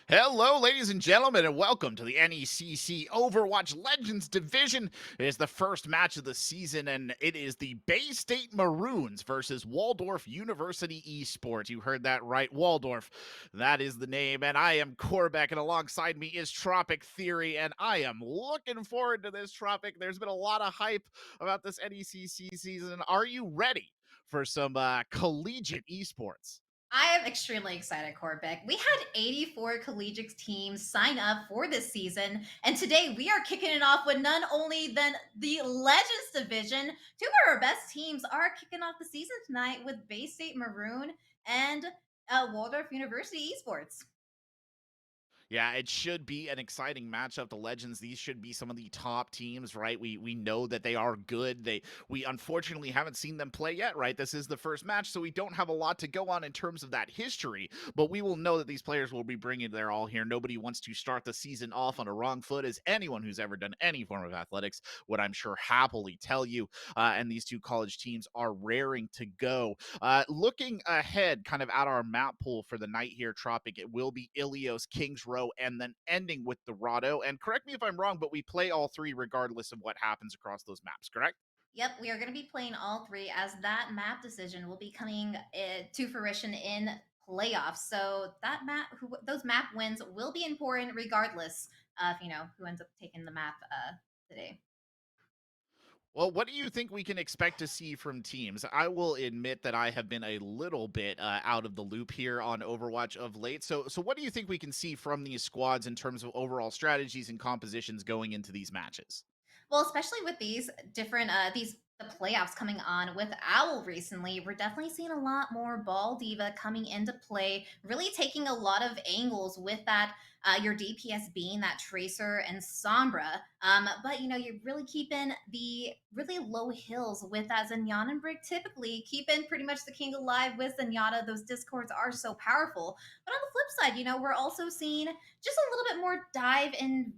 Hello, ladies and gentlemen, and welcome to the NECC Overwatch Legends Division. It is the first match of the season, and it is the Bay State Maroons versus Waldorf University Esports. You heard that right, Waldorf. That is the name, and I am Corbeck, and alongside me is Tropic Theory, and I am looking forward to this, Tropic. There's been a lot of hype about this NECC season. Are you ready for some collegiate esports? I am extremely excited, Corbeck. We had 84 collegiate teams sign up for this season, and today we are kicking it off with none only than the Legends Division. Two of our best teams are kicking off the season tonight with Bay State Maroon and Waldorf University Esports. Yeah, it should be an exciting matchup. The Legends, these should be some of the top teams, right? We know that they are good. We unfortunately haven't seen them play yet, right? This is the first match, so we don't have a lot to go on in terms of that history, but we will know that these players will be bringing their all here. Nobody wants to start the season off on a wrong foot, as anyone who's ever done any form of athletics would, I'm sure, happily tell you. And these two college teams are raring to go. Looking ahead, kind of at our map pool for the night here, Tropic, it will be Ilios, Kings Row, and then ending with Dorado. And correct me if I'm wrong, but we play all three regardless of what happens across those maps, correct? Yep, we are going to be playing all three as that map decision will be coming to fruition in playoffs. So those map wins will be important regardless of who ends up taking the map today. Well, what do you think we can expect to see from teams? I will admit that I have been a little bit out of the loop here on Overwatch of late. So what do you think we can see from these squads in terms of overall strategies and compositions going into these matches? Well, especially with these different the playoffs coming on with Owl recently, we're definitely seeing a lot more Ball Diva coming into play, really taking a lot of angles with that your DPS being that Tracer and Sombra. But you're really keeping the really low hills with that Zenyatta and Brick, typically keeping pretty much the king alive with Zenyatta. Those discords are so powerful. But on the flip side, we're also seeing just a little bit more dive in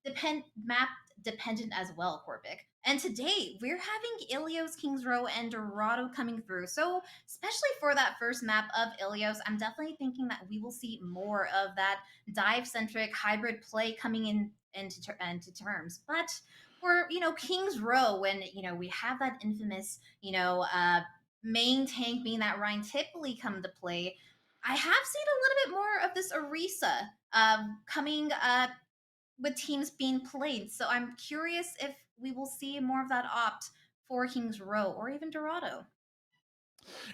depend map dependent as well, Corbic. And today we're having Ilios, Kings Row, and Dorado coming through. So, especially for that first map of Ilios, I'm definitely thinking that we will see more of that dive centric hybrid play coming into terms. But for Kings Row, when we have that infamous main tank being that Ryan typically come to play, I have seen a little bit more of this Orisa coming with teams being played. So I'm curious if we will see more of that opt for Kings Row or even Dorado.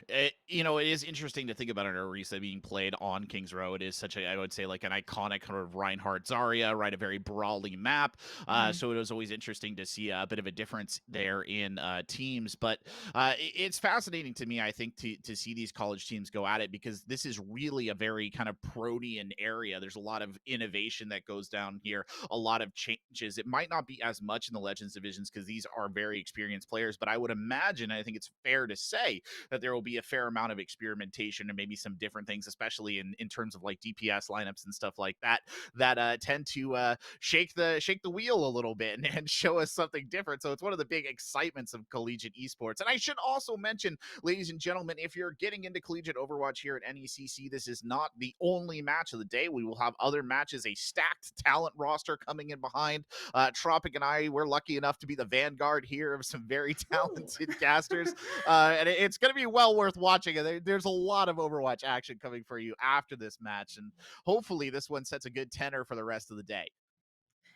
It is interesting to think about an Orisa being played on Kings Row. It is such a, I would say, like an iconic kind of Reinhardt Zarya, right? A very brawly map. Mhm. So it was always interesting to see a bit of a difference there in teams. But it's fascinating to me, I think, to see these college teams go at it because this is really a very kind of protean area. There's a lot of innovation that goes down here, a lot of changes. It might not be as much in the Legends divisions because these are very experienced players, but I would imagine, I think it's fair to say that there will be a fair amount of experimentation and maybe some different things, especially in terms of like DPS lineups and stuff like that, that tend to shake the wheel a little bit and show us something different. So it's one of the big excitements of collegiate esports. And I should also mention, ladies and gentlemen, if you're getting into collegiate Overwatch here at NECC, this is not the only match of the day. We will have other matches, a stacked talent roster coming in behind. Tropic and I, we're lucky enough to be the vanguard here of some very Ooh. talented casters. And it's going to be well worth watching. And there's a lot of Overwatch action coming for you after this match, and hopefully this one sets a good tenor for the rest of the day.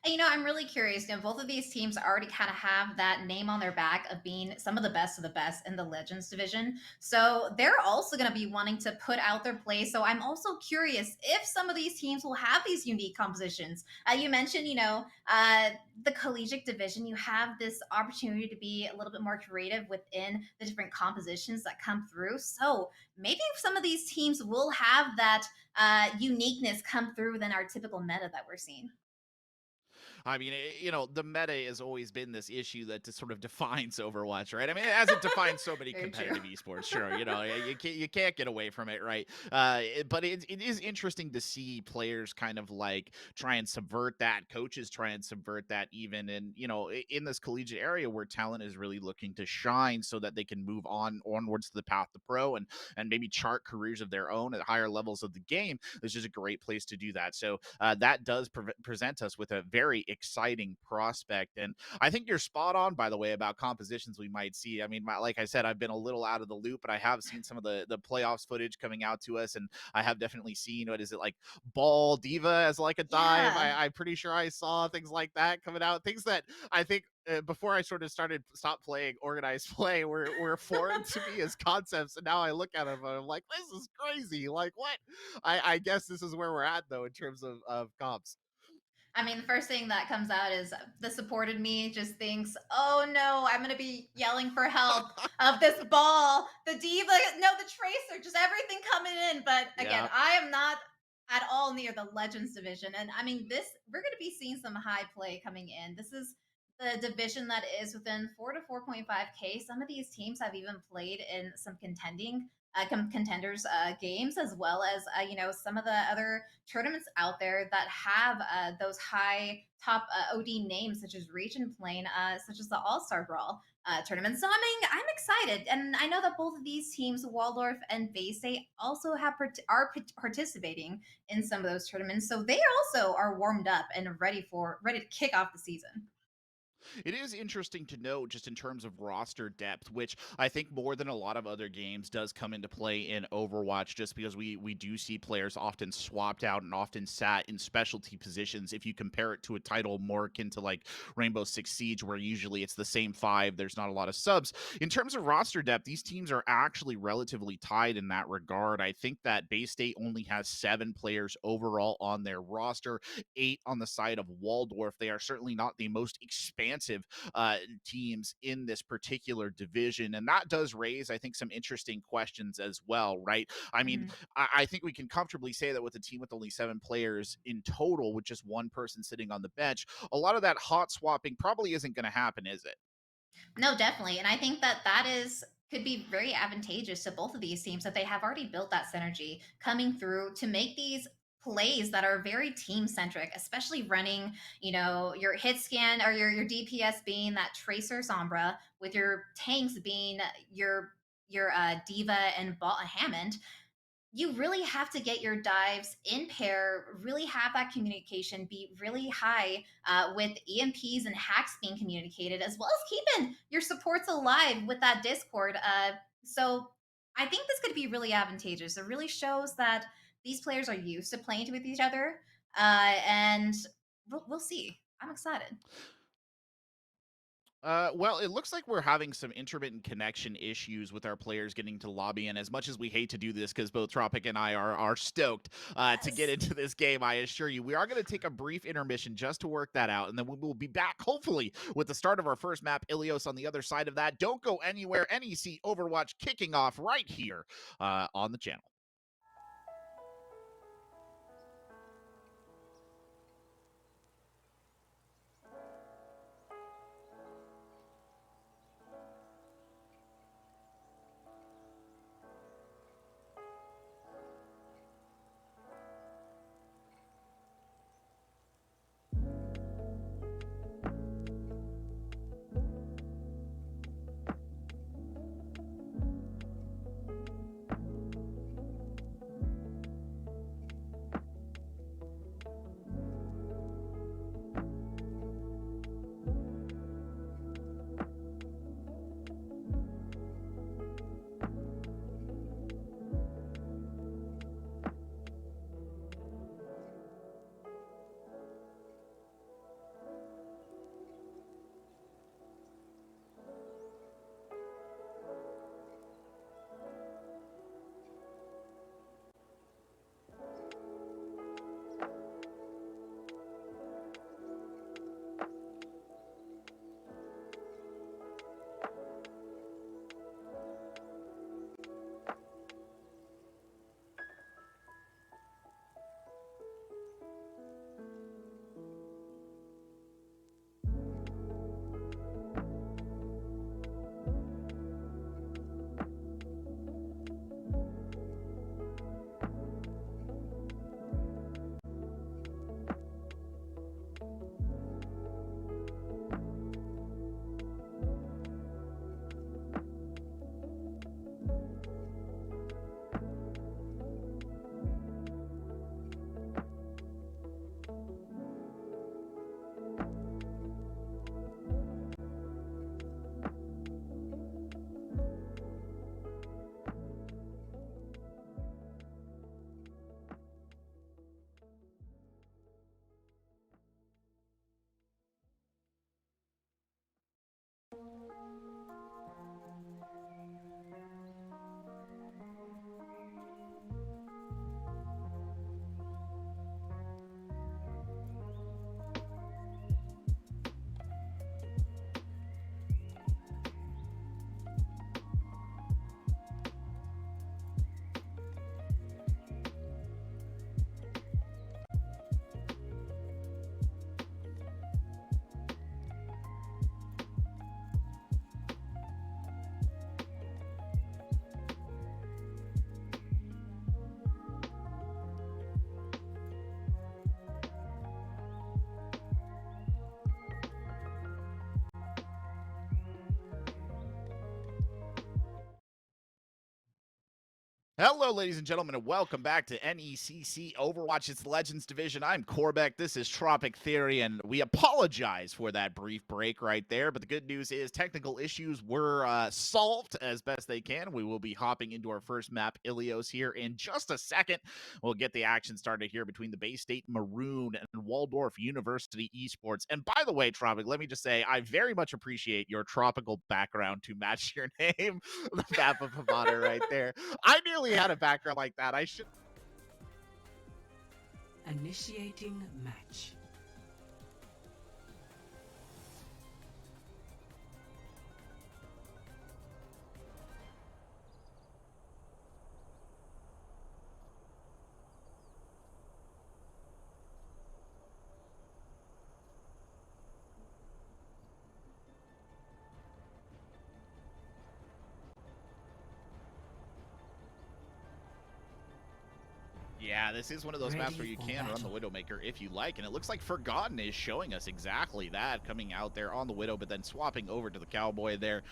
And I'm really curious. Both of these teams already kind of have that name on their back of being some of the best in the Legends division. So they're also going to be wanting to put out their play. So I'm also curious if some of these teams will have these unique compositions. You mentioned, the collegiate division. You have this opportunity to be a little bit more creative within the different compositions that come through. So maybe some of these teams will have that uniqueness come through than our typical meta that we're seeing. I mean, the meta has always been this issue that sort of defines Overwatch, right? I mean, as it defines so many Very true. competitive esports, sure, you can't get away from it, right? But it is interesting to see players kind of like try and subvert that, coaches try and subvert that, even, and in this collegiate area where talent is really looking to shine so that they can move onwards to the path to pro and maybe chart careers of their own at higher levels of the game. This is a great place to do that. So that does present us with a very exciting prospect. And I think you're spot on, by the way, about compositions we might see. I mean, like I said, I've been a little out of the loop, but I have seen some of the playoffs footage coming out to us, and I have definitely seen, what is it, like Ball Diva as like a dive. Yeah. I'm pretty sure I saw things like that coming out. Things that I think before I sort of stopped playing organized play were foreign to me as concepts, and now I look at them and I'm like, this is crazy. Like, what? I guess this is where we're at though in terms of comps. I mean, the first thing that comes out is the supported me just thinks, "Oh no, I'm gonna be yelling for help of this ball, the diva, no, the tracer, just everything coming in." But again, Yeah. I am not at all near the Legends division, and I mean, this we're gonna be seeing some high play coming in. This is the division that is within 4 to 4.5K. Some of these teams have even played in some contenders games, as well as some of the other tournaments out there that have those high top OD names, such as region plane, such as the All Star Brawl tournament. So I mean, I'm excited, and I know that both of these teams, Waldorf and Bay State, also participating in some of those tournaments. So they also are warmed up and ready to kick off the season. It is interesting to note, just in terms of roster depth, which I think more than a lot of other games does come into play in Overwatch, just because we do see players often swapped out and often sat in specialty positions. If you compare it to a title more akin to like Rainbow Six Siege, where usually it's the same five, there's not a lot of subs. In terms of roster depth, these teams are actually relatively tied in that regard. I think that Bay State only has 7 players overall on their roster, 8 on the side of Waldorf. They are certainly not the most expansive teams in this particular division. And that does raise, I think, some interesting questions as well, right? I mean, Mhm. I think we can comfortably say that with a team with only 7 players in total, with just one person sitting on the bench, a lot of that hot swapping probably isn't going to happen, is it? No, definitely. And I think that that is could be very advantageous to both of these teams, that they have already built that synergy coming through to make these plays that are very team centric, especially running, your hit scan or your DPS being that Tracer Sombra, with your tanks being your Diva and Hammond. You really have to get your dives in pair, really have that communication be really high, with EMPs and hacks being communicated, as well as keeping your supports alive with that Discord. So I think this could be really advantageous. It really shows that these players are used to playing with each other, and we'll see. I'm excited. Well, it looks like we're having some intermittent connection issues with our players getting to lobby. And as much as we hate to do this, because both Tropic and I are stoked to get Yes. into this game, I assure you, we are going to take a brief intermission just to work that out. And then we will be back, hopefully, with the start of our first map, Ilios, on the other side of that. Don't go anywhere. NEC Overwatch kicking off right here on the channel. Hello, ladies and gentlemen, and welcome back to NECC Overwatch. It's the Legends Division. I'm Corbeck. This is Tropic Theory, and we apologize for that brief break right there. But the good news is technical issues were solved as best they can. We will be hopping into our first map, Ilios, here in just a second. We'll get the action started here between the Bay State Maroon and Waldorf University Esports. And by the way, Tropic, let me just say, I very much appreciate your tropical background to match your name. The map of Havana right there. I nearly had a background like that. I should. Initiating match. Yeah, this is one of those maps where you can run the Widowmaker if you like, and it looks like Forgotten is showing us exactly that, coming out there on the Widow, but then swapping over to the Cowboy there.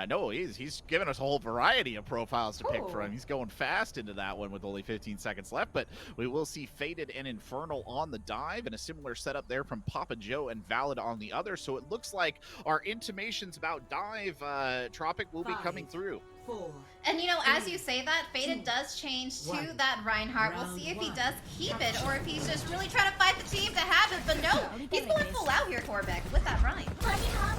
No, he's given us a whole variety of profiles to pick from. He's going fast into that one with only 15 seconds left, but we will see Faded and Infernal on the dive, and a similar setup there from Papa Joe and Valid on the other, so it looks like our intimations about dive, Tropic, will be coming through. And you know, as you say that, Faded does change to that Reinhardt. We'll see if he does keep it or if he's just really trying to fight the team to have it. But no, he's going full out here, Corbeck, with that Rein.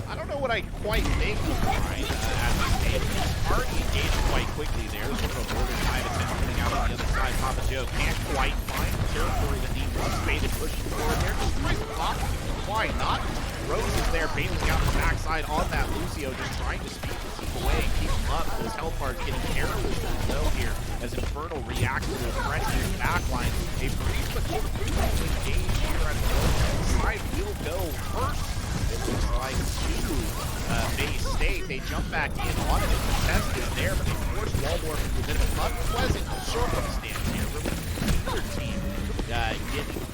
I don't know what I quite think of Rein at this stage. He's already engaged quite quickly there. There's sort of a border time attempt coming out on the other side. Papa Joe can't quite find the territory that he wants. Faded pushing forward there. Just trying to block. Why not? Rose is there bailing out the backside on that Lucio, just trying to speed the team away and keep him up. Those health bars getting careless low here as Infernal reacts to those threats in his backline. A brief but engage here at the side will go first. It looks like to Bay State. They jump back in on it. The test is there, but they force Waldorf into a bit of an unpleasant circumstance here. Really, neither team getting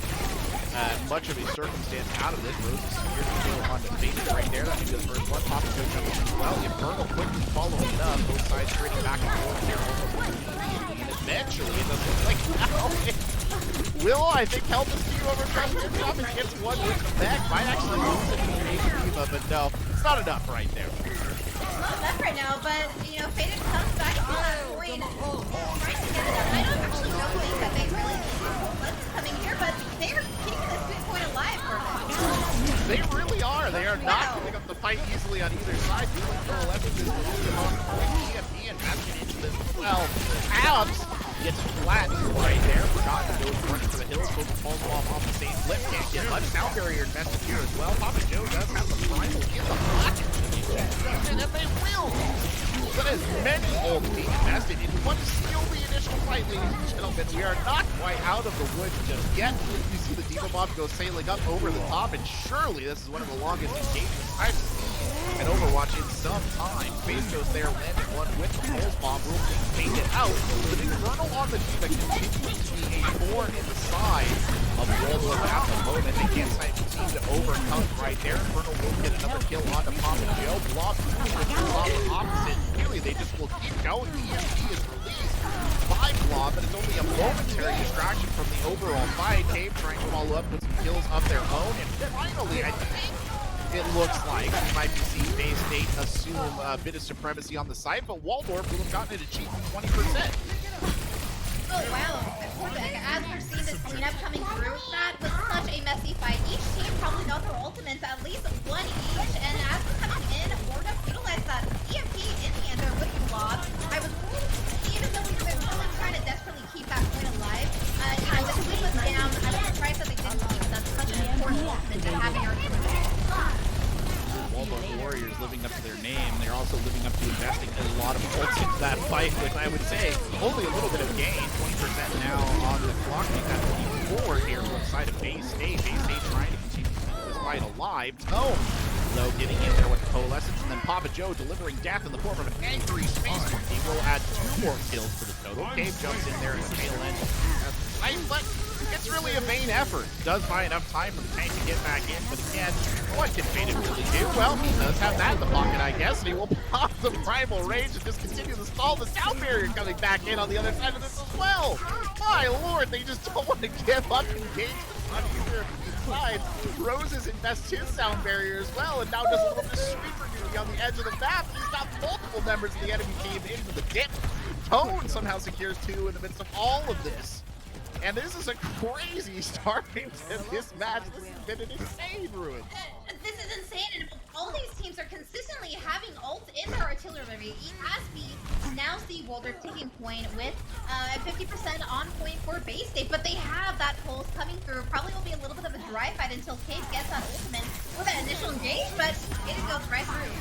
much of a circumstance out of this. Rose is here to go on the Faded right there. That'll be the first one. Papa Joe jumps as well. Infernal quickly following it up. Both sides trading back and forth here. And eventually, it doesn't look like now. Will, I think, help us to overcome their job and gets one with the back. Might actually lose it to Diva, but no, it's not enough right there. Not enough right now, but you know, Faded comes back on that point, trying to get it up. I don't actually know that they really need coming here, but they are keeping this good point alive for them. They really are. They are not giving up the fight easily on either side. Coalescence is moving on point. EMP and Bastion into this as well. Abs gets flattened right there. Forgotten goes running for the hills. Goes falls off the same flip. Can't get much. Sound barrier invested here as well. Papa Joe does have the primal in the pocket. And then they will. But as many ult being invested in what is still the initial fight, ladies and gentlemen. We are not quite out of the woods just yet. You see the Diva Bomb go sailing up over the top, and surely this is one of the longest engagements I've seen in Overwatch in some time. Phase goes there, landing one with the Pulse Bomb, will take it out. But Infernal on the Diva continues to be a thorn in the side of Waldorf at the moment. They can't seem to overcome right there. Infernal will get another kill onto Papa Joe. Blob on the opposite. Really, they just will keep going. The EMP is released by Blob, but it's only a momentary distraction from the overall fight. Cave trying to follow up with some kills of their own. And finally, I think it looks like we might be seeing Bay State assume a bit of supremacy on the site, but Waldorf will have gotten it a cheap 20%. Oh wow, as we're seeing this cleanup coming through, that was such a messy fight. Each team probably got their ultimates, at least one each, and as we're coming in, Wardus utilized that EMP in the end there with the Blob. I was even though we were really trying to desperately keep that point alive, the twin was down. I was surprised that they didn't keep that such an important ultimate to having our Waldorf Warriors living up to their name. They're also living up to investing a lot of ults into that fight, which I would say only a little bit of gain. 20% now on the clock. We've got 24 here alongside of Bay State. Bay State trying to continue to keep this fight alive. Tone, though, getting in there with the Coalescence, and then Papa Joe delivering death in the form of an angry space. He will add 2 more kills to the total. Cave jumps in there in the tail end. fight, but it's really a vain effort. Does buy enough time for the tank to get back in, but again, what can Faded really do? Well, he does have that in the pocket, I guess, and he will pop the Primal Rage and just continue to stall the sound barrier coming back in on the other side of this as well. My lord, they just don't want to give up engagement on either side. Roses invests his sound barrier as well, and now does a little bit of sweeper duty on the edge of the map. He's got multiple members of the enemy team into the dip. Tone somehow secures 2 in the midst of all of this. And this is a crazy starting to this match. This has been an insane ruin. This is insane, and all these teams are consistently having ults in their artillery as we now see Waldorf taking point with 50% on point for Bay State, but they have that pulse coming through. Probably will be a little bit of a dry fight until Cade gets that ultimate for that initial engage, but it goes right through.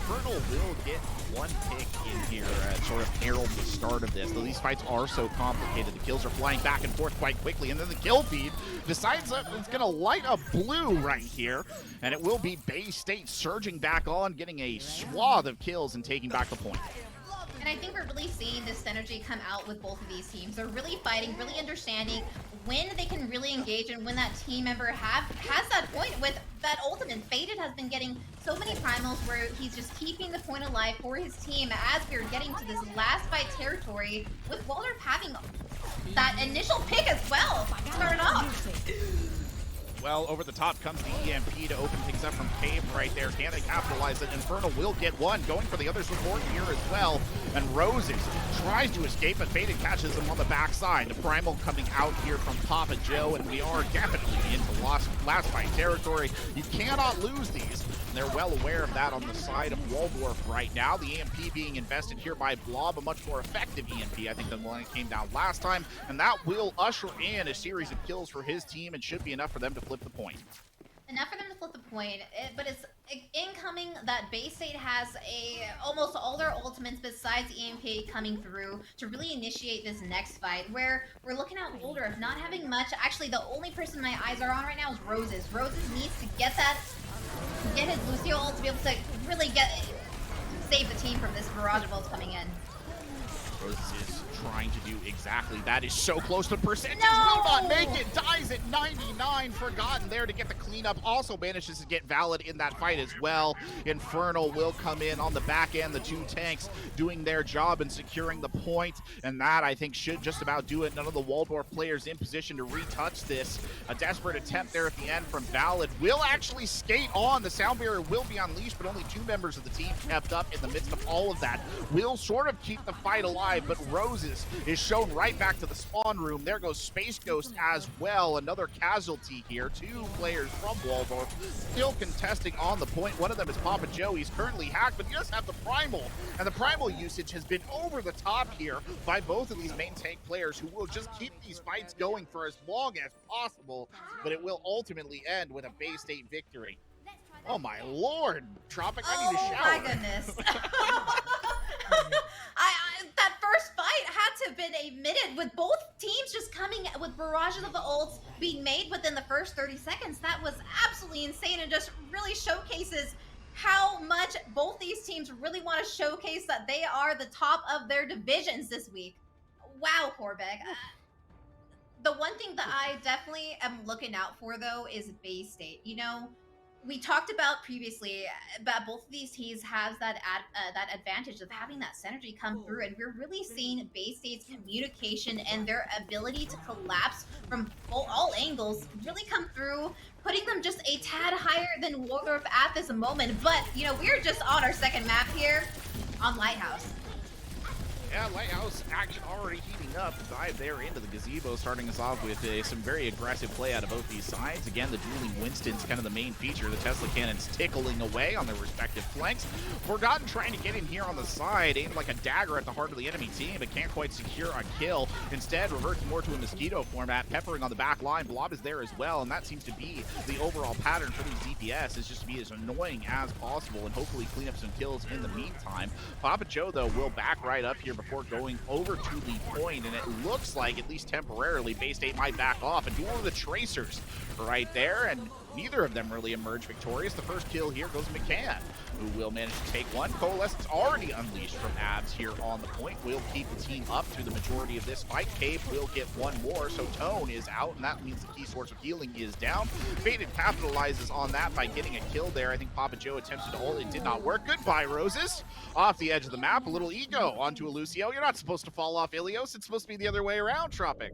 Infernal will get one pick in here and sort of herald the start of this. Though these fights are so complicated, the kills are flying back and forth quite quickly, and then the kill feed decides that it's going to light up blue right here, and it will be Bay State surging back on, getting a swath of kills and taking back the point. And I think we're really seeing this synergy come out with both of these teams. They're really fighting, really understanding when they can really engage and when that team member has that point with that ultimate. Faded has been getting so many primals where he's just keeping the point alive for his team as we're getting to this last fight territory with Waldorf having that initial pick as well to start it off. Well, over the top comes the EMP to open things up from Cave right there. Can they capitalize it? Infernal will get one, going for the other support here as well. And Roses tries to escape, but Faded catches him on the backside. The Primal coming out here from Papa Joe, and we are definitely into last fight territory. You cannot lose these. They're well aware of that on the side of Waldorf right now. The EMP being invested here by Blob, a much more effective EMP, I think, than the one that came down last time. And that will usher in a series of kills for his team and should be enough for them to flip the point. Enough for them to flip the point, but it's incoming that Bay State has almost all their ultimates besides EMP coming through to really initiate this next fight, where we're looking at Waldorf not having much. Actually, the only person my eyes are on right now is Roses. Roses needs to get his Lucio ult to be able to really save the team from this barrage of ults coming in. Roses is trying to do exactly that. Is so close to percentage. No! Will not make it. Dies at 99. Forgotten there to get the cleanup. Also manages to get Valid in that fight as well. Infernal will come in on the back end. The two tanks doing their job and securing the point. And that, I think, should just about do it. None of the Waldorf players in position to retouch this. A desperate attempt there at the end from Valid. Will actually skate on. The sound barrier will be unleashed, but only 2 members of the team kept up in the midst of all of that. Will sort of keep the fight alive, but Roses is shown right back to the spawn room. There goes Space Ghost as well. Another casualty here. 2 players from Waldorf still contesting on the point. One of them is Papa Joe. He's currently hacked, but he does have the Primal. And the Primal usage has been over the top here by both of these main tank players who will just keep these fights going for as long as possible, but it will ultimately end with a Bay State victory. Oh my lord, Tropic, I need a shower. Oh my goodness. That first fight had to have been admitted with both teams just coming with barrages of the ults being made within the first 30 seconds. That was absolutely insane and just really showcases how much both these teams really want to showcase that they are the top of their divisions this week. Wow, Corbeck. The one thing that I definitely am looking out for, though, is Bay State. You know, we talked about previously about both of these teams has that advantage of having that synergy come through, and we're really seeing Bay State's communication and their ability to collapse from all angles really come through, putting them just a tad higher than Waldorf at this moment. But, you know, we're just on our second map here on Lighthouse. Yeah, Lighthouse action already heating up. Dive there into the gazebo, starting us off with some very aggressive play out of both these sides. Again, the dueling Winston's kind of the main feature. The Tesla cannons tickling away on their respective flanks. Forgotten trying to get in here on the side, aimed like a dagger at the heart of the enemy team, but can't quite secure a kill. Instead, reverts more to a mosquito format, peppering on the back line. Blob is there as well, and that seems to be the overall pattern for these DPS, is just to be as annoying as possible and hopefully clean up some kills in the meantime. Papa Joe, though, will back right up here before going over to the point, and it looks like, at least temporarily, Bay State might back off and do one of the tracers right there, and neither of them really emerge victorious. The first kill here goes to McCann, who will manage to take one. Coalescence already unleashed from Abs here on the point. Will keep the team up through the majority of this fight. Cave will get one more, so Tone is out, and that means the key source of healing is down. Faded capitalizes on that by getting a kill there. I think Papa Joe attempted to ult. It did not work. Goodbye, Roses. Off the edge of the map, a little ego onto a Lucio. You're not supposed to fall off Ilios. It's supposed to be the other way around, Tropic.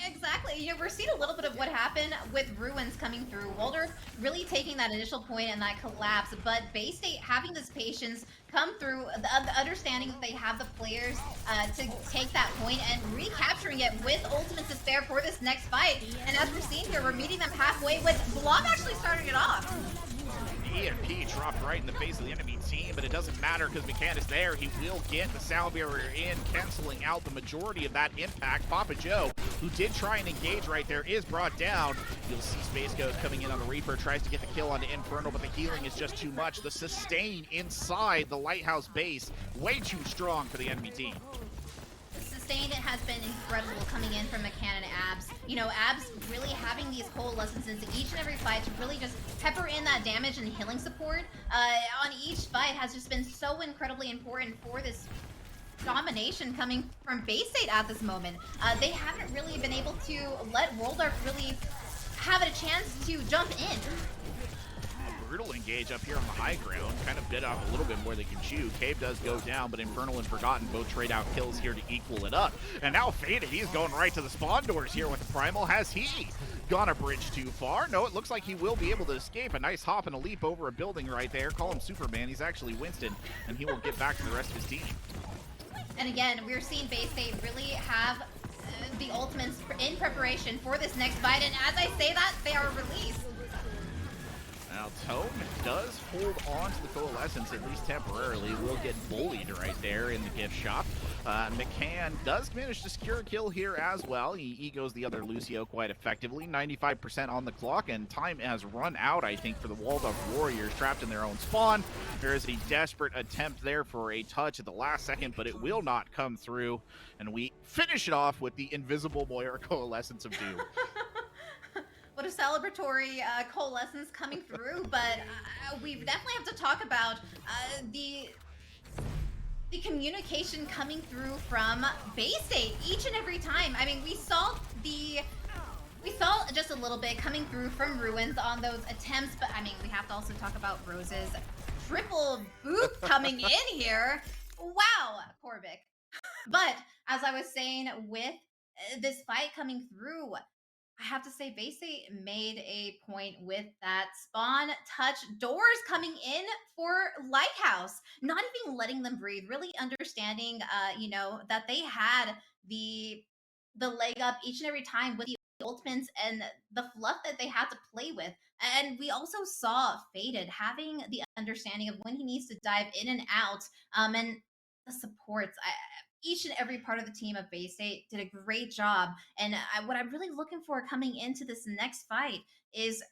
Exactly. We're seeing a little bit of what happened with Ruins coming through. Waldorf really taking that initial point and that collapse, but Bay State having this patience come through, the understanding that they have the players to take that point and recapturing it with ultimates to spare for this next fight. And as we're seeing here, we're meeting them halfway with Blob actually starting it off. EMP dropped right in the face of the enemy team, but it doesn't matter because McCann is there. He will get the sound barrier in, canceling out the majority of that impact. Papa Joe, who did try and engage right there, is brought down. You'll see Space Ghost coming in on the Reaper, tries to get the kill onto Infernal, but the healing is just too much. The sustain inside the Lighthouse base, way too strong for the enemy team. Sustain has been incredible coming in from McCann and Abs. You know, Abs really having these coalescences into each and every fight to really just pepper in that damage and healing support on each fight has just been so incredibly important for this domination coming from Bay State at this moment. They haven't really been able to let Waldorf really have a chance to jump in. Brutal engage up here on the high ground, kind of bit off a little bit more they can chew. Cave does go down, but Infernal and Forgotten both trade out kills here to equal it up. And now Faded, he's going right to the spawn doors here with the Primal. Has he gone a bridge too far? No, it looks like he will be able to escape. A nice hop and a leap over a building right there. Call him Superman, he's actually Winston, and he will get back to the rest of his team. And again, we're seeing Bay State really have the ultimates in preparation for this next fight, and as I say that, they are released. Now, Tone does hold on to the Coalescence, at least temporarily. Will get bullied right there in the gift shop. McCann does manage to secure a kill here as well. He egos the other Lucio quite effectively. 95% on the clock, and time has run out, I think, for the Waldorf Warriors trapped in their own spawn. There is a desperate attempt there for a touch at the last second, but it will not come through. And we finish it off with the invisible Moira Coalescence of Doom. What a celebratory coalescence coming through, but we definitely have to talk about the communication coming through from Bay State each and every time. I mean, we saw just a little bit coming through from Ruins on those attempts, but I mean, we have to also talk about Rose's triple boop coming in here. Wow, Corbic. But as I was saying, with this fight coming through, I have to say Bay State made a point with that spawn touch doors coming in for Lighthouse, not even letting them breathe, really understanding, you know, that they had the leg up each and every time with the ultimates and the fluff that they had to play with. And we also saw Faded having the understanding of when he needs to dive in and out, and the supports. Each and every part of the team of Bay State did a great job. And what I'm really looking for coming into this next fight is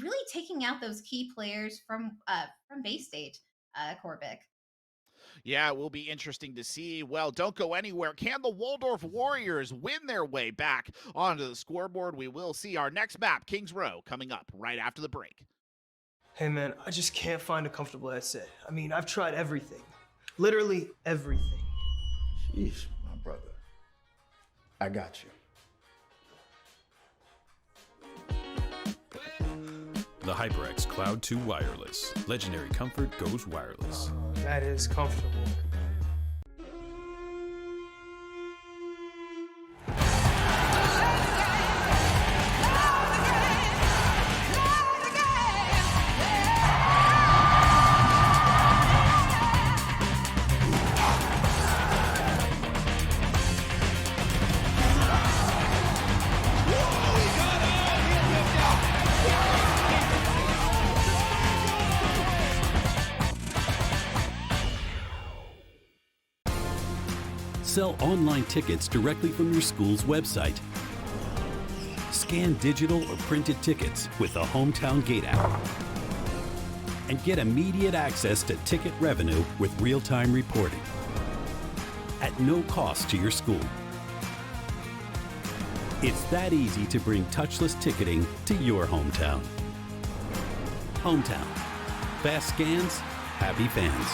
really taking out those key players from Bay State, Corbic. Yeah, it will be interesting to see. Well, don't go anywhere. Can the Waldorf Warriors win their way back onto the scoreboard? We will see our next map, Kings Row, coming up right after the break. Hey man, I just can't find a comfortable headset. I mean, I've tried everything. Literally everything. Sheesh, my brother. I got you. The HyperX Cloud 2 Wireless. Legendary comfort goes wireless. That is comfortable. Sell online tickets directly from your school's website. Scan digital or printed tickets with the Hometown Gate app. And get immediate access to ticket revenue with real-time reporting. At no cost to your school. It's that easy to bring touchless ticketing to your hometown. Hometown. Fast scans, happy fans.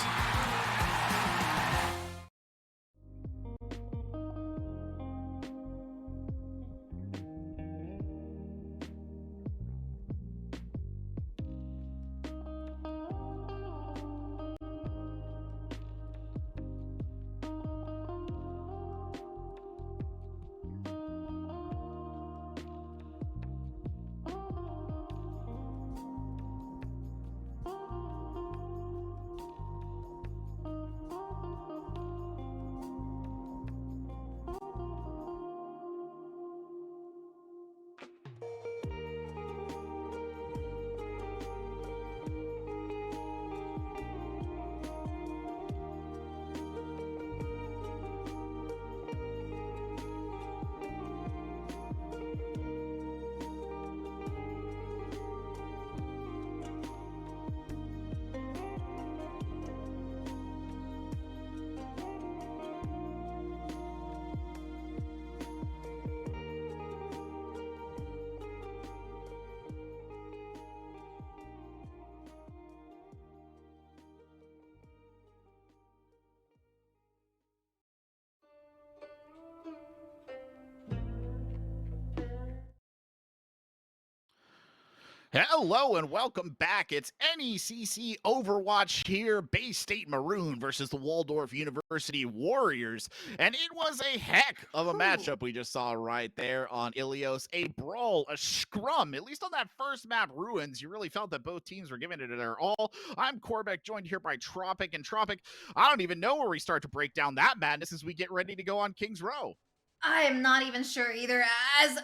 Hello and welcome back. It's NECC Overwatch here, Bay State Maroon versus the Waldorf University Warriors. And it was a heck of a matchup we just saw right there on Ilios. A brawl, a scrum, at least on that first map, Ruins. You really felt that both teams were giving it their all. I'm Corbeck, joined here by Tropic. And Tropic, I don't even know where we start to break down that madness as we get ready to go on King's Row. I am not even sure either as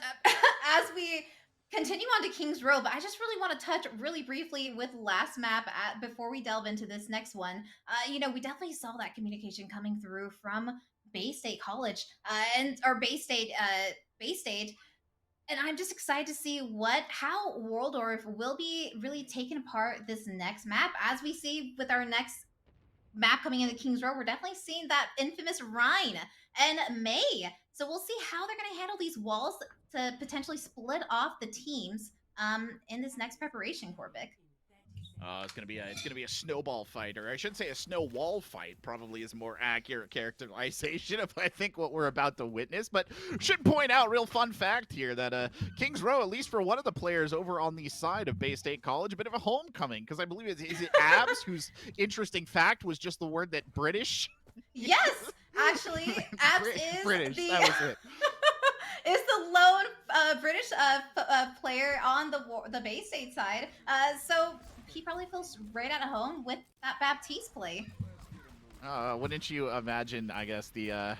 we continue on to King's Row, but I just really want to touch really briefly with last map before we delve into this next one. We definitely saw that communication coming through from Bay State College Bay State. And I'm just excited to see how Waldorf will be really taking apart this next map. As we see with our next map coming into King's Row, we're definitely seeing that infamous Rhine and May. So we'll see how they're going to handle these walls to potentially split off the teams in this next preparation, Corbic. It's gonna be a snowball fight, or I should say a snow wall fight. Probably is a more accurate characterization of I think what we're about to witness. But should point out, real fun fact here that King's Row, at least for one of the players over on the side of Bay State College, a bit of a homecoming because I believe is it Abs whose interesting fact was just the word that British. Yes, actually, Abs is British. the That was it. is the lone British player on the Bay State side. So he probably feels right at home with that Baptiste play. Wouldn't you imagine, I guess, the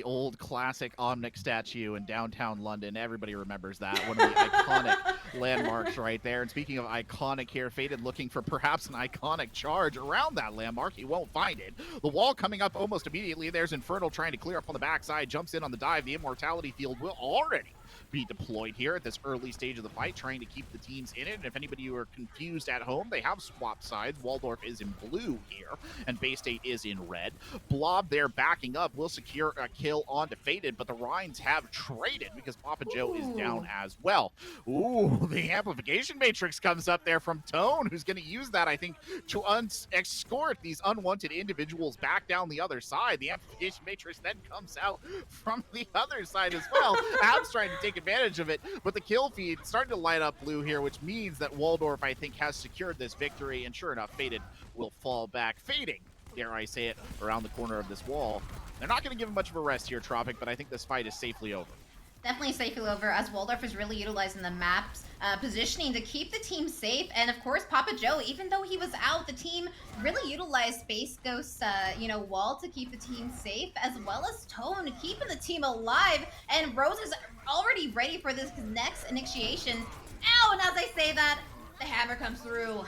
old classic Omnic statue in downtown London? Everybody remembers that. One of the iconic landmarks right there. And speaking of iconic here, Faded looking for perhaps an iconic charge around that landmark. He won't find it. The wall coming up almost immediately. There's Infernal trying to clear up on the backside. Jumps in on the dive. The Immortality Field will already be deployed here at this early stage of the fight, trying to keep the teams in it. And if anybody who are confused at home, they have swapped sides. Waldorf is in blue here, and Bay State is in red. Blob there backing up will secure a kill onto Faded, but the Rhines have traded because Papa Joe is down as well. Ooh, the amplification matrix comes up there from Tone, who's going to use that, I think, to escort these unwanted individuals back down the other side. The amplification matrix then comes out from the other side as well. Ab's trying to take advantage of it, but the kill feed starting to light up blue here, which means that Waldorf, I think, has secured this victory, and sure enough, Faded will fall back, fading, dare I say it, around the corner of this wall. They're not going to give him much of a rest here, Tropic, but I think this fight is safely over. Definitely safely over, as Waldorf is really utilizing the map's positioning to keep the team safe. And of course, Papa Joe, even though he was out, the team really utilized Space Ghost's wall to keep the team safe, as well as Tone keeping the team alive. And Rose is already ready for this next initiation. Ow! And as I say that, the hammer comes through.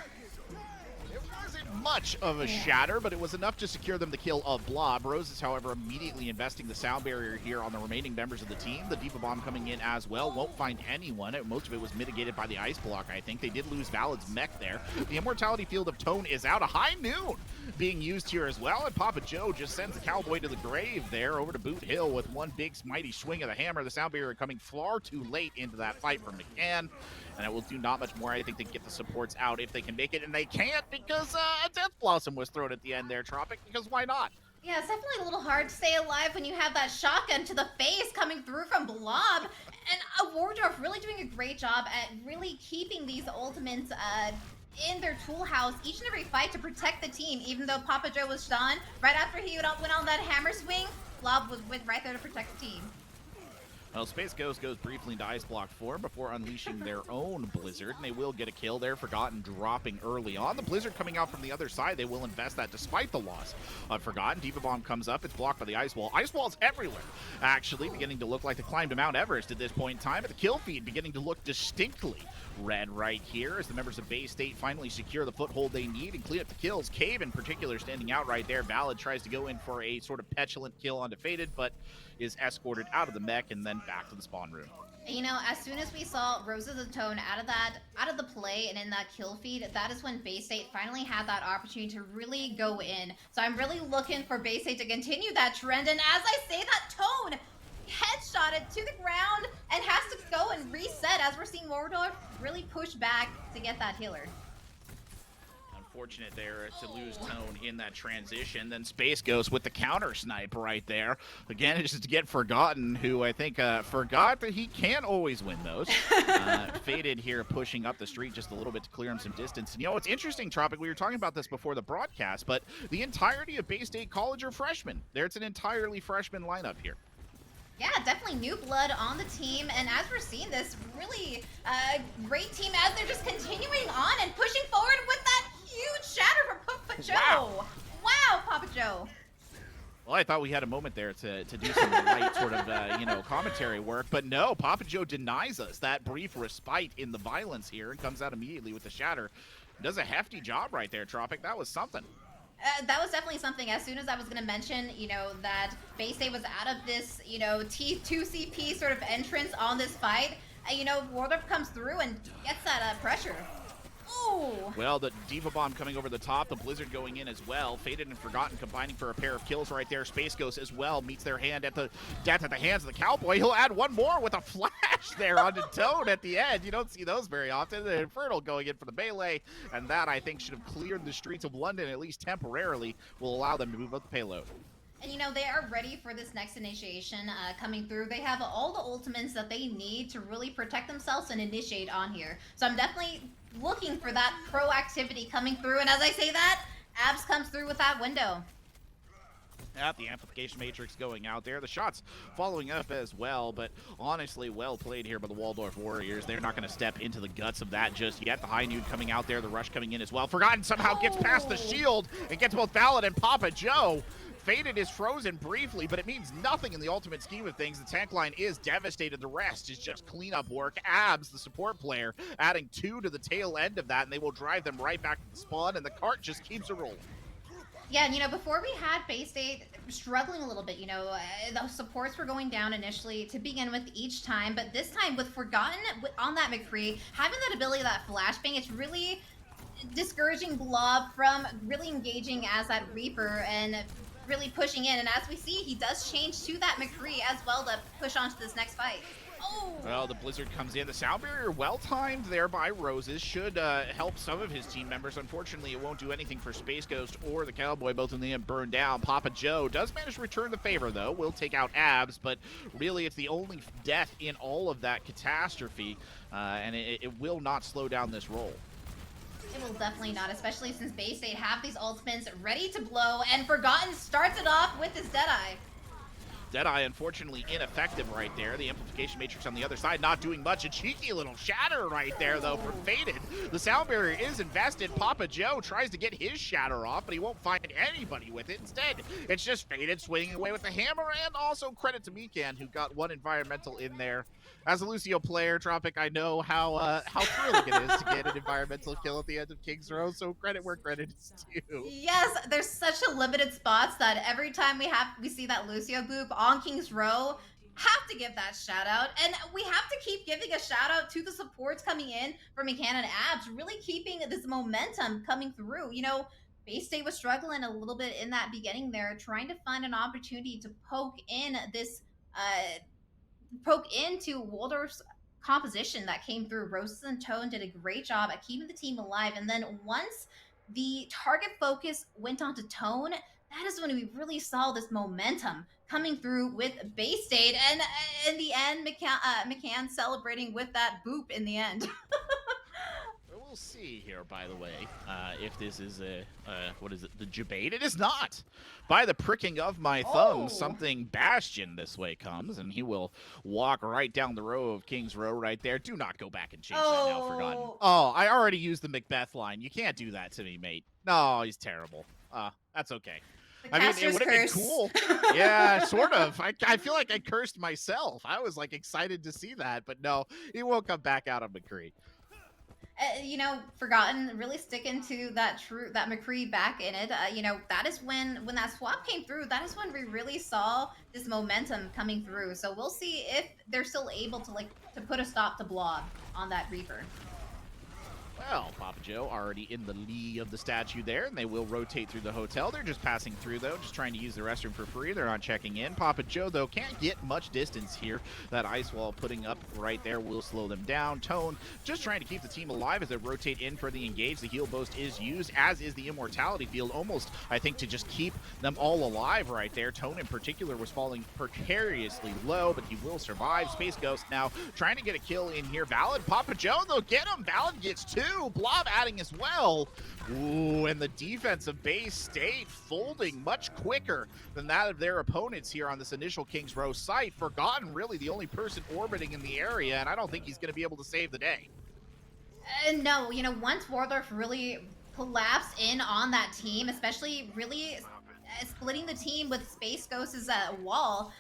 It wasn't much of a shatter, but it was enough to secure them the kill of Blob. Roses, however, immediately investing the sound barrier here on the remaining members of the team. The Diva Bomb coming in as well. Won't find anyone. Most of it was mitigated by the ice block, I think. They did lose Valid's mech there. The Immortality Field of Tone is out. A high noon being used here as well, and Papa Joe just sends the Cowboy to the grave there over to Boot Hill with one big mighty swing of the hammer. The sound barrier coming far too late into that fight from McCann, and it will do not much more. I think they get the supports out if they can make it, and they can't because a Death Blossom was thrown at the end there, Tropic, because why not? Yeah, it's definitely a little hard to stay alive when you have that shotgun to the face coming through from Blob. And Wardorf really doing a great job at really keeping these ultimates in their tool house each and every fight to protect the team, even though Papa Joe was done. Right after he went on that hammer swing, Blob was right there to protect the team. Well, Space Ghost goes briefly into Ice Block 4 before unleashing their own Blizzard, and they will get a kill there. Forgotten dropping early on. The Blizzard coming out from the other side, they will invest that despite the loss of Forgotten. Diva Bomb comes up, it's blocked by the Ice Wall. Ice Wall's everywhere, actually, beginning to look like the climb to Mount Everest at this point in time, but the kill feed beginning to look distinctly red right here as the members of Bay State finally secure the foothold they need and clean up the kills. Cave in particular standing out right there. Valid tries to go in for a sort of petulant kill on Defeated, but is escorted out of the mech and then back to the spawn room. You know, as soon as we saw Roses of Tone out of the play and in that kill feed, that is when Bay State finally had that opportunity to really go in. So I'm really looking for Bay State to continue that trend. And as I say that, Tone headshotted to the ground and has to go and reset as we're seeing Mordor really push back to get that healer. Unfortunate there to lose Tone in that transition. Then Space Ghost with the counter snipe right there. Again, it's just to get Forgotten, who I think forgot that he can't always win those. Faded here pushing up the street just a little bit to clear him some distance. And, you know, it's interesting, Tropic, we were talking about this before the broadcast, but the entirety of Bay State College are freshmen. It's an entirely freshman lineup here. Yeah, definitely new blood on the team, and as we're seeing this really great team as they're just continuing on and pushing forward with that huge shatter from Papa Joe. Wow, Papa Joe. Well, I thought we had a moment there to do some light sort of, commentary work, but no, Papa Joe denies us that brief respite in the violence here and comes out immediately with the shatter. Does a hefty job right there, Tropic. That was something. That was definitely something. As soon as I was going to mention, that Bay State was out of this, T2CP sort of entrance on this fight, Wardorf comes through and gets that pressure. Ooh. Well, the Diva Bomb coming over the top, the Blizzard going in as well. Faded and Forgotten combining for a pair of kills right there. Space Ghost as well meets their hand at the death at the hands of the Cowboy. He'll add one more with a flash there onto Toad at the end. You don't see those very often. The Infernal going in for the melee, and that I think should have cleared the streets of London, at least temporarily, will allow them to move up the payload. And they are ready for this next initiation coming through. They have all the ultimates that they need to really protect themselves and initiate on here. So I'm definitely looking for that proactivity coming through. And as I say that, Abs comes through with that window. At the amplification matrix going out there. The shots following up as well, but honestly well played here by the Waldorf Warriors. They're not going to step into the guts of that just yet. The high noon coming out there, the rush coming in as well. Forgotten somehow gets past the shield and gets both Valid and Papa Joe. Faded is frozen briefly, but it means nothing in the ultimate scheme of things. The tank line is devastated. The rest is just cleanup work. Abs, the support player, adding 2 to the tail end of that, and they will drive them right back to the spawn, and the cart just keeps it rolling. Yeah, and before we had Bay State struggling a little bit, the supports were going down initially to begin with each time, but this time with Forgotten on that McCree, having that ability, that flashbang, it's really discouraging Blob from really engaging as that Reaper and really pushing in. And as we see, he does change to that McCree as well to push on to this next fight. Oh! Well, the Blizzard comes in. The sound barrier, well-timed there by Roses, should help some of his team members. Unfortunately, it won't do anything for Space Ghost or the Cowboy. Both of them burned down. Papa Joe does manage to return the favor, though. Will take out Abs, but really it's the only death in all of that catastrophe, and it will not slow down this roll. It will definitely not, especially since Bay State have these ultimates ready to blow, and Forgotten starts it off with his Deadeye. Deadeye, unfortunately, ineffective right there. The Amplification Matrix on the other side not doing much. A cheeky little shatter right there, though, from Faded. The Sound Barrier is invested. Papa Joe tries to get his shatter off, but he won't find anybody with it. Instead, it's just Faded swinging away with the hammer, and also credit to Mikan, who got one environmental in there. As a Lucio player, Tropic, I know how thrilling it is to get an environmental kill at the end of King's Row, so credit where credit is due. Yes, there's such a limited spots that every time we see that Lucio boop on King's Row, have to give that shout out. And we have to keep giving a shout out to the supports coming in for McCann and Abs, really keeping this momentum coming through. You know, Bay State was struggling a little bit in that beginning there, trying to find an opportunity to poke into Waldorf's composition that came through. Roses and Tone did a great job at keeping the team alive. And then once the target focus went on to Tone, that is when we really saw this momentum coming through with Bay State. And in the end, McCann celebrating with that boop in the end. We'll see here, by the way, if this is what is it, the Jabate? It is not! By the pricking of my thumb, something Bastion this way comes, and he will walk right down the row of King's Row right there. Do not go back and change that now, Forgotten. Oh, I already used the Macbeth line. You can't do that to me, mate. No, he's terrible. That's okay. The I mean, it caster's would have been curse. cool. Yeah, sort of. I feel like I cursed myself. I was, like, excited to see that, but no, he won't come back out on McCree. You know, Forgotten really sticking to that McCree back in it. You know, that is when that swap came through, that is when we really saw this momentum coming through. So we'll see if they're still able to put a stop to Blob on that Reaper. Well, Papa Joe already in the lee of the statue there, and they will rotate through the hotel. They're just passing through, though, just trying to use the restroom for free. They're not checking in. Papa Joe, though, can't get much distance here. That ice wall putting up right there will slow them down. Tone just trying to keep the team alive as they rotate in for the engage. The heal boast is used, as is the immortality field, almost, I think, to just keep them all alive right there. Tone, in particular, was falling precariously low, but he will survive. Space Ghost now trying to get a kill in here. Valid, Papa Joe, they'll get him. Valid gets two. Blob adding as well. Ooh, and the defense of Bay State folding much quicker than that of their opponents here on this initial King's Row site. Forgotten really the only person orbiting in the area, and I don't think he's going to be able to save the day. No, you know, once Wardorf really collapsed in on that team, especially really splitting the team with Space Ghost's wall,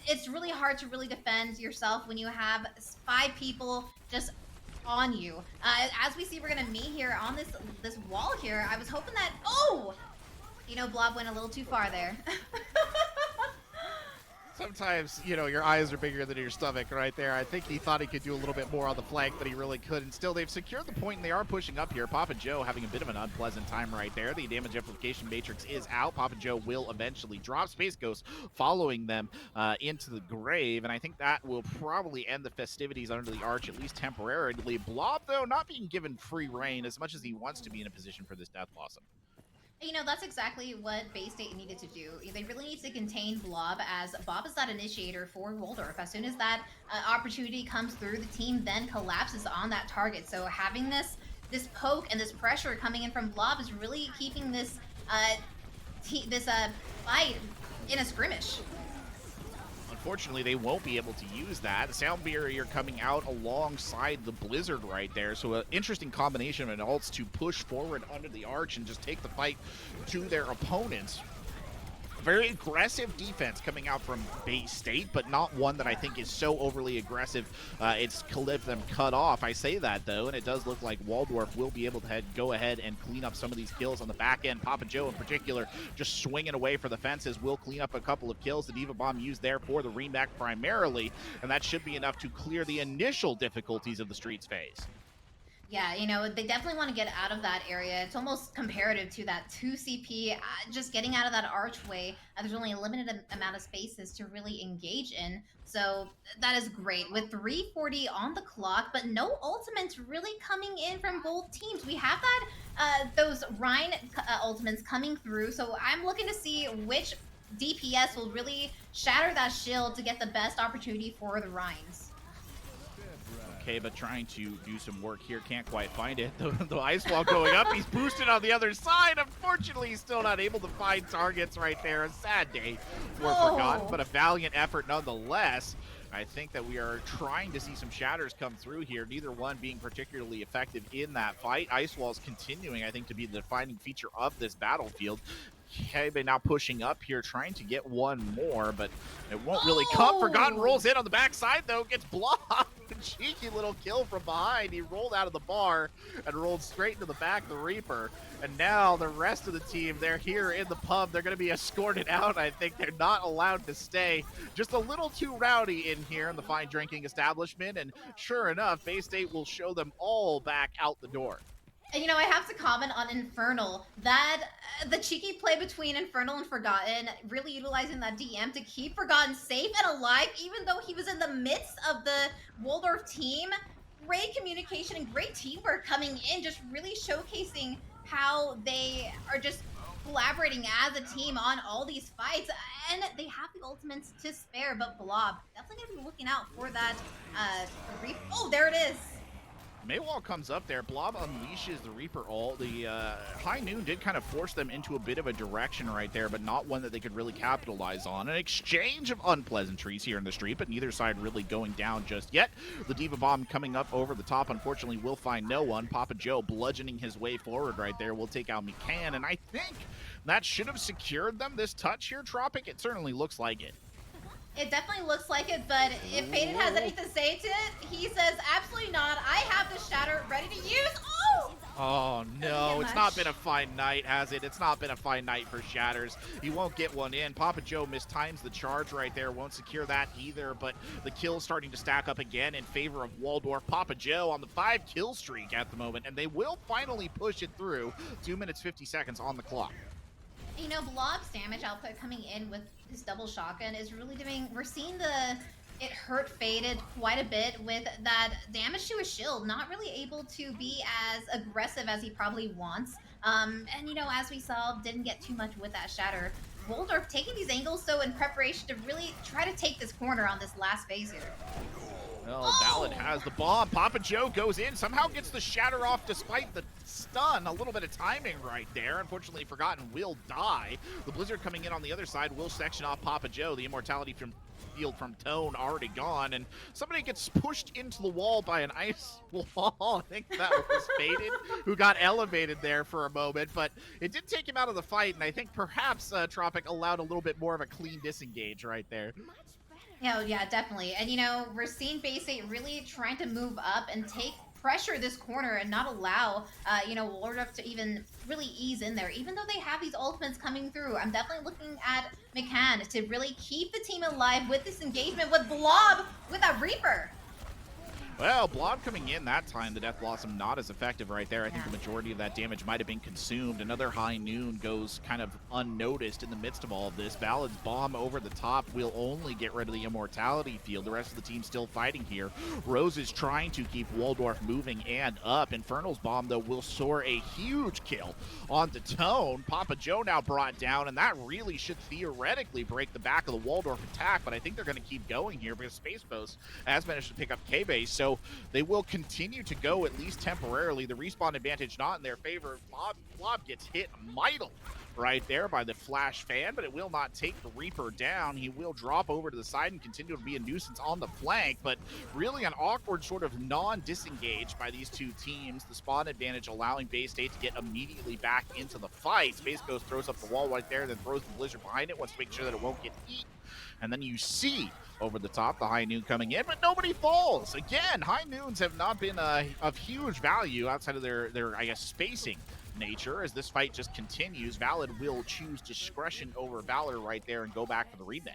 it's really hard to really defend yourself when you have 5 people just on you. As we see, we're gonna meet here on this wall here. I was hoping that, you know, Blob went a little too far there. Sometimes, you know, your eyes are bigger than your stomach right there. I think he thought he could do a little bit more on the flank, but he really couldn't. Still, they've secured the point, and they are pushing up here. Papa Joe having a bit of an unpleasant time right there. The damage amplification matrix is out. Papa Joe will eventually drop. Space Ghost following them into the grave, and I think that will probably end the festivities under the arch, at least temporarily. Blob, though, not being given free reign as much as he wants to be in a position for this Death Blossom. You know, that's exactly what Bay State needed to do. They really need to contain Blob, as Bob is that initiator for Waldorf. As soon as that opportunity comes through, the team then collapses on that target. So having this poke and this pressure coming in from Blob is really keeping this fight in a skirmish. Unfortunately, they won't be able to use that. The sound barrier coming out alongside the blizzard right there. So an interesting combination of ults to push forward under the arch and just take the fight to their opponents. Very aggressive defense coming out from Bay State, but not one that I think is so overly aggressive it's left them cut off. I say that, though, and it does look like Waldorf will be able to go ahead and clean up some of these kills on the back end. Papa Joe, in particular, just swinging away for the fences, will clean up a couple of kills. The Diva Bomb used there for the remake primarily, and that should be enough to clear the initial difficulties of the Streets phase. Yeah, you know, they definitely want to get out of that area. It's almost comparative to that 2 CP, just getting out of that archway. There's only a limited amount of spaces to really engage in. So that is great. With 3:40 on the clock, but no ultimates really coming in from both teams. We have that those Rhine ultimates coming through. So I'm looking to see which DPS will really shatter that shield to get the best opportunity for the Rhines. Okay, but trying to do some work here, can't quite find it. The ice wall going up, he's boosted on the other side. Unfortunately, he's still not able to find targets right there. A sad day for Forgotten, but a valiant effort nonetheless. I think that we are trying to see some shatters come through here, neither one being particularly effective in that fight. Ice Wall's continuing, I think, to be the defining feature of this battlefield. Kebe now pushing up here, trying to get one more, but it won't really come. Forgotten rolls in on the backside, though, gets blocked. Cheeky little kill from behind. He rolled out of the bar and rolled straight into the back of the Reaper. And now the rest of the team, they're here in the pub. They're going to be escorted out. I think they're not allowed to stay. Just a little too rowdy in here in the fine drinking establishment. And sure enough, Bay State will show them all back out the door. And I have to comment on Infernal. That the cheeky play between Infernal and Forgotten, really utilizing that DM to keep Forgotten safe and alive, even though he was in the midst of the Waldorf team. Great communication and great teamwork coming in, just really showcasing how they are just collaborating as a team on all these fights. And they have the ultimates to spare, but Blob definitely gonna be looking out for that. Oh, there it is. Maywall comes up there. Blob unleashes the Reaper ult. The High Noon did kind of force them into a bit of a direction right there, but not one that they could really capitalize on. An exchange of unpleasantries here in the street, but neither side really going down just yet. The Diva Bomb coming up over the top, unfortunately, will find no one. Papa Joe bludgeoning his way forward right there will take out McCann, and I think that should have secured them this touch here, Tropic. It certainly looks like it. It definitely looks like it, but if Faded has anything to say to it, he says, absolutely not. I have the Shatter ready to use. Oh! Oh, no. It's not been a fine night, has it? It's not been a fine night for Shatters. He won't get one in. Papa Joe mistimes the charge right there. Won't secure that either, but the kills starting to stack up again in favor of Waldorf. Papa Joe on the 5-kill streak at the moment, and they will finally push it through. 2 minutes, 50 seconds on the clock. Blob's damage output coming in with his double shotgun is really doing, we're seeing it hurt Faded quite a bit with that damage to his shield, not really able to be as aggressive as he probably wants. And as we saw, didn't get too much with that Shatter. Waldorf taking these angles so in preparation to really try to take this corner on this last phase here. Well, Valid has the bomb. Papa Joe goes in, somehow gets the Shatter off despite the stun. A little bit of timing right there. Unfortunately, Forgotten will die. The Blizzard coming in on the other side will section off Papa Joe. The immortality from field from Tone already gone, and somebody gets pushed into the wall by an ice wall. I think that was Faded, who got elevated there for a moment, but it did take him out of the fight, and I think perhaps Tropic allowed a little bit more of a clean disengage right there. Yeah, definitely. And we're seeing Bay State really trying to move up and take pressure this corner and not allow Waldorf to even really ease in there, even though they have these ultimates coming through. I'm definitely looking at McCann to really keep the team alive with this engagement with Blob with a Reaper. Well, Blob coming in that time, the Death Blossom not as effective right there. I think the majority of that damage might have been consumed. Another High Noon goes kind of unnoticed in the midst of all of this. Ballad's bomb over the top will only get rid of the immortality field. The rest of the team still fighting here. Rose is trying to keep Waldorf moving and up. Infernal's bomb, though, will soar a huge kill onto Tone. Papa Joe now brought down, and that really should theoretically break the back of the Waldorf attack, but I think they're going to keep going here because Space Post has managed to pick up K-Base, so they will continue to go at least temporarily. The respawn advantage not in their favor. Blob gets hit mightily right there by the Flash fan, but it will not take the Reaper down. He will drop over to the side and continue to be a nuisance on the flank, but really an awkward sort of non-disengage by these two teams. The spawn advantage allowing Bay State to get immediately back into the fight. Space Ghost throws up the wall right there, then throws the Blizzard behind it, wants to make sure that it won't get eaten. And then you see over the top the High Noon coming in, but nobody falls. Again, High Noons have not been of huge value outside of their I guess, spacing nature. As this fight just continues, Valid will choose discretion over Valor right there and go back for the rebate.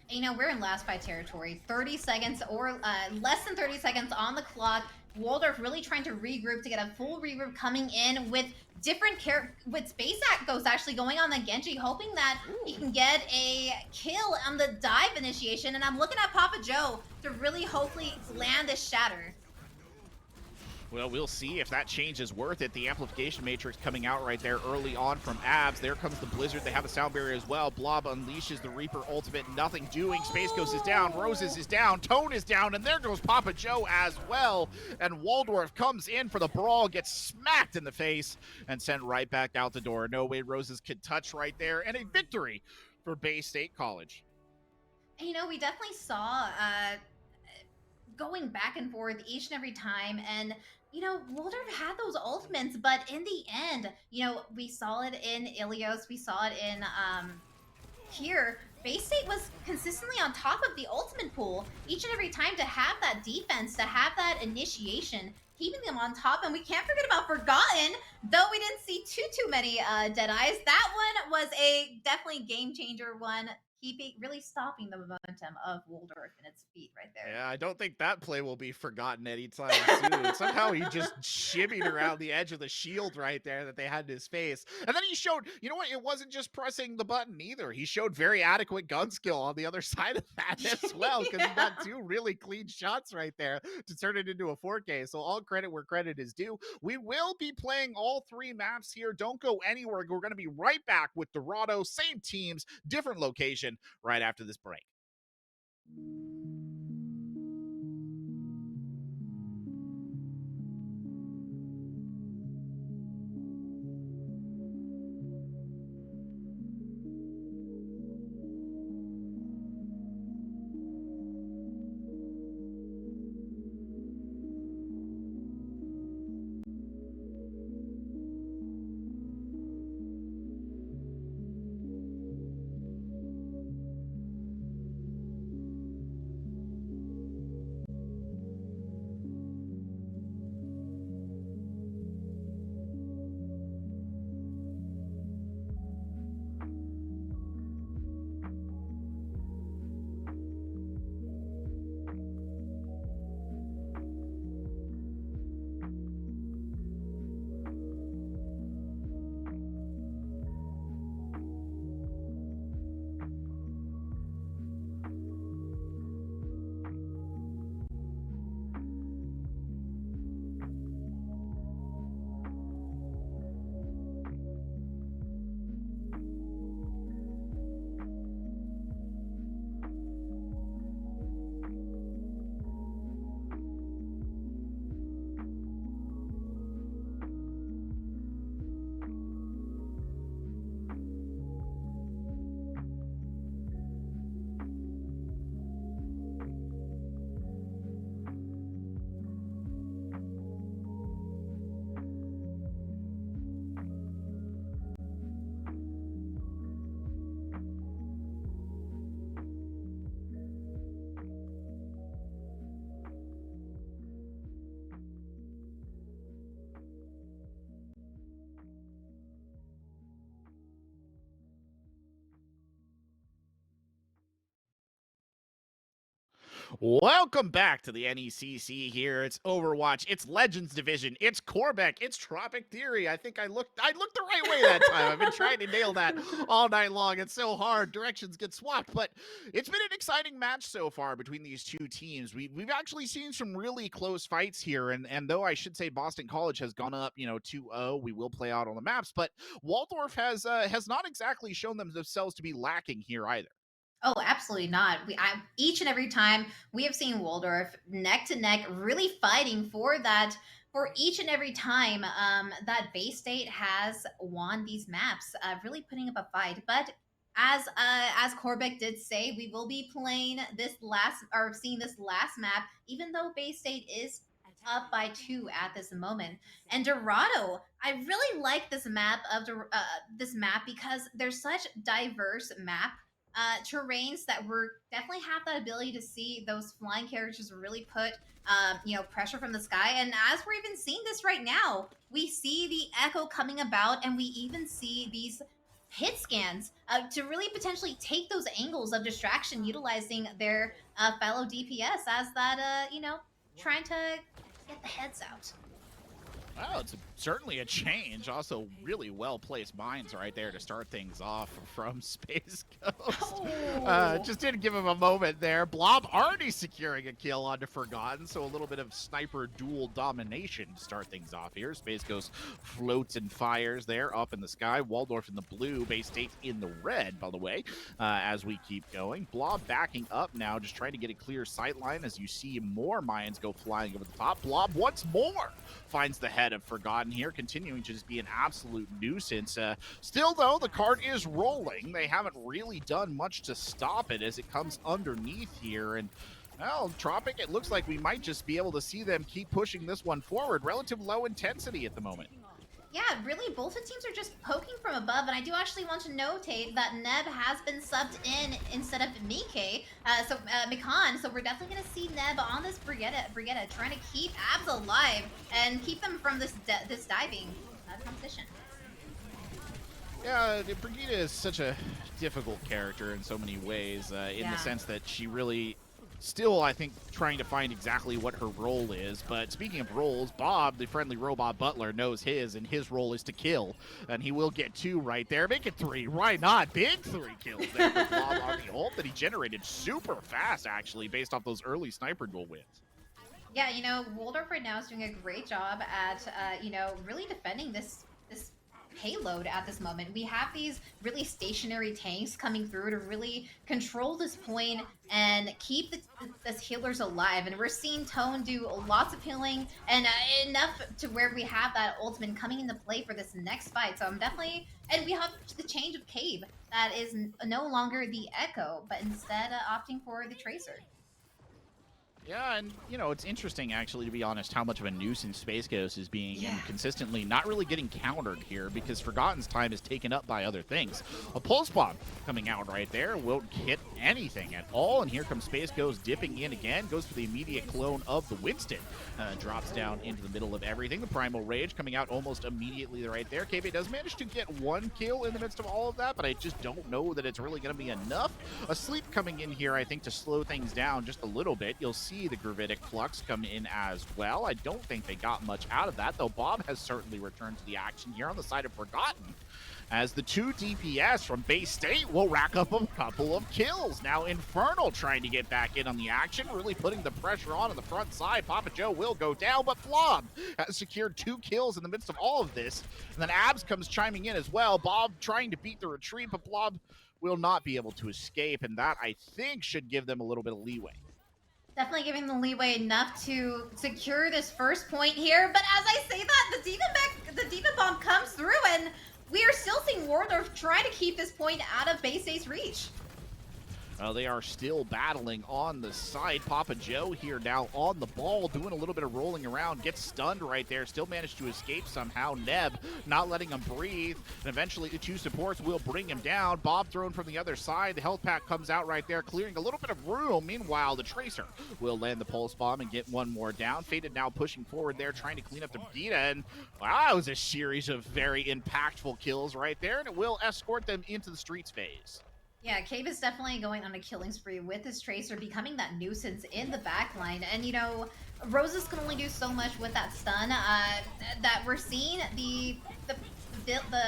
We're in last fight territory. 30 seconds or less than 30 seconds on the clock. Waldorf really trying to regroup to get a full regroup coming in with different with Space Ghost actually going on the Genji, hoping that he can get a kill on the dive initiation. And I'm looking at Papa Joe to really hopefully land this Shatter. Well, we'll see if that change is worth it. The amplification matrix coming out right there early on from Abs. There comes the Blizzard. They have the sound barrier as well. Blob unleashes the Reaper ultimate. Nothing doing. Space Ghost is down. Roses is down. Tone is down. And there goes Papa Joe as well. And Waldorf comes in for the brawl, gets smacked in the face, and sent right back out the door. No way Roses could touch right there. And a victory for Bay State College. You know, we definitely saw going back and forth each and every time, and you know, Waldorf had those ultimates, but in the end, you know, we saw it in Ilios, we saw it in here. Bay State was consistently on top of the ultimate pool each and every time to have that defense, to have that initiation, keeping them on top. And we can't forget about Forgotten, though we didn't see too many dead eyes. That one was a definitely game changer one, really stopping the momentum of Waldorf in its feet right there. Yeah, I don't think that play will be forgotten anytime soon. Somehow he just shimmied around the edge of the shield right there that they had in his face. And then he showed, you know what, it wasn't just pressing the button either. He showed very adequate gun skill on the other side of that as well, because he got two really clean shots right there to turn it into a 4K. So all credit where credit is due. We will be playing all three maps here. Don't go anywhere. We're going to be right back with Dorado, same teams, different location, right after this break. Welcome back to the NECC here. It's Overwatch, it's Legends Division, it's Corbeck, it's Tropic Theory. I think I looked the right way that time. I've been trying to nail that all night long. It's so hard. Directions get swapped, but it's been an exciting match so far between these two teams. We've actually seen some really close fights here, and though I should say Boston College has gone up, 2-0, we will play out on the maps, but Waldorf has not exactly shown themselves to be lacking here either. Oh, absolutely not. Each and every time we have seen Waldorf neck to neck, really fighting for that. For each and every time that Bay State has won these maps, really putting up a fight. But as Corbeck did say, we will be playing seeing this last map, even though Bay State is up by 2 at this moment. And Dorado, I really like this map because there's such diverse map terrains that we're definitely have that ability to see those flying characters really put pressure from the sky. And as we're even seeing this right now, we see the echo coming about, and we even see these hit scans to really potentially take those angles of distraction, utilizing their fellow DPS as that trying to get the heads out. Wow, it's a certainly a change. Also, really well-placed mines right there to start things off from Space Ghost. Just didn't give him a moment there. Blob already securing a kill onto Forgotten, so a little bit of sniper duel domination to start things off here. Space Ghost floats and fires there up in the sky. Waldorf in the blue, Bay State in the red, by the way, as we keep going. Blob backing up now, just trying to get a clear sight line as you see more mines go flying over the top. Blob once more finds the head of Forgotten here, continuing to just be an absolute nuisance. Still, though, the cart is rolling. They haven't really done much to stop it as it comes underneath here. And, well, Tropic, it looks like we might just be able to see them keep pushing this one forward. Relative low intensity at the moment. Yeah, really, both the teams are just poking from above, and I do actually want to notate that Neb has been subbed in instead of Mikan, so we're definitely going to see Neb on this Brigitte trying to keep Abs alive and keep them from this diving competition. Yeah, Brigitte is such a difficult character in so many ways, in the sense that she really still, I think, trying to find exactly what her role is. But speaking of roles, Bob, the friendly robot butler, knows his, and his role is to kill. And he will get 2 right there. Make it 3. Why not? Big 3 kills there for Bob on the ult that he generated super fast, actually, based off those early sniper duel wins. Yeah, you know, Waldorf right now is doing a great job at, really defending this payload at this moment. We have these really stationary tanks coming through to really control this point and keep the healers alive. And we're seeing Tone do lots of healing and enough to where we have that ultimate coming into play for this next fight. So I'm definitely, and we have the change of Cave that is no longer the Echo, but instead opting for the Tracer. Yeah, and, you know, it's interesting, actually, to be honest, how much of a nuisance Space Ghost is being and consistently not really getting countered here because Forgotten's time is taken up by other things. A Pulse Bomb coming out right there won't hit anything at all, and here comes Space Ghost dipping in again, goes for the immediate clone of the Winston. Drops down into the middle of everything. The Primal Rage coming out almost immediately right there. KB does manage to get 1 kill in the midst of all of that, but I just don't know that it's really going to be enough. A Sleep coming in here, I think, to slow things down just a little bit. You'll see the Gravitic Flux come in as well. I don't think they got much out of that, though Bob has certainly returned to the action here on the side of Forgotten, as the 2 DPS from Bay State will rack up a couple of kills. Now Infernal trying to get back in on the action, really putting the pressure on the front side. Papa Joe will go down, but Flob has secured 2 kills in the midst of all of this. And then Abs comes chiming in as well. Bob trying to beat the retreat, but Blob will not be able to escape, and that, I think, should give them a little bit of leeway. Definitely giving them leeway enough to secure this first point here. But as I say that, the Demon Bomb comes through, and we are still seeing Waldorf try to keep this point out of Bay State's reach. They are still battling on the side. Papa Joe here now on the ball, doing a little bit of rolling around, gets stunned right there, still managed to escape somehow. Neb not letting him breathe, and eventually the 2 supports will bring him down. Bob thrown from the other side. The health pack comes out right there, clearing a little bit of room. Meanwhile, the Tracer will land the Pulse Bomb and get 1 more down. Faded now pushing forward there, trying to clean up the Vegeta, and wow, it was a series of very impactful kills right there, and it will escort them into the streets phase. Yeah, Cave is definitely going on a killing spree with his Tracer, becoming that nuisance in the backline. And, you know, Roses can only do so much with that stun. That we're seeing the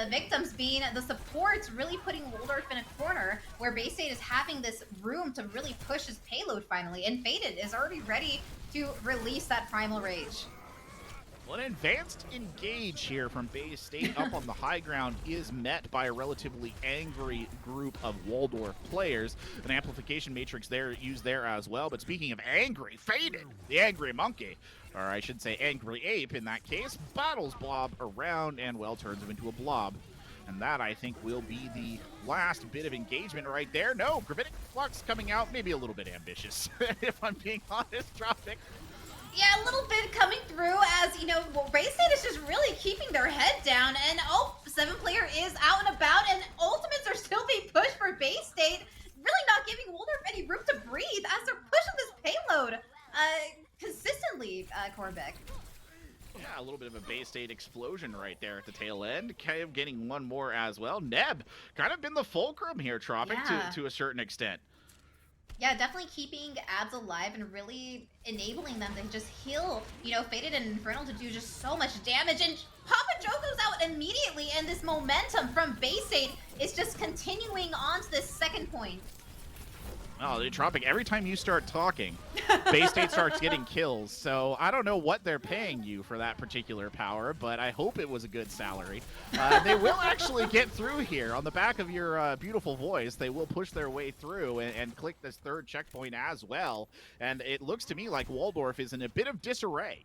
victims being the supports really putting Waldorf in a corner where Bay State is having this room to really push his payload finally. And Faded is already ready to release that Primal Rage. Well, an advanced engage here from Bay State up on the high ground is met by a relatively angry group of Waldorf players. An amplification matrix there used there as well. But speaking of angry, Faded, the angry monkey, or I should say angry ape in that case, battles Blob around and, well, turns him into a blob. And that, I think, will be the last bit of engagement right there. No, Gravitic Flux coming out, maybe a little bit ambitious, if I'm being honest, Tropic. Yeah, a little bit coming through as, you know, Bay State is just really keeping their head down, and 7-player is out and about, and ultimates are still being pushed for Bay State, really not giving Waldorf any room to breathe as they're pushing this payload consistently, Korvik. Yeah, a little bit of a Bay State explosion right there at the tail end. Kind of getting 1 more as well. Neb kind of been the fulcrum here, Tropic, to a certain extent. Yeah, definitely keeping Abs alive and really enabling them to just heal, Fated and Infernal to do just so much damage. And Papa Joe goes out immediately, and this momentum from Base State is just continuing on to this second point. Oh, they're dropping every time you start talking. Bay State starts getting kills, so I don't know what they're paying you for that particular power, but I hope it was a good salary. They will actually get through here. On the back of your beautiful voice, they will push their way through and click this third checkpoint as well. And it looks to me like Waldorf is in a bit of disarray.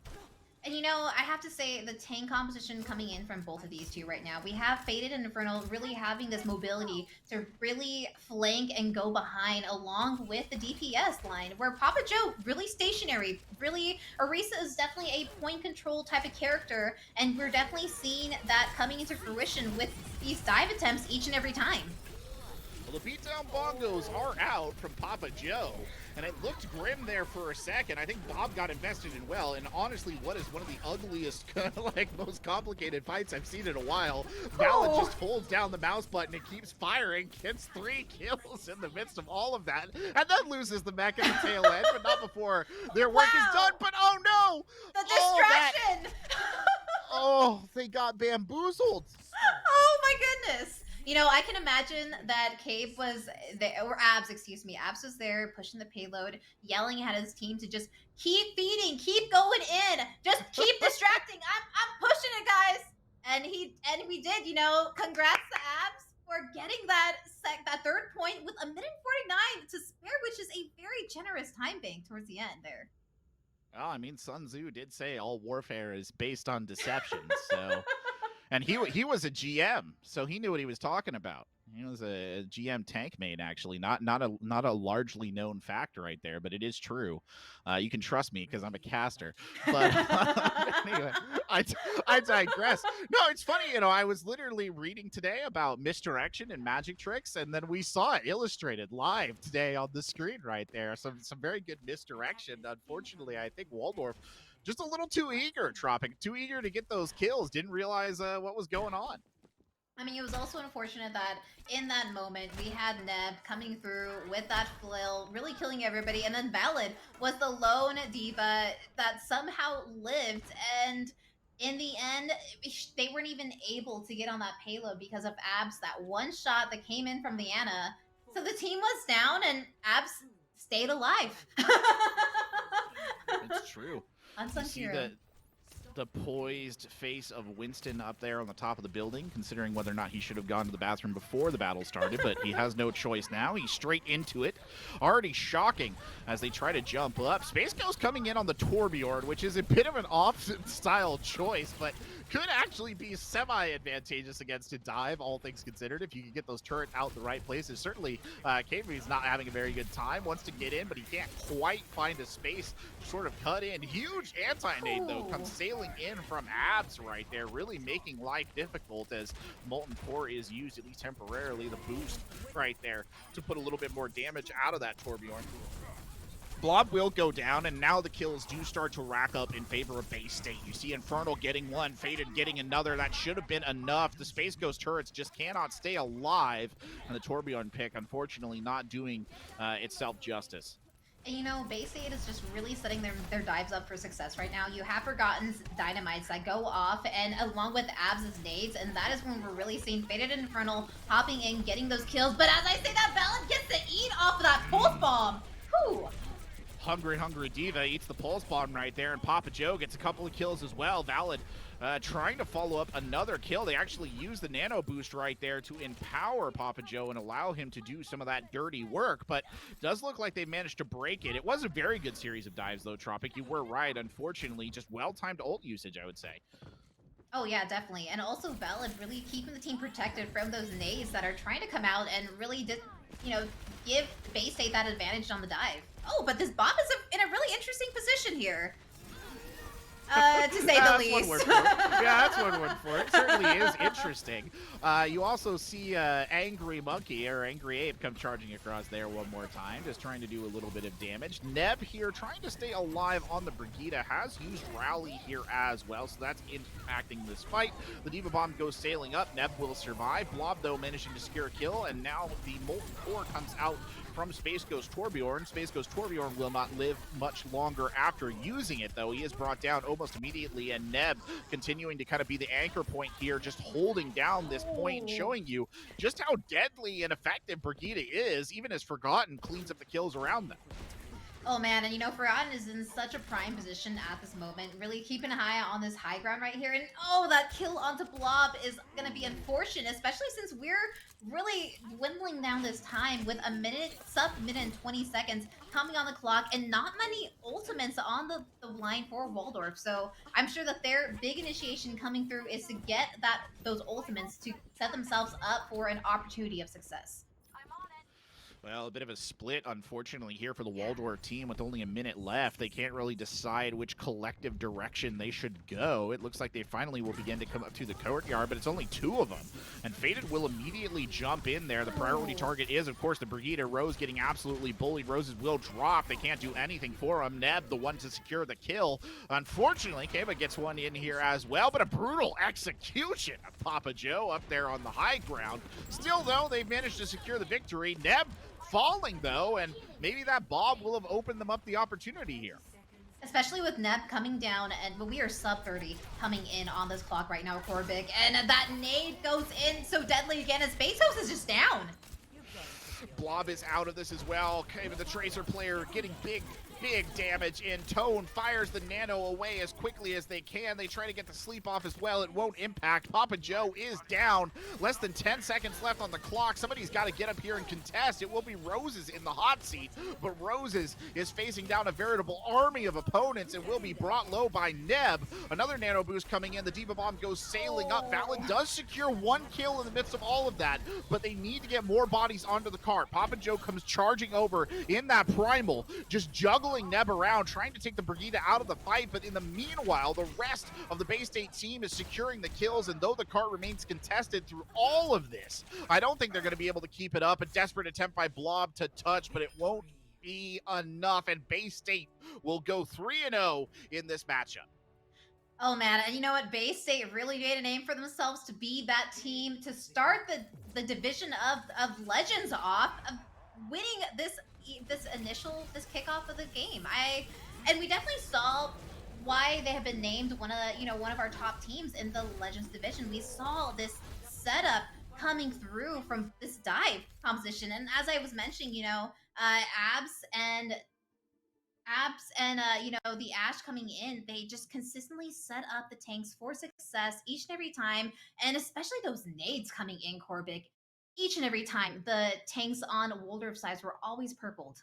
And I have to say, the tank composition coming in from both of these two right now, we have Fated and Infernal really having this mobility to really flank and go behind along with the DPS line, where Papa Joe really stationary. Really, Orisa is definitely a point control type of character, and we're definitely seeing that coming into fruition with these dive attempts each and every time. Well, the beatdown bongos are out from Papa Joe, and it looked grim there for a second. I think Bob got invested in well, and honestly, what is one of the ugliest, most complicated fights I've seen in a while. Valid just holds down the mouse button and keeps firing, gets 3 kills in the midst of all of that, and then loses the mech at the tail end, but not before their work is done. But oh no! The distraction! Oh, they got bamboozled. Oh my goodness! I can imagine that Cabe was there, or Abs, excuse me. Abs was there pushing the payload, yelling at his team to just keep feeding, keep going in, just keep distracting. I'm pushing it, guys. And we did, congrats to Abs for getting that third point with a minute 49 to spare, which is a very generous time bank towards the end there. Well, I mean, Sun Tzu did say all warfare is based on deception, so... And he was a GM, so he knew what he was talking about. He was a GM tank main, actually, not a largely known fact right there, but it is true. You can trust me because I'm a caster. But anyway, I digress. No, it's funny, I was literally reading today about misdirection and magic tricks, and then we saw it illustrated live today on the screen right there. Some very good misdirection. Unfortunately, I think Waldorf just a little too eager, too eager to get those kills. Didn't realize what was going on. I mean, it was also unfortunate that in that moment we had Neb coming through with that flail, really killing everybody, and then Valid was the lone diva that somehow lived, and in the end, they weren't even able to get on that payload because of Abs, that one shot that came in from the Ana. So the team was down, and Abs stayed alive. It's true. Unsung hero. The poised face of Winston up there on the top of the building, considering whether or not he should have gone to the bathroom before the battle started, but he has no choice now. He's straight into it. Already shocking as they try to jump up. Space Ghost coming in on the Torbjorn, which is a bit of an off-style choice, but could actually be semi-advantageous against a dive, all things considered, if you can get those turrets out the right places. Certainly, Cavery's not having a very good time, wants to get in, but he can't quite find a space to sort of cut in. Huge anti-nade, though, comes sailing in from Abs right there, really making life difficult as Molten Core is used, at least temporarily, the boost right there to put a little bit more damage out of that Torbjorn. Blob will go down, and now the kills do start to rack up in favor of Bay State. You see Infernal getting one, Fated getting another. That should have been enough. The Space Ghost turrets just cannot stay alive, and the Torbjorn pick, unfortunately, not doing itself justice. And Bay State is just really setting their dives up for success right now. You have Forgotten's dynamites that go off, and along with Abs' nades, and that is when we're really seeing Fated and Infernal hopping in, getting those kills. But as I say that, Valid gets to eat off of that pulse bomb. Whew. Hungry Diva eats the pulse bomb right there, and Papa Joe gets a couple of kills as well. Valid trying to follow up another kill. They actually use the nano boost right there to empower Papa Joe and allow him to do some of that dirty work, but it does look like they managed to break it. It was a very good series of dives, though, Tropic. You were right. Unfortunately, just well-timed ult usage, I would say. Oh, yeah, definitely. And also Valid really keeping the team protected from those nades that are trying to come out and really, give Bay State that advantage on the dive. Oh, but this Bob is in a really interesting position here. To say the least. One word for it. Yeah, that's one word for it. It certainly is interesting. You also see Angry Monkey or Angry Ape come charging across there one more time, just trying to do a little bit of damage. Neb here trying to stay alive on the Brigida, has used Rally here as well, so that's impacting this fight. The Diva Bomb goes sailing up. Neb will survive. Blob, though, managing to secure a kill, and now the Molten Core comes out from Space Ghost Torbjorn. Space Ghost Torbjorn will not live much longer after using it, though. He is brought down almost immediately, and Neb continuing to kind of be the anchor point here, just holding down this point and showing you just how deadly and effective Brigida is, even as Forgotten cleans up the kills around them. Oh man, and you know, Forgotten is in such a prime position at this moment, really keeping an eye on this high ground right here. And oh, that kill onto Blob is going to be unfortunate, especially since we're really dwindling down this time with sub-minute and 20 seconds coming on the clock and not many ultimates on the line for Waldorf. So I'm sure that their big initiation coming through is to get those ultimates to set themselves up for an opportunity of success. Well, a bit of a split, unfortunately, here for the Waldorf team with only a minute left. They can't really decide which collective direction they should go. It looks like they finally will begin to come up to the courtyard, but it's only 2 of them. And Faded will immediately jump in there. The priority target is, of course, the Brigida. Rose getting absolutely bullied. Rose's will drop. They can't do anything for him. Neb, the one to secure the kill. Unfortunately, Keva gets one in here as well, but a brutal execution of Papa Joe up there on the high ground. Still, though, they've managed to secure the victory. Neb falling, though, and maybe that Bob will have opened them up the opportunity here. Especially with Neb coming down, but we are sub 30 coming in on this clock right now, Corbig, and that nade goes in so deadly again, as Bezos is just down. Blob is out of this as well. Even the Tracer player getting big damage in. Tone fires the nano away as quickly as they can. They try to get the sleep off as well. It won't impact. Papa Joe is down. Less than 10 seconds left on the clock. Somebody's got to get up here and contest. It will be Roses in the hot seat, but Roses is facing down a veritable army of opponents and will be brought low by Neb. Another nano boost coming in. The Diva Bomb goes sailing up. Valen does secure 1 kill in the midst of all of that, but they need to get more bodies onto the cart. Papa Joe comes charging over in that primal, just juggling Neb around, trying to take the Brigida out of the fight, but in the meanwhile, the rest of the Bay State team is securing the kills, and though the cart remains contested through all of this, I don't think they're going to be able to keep it up. A desperate attempt by Blob to touch, but it won't be enough, and Bay State will go 3-0 in this matchup. Oh man, and you know what? Bay State really made a name for themselves to be that team to start the division of Legends off, of winning this kickoff of the game. And we definitely saw why they have been named one of our top teams in the Legends division. We saw this setup coming through from this dive composition, and as I was mentioning, Abs and the Ash coming in, they just consistently set up the tanks for success each and every time, and especially those nades coming in, Corbig. Each and every time, the tanks on Waldorf sides were always purpled.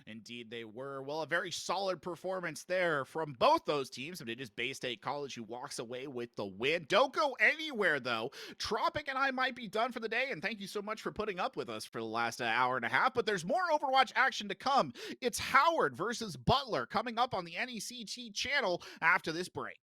Indeed, they were. Well, a very solid performance there from both those teams. And it is Bay State College who walks away with the win. Don't go anywhere, though. Tropic and I might be done for the day, and thank you so much for putting up with us for the last hour and a half. But there's more Overwatch action to come. It's Howard versus Butler coming up on the NECC channel after this break.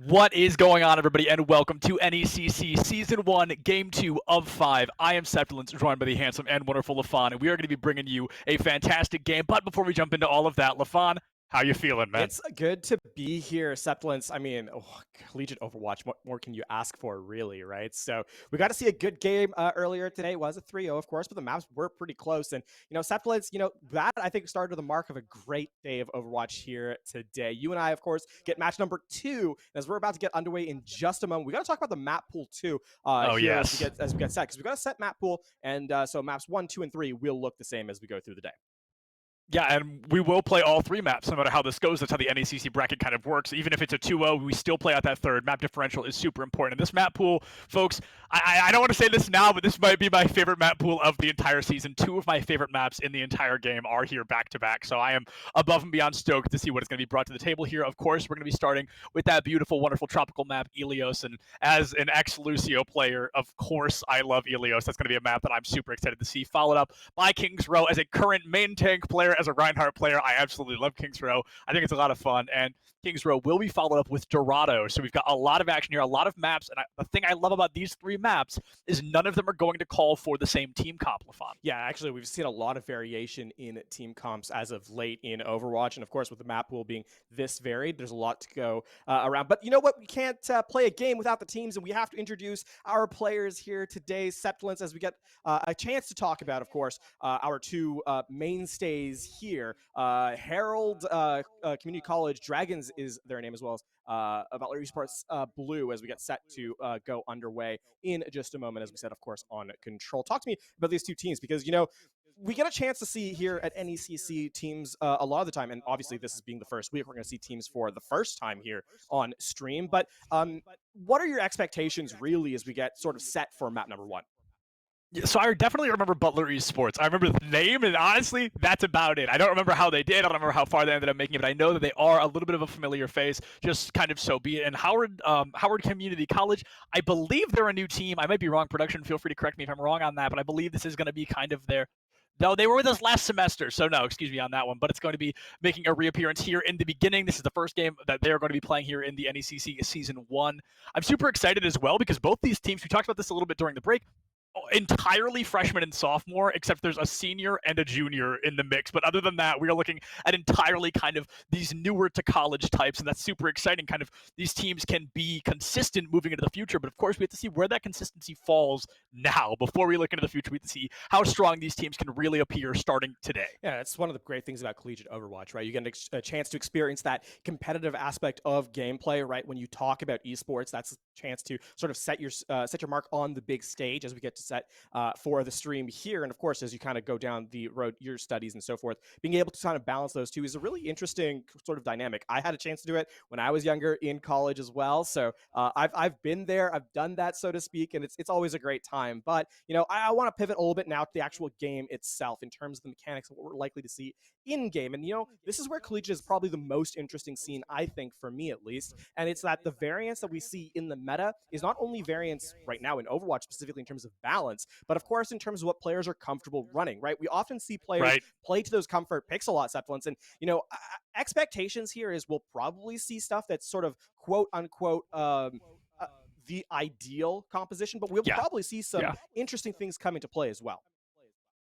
What is going on, everybody, and welcome to NECC Season 1, Game 2 of 5. I am Septilence, joined by the handsome and wonderful LaFon, and we are going to be bringing you a fantastic game. But before we jump into all of that, LaFon, how you feeling, man? It's good to be here, Septilence. I mean, Collegiate Overwatch, what more can you ask for, really, right? So we got to see a good game earlier today. It was a 3-0, of course, but the maps were pretty close. And, Septilence, that, I think, started the mark of a great day of Overwatch here today. You and I, of course, get match number 2. As we're about to get underway in just a moment, we got to talk about the map pool, too, yes. as we get set. Because we got to set map pool, and so maps 1, 2, and 3 will look the same as we go through the day. Yeah, and we will play all 3 maps no matter how this goes. That's how the NECC bracket kind of works. Even if it's a 2-0, we still play out that third. Map differential is super important. And this map pool, folks, I don't want to say this now, but this might be my favorite map pool of the entire season. 2 of my favorite maps in the entire game are here back-to-back. So I am above and beyond stoked to see what is going to be brought to the table here. Of course, we're going to be starting with that beautiful, wonderful tropical map, Ilios. And as an ex-Lucio player, of course, I love Ilios. That's going to be a map that I'm super excited to see. Followed up by Kings Row as a current main tank player, as a Reinhardt player. I absolutely love Kings Row. I think it's a lot of fun, and Kings Row will be followed up with Dorado. So we've got a lot of action here, a lot of maps, and the thing I love about these 3 maps is none of them are going to call for the same team comp, LaFon. Yeah, actually, we've seen a lot of variation in team comps as of late in Overwatch, and of course, with the map pool being this varied, there's a lot to go around. But you know what? We can't play a game without the teams, and we have to introduce our players here today, Septilence, as we get a chance to talk about, of course, our 2 mainstays here. Herald Community College Dragons is their name, as well as Valor Esports Blue, as we get set to go underway in just a moment, as we said, of course, on Control. Talk to me about these 2 teams, because, we get a chance to see here at NECC teams a lot of the time, and obviously this is being the first week, we're going to see teams for the first time here on stream. But what are your expectations, really, as we get sort of set for map number 1? So I definitely remember Butler Esports. I remember the name, and honestly, that's about it. I don't remember how they did. I don't remember how far they ended up making it, but I know that they are a little bit of a familiar face, just kind of so be it. And Howard Community College, I believe they're a new team. I might be wrong. Production, feel free to correct me if I'm wrong on that, but I believe this is going to be kind of their... No, they were with us last semester, so no, excuse me on that one. But it's going to be making a reappearance here in the beginning. This is the first game that they're going to be playing here in the NECC Season 1. I'm super excited as well, because both these teams, we talked about this a little bit during the break, entirely freshman and sophomore, except there's a senior and a junior in the mix. But other than that, we are looking at entirely kind of these newer to college types, and that's super exciting. Kind of these teams can be consistent moving into the future, but of course we have to see where that consistency falls now. Before we look into the future, we have to see how strong these teams can really appear starting today. Yeah, that's one of the great things about collegiate Overwatch, right? You get a chance to experience that competitive aspect of gameplay, right? When you talk about esports, that's a chance to sort of set your mark on the big stage, as we get to set for the stream here. And of course, as you kind of go down the road, your studies and so forth, being able to kind of balance those 2 is a really interesting sort of dynamic. I had a chance to do it when I was younger in college as well. So I've been there, I've done that, so to speak, and it's always a great time. But, I want to pivot a little bit now to the actual game itself in terms of the mechanics of what we're likely to see in game. And, this is where collegiate is probably the most interesting scene, I think, for me at least. And it's that the variance that we see in the meta is not only variance right now in Overwatch, specifically in terms of balance, but of course in terms of what players are comfortable running, right? We often see players play to those comfort picks a lot, Septilence, and expectations here is we'll probably see stuff that's sort of quote unquote the ideal composition, but we'll probably see some interesting things come into play as well.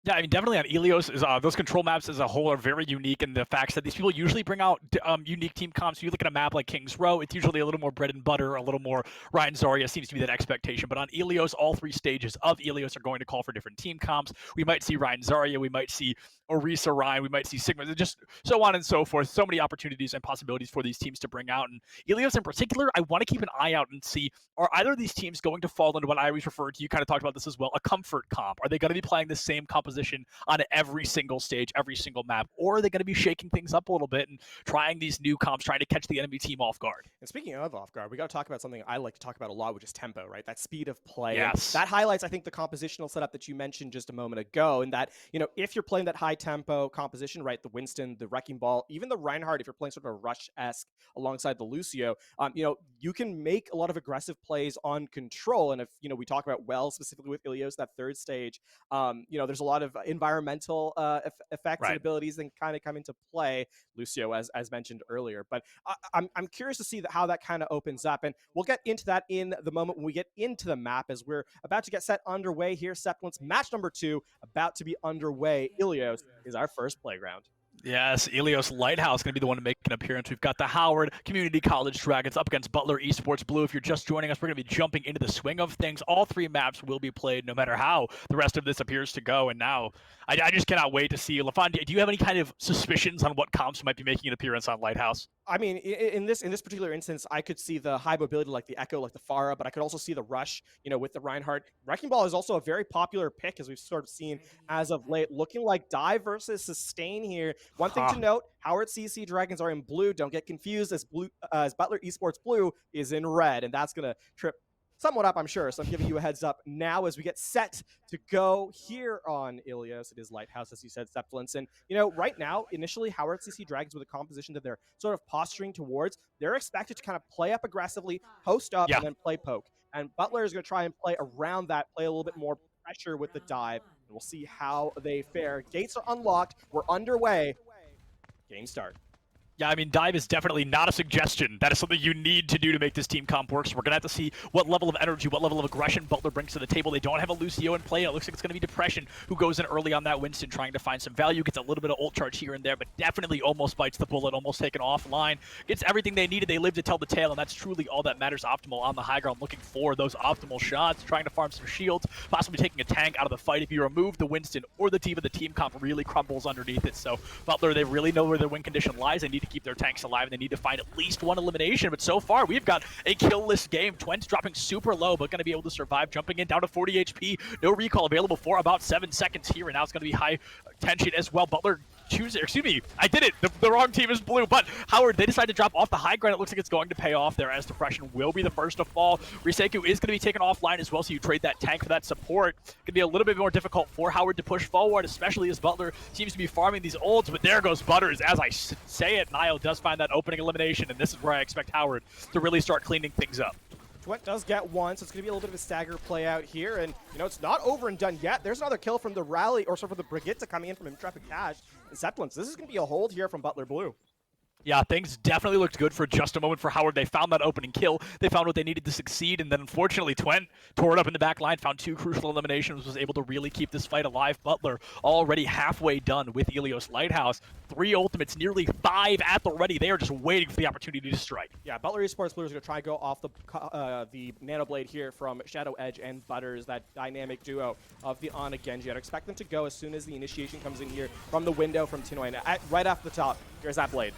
Yeah, I mean, definitely on Ilios, those control maps as a whole are very unique in the facts that these people usually bring out unique team comps. You look at a map like Kings Row, it's usually a little more bread and butter, a little more Ryan Zarya seems to be that expectation. But on Ilios, all 3 stages of Ilios are going to call for different team comps. We might see Ryan Zarya, we might see Orisa Ryan, we might see Sigma, just so on and so forth. So many opportunities and possibilities for these teams to bring out. And Ilios in particular, I want to keep an eye out and see, are either of these teams going to fall into what I always refer to, you kind of talked about this as well, a comfort comp? Are they going to be playing the same composition on every single stage, every single map? Or are they going to be shaking things up a little bit and trying these new comps, trying to catch the enemy team off guard? And speaking of off guard, we got to talk about something I like to talk about a lot, which is tempo, right? That speed of play. Yes. And that highlights, I think, the compositional setup that you mentioned just a moment ago, and that, if you're playing that high tempo composition, right, the Winston, the Wrecking Ball, even the Reinhardt, if you're playing sort of a Rush-esque alongside the Lucio, you can make a lot of aggressive plays on control. And if, we talk about Wells specifically with Ilios, that third stage, there's a lot lot of environmental effects Right. and abilities that kind of come into play, Lucio, as mentioned earlier. But I'm curious to see how that kind of opens up, and we'll get into that in the moment when we get into the map, as we're about to get set underway here. Septulence, match number 2 about to be underway. Ilios is our first playground. Yes, Ilios Lighthouse going to be the one to make an appearance. We've got the Howard Community College Dragons up against Butler Esports Blue. If you're just joining us, we're going to be jumping into the swing of things. All 3 maps will be played no matter how the rest of this appears to go. And now, I just cannot wait to see. LaFon, do you have any kind of suspicions on what comps might be making an appearance on Lighthouse? I mean, in this particular instance, I could see the high mobility like the Echo, like the Pharah, but I could also see the Rush, with the Reinhardt. Wrecking Ball is also a very popular pick, as we've sort of seen as of late. Looking like Dive versus Sustain here. One thing to note, Howard CC Dragons are in blue. Don't get confused, as Butler Esports Blue is in red, and that's going to trip somewhat up, I'm sure. So I'm giving you a heads up now as we get set to go here on Ilios. It is Lighthouse, as you said, Septulence. And, right now, initially, Howard CC Dragons, with a composition that they're sort of posturing towards, they're expected to kind of play up aggressively, post up, and then play poke. And Butler is going to try and play around that, play a little bit more pressure with the dive. And we'll see how they fare. Gates are unlocked. We're underway. Game start. Yeah, I mean, dive is definitely not a suggestion. That is something you need to do to make this team comp work. So we're going to have to see what level of energy, what level of aggression Butler brings to the table. They don't have a Lucio in play. It looks like it's going to be Depression who goes in early on that Winston, trying to find some value. Gets a little bit of ult charge here and there, but definitely almost bites the bullet, almost taken offline. Gets everything they needed. They live to tell the tale, and that's truly all that matters. Optimal on the high ground, looking for those optimal shots, trying to farm some shields, possibly taking a tank out of the fight. If you remove the Winston or the D.Va, the team comp really crumbles underneath it. So Butler, they really know where their win condition lies. They need to keep their tanks alive. They need to find at least one elimination, but so far we've got a kill-less game. Twent's dropping super low, but going to be able to survive, jumping in down to 40 HP. No recall available for about 7 seconds here, and now it's going to be high tension as well. Butler I did it. The wrong team is blue, but Howard, they decided to drop off the high ground. It looks like it's going to pay off there, as Depression will be the first to fall. Riseku is going to be taken offline as well, so you trade that tank for that support. It can be a little bit more difficult for Howard to push forward, especially as Butler seems to be farming these ults, but there goes Butters. As I say it, Nile does find that opening elimination, and this is where I expect Howard to really start cleaning things up. Twent does get one, so it's going to be a little bit of a stagger play out here, and, it's not over and done yet. There's another kill from the Rally, or sorry, from the Brigitte coming in from Intrepid Cash. And Septulence, this is going to be a hold here from Butler Blue. Yeah, things definitely looked good for just a moment for Howard. They found that opening kill. They found what they needed to succeed, and then unfortunately Twent tore it up in the back line, found 2 crucial eliminations, was able to really keep this fight alive. Butler already halfway done with Ilios Lighthouse. 3 ultimates, nearly 5 at the ready. They are just waiting for the opportunity to strike. Yeah, Butler Esports Blue is going to try and go off the Nano Blade here from Shadow Edge and Butters, that dynamic duo of the Ana Genji. I'd expect them to go as soon as the initiation comes in here from the window from Tinoy. Right off the top, here's that blade.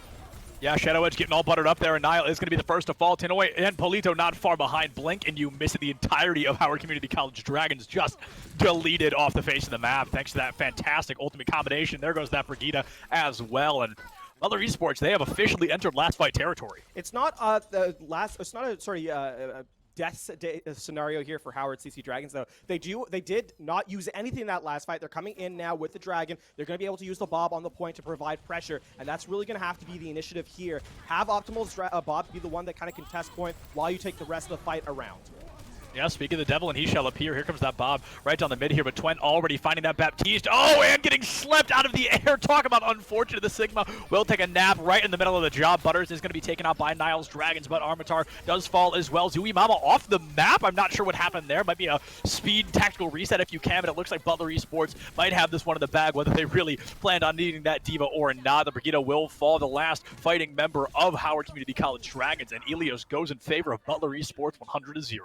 Yeah, Shadow Edge getting all buttered up there, and Nile is going to be the first to fall. Tinoy and Polito not far behind. Blink, and you miss the entirety of Howard Community College Dragons just deleted off the face of the map thanks to that fantastic ultimate combination. There goes that Brigitte as well, and Butler Esports, they have officially entered last fight territory. It's not death scenario here for Howard CC Dragons, though. They did not use anything in that last fight. They're coming in now with the Dragon. They're going to be able to use the Bob on the point to provide pressure, and that's really going to have to be the initiative here. Have Optimal's Bob be the one that kind of contest point while you take the rest of the fight around. Yeah, speaking of the devil, and he shall appear. Here comes that Bob right down the mid here, but Twent already finding that Baptiste. Oh, and getting slept out of the air. Talk about unfortunate. The Sigma will take a nap right in the middle of the job. Butters is going to be taken out by Niles Dragons, but Armitar does fall as well. Zui Mama off the map. I'm not sure what happened there. Might be a speed tactical reset if you can, but it looks like Butler Esports might have this one in the bag, whether they really planned on needing that D.Va or not. The Brigitte will fall, the last fighting member of Howard Community College Dragons, and Ilios goes in favor of Butler Esports 100-0.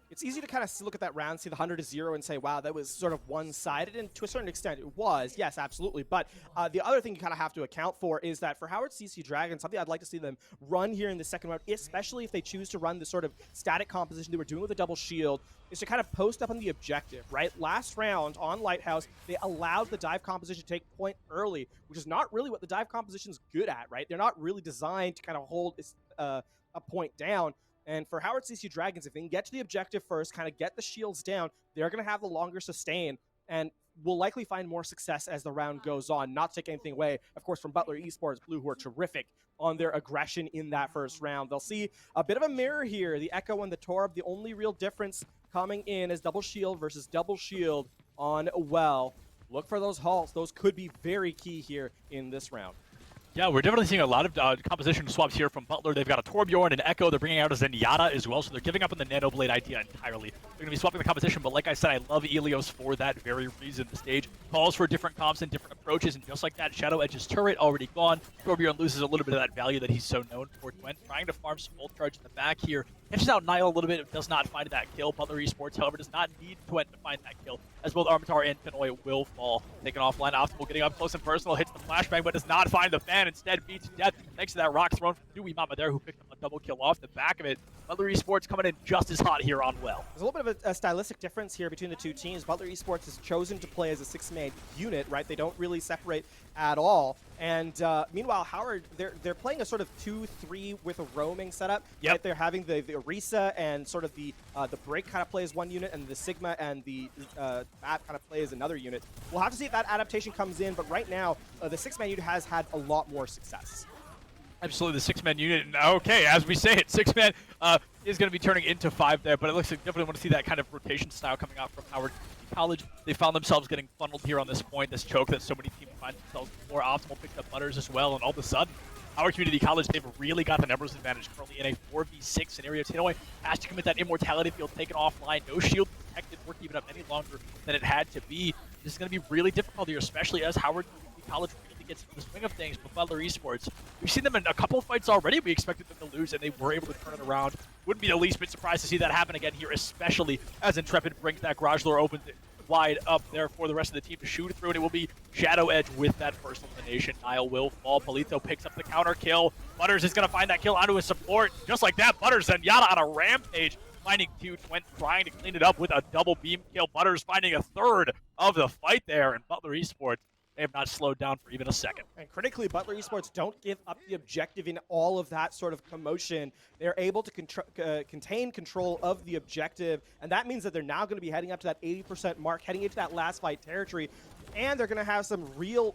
It's easy to kind of look at that round, see the 100-0, and say, wow, that was sort of one-sided, and to a certain extent it was, yes, absolutely. But the other thing you kind of have to account for is that for Howard CC Dragons, something I'd like to see them run here in the second round, especially if they choose to run the sort of static composition they were doing with the double shield, is to kind of post up on the objective, right? Last round on Lighthouse, they allowed the dive composition to take point early, which is not really what the dive composition's good at, right? They're not really designed to kind of hold a point down. And for Howard CC Dragons, if they can get to the objective first, kind of get the shields down, they're going to have the longer sustain and will likely find more success as the round goes on. Not to take anything away, of course, from Butler Esports Blue, who are terrific on their aggression in that first round. They'll see a bit of a mirror here. The Echo and the Torb, the only real difference coming in is double shield versus double shield. on well. Look for those halts. Those could be very key here in this round. Yeah, we're definitely seeing a lot of composition swaps here from Butler. They've got a Torbjorn and Echo. They're bringing out a Zenyatta as well, so they're giving up on the Nanoblade idea entirely. They're going to be swapping the composition, but like I said, I love Ilios for that very reason. The stage calls for different comps and different approaches, and just like that, Shadow Edge's turret already gone. Torbjorn loses a little bit of that value that he's so known for. Twent trying to farm some full charge in the back here. Catches out Nile a little bit, does not find that kill. Butler Esports, however, does not need Twent to find that kill, as both Armitar and Pinoy will fall. Taken offline, Optimal getting up close and personal, hits the flashbang, but does not find the fan. Instead, beats to death thanks to that rock thrown from Dewey Mama there, who picked up a double kill off the back of it. Butler Esports coming in just as hot here on well. There's a little bit of a stylistic difference here between the two teams. Butler Esports has chosen to play as a 6-man unit, right? They don't really separate at all. And meanwhile, Howard, they're playing a sort of 2-3 with a roaming setup. Yep. Right? They're having the Orisa and sort of the Break kind of play as one unit, and the Sigma and the Bat kind of play as another unit. We'll have to see if that adaptation comes in, but right now, the 6-man unit has had a lot more success. Absolutely, the 6-man unit. Okay, as we say it, 6-man is going to be turning into 5 there, but it looks like definitely want to see that kind of rotation style coming out from Howard College. They found themselves getting funneled here on this point, this choke that so many teams find themselves more. Optimal picked up Butters as well, and all of a sudden, Howard Community College, they've really got the numbers advantage currently in a 4v6 scenario. Tanoy has to commit that immortality field taken offline. No shield protected or keeping up any longer than it had to be. This is going to be really difficult here, especially as Howard Community College really gets into the swing of things with Butler Esports. We've seen them in a couple fights already. We expected them to lose, and they were able to turn it around. Wouldn't be the least bit surprised to see that happen again here, especially as Intrepid brings that garage door open wide up there for the rest of the team to shoot through, and it will be Shadow Edge with that first elimination. Nile will fall. Polito picks up the counter kill. Butters is going to find that kill onto his support. Just like that, Butters and Yada on a rampage, finding two. Twent trying to clean it up with a double beam kill. Butters finding a third of the fight there, and Butler Esports, they have not slowed down for even a second. And critically, Butler Esports don't give up the objective in all of that sort of commotion. They're able to contain control of the objective, and that means that they're now going to be heading up to that 80% mark, heading into that last fight territory, and they're going to have some real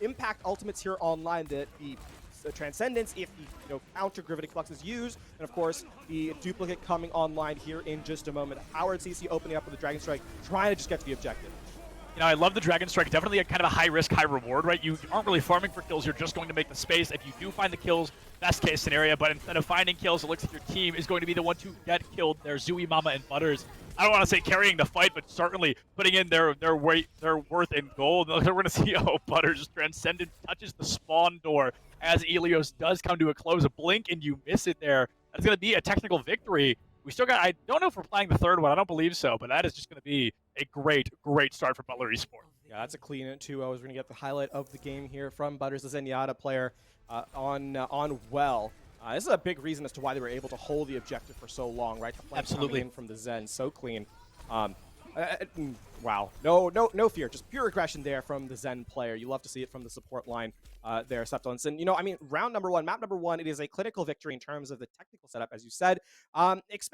impact ultimates here online. The Transcendence, if the counter Gravitic Flux is used, and of course the duplicate coming online here in just a moment. Howard CC opening up with the Dragon Strike, trying to just get to the objective. You know, I love the Dragon Strike. Definitely a kind of a high risk, high reward, right? You aren't really farming for kills. You're just going to make the space. If you do find the kills, best case scenario, but instead of finding kills, it looks like your team is going to be the one to get killed. There's Zooey Mama and Butters. I don't want to say carrying the fight, but certainly putting in their weight, their worth in gold. We're going to see how Butters Transcendent touches the spawn door as Ilios does come to a close. A blink and you miss it there. That's going to be a technical victory. We still got, I don't know if we're playing the third one. I don't believe so, but that is just going to be a great, great start for Butler Esports. Yeah, that's a clean 2-0. We're going to get the highlight of the game here from Butters, the Zenyatta player, on well. This is a big reason as to why they were able to hold the objective for so long, right? The flank Absolutely. coming in from the Zen, so clean. Wow, no fear, just pure aggression there from the Zen player. You love to see it from the support line there, Septons. And, I mean, round number one, map number one, it is a clinical victory in terms of the technical setup, as you said.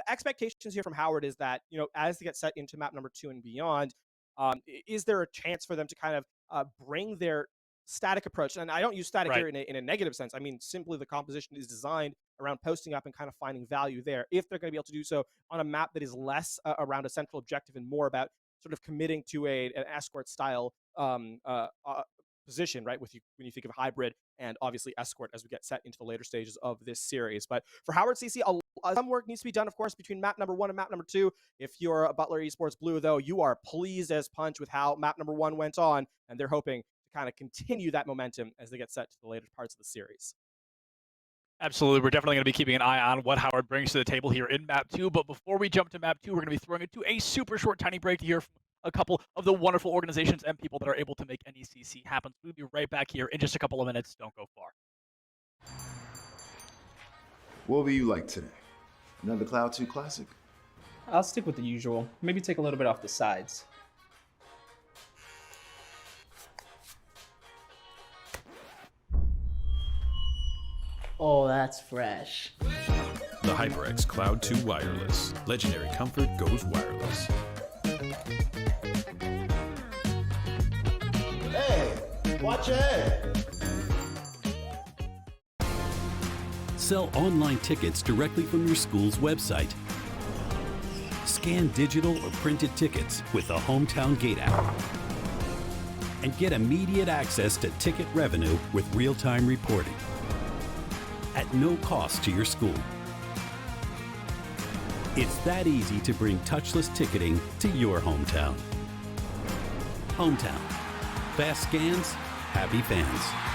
Expectations here from Howard is that, as they get set into map number 2 and beyond, is there a chance for them to kind of bring their static approach? And I don't use static here in a negative sense. I mean, simply the composition is designed around posting up and kind of finding value there. If they're going to be able to do so on a map that is less around a central objective and more about sort of committing to an escort style position, right? When you think of hybrid and obviously escort as we get set into the later stages of this series. But for Howard CC, some work needs to be done, of course, between map number 1 and map number 2. If you're a Butler Esports Blue, though, you are pleased as punch with how map number 1 went on, and they're hoping to kind of continue that momentum as they get set to the later parts of the series. Absolutely. We're definitely going to be keeping an eye on what Howard brings to the table here in map 2. But before we jump to map 2, we're going to be throwing it to a super short, tiny break to hear from a couple of the wonderful organizations and people that are able to make NECC happen. We'll be right back here in just a couple of minutes. Don't go far. What will you like today? Another Cloud 2 classic? I'll stick with the usual. Maybe take a little bit off the sides. Oh, that's fresh. The HyperX Cloud 2 Wireless. Legendary comfort goes wireless. Hey, watch your head. Sell online tickets directly from your school's website. Scan digital or printed tickets with the Hometown Gate app. And get immediate access to ticket revenue with real-time reporting at no cost to your school. It's that easy to bring touchless ticketing to your hometown. Hometown. Fast scans, happy fans.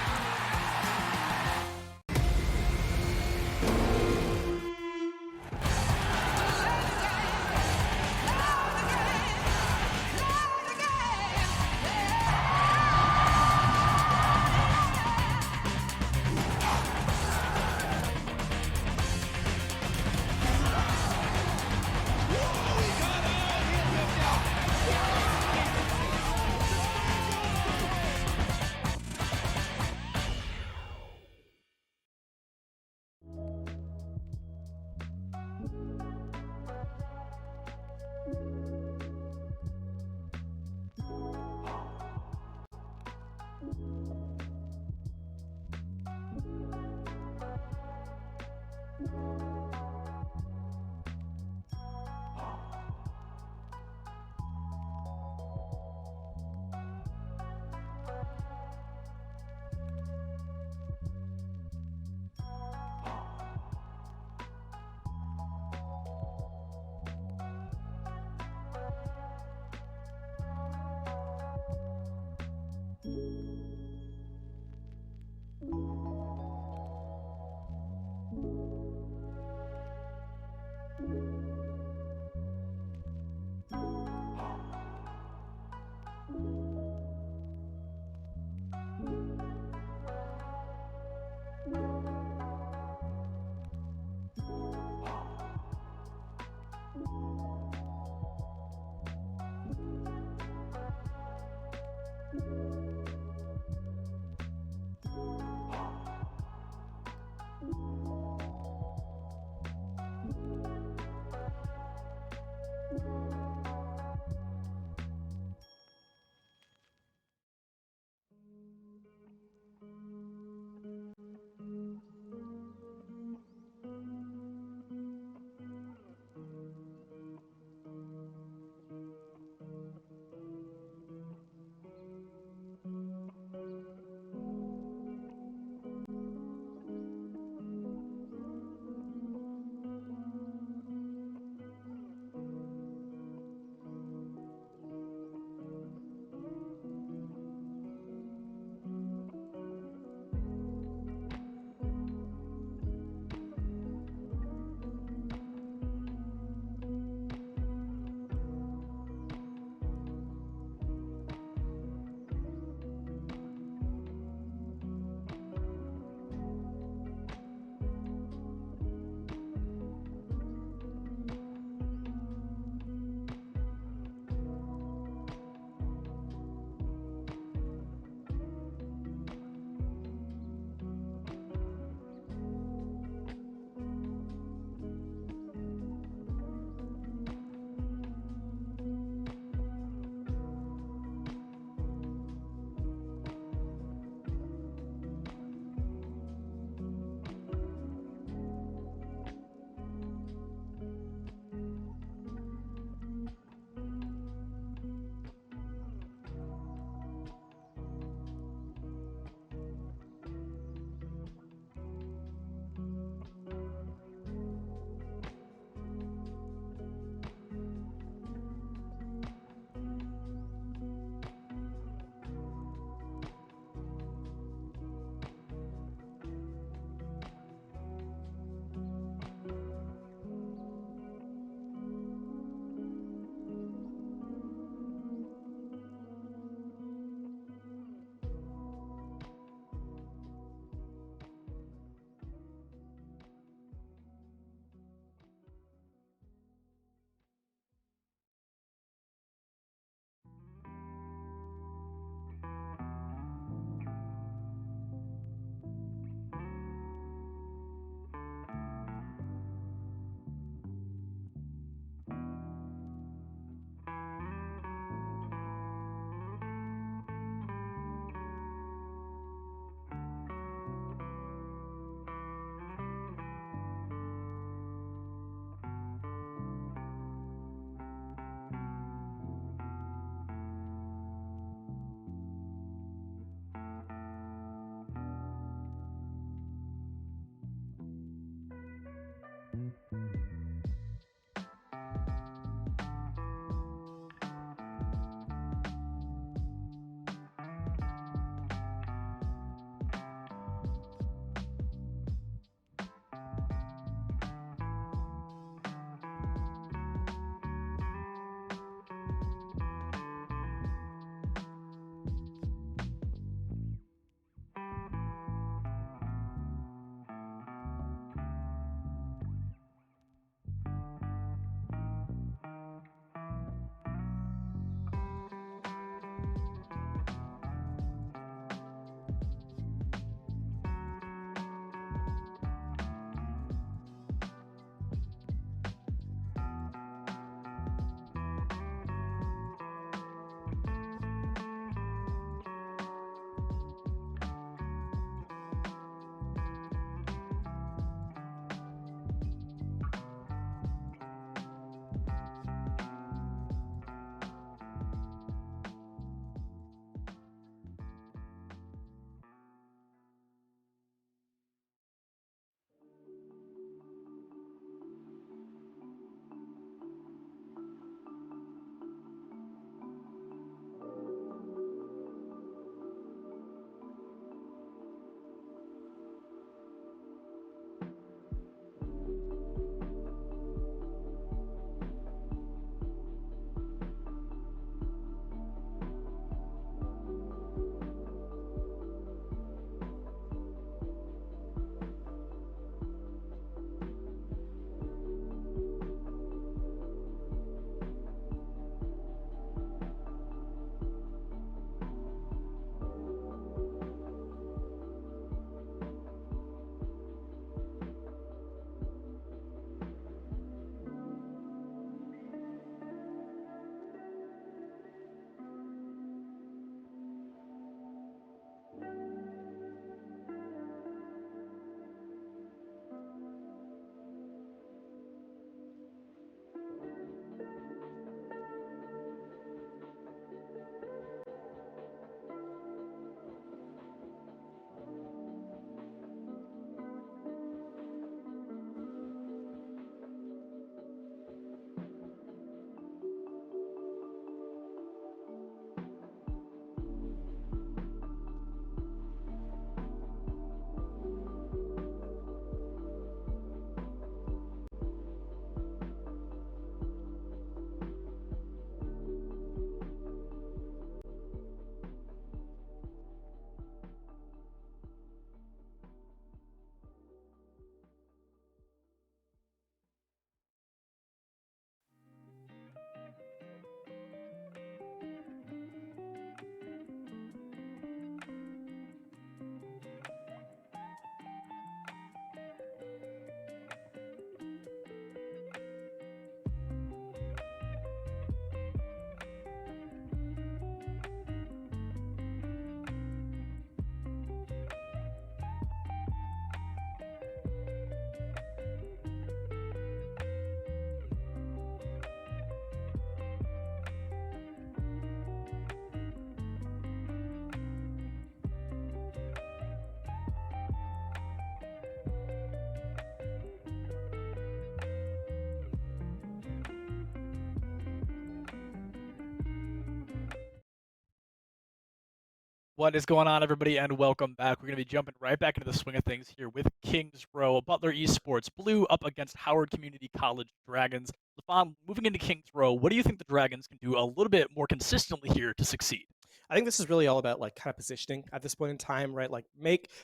What is going on, everybody, and welcome back. We're going to be jumping right back into the swing of things here with Kings Row, Butler Esports, Blue up against Howard Community College Dragons. LaFon, moving into Kings Row, what do you think the Dragons can do a little bit more consistently here to succeed? I think this is really all about like kind of positioning at this point in time, right? Like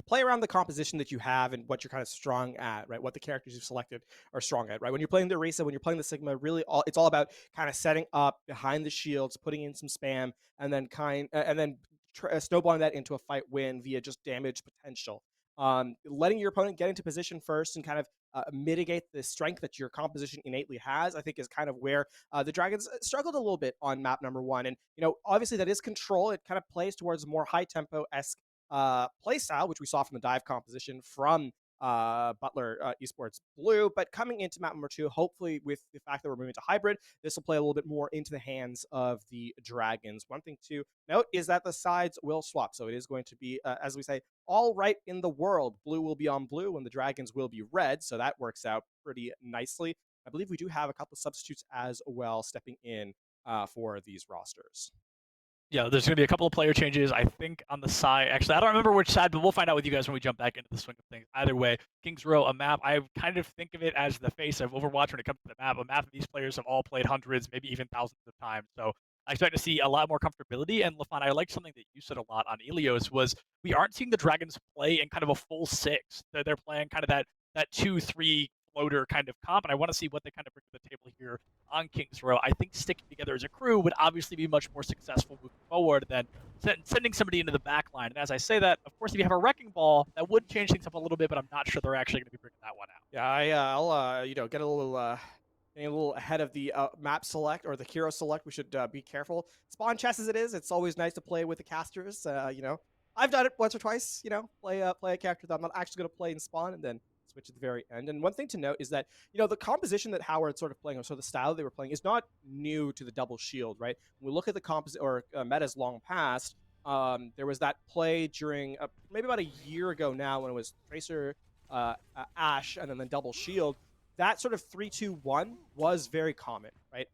play around the composition that you have and what you're kind of strong at, right? What the characters you've selected are strong at, right? When you're playing the Orisa, when you're playing the Sigma, really it's all about kind of setting up behind the shields, putting in some spam, and then snowballing that into a fight win via just damage potential. Letting your opponent get into position first and kind of mitigate the strength that your composition innately has, I think is kind of where the Dragons struggled a little bit on map number 1. And, obviously that is control. It kind of plays towards a more high tempo-esque play style, which we saw from the dive composition from Butler Esports Blue. But coming into map number 2, hopefully with the fact that we're moving to hybrid, this will play a little bit more into the hands of the Dragons. One thing to note is that the sides will swap. So it is going to be, as we say, all right in the world. Blue will be on blue and the Dragons will be red. So that works out pretty nicely. I believe we do have a couple substitutes as well stepping in for these rosters. Yeah, there's going to be a couple of player changes, I think, on the side. Actually, I don't remember which side, but we'll find out with you guys when we jump back into the swing of things. Either way, Kings Row, a map, I kind of think of it as the face of Overwatch when it comes to the map. A map that these players have all played hundreds, maybe even thousands of times. So I expect to see a lot more comfortability. And LaFon, I liked something that you said a lot on Ilios was we aren't seeing the Dragons play in kind of a full 6. They're playing kind of that 2-3 floater kind of comp, and I want to see what they kind of bring to the table here on Kings Row. I think sticking together as a crew would obviously be much more successful moving forward than sending somebody into the back line. And as I say that, of course, if you have a Wrecking Ball, that would change things up a little bit, but I'm not sure they're actually going to be bringing that one out. Yeah, I'll get a little ahead of the map select or the hero select. We should be careful. Spawn chess as it is, it's always nice to play with the casters. I've done it once or twice. Play a character that I'm not actually going to play in spawn and then switch at the very end. And one thing to note is that, the composition that Howard's sort of playing, or so the style they were playing, is not new to the double shield, right? When we look at the composite or metas long past, there was that play during maybe about a year ago now when it was Tracer, Ashe, and then double shield. That sort of 3-2-1 was very common, right?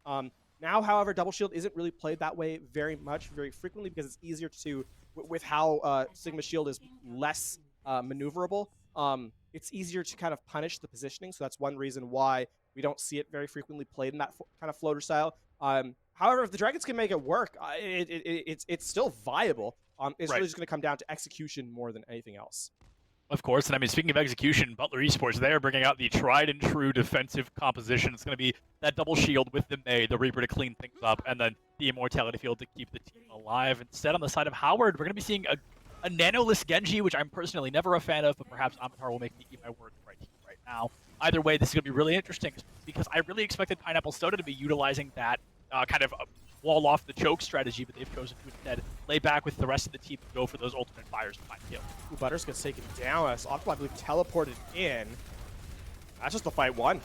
Now, however, double shield isn't really played that way very frequently because it's easier to, with how Sigma shield is less maneuverable. It's easier to kind of punish the positioning, so that's one reason why we don't see it very frequently played in that kind of floater style. However, if the Dragons can make it work, it's still viable. It's really just going to come down to execution more than anything else. Of course, and I mean, speaking of execution, Butler Esports, they're bringing out the tried and true defensive composition. It's going to be that double shield with the May, the Reaper to clean things up, and then the Immortality Field to keep the team alive. Instead, on the side of Howard, we're going to be seeing a Nanoless Genji, which I'm personally never a fan of, but perhaps Avatar will make me eat my words right now. Either way, this is going to be really interesting because I really expected Pineapple Soda to be utilizing that kind of wall off the choke strategy, but they've chosen to instead lay back with the rest of the team and go for those ultimate fires to find kill. Butters gets taken down as Optimal, I believe, teleported in. That's just the fight one.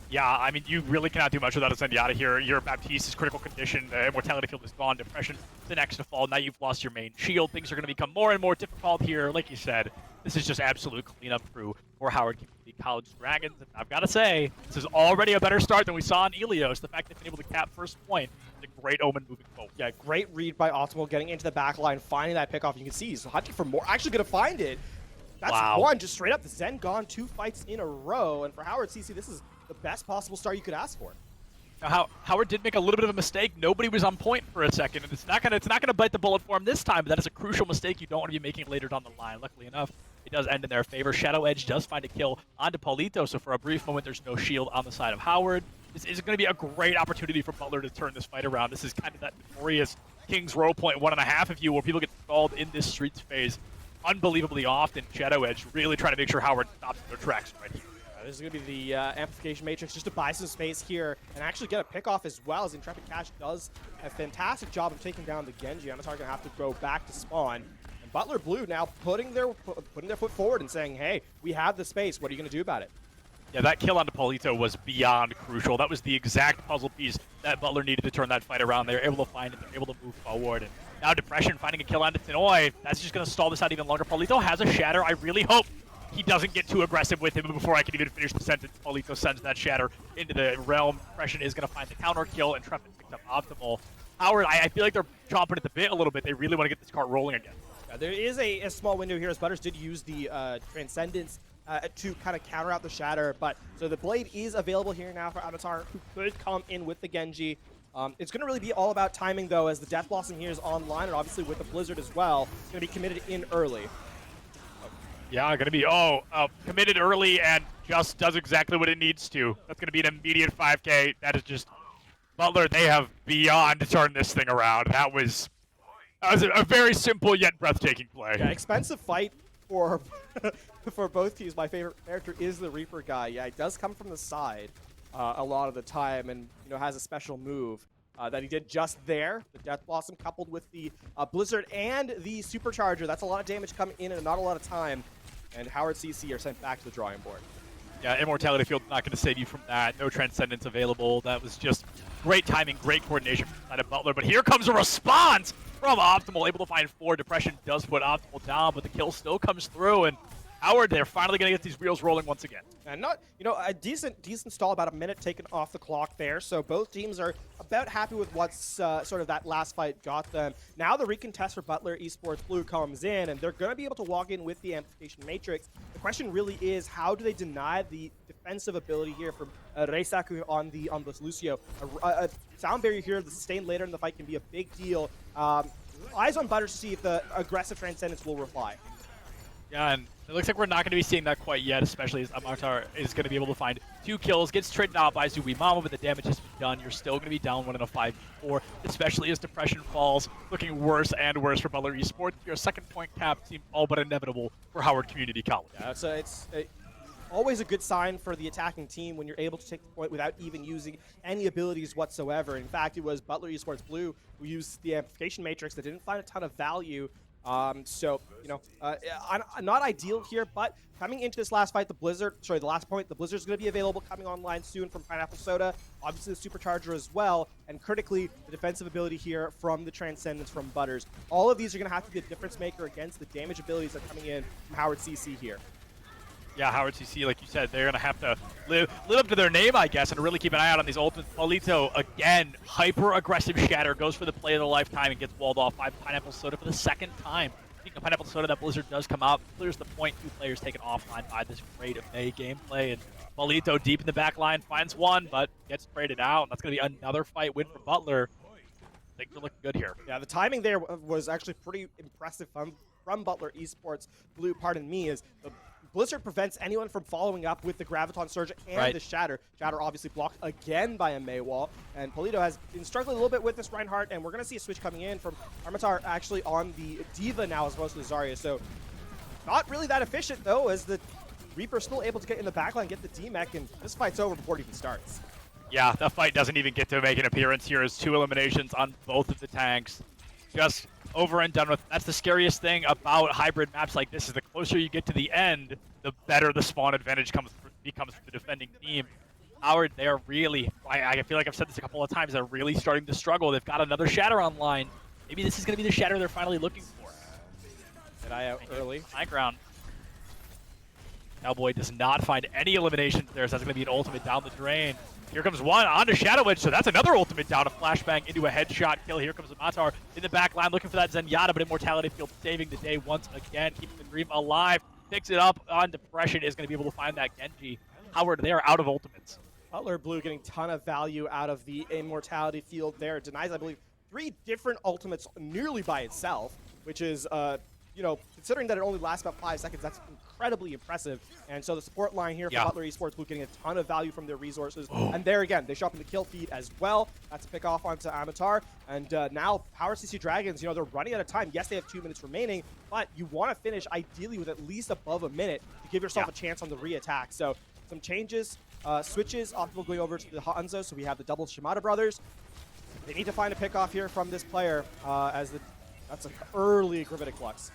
Yeah, I mean, you really cannot do much without a Zenyatta here. Your Baptiste is critical condition. The Immortality Field is gone. Depression, the next to fall. Now you've lost your main shield. Things are going to become more and more difficult here. Like you said, this is just absolute cleanup crew for Howard Community College Dragons. And I've got to say, this is already a better start than we saw in Ilios. The fact they've been able to cap first point is a great omen moving forward. Yeah, great read by Optimal, getting into the back line, finding that pickoff. You can see he's hunting for more. Actually going to find it. That's one, just straight up. The Zen gone 2 fights in a row. And for Howard CC, this is the best possible start you could ask for. Now, Howard did make a little bit of a mistake. Nobody was on point for a second, and it's not gonna bite the bullet for him this time. But that is a crucial mistake you don't want to be making later down the line. Luckily enough, it does end in their favor. Shadow Edge does find a kill onto Paulito, so for a brief moment, there's no shield on the side of Howard. This is going to be a great opportunity for Butler to turn this fight around. This is kind of that notorious Kings Row point 1.5, if you will, where people get stalled in this Streets phase unbelievably often. Shadow Edge really trying to make sure Howard stops their tracks right here. This is going to be the Amplification Matrix just to buy some space here and actually get a pick off as well, as Intrepid Cash does a fantastic job of taking down the Genji. Avatar going to have to go back to spawn. And Butler Blue now putting their foot forward and saying, hey, we have the space. What are you going to do about it? Yeah, that kill onto Paulito was beyond crucial. That was the exact puzzle piece that Butler needed to turn that fight around. They were able to find it. They're able to move forward. And now Depression finding a kill onto Tinoy. That's just going to stall this out even longer. Paulito has a shatter. I really hope he doesn't get too aggressive with him before I can even finish the sentence. Paulito sends that shatter into the realm. Depression is going to find the counter kill, and Trepid picks up Optimal. Howard, I feel like they're chomping at the bit a little bit. They really want to get this cart rolling again. There is a small window here as Butters did use the Transcendence to kind of counter out the Shatter, but so the Blade is available here now for Avatar, who could come in with the Genji. It's going to really be all about timing, though, as the Death Blossom here is online, and obviously with the Blizzard as well, it's going to be committed in early. Yeah, going to be, committed early and just does exactly what it needs to. That's going to be an immediate 5K. That is just, Butler, they have beyond turned this thing around. That was a very simple yet breathtaking play. Yeah, expensive fight for for both teams. My favorite character is the Reaper guy. Yeah, he does come from the side a lot of the time, and has a special move that he did just there. The Death Blossom coupled with the Blizzard and the Supercharger. That's a lot of damage coming in and not a lot of time. And Howard CC are sent back to the drawing board. Yeah, Immortality Field not going to save you from that. No Transcendence available. That was just great timing, great coordination from the side of Butler. But here comes a response from Optimal, able to find 4. Depression does put Optimal down, but the kill still comes through. And Howard, they're finally going to get these wheels rolling once again. And not, a decent stall, about a minute taken off the clock there. So both teams are about happy with what's sort of that last fight got them. Now the recontest for Butler Esports Blue comes in, and they're going to be able to walk in with the Amplification Matrix. The question really is, how do they deny the defensive ability here from Reisaku on this Lucio? A sound barrier here, the sustain later in the fight can be a big deal. Eyes on Butter to see if the aggressive Transcendence will reply. Yeah, and it looks like we're not going to be seeing that quite yet, especially as Amatar is going to be able to find 2 kills, gets traded out by Zuimama, but the damage has been done. You're still going to be down 1 in a 5v4, especially as Depression falls, looking worse and worse for Butler Esports. Your second point cap seemed all but inevitable for Howard Community College. Yeah, it's always a good sign for the attacking team when you're able to take the point without even using any abilities whatsoever. In fact, it was Butler Esports Blue who used the Amplification Matrix that didn't find a ton of value. Not ideal here, but coming into this last fight, the last point, the Blizzard's going to be available coming online soon from Pineapple Soda, obviously the Supercharger as well, and critically, the defensive ability here from the Transcendence from Butters. All of these are going to have to be a difference maker against the damage abilities that are coming in from Howard CC here. Yeah, Howard CC, like you said, they're going to have to live up to their name, I guess, and really keep an eye out on these ultimates. Paulito, again, hyper-aggressive Shatter, goes for the play of the lifetime and gets walled off by Pineapple Soda for the second time. Speaking of Pineapple Soda, that Blizzard does come out, clears the point, 2 players taken offline by this great May gameplay, and Paulito deep in the back line finds 1, but gets traded out, and that's going to be another fight win for Butler. Things are looking good here. Yeah, the timing there was actually pretty impressive from Butler Esports Blue, pardon me, is the Blizzard prevents anyone from following up with the Graviton Surge and the Shatter. Shatter obviously blocked again by a Maywall, and Polito has been struggling a little bit with this Reinhardt, and we're going to see a switch coming in from Armatar actually on the D.Va now as opposed to the Zarya. So not really that efficient, though, as the Reaper still able to get in the backline, get the D-Mech, and this fight's over before it even starts. Yeah, the fight doesn't even get to make an appearance here as 2 eliminations on both of the tanks. Just over and done with. That's the scariest thing about hybrid maps like this, is the closer you get to the end, the better the spawn advantage becomes for the defending team. Howard, they're really, I feel like I've said this a couple of times, they're really starting to struggle. They've got another Shatter online. Maybe this is going to be the Shatter they're finally looking for. Good eye out early. High ground. Cowboy does not find any eliminations there, so that's going to be an ultimate down the drain. Here comes 1 onto Shadow Edge, so that's another ultimate down, a flashbang into a headshot kill. Here comes Amatar in the back line looking for that Zenyatta, but Immortality Field saving the day once again, keeping the dream alive. Picks it up on Depression, is going to be able to find that Genji. Howard, they are out of ultimates. Butler Blue getting a ton of value out of the Immortality Field there. It denies, I believe, 3 different ultimates nearly by itself, which is, considering that it only lasts about 5 seconds, that's incredibly impressive. And so the support line here for Butler Esports Blue getting a ton of value from their resources. And there again, they show up in the kill feed as well. That's a pick off onto Amatar. And now Power CC Dragons, they're running out of time. Yes, they have 2 minutes remaining, but you want to finish ideally with at least above a minute to give yourself a chance on the re-attack. So some changes, switches, Optimal going over to the Hanzo. So we have the double Shimada brothers. They need to find a pick off here from this player that's an early Gravitic Flux.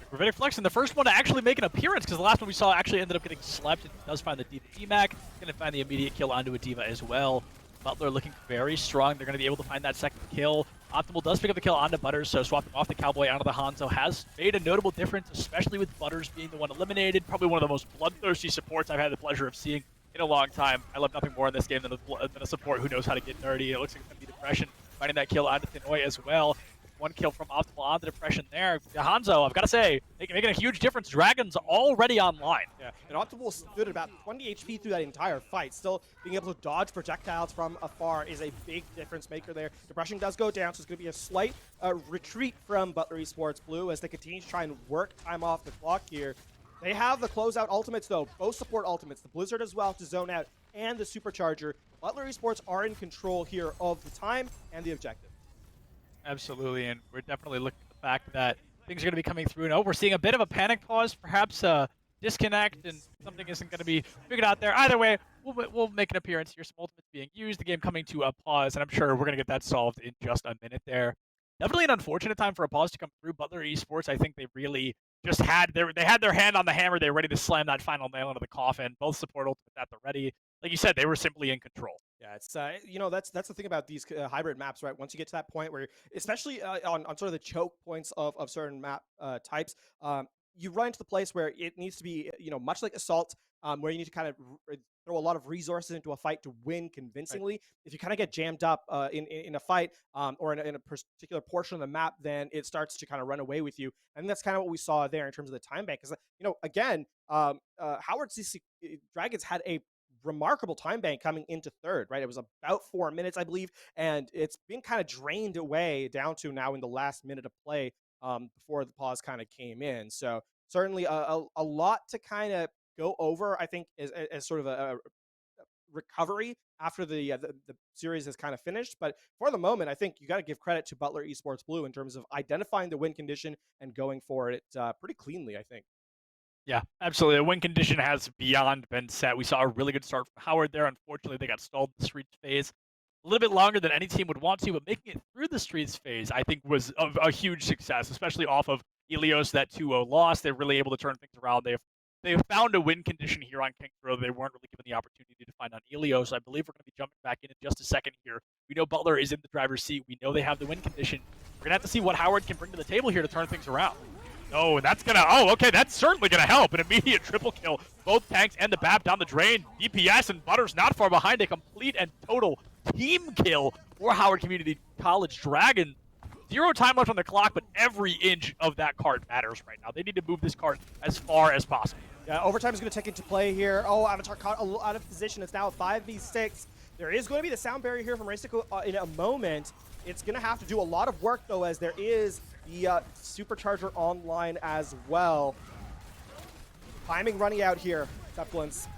Gravitic Flux, and the first one to actually make an appearance, because the last one we saw actually ended up getting slept. It does find the D.Va D-Mac. Going to find the immediate kill onto a D.Va as well. Butler looking very strong. They're going to be able to find that second kill. Optimal does pick up the kill onto Butters, so swapping off the Cowboy onto the Hanzo has made a notable difference, especially with Butters being the one eliminated. Probably one of the most bloodthirsty supports I've had the pleasure of seeing in a long time. I love nothing more in this game than a support who knows how to get dirty. It looks like it's going to be Depression finding that kill onto Thinoi as well. One kill from Optimal on the depression there. Hanzo, I've got to say, making a huge difference. Dragon's already online. Yeah, and Optimal stood at about 20 HP through that entire fight. Still being able to dodge projectiles from afar is a big difference maker there. Depression does go down, so it's going to be a slight retreat from Butler Esports Blue as they continue to try and work time off the clock here. They have the closeout ultimates, though. Both support ultimates. The Blizzard as well to zone out, and the Supercharger. Butler Esports are in control here of the time and the objective. Absolutely, and we're definitely looking at the fact that things are going to be coming through. And we're seeing a bit of a panic pause, perhaps a disconnect, and something isn't going to be figured out there. Either way, we'll make an appearance here. Some ultimates being used, the game coming to a pause, and I'm sure we're going to get that solved in just a minute there. Definitely an unfortunate time for a pause to come through. Butler Esports, I think they really just had their hand on the hammer. They were ready to slam that final nail into the coffin. Both support ultimates at the ready. Like you said, they were simply in control. Yeah, it's that's the thing about these hybrid maps, right? Once you get to that point where, especially on sort of the choke points of certain map types, you run into the place where it needs to be, much like Assault, where you need to kind of throw a lot of resources into a fight to win convincingly. Right. If you kind of get jammed up in a fight or in a particular portion of the map, then it starts to kind of run away with you. And that's kind of what we saw there in terms of the time bank. Because, again, Howard CC Dragons had a remarkable time bank coming into third, right? It was about 4 minutes, I believe, and it's been kind of drained away down to now in the last minute of play before the pause kind of came in. So certainly a lot to kind of go over, I think, as sort of a recovery after the series has kind of finished. But for the moment, I think you got to give credit to Butler Esports Blue in terms of identifying the win condition and going for it pretty cleanly, I think. Yeah, absolutely. The win condition has beyond been set. We saw a really good start from Howard there. Unfortunately, they got stalled in the Streets phase a little bit longer than any team would want to, but making it through the Streets phase, I think, was a huge success, especially off of Ilios, that 2-0 loss. They're really able to turn things around. They've found a win condition here on King's Row. They weren't really given the opportunity to find on Ilios. I believe we're going to be jumping back in just a second here. We know Butler is in the driver's seat. We know they have the win condition. We're going to have to see what Howard can bring to the table here to turn things around. Oh, and that's gonna, okay, that's certainly gonna help. An immediate triple kill. Both tanks and the BAP down the drain. DPS and Butter's not far behind. A complete and total team kill for Howard Community College Dragon. 0 time left on the clock, but every inch of that card matters right now. They need to move this card as far as possible. Yeah, overtime is going to take into play here. Oh, Avatar caught out of position. It's now a 5v6. There is going to be the sound barrier here from Racing in a moment. It's going to have to do a lot of work, though, as there is the Supercharger online as well. Timing running out here, Zeppelins.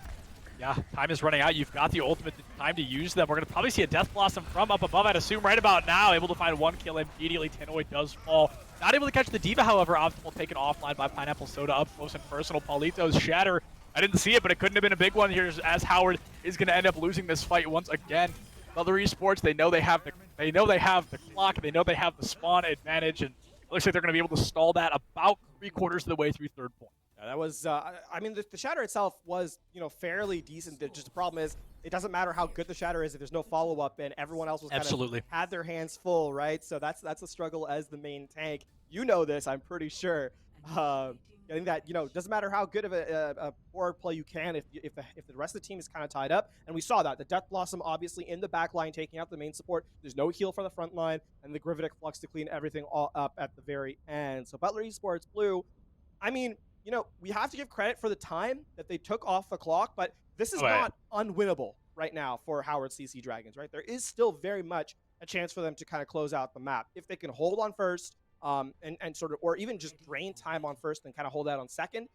Yeah, time is running out. You've got the ultimate time to use them. We're going to probably see a Death Blossom from up above, I'd assume, right about now. Able to find one kill immediately. Tanoy does fall. Not able to catch the Diva, however. Optimal taken offline by Pineapple Soda up close and personal. Paulito's Shatter. I didn't see it, but it couldn't have been a big one here as Howard is going to end up losing this fight once again. Butler Esports, they know they have the clock, they know they have the spawn advantage, and it looks like they're going to be able to stall that about 3/4 of the way through third point. Yeah, that was, I mean, the Shatter itself was, fairly decent. Just the problem is, it doesn't matter how good the Shatter is if there's no follow-up, and everyone else was kind of had their hands full, right? So that's a struggle as the main tank. You know this, I'm pretty sure. Getting that, doesn't matter how good of a forward play you can if the rest of the team is kind of tied up. And we saw that. The Death Blossom obviously in the back line taking out the main support. There's no heal for the front line, and the Grividic Flux to clean everything all up at the very end. So Butler Esports Blue, I mean, we have to give credit for the time that they took off the clock, but this is not unwinnable right now for Howard CC Dragons, right? There is still very much a chance for them to kind of close out the map. If they can hold on first, and sort of, or even just drain time on first and kind of hold out on second,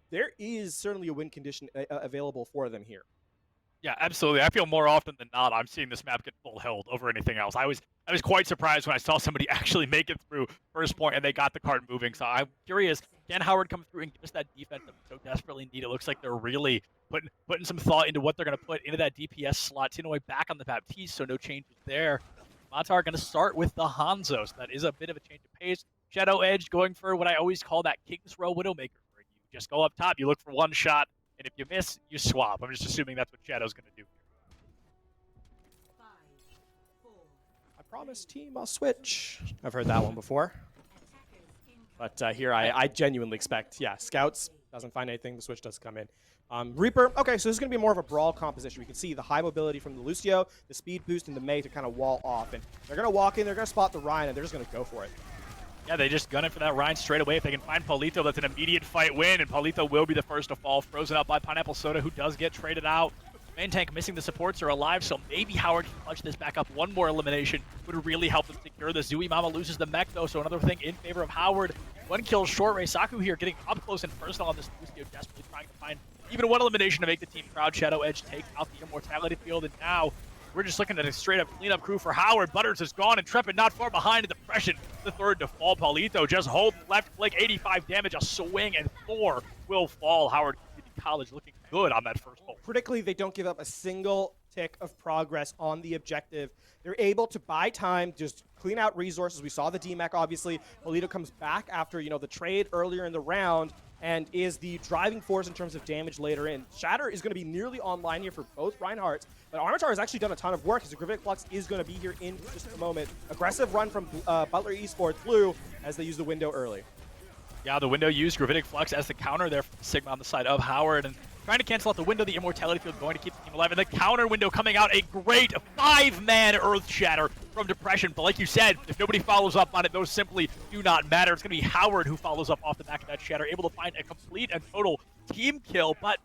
there is certainly a win condition available for them here. Yeah, absolutely. I feel more often than not I'm seeing this map get full held over anything else. I was quite surprised when I saw somebody actually make it through first point and they got the card moving. So I'm curious, can Howard come through and give us that defense that we so desperately need? It looks like they're really putting some thought into what they're going to put into that DPS slot. Tinoy back on the Baptiste, so no changes there. Matar going to start with the Hanzo, so that is a bit of a change of pace. Shadow Edge going for what I always call that King's Row Widowmaker. Where you just go up top, you look for one shot, and if you miss, you swap. I'm just assuming that's what Shadow's going to do. 5, 4. I promise, team, I'll switch. I've heard that one before. But here I genuinely expect, Scouts doesn't find anything, the switch does come in. Reaper, okay, so this is going to be more of a brawl composition. We can see the high mobility from the Lucio, the speed boost, and the Mei to kind of wall off. And they're going to walk in, they're going to spot the Ryan, and they're just going to go for it. Yeah, they just gun it for that Ryan straight away. If they can find Paulito, that's an immediate fight win, and Paulito will be the first to fall. Frozen up by Pineapple Soda, who does get traded out. Main tank missing the supports are alive, so maybe Howard can clutch this back up. One more elimination would really help them secure this. Zui Mama loses the mech, though, so another thing in favor of Howard. 1 kill short. Reisaku here getting up close and personal on this Lucio, desperately trying to find even one elimination to make the team proud. Shadow Edge take out the Immortality field, and now we're just looking at a straight-up cleanup crew for Howard. Butters is gone, Intrepid not far behind in Depression. The third to fall. Paulito just hold left flick, 85 damage, a swing, and 4 will fall. Howard Community College looking good on that first hole. Critically, they don't give up a single tick of progress on the objective. They're able to buy time, just clean out resources. We saw the DMAC, obviously. Paulito comes back after, the trade earlier in the round and is the driving force in terms of damage later in. Shatter is going to be nearly online here for both Reinhardts, but Armitar has actually done a ton of work. His Gravitic Flux is going to be here in just a moment. Aggressive run from Butler Esports Blue as they use the window early. Yeah, the window used Gravitic Flux as the counter there from Sigma on the side of Howard, and trying to cancel out the window. The Immortality field going to keep the team alive, and the counter window coming out, a great 5-man Earth Shatter from Depression. But like you said, if nobody follows up on it, those simply do not matter. It's going to be Howard who follows up off the back of that Shatter, able to find a complete and total team kill. But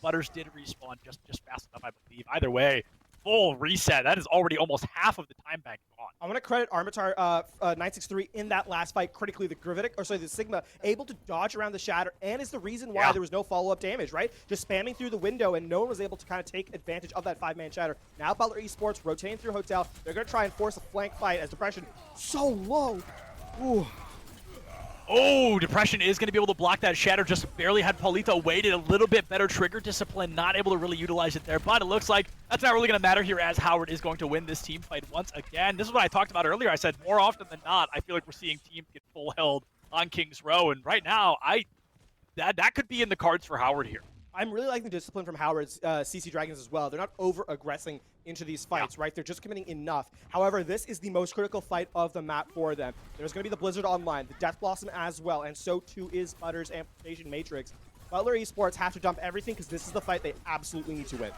Butters did respawn just fast enough, I believe. Either way, full reset. That is already almost half of the time bank gone. I'm going to credit Armitar 963 in that last fight. Critically, the Sigma able to dodge around the Shatter, and is the reason why there was no follow-up damage, right? Just spamming through the window, and no one was able to kind of take advantage of that 5-man Shatter. Now Butler Esports rotating through Hotel. They're going to try and force a flank fight as Depression so low. Ooh. Oh, Depression is going to be able to block that Shatter. Just barely had Paulito waited. A little bit better trigger discipline. Not able to really utilize it there. But it looks like that's not really going to matter here, as Howard is going to win this team fight once again. This is what I talked about earlier. I said more often than not, I feel like we're seeing teams get full held on King's Row. And right now, that could be in the cards for Howard here. I'm really liking the discipline from Howard's CC Dragons as well. They're not over-aggressing into these fights, right? They're just committing enough. However, this is the most critical fight of the map for them. There's going to be the Blizzard online, the Death Blossom as well, and so too is Butter's Amplification Matrix. Butler Esports have to dump everything because this is the fight they absolutely need to win.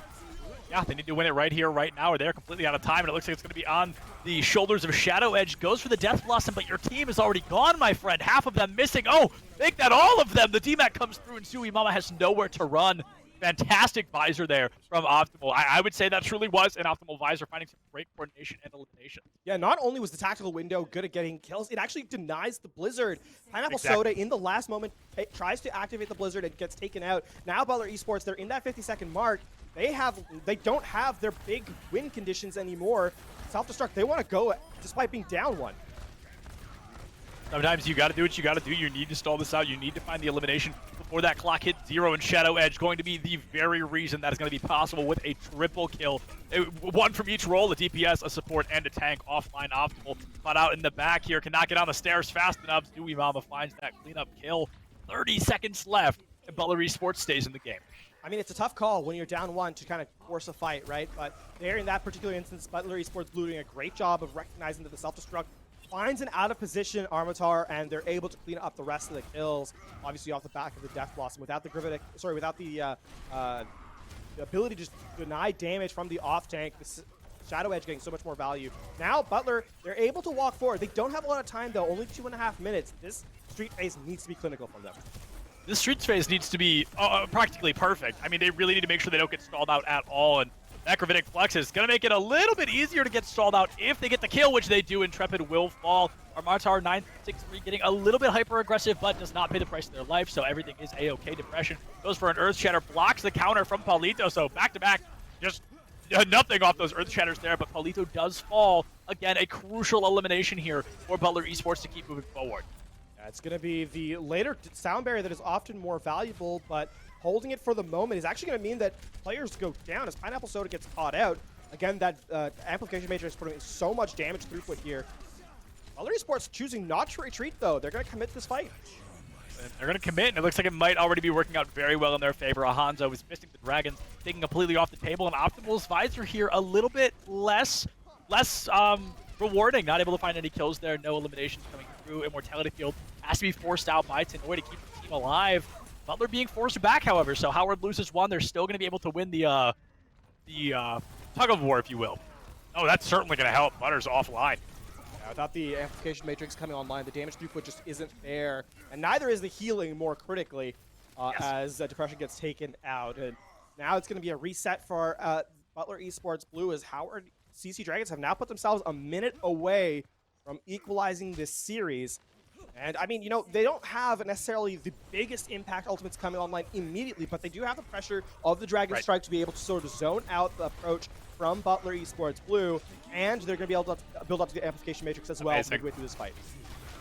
Yeah, they need to win it right here, right now, or they're completely out of time, and it looks like it's going to be on the shoulders of Shadow Edge. Goes for the Death Blossom, but your team is already gone, my friend. Half of them missing. Oh, make that all of them. The DMAC comes through, and Zui Mama has nowhere to run. Fantastic visor there from Optimal. I would say that truly was an optimal visor, finding some great coordination and elimination. Yeah, not only was the tactical window good at getting kills, it actually denies the Blizzard. Pineapple Soda, in the last moment, tries to activate the Blizzard and gets taken out. Now Butler Esports, they're in that 50-second mark. They don't have their big win conditions anymore. Self-destruct, they want to go despite being down one. Sometimes you got to do what you got to do. You need to stall this out. You need to find the elimination before that clock hits 0, and Shadow Edge going to be the very reason that is going to be possible with a triple kill. One from each role, a DPS, a support, and a tank. Offline Optimal caught out in the back here. Cannot get on the stairs fast enough. Zui Mama finds that cleanup kill. 30 seconds left, and Butler Esports stays in the game. I mean, it's a tough call when you're down one to kind of force a fight, right? But there, in that particular instance, Butler Esports doing a great job of recognizing that the self-destruct finds an out-of-position Armitar, and they're able to clean up the rest of the kills, obviously off the back of the Death Blossom. Without the ability to just deny damage from the off-tank, the Shadow Edge getting so much more value. Now, Butler, they're able to walk forward. They don't have a lot of time, though, only 2.5 minutes. This street phase needs to be clinical from them. This street phase needs to be practically perfect. I mean, they really need to make sure they don't get stalled out at all, and that Gravitic Flux is going to make it a little bit easier to get stalled out if they get the kill, which they do. Intrepid will fall. Armitar 963 getting a little bit hyper-aggressive, but does not pay the price of their life, so everything is A-OK. Depression goes for an Earth Shatter, blocks the counter from Paulito, so back-to-back, just nothing off those Earth Shatters there, but Paulito does fall. Again, a crucial elimination here for Butler Esports to keep moving forward. Yeah, it's going to be the later sound barrier that is often more valuable, but holding it for the moment is actually going to mean that players go down as Pineapple Soda gets caught out. Again, that Amplification Matrix is putting so much damage throughput here. Butler Esports choosing not to retreat, though. They're going to commit this fight. They're going to commit, and it looks like it might already be working out very well in their favor. Hanzo is missing the Dragons, taking completely off the table, and Optimal's visor here a little bit less rewarding. Not able to find any kills there. No eliminations coming through. Immortality field has to be forced out by Tenoy to keep the team alive. Butler being forced back, however, so Howard loses one. They're still going to be able to win the tug of war, if you will. Oh, that's certainly going to help. Butter's offline. Yeah, without the amplification matrix coming online, the damage throughput just isn't there, and neither is the healing more critically as Depression gets taken out. And now it's going to be a reset for Butler Esports Blue as Howard CC Dragons have now put themselves a minute away from equalizing this series. And I mean, you know, they don't have necessarily the biggest impact ultimates coming online immediately, but they do have the pressure of the Dragon Strike to be able to sort of zone out the approach from Butler Esports Blue, and they're going to be able to build up to the amplification matrix as well midway through this fight.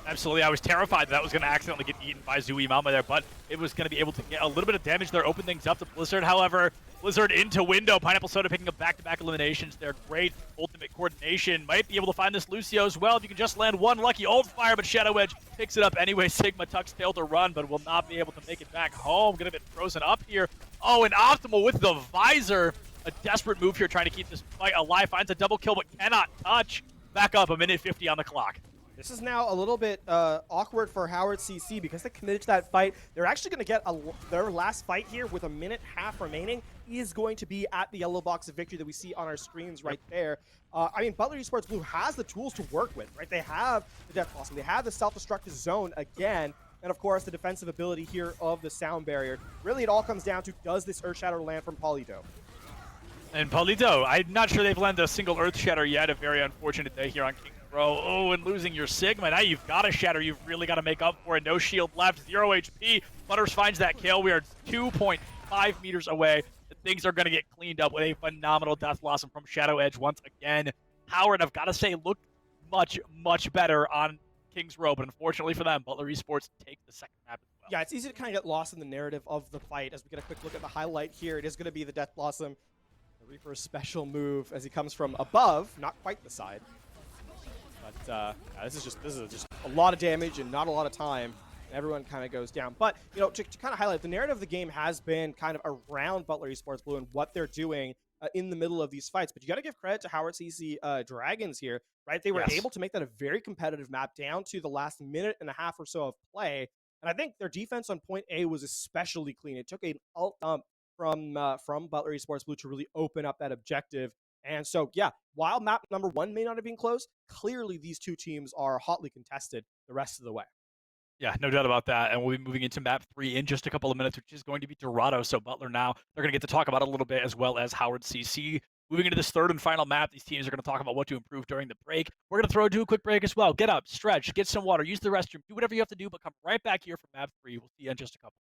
Absolutely, I was terrified that was going to accidentally get eaten by Zui Mama there, but it was going to be able to get a little bit of damage there, open things up to Blizzard. However, Blizzard into window. Pineapple Soda picking up back-to-back eliminations. Their great ultimate coordination might be able to find this Lucio as well if you can just land one lucky ult fire, but Shadow Edge picks it up anyway. Sigma tucks tail to run, but will not be able to make it back home. Gonna get frozen up here. Oh, and Optimal with the visor. A desperate move here trying to keep this fight alive. Finds a double kill, but cannot touch. Back up, a minute 50 on the clock. This is now a little bit awkward for Howard CC because they committed to that fight. They're actually going to get their last fight here with a minute half remaining is going to be at the yellow box of victory that we see on our screens right there. I mean, Butler Esports Blue has the tools to work with, right? They have the Death Blossom. They have the self-destructive zone again. And of course, the defensive ability here of the sound barrier. Really, it all comes down to, does this Earth Shatter land from Polito? And Polito, I'm not sure they've landed a single Earth Shatter yet. A very unfortunate day here on King Pro. Oh, and losing your Sigma. Now you've got a Shatter. You've really got to make up for it. No shield left. 0 HP. Butters finds that kill. We are 2.5 meters away. Things are going to get cleaned up with a phenomenal Death Blossom from Shadow Edge once again. Howard, I've got to say, looked much, much better on King's Row, but unfortunately for them, Butler Esports take the second map as well. Yeah, it's easy to kind of get lost in the narrative of the fight. As we get a quick look at the highlight here, it is going to be the Death Blossom. The Reaper's special move as he comes from above, not quite the side. But yeah, this is just a lot of damage and not a lot of time. Everyone kind of goes down. But, you know, to kind of highlight, the narrative of the game has been kind of around Butler Esports Blue and what they're doing in the middle of these fights. But you got to give credit to Howard CC Dragons here, right? They were able to make that a very competitive map down to the last minute and a half or so of play. And I think their defense on point A was especially clean. It took an ult dump from Butler Esports Blue to really open up that objective. And so, yeah, while map number 1 may not have been close, clearly these two teams are hotly contested the rest of the way. Yeah, no doubt about that. And we'll be moving into map 3 in just a couple of minutes, which is going to be Dorado. So Butler now, they're going to get to talk about it a little bit, as well as Howard CC. Moving into this third and final map, these teams are going to talk about what to improve during the break. We're going to do a quick break as well. Get up, stretch, get some water, use the restroom, do whatever you have to do, but come right back here for map 3. We'll see you in just a couple.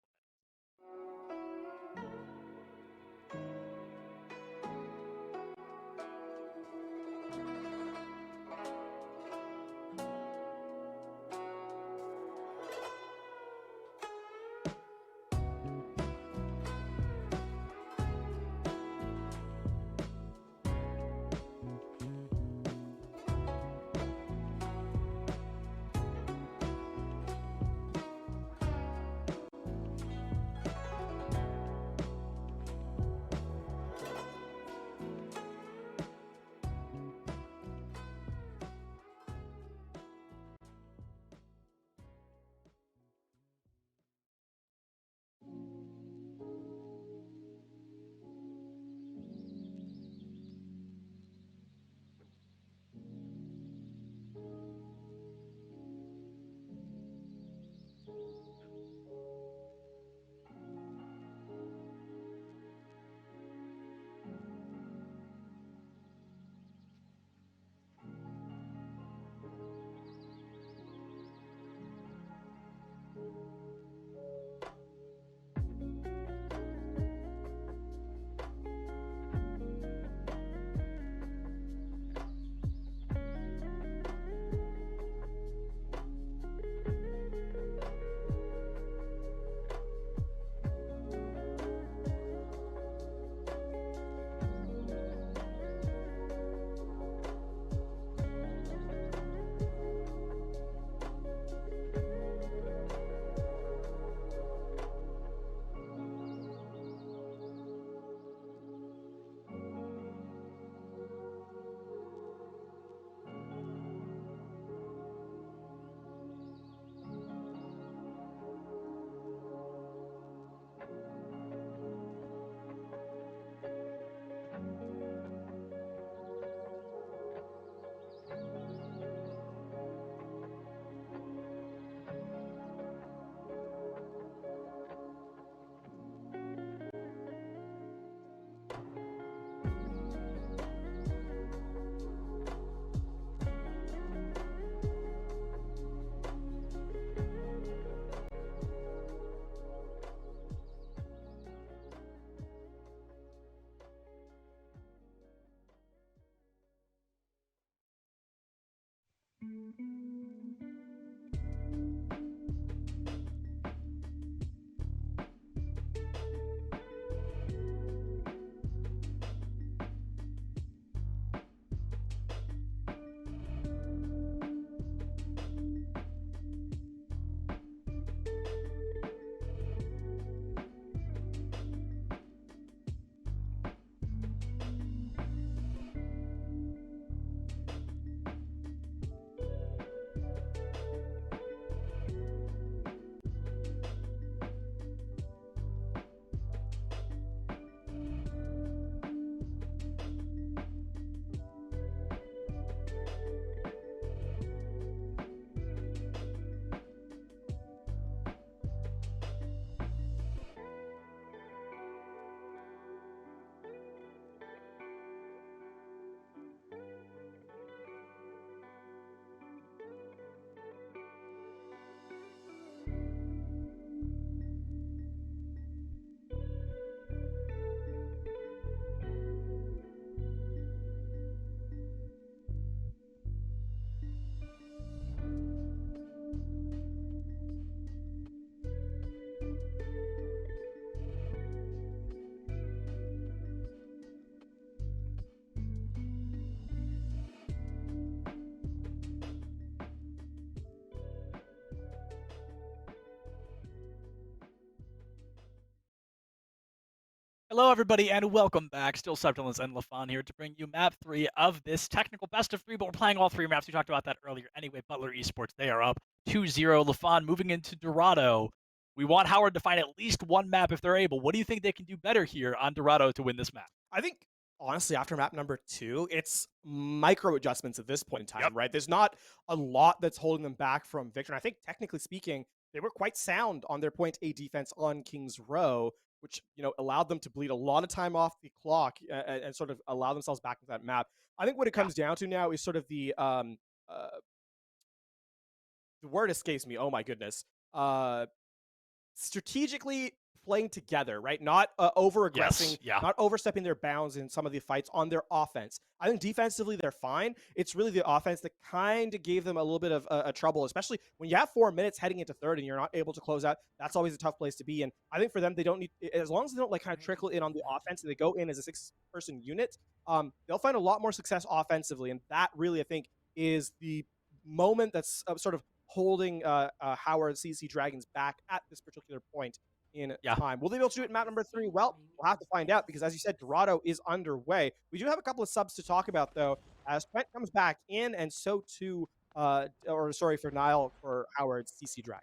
Hello, everybody, and welcome back. Still Subtilence and LaFon here to bring you map 3 of this technical best of 3, but we're playing all 3 maps. We talked about that earlier. Anyway, Butler Esports, they are up 2-0. LaFon moving into Dorado. We want Howard to find at least one map if they're able. What do you think they can do better here on Dorado to win this map? I think, honestly, after map number 2, it's micro adjustments at this point in time, right? There's not a lot that's holding them back from victory. And I think, technically speaking, they were quite sound on their point A defense on King's Row, which, you know, allowed them to bleed a lot of time off the clock and sort of allow themselves back into that map. I think what it comes down to now is sort of the word escapes me. Oh my goodness. Strategically playing together, right? Not over-aggressing, not overstepping their bounds in some of the fights on their offense. I think defensively they're fine. It's really the offense that kind of gave them a little bit of a trouble, especially when you have 4 minutes heading into third and you're not able to close out. That's always a tough place to be. And I think for them, they don't need, as long as they don't like kind of trickle in on the offense and they go in as a 6-person unit, they'll find a lot more success offensively. And that really, I think, is the moment that's sort of holding Howard CC Dragons back at this particular point in time. Will they be able to do it in map number 3? Well, we'll have to find out because, as you said, Dorado is underway. We do have a couple of subs to talk about, though, as Trent comes back in, and so too, for Nile for Howard's CC Dragon.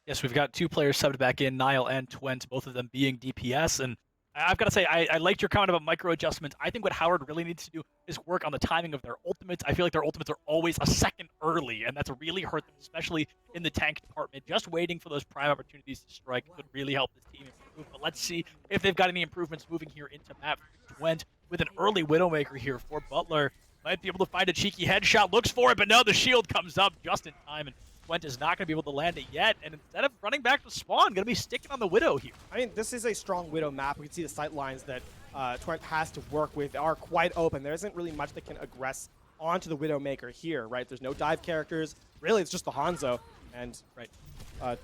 Yes, we've got 2 players subbed back in, Nile and Twent, both of them being DPS, and I've got to say, I liked your comment about micro adjustments. I think what Howard really needs to do is work on the timing of their ultimates. I feel like their ultimates are always a second early, and that's really hurt them, especially in the tank department. Just waiting for those prime opportunities to strike could really help this team improve. But let's see if they've got any improvements moving here into map. Twent with an early Widowmaker here for Butler. Might be able to find a cheeky headshot. Looks for it, but no, the shield comes up just in time, and Twent is not going to be able to land it yet, and instead of running back to spawn, going to be sticking on the Widow here. I mean, this is a strong Widow map. We can see the sight lines that Twent has to work with are quite open. There isn't really much that can aggress onto the Widowmaker here, right? There's no dive characters. Really, it's just the Hanzo, and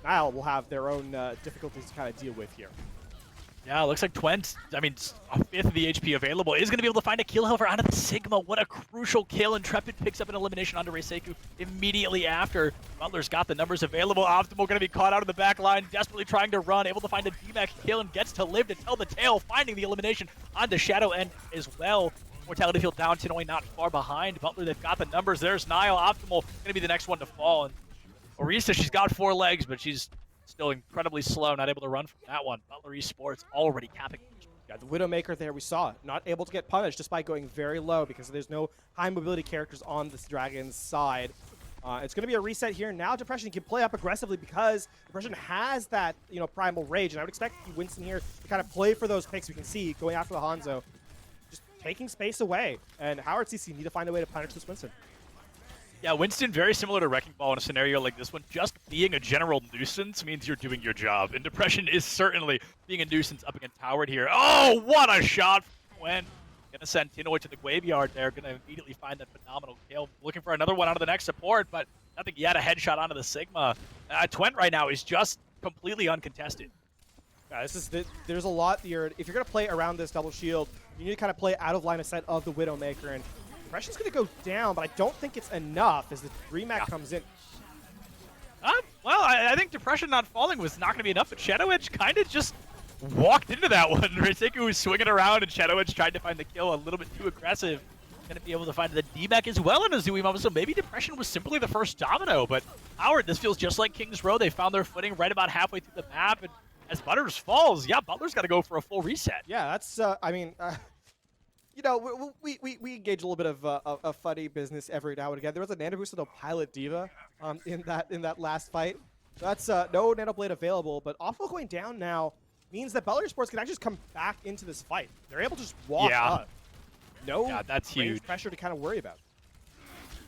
Nile will have their own difficulties to kind of deal with here. Yeah, it looks like Twent, I mean, a fifth of the HP available, is going to be able to find a kill, however, out of the Sigma. What a crucial kill. Intrepid picks up an elimination onto Reiseku immediately after. Butler's got the numbers available. Optimal going to be caught out of the back line, desperately trying to run, able to find a DMAC kill, and gets to live to tell the tale, finding the elimination onto Shadow End as well. Mortality field down, Tinoi not far behind. Butler, they've got the numbers. There's Nile. Optimal going to be the next one to fall. And Orisa, she's got 4 legs, but she's still incredibly slow, not able to run from that one. Butler Esports already capping. Yeah, the Widowmaker there, we saw it. Not able to get punished despite going very low because there's no high mobility characters on this Dragon's side. It's going to be a reset here. Now Depression can play up aggressively because Depression has that, you know, primal rage, and I would expect Winston here to kind of play for those picks. We can see going after the Hanzo, just taking space away, and Howard CC need to find a way to punish this Winston. Yeah, Winston, very similar to Wrecking Ball in a scenario like this one. Just being a general nuisance means you're doing your job. And Depression is certainly being a nuisance up against Howard here. Oh, what a shot from Gwen. Gonna send Tinoi to the graveyard there. Gonna immediately find that phenomenal kill. Looking for another one onto the next support, but nothing yet. A headshot onto the Sigma. Twent right now is just completely uncontested. Yeah, there's a lot here. If you're gonna play around this double shield, you need to kind of play out of line of sight of the Widowmaker, and Depression's going to go down, but I don't think it's enough as the Remac comes in. Well, I think Depression not falling was not going to be enough, but Shadow Edge kind of just walked into that one. Reiseku was swinging around, and Shadow Edge tried to find the kill a little bit too aggressive. Going to be able to find the D-Back as well in Azui Mama, so maybe Depression was simply the first domino, but Howard, this feels just like King's Row. They found their footing right about halfway through the map, and as Butters falls, yeah, Butler's got to go for a full reset. Yeah, that's, I mean... you know, we engage a little bit of funny business every now and again. There was a Nano Boost on Pilot Diva in that last fight. That's no Nano Blade available, but Optimal going down now means that Butler Sports can actually just come back into this fight. They're able to just walk up. No that's huge. Pressure to kind of worry about.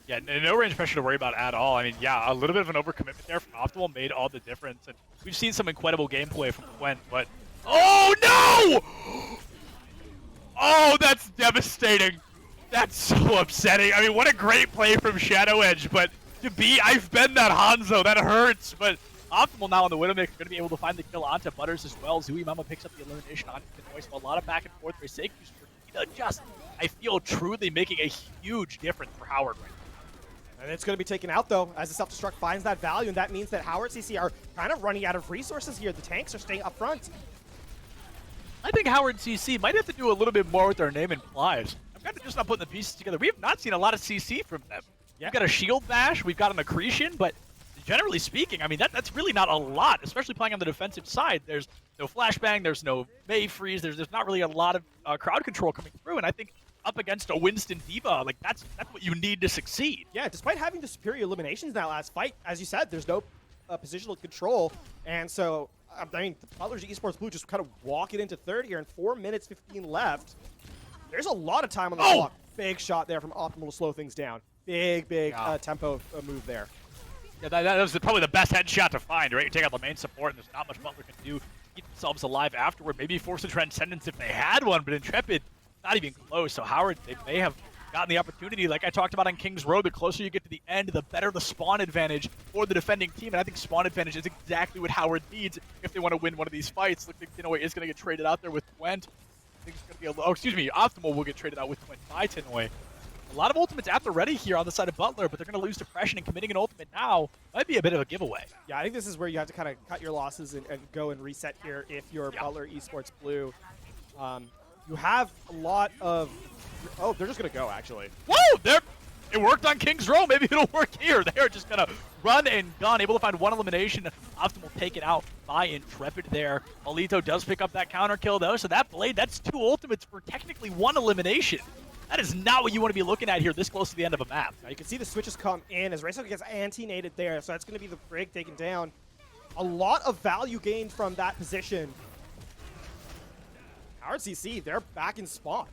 Yeah, no range pressure to worry about at all. I mean, yeah, a little bit of an overcommitment there from Optimal made all the difference. And we've seen some incredible gameplay from Gwen, but... Oh, no! Oh, that's devastating. That's so upsetting. I mean, what a great play from Shadow Edge, but I've been that Hanzo, that hurts. But Optimal now on the Widowmaker going to be able to find the kill onto Butters as well. Zui Mama picks up the elimination onto Tinoi, so a lot of back and forth. Reiseku's just, I feel, truly making a huge difference for Howard right now. And it's going to be taken out, though, as the self-destruct finds that value, and that means that Howard CC are kind of running out of resources here. The tanks are staying up front. I think Howard CC might have to do a little bit more with their name implies. I'm kind of just not putting the pieces together. We have not seen a lot of CC from them. Yeah. We've got a shield bash, we've got an accretion, but generally speaking, I mean, that's really not a lot, especially playing on the defensive side. There's no flashbang, there's no May freeze, there's not really a lot of crowd control coming through, and I think up against a Winston Diva, like that's what you need to succeed. Yeah, despite having the superior eliminations in that last fight, as you said, there's no positional control, and so I mean, Butler's Esports Blue just kind of walk it into third here, and 4 minutes 15 left. There's a lot of time on the clock. Big shot there from Optimal to slow things down. Big tempo move there. Yeah, that was probably the best headshot to find, right? You take out the main support, and there's not much Butler can do to keep themselves alive afterward. Maybe force a Transcendence if they had one, but Intrepid, not even close. So Howard, they may have gotten the opportunity. Like I talked about on King's Road, the closer you get to the end, the better the spawn advantage for the defending team. And I think spawn advantage is exactly what Howard needs if they want to win one of these fights. Looks like Tinoy is going to get traded out there with Gwent. I think it's going to be Optimal will get traded out with Gwent by Tinoy. A lot of ultimates at the ready here on the side of Butler, but they're going to lose depression, and committing an ultimate now might be a bit of a giveaway. Yeah, I think this is where you have to kind of cut your losses and go and reset here if you're Butler Esports Blue. You have a lot of... Oh, they're just going to go, actually. Whoa! It worked on King's Row. Maybe it'll work here. They're just going to run and gun, able to find one elimination. Optimal taken out by Intrepid there. Alito does pick up that counter kill, though, so that blade, that's 2 ultimates for technically 1 elimination. That is not what you want to be looking at here this close to the end of a map. Now you can see the switches come in as Racing gets anti-nated there, so that's going to be the break taken down. A lot of value gained from that position. Howard CC, they're back in spawn.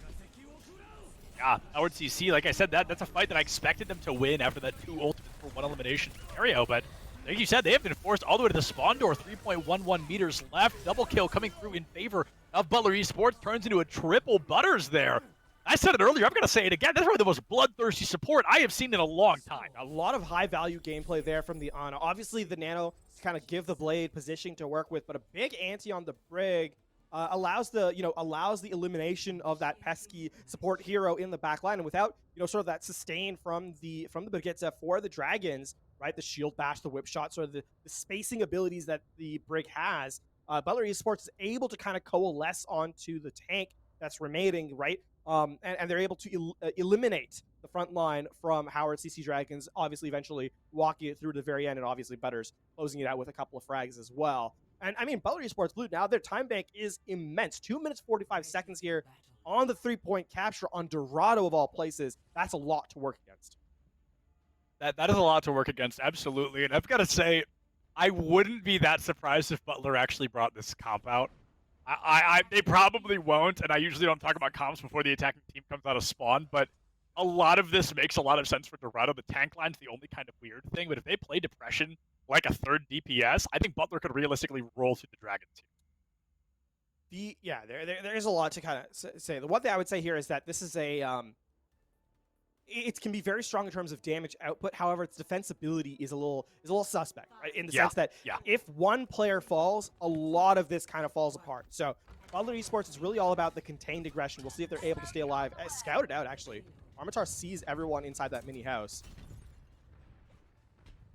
Yeah, Howard CC, like I said, that's a fight that I expected them to win after that 2 ultimates for 1 elimination scenario, but like you said, they have been forced all the way to the spawn door. 3.11 meters left. Double kill coming through in favor of Butler Esports. Turns into a triple Butters there. I said it earlier, I'm going to say it again. That's probably the most bloodthirsty support I have seen in a long time. A lot of high-value gameplay there from the Ana. Obviously, the Nano kind of give the Blade positioning to work with, but a big ante on the Brig allows the elimination of that pesky support hero in the back line, and without sort of that sustain from the Baguette for the Dragons, right? The shield bash, the whip shot, sort of the spacing abilities that the Brig has. Butler Esports is able to kind of coalesce onto the tank that's remaining, right? And they're able to eliminate the front line from Howard CC Dragons, obviously eventually walking it through to the very end, and obviously Butters closing it out with a couple of frags as well. And I mean, Butler Esports Blue, now their time bank is immense. 2 minutes 45 seconds here on the 3-point capture on Dorado of all places. That's a lot to work against. That is a lot to work against, absolutely. And I've got to say, I wouldn't be that surprised if Butler actually brought this comp out. They probably won't, and I usually don't talk about comps before the attacking team comes out of spawn, but a lot of this makes a lot of sense for Dorado. The tank line's the only kind of weird thing, but if they play Depression like a 3rd DPS, I think Butler could realistically roll through the Dragons here. There is a lot to kind of say. The one thing I would say here is that this is it can be very strong in terms of damage output. However, its defensibility is a little suspect, right? In the sense that if one player falls, a lot of this kind of falls apart. So Butler Esports is really all about the contained aggression. We'll see if they're able to stay alive. Scouted out, actually. Armitar sees everyone inside that mini house.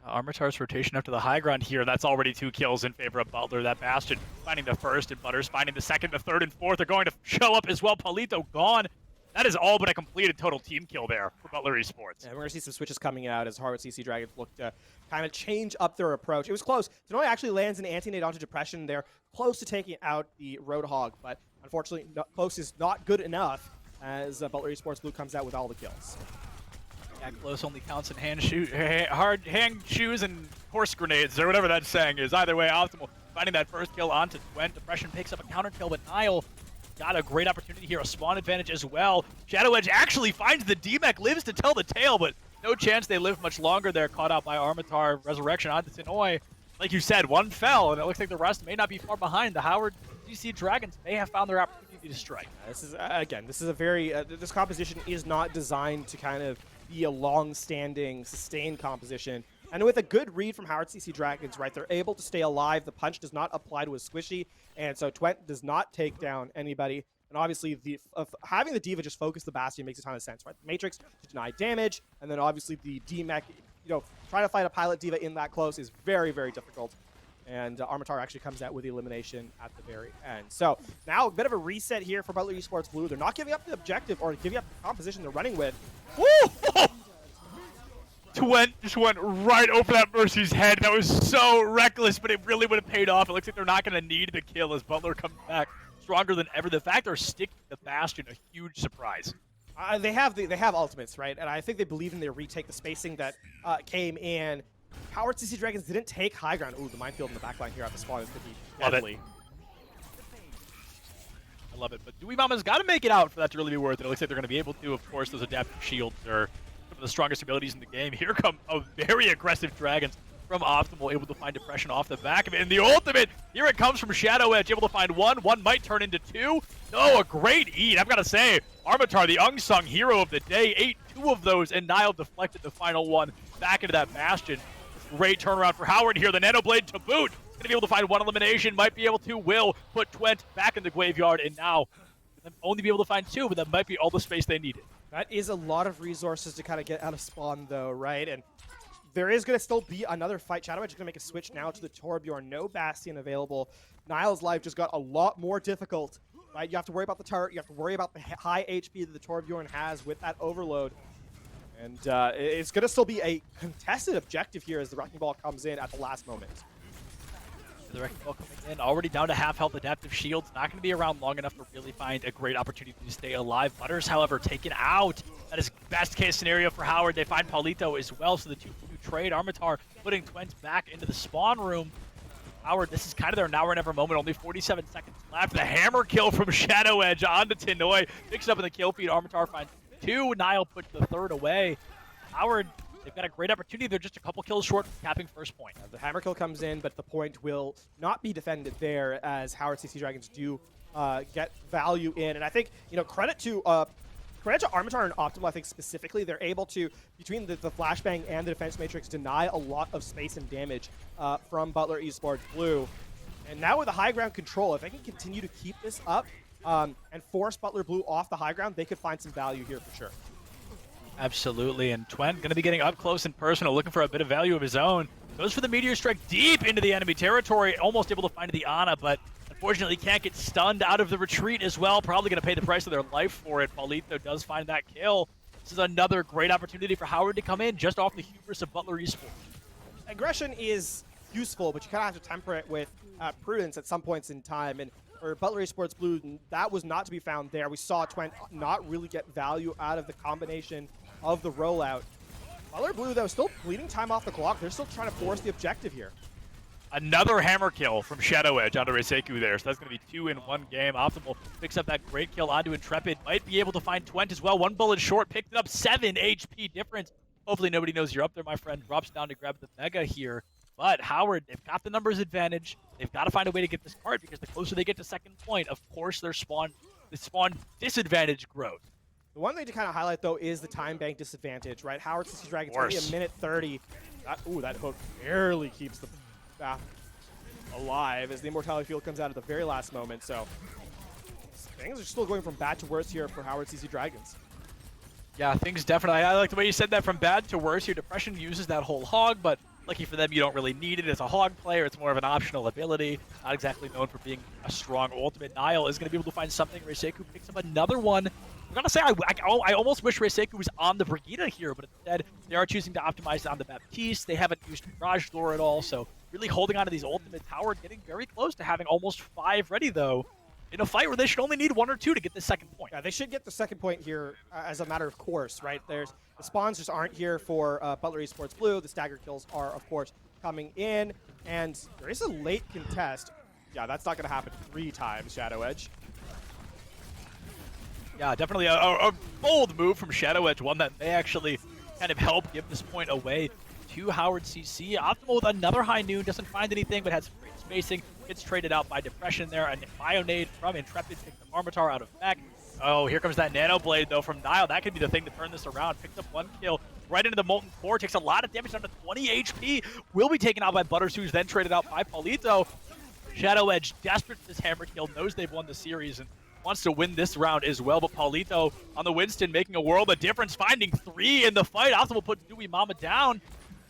Armitar's rotation up to the high ground here. That's already 2 kills in favor of Butler. That Bastion finding the first, and Butters finding the second, the third, and fourth are going to show up as well. Paulito gone. That is all but a completed total team kill there for Butler Esports. Yeah, we're going to see some switches coming out as Harvard CC Dragons look to kind of change up their approach. It was close. Tenoy actually lands an anti-nade onto Depression there, close to taking out the Roadhog, but unfortunately, close is not good enough as Butler Esports Blue comes out with all the kills. Yeah, close only counts in hard hand shoes and horse grenades, or whatever that saying is. Either way, Optimal finding that first kill onto Gwent. Depression picks up a counter kill, but Nile got a great opportunity here, a spawn advantage as well. Shadow Edge actually finds the D-Mech, lives to tell the tale, but no chance they live much longer. They're caught out by Armitar. Resurrection onto Tinoy. Like you said, one fell, and it looks like the rest may not be far behind. The Howard DC Dragons may have found their opportunity to strike. This is, again, this is a very, this composition is not designed to kind of be a long-standing, sustained composition. And with a good read from Howard CC Dragons, right, they're able to stay alive. The punch does not apply to a squishy, and so Twent does not take down anybody. And obviously, having the Diva just focus the Bastion makes a ton of sense, right? The Matrix to deny damage, and then obviously the D-Mech, trying to fight a Pilot Diva in that close is very, very difficult. And Armitar actually comes out with the elimination at the very end. So now a bit of a reset here for Butler Esports Blue. They're not giving up the objective or giving up the composition they're running with. Woo! Twent just went right over that Mercy's head. That was so reckless, but it really would have paid off. It looks like they're not going to need the kill as Butler comes back stronger than ever. The fact they're sticking the Bastion, a huge surprise. They have ultimates, right? And I think they believe in their retake, the spacing that came in. Howard CC Dragons didn't take high ground. Ooh, the minefield in the backline here at the spawn is going to be deadly. I love it. But Dewey Mama's got to make it out for that to really be worth it. It looks like they're going to be able to. Of course, those adaptive shields are some of the strongest abilities in the game. Here come a very aggressive Dragons from Optimal, able to find Depression off the back of it. And the ultimate, here it comes from Shadow Edge, able to find one. One might turn into two. No, a great eat. I've got to say, Armitar, the unsung hero of the day, ate two of those, and Nile deflected the final one back into that Bastion. Great turnaround for Howard here. The Nano Blade to boot. Going to be able to find one elimination. Might be able to. Will put Twent back in the graveyard. And now, only be able to find two, but that might be all the space they needed. That is a lot of resources to kind of get out of spawn, though, right? And there is going to still be another fight. Shadow Edge is going to make a switch now to the Torbjorn. No Bastion available. Nile's life just got a lot more difficult, right? You have to worry about the turret. You have to worry about the high HP that the Torbjorn has with that overload. And it's going to still be a contested objective here as the Wrecking Ball comes in at the last moment. The Wrecking Ball coming in, already down to half health. Adaptive Shields not going to be around long enough to really find a great opportunity to stay alive. Butters, however, taken out. That is best case scenario for Howard. They find Paulito as well, so the 2-2 trade. Armitar putting Twent back into the spawn room. Howard, this is kind of their now or never moment. Only 47 seconds left. The hammer kill from Shadow Edge onto Tinoy. Picks it up in the kill feed. Armitar finds two. Nile puts the third away. Howard, they've got a great opportunity. They're just a couple kills short from capping first point. The hammer kill comes in, but the point will not be defended there as Howard CC Dragons do get value in. And I think, you know, credit to Armitar and Optimal, I think specifically, they're able to, between the flashbang and the defense matrix, deny a lot of space and damage from Butler Esports Blue. And now with the high ground control, if they can continue to keep this up and force Butler Blue off the high ground, they could find some value here for sure. Absolutely, and Twent going to be getting up close and personal, looking for a bit of value of his own. Goes for the Meteor Strike deep into the enemy territory, almost able to find the Ana, but unfortunately can't get stunned out of the retreat as well. Probably going to pay the price of their life for it. Paulito does find that kill. This is another great opportunity for Howard to come in just off the hubris of Butler Esports. Aggression is useful, but you kind of have to temper it with prudence at some points in time. And for Butler Esports Blue, that was not to be found there. We saw Twent not really get value out of the combination of the rollout. Butler Blue, though, still bleeding time off the clock. They're still trying to force the objective here. Another hammer kill from Shadow Edge onto Reiseku there, so that's going to be 2 in one game. Optimal picks up that great kill onto Intrepid. Might be able to find Twent as well. One bullet short, picked it up, 7 HP difference. Hopefully nobody knows you're up there, my friend. Drops down to grab the Mega here. But Howard, they've got the numbers advantage. They've got to find a way to get this card because the closer they get to second point, of course the spawn disadvantage grows. The one thing to kind of highlight, though, is the time bank disadvantage, right? Howard CC Dragons only a minute 30. That hook barely keeps the alive as the Immortality Field comes out at the very last moment. So things are still going from bad to worse here for Howard CC Dragons. Yeah, things definitely. I like the way you said that, from bad to worse. Your Depression uses that whole hog, but lucky for them, you don't really need it as a hog player. It's more of an optional ability. Not exactly known for being a strong ultimate. Nile is going to be able to find something. Reiseku picks up another one. I'm going to say I almost wish Reiseku was on the Brigitte here, but instead they are choosing to optimize on the Baptiste. They haven't used Mirage Lore at all, so really holding on to these ultimates. Howard getting very close to having almost 5 ready, though, in a fight where they should only need 1 or 2 to get the second point. Yeah, they should get the second point here as a matter of course, right? The spawns just aren't here for Butler Esports Blue. The stagger kills are, of course, coming in, and there is a late contest. Yeah, that's not going to happen 3 times, Shadow Edge. Yeah, definitely a bold move from Shadow Edge, one that may actually kind of help give this point away to Howard CC. Optimal with another high noon, doesn't find anything, but has great spacing. Gets traded out by Depression there, and Bionade from Intrepid picks the Armitar out of back. Oh, here comes that Nano Blade, though, from Nile. That could be the thing to turn this around. Picks up 1 kill right into the Molten Core, takes a lot of damage down to 20 HP. Will be taken out by Butters, who's then traded out by Paulito. Shadow Edge, desperate for this hammer kill, knows they've won the series, and wants to win this round as well, but Paulito on the Winston making a world of difference, finding 3 in the fight. Optimal puts Dewey Mama down.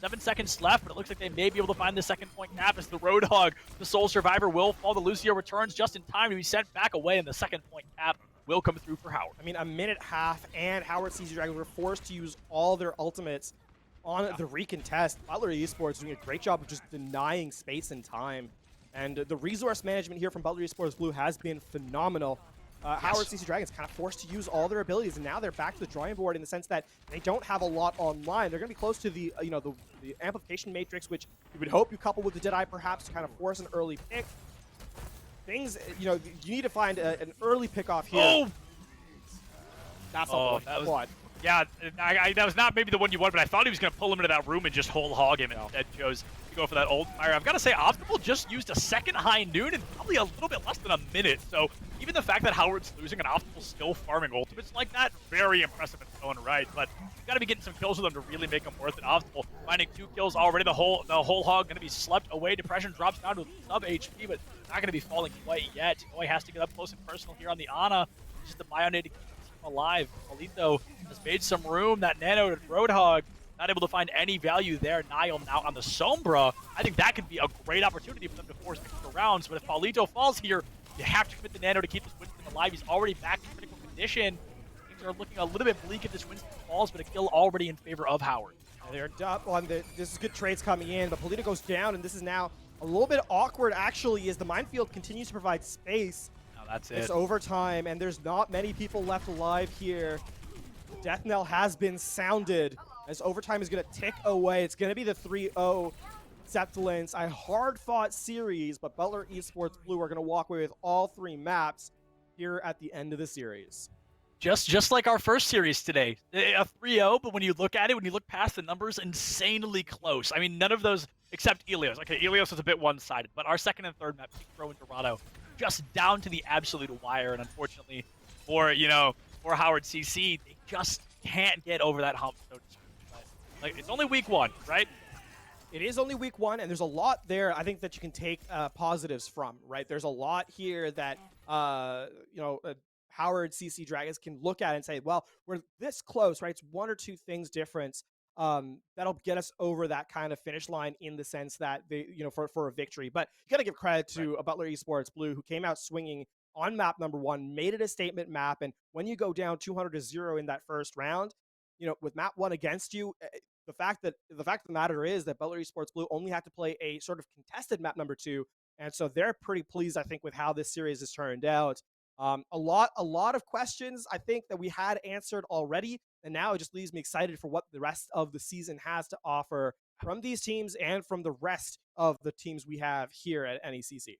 7 seconds left, but it looks like they may be able to find the second point cap as the Roadhog, the sole survivor, will fall. The Lucio returns just in time to be sent back away, and the second point cap will come through for Howard. I mean, a minute half, and Howard CC Dragons were forced to use all their ultimates on the recontest. Butler Esports doing a great job of just denying space and time. And the resource management here from Butler Esports Blue has been phenomenal. Howard CC Dragons kind of forced to use all their abilities, and now they're back to the drawing board in the sense that they don't have a lot online. They're going to be close to the the amplification matrix, which you would hope you couple with the Deadeye perhaps to kind of force an early pick. Things, you need to find an early pick off here. Oh! That's a quad. Yeah, that was not maybe the one you wanted, but I thought he was going to pull him into that room and just whole hog him, and instead chose to go for that old fire. I've got to say, Optimal just used a second high noon in probably a little bit less than a minute, so even the fact that Howard's losing and Optimal's still farming ultimates like that, very impressive in its own right, but you've got to be getting some kills with them to really make them worth it. Optimal finding 2 kills already, the whole hog going to be slept away. Depression drops down to sub HP, but not going to be falling quite yet. He has to get up close and personal here on the Ana. Just the Bionade to keep the team alive. Polito has made some room. That Nano to Roadhog, not able to find any value there. Niall now on the Sombra. I think that could be a great opportunity for them to force extra rounds, but if Paulito falls here, you have to commit the Nano to keep this Winston alive. He's already back in critical condition. Things are looking a little bit bleak if this Winston falls, but a kill already in favor of Howard. They're up on this is good trades coming in, but Polito goes down, and this is now a little bit awkward actually as the minefield continues to provide space. That's it. It's overtime, and there's not many people left alive here. Death knell has been sounded as overtime is going to tick away. It's going to be the 3-0 Septilence. A hard-fought series, but Butler Esports Blue are going to walk away with all 3 maps here at the end of the series. Just like our first series today, a 3-0, but when you look at it, when you look past the numbers, insanely close. I mean, none of those except Elios. Okay, Elios was a bit one-sided, but our second and third map, Pro and Dorado, just down to the absolute wire, and unfortunately for Howard CC, they just can't get over that hump, so to speak. But, like, it's only week 1, right? It is only week 1, and there's a lot there I think that you can take positives from, right? There's a lot here that Howard CC Dragons can look at and say, well, we're this close, right? It's 1 or 2 things difference that'll get us over that kind of finish line in the sense that they, for a victory. But you got to give credit to Butler Esports Blue, who came out swinging on map number 1, made it a statement map, and when you go down 200-0 in that first round, with map 1 against you, the fact of the matter is that Butler Esports Blue only had to play a sort of contested map number 2, and so they're pretty pleased, I think, with how this series has turned out. A lot of questions I think that we had answered already, and now it just leaves me excited for what the rest of the season has to offer from these teams and from the rest of the teams we have here at NECC.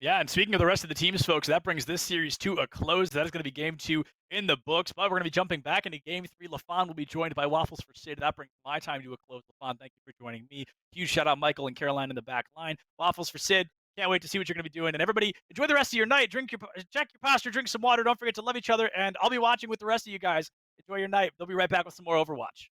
Yeah, and speaking of the rest of the teams, folks, that brings this series to a close. That is going to be game 2 in the books, but we're going to be jumping back into game 3. LaFon will be joined by Waffles for Sid. That brings my time to a close. LaFon, thank you for joining me. Huge shout out Michael and Caroline in the back line. Waffles for Sid. Can't wait to see what you're going to be doing. And everybody, enjoy the rest of your night. Check your posture, drink some water. Don't forget to love each other. And I'll be watching with the rest of you guys. Enjoy your night. They'll be right back with some more Overwatch.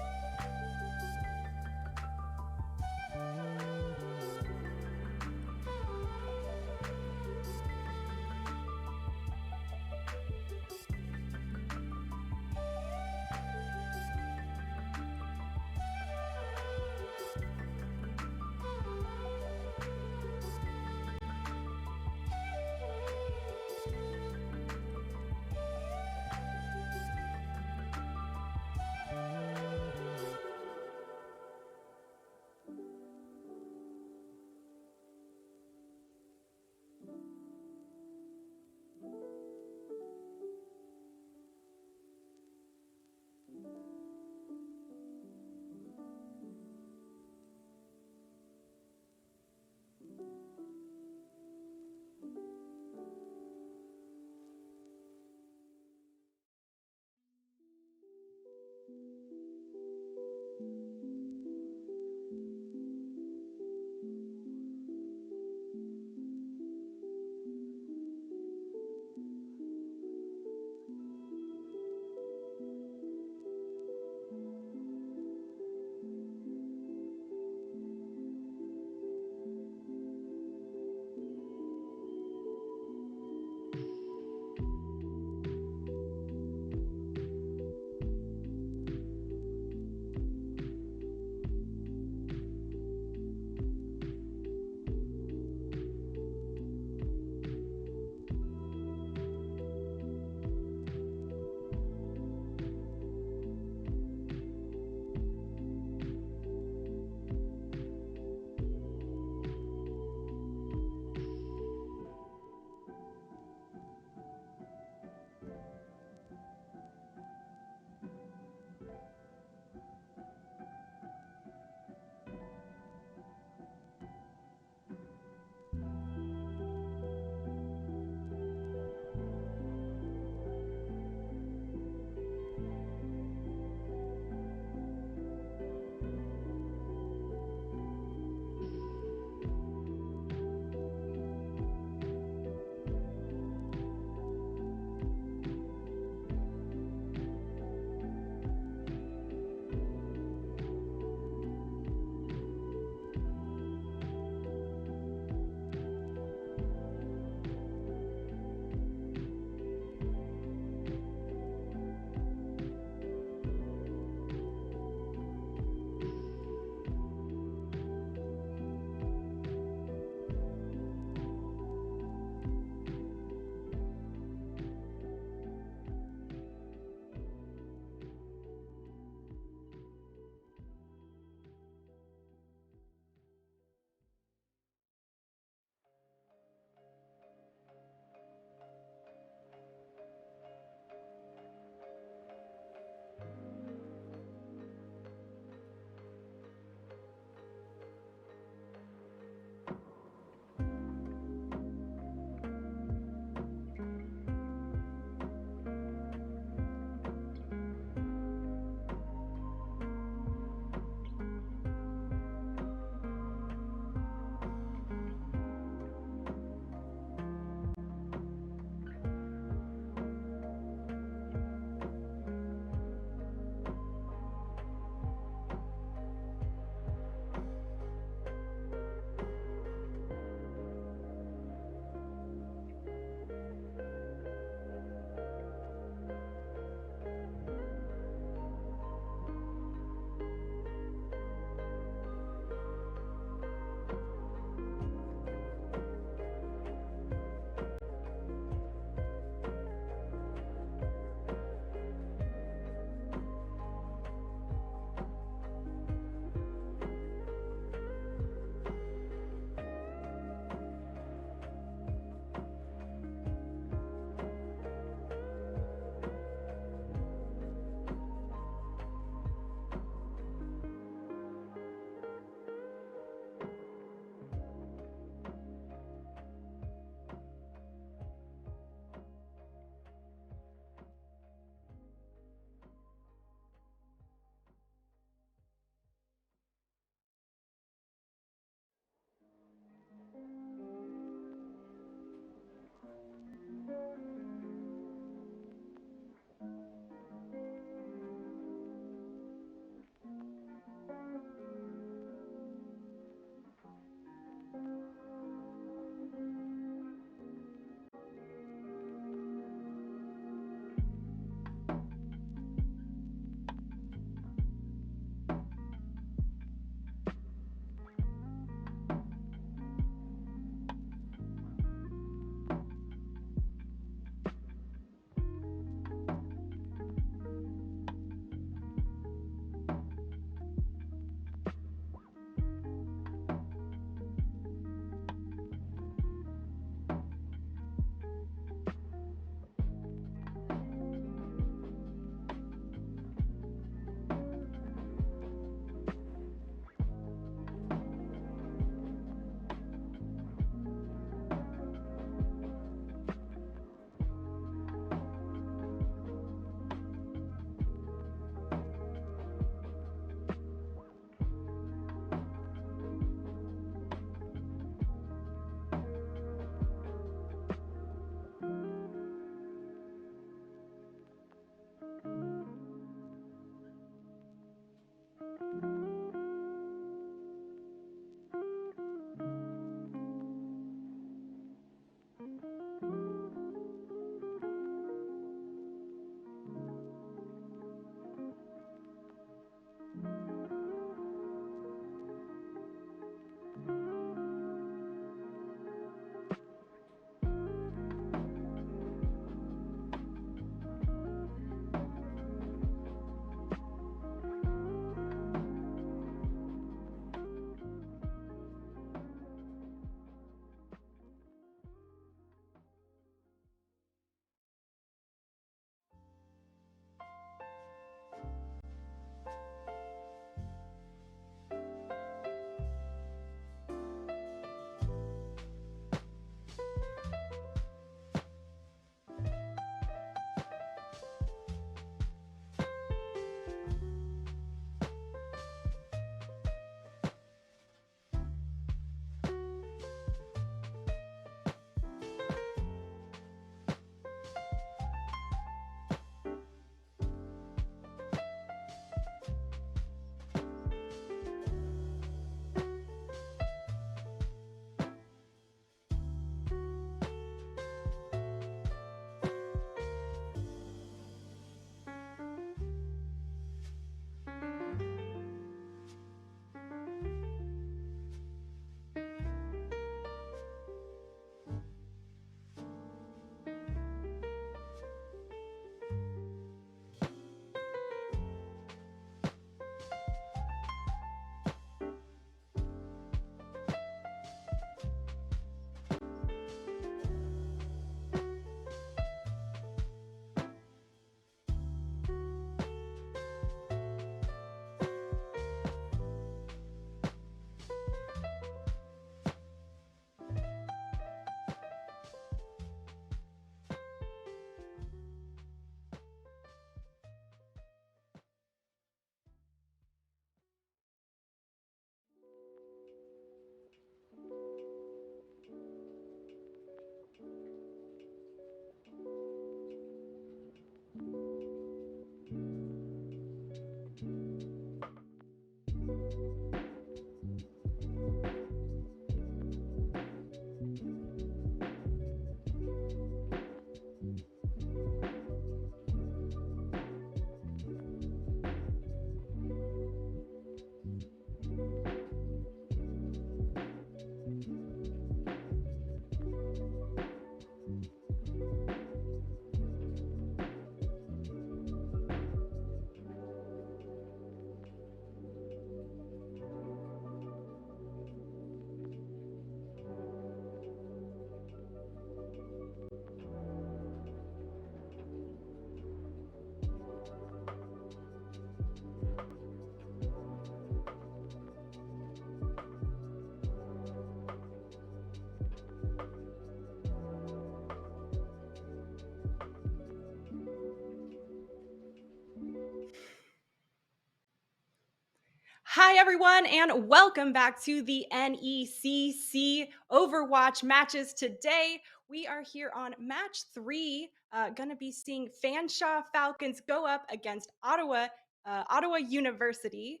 Hi, everyone, and welcome back to the NECC Overwatch matches. Today, we are here on match 3, going to be seeing Fanshawe Falcons go up against Ottawa University.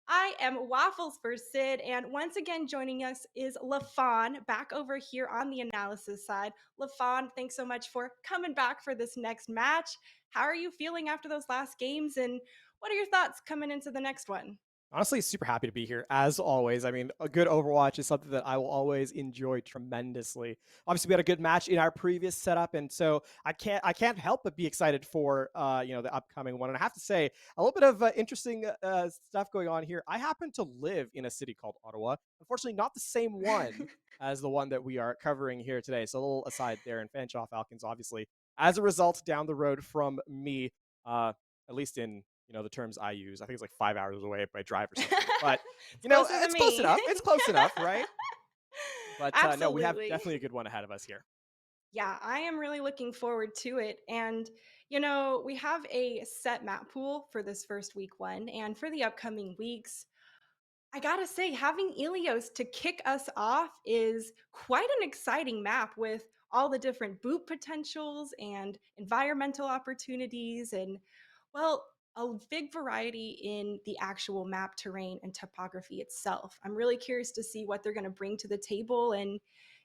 I am Waffles for Sid, and once again joining us is LaFawn back over here on the analysis side. LaFawn, thanks so much for coming back for this next match. How are you feeling after those last games, and what are your thoughts coming into the next one? Honestly, super happy to be here as always. I mean, a good Overwatch is something that I will always enjoy tremendously. Obviously, we had a good match in our previous setup, and so I can't help but be excited for the upcoming one. And I have to say, a little bit of interesting stuff going on here. I happen to live in a city called Ottawa. Unfortunately, not the same one as the one that we are covering here today. So a little aside there, in Fanshawe Falcons, obviously, as a result, down the road from me, at least in the terms I use. I think it's like 5 hours away by drive or something. But It's closer than it's close me. enough. It's close enough, right? But no, we have Absolutely. definitely a good one ahead of us here. Yeah, I am really looking forward to it. And, we have a set map pool for this first week one. And for the upcoming weeks, I gotta say, having Ilios to kick us off is quite an exciting map with all the different boot potentials and environmental opportunities, and, well, a big variety in the actual map terrain and topography itself. I'm really curious to see what they're going to bring to the table and,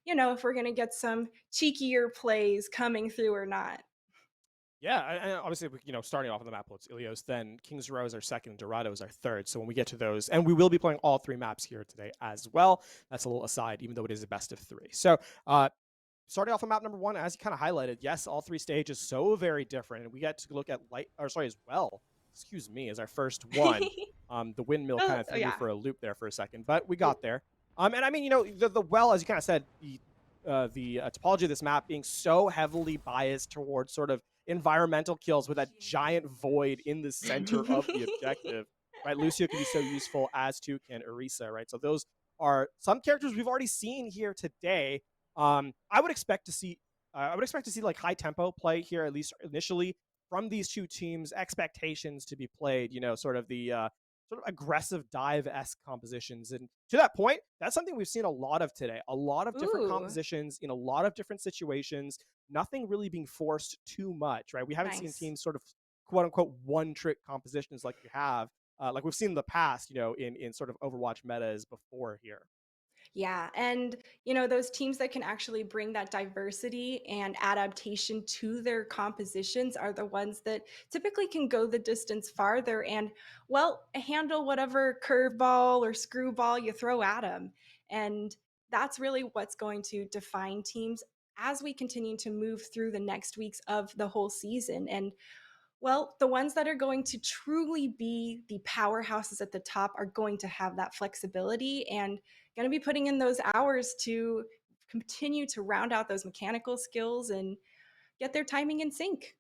if we're going to get some cheekier plays coming through or not. Yeah, and obviously, starting off on the map pool, it's Ilios, then Kings Row is our second, and Dorado is our third. So when we get to those, and we will be playing all 3 maps here today as well. That's a little aside, even though it is a best of 3. So starting off on map number 1, as you kind of highlighted, yes, all 3 stages so very different, and we get to look at as well. Excuse me, as our first one. The windmill kind of threw me Yeah. for a loop there for a second, but we got there. And I mean, the well, as you kind of said, the topology of this map being so heavily biased towards sort of environmental kills with that giant void in the center of the objective, right? Lucio can be so useful, as too can Orisa, right? So those are some characters we've already seen here today. I would expect to see like high tempo play here, at least initially, from these 2 teams. Expectations to be played, sort of the sort of aggressive dive-esque compositions. And to that point, that's something we've seen a lot of today. A lot of different Ooh. compositions in a lot of different situations. Nothing really being forced too much, right? We haven't seen Nice. teams sort of quote-unquote one-trick compositions like we have, like we've seen in the past, in sort of Overwatch metas before here. Yeah, and those teams that can actually bring that diversity and adaptation to their compositions are the ones that typically can go the distance farther and, well, handle whatever curveball or screwball you throw at them. And that's really what's going to define teams as we continue to move through the next weeks of the whole season. And, well, the ones that are going to truly be the powerhouses at the top are going to have that flexibility and going to be putting in those hours to continue to round out those mechanical skills and get their timing in sync.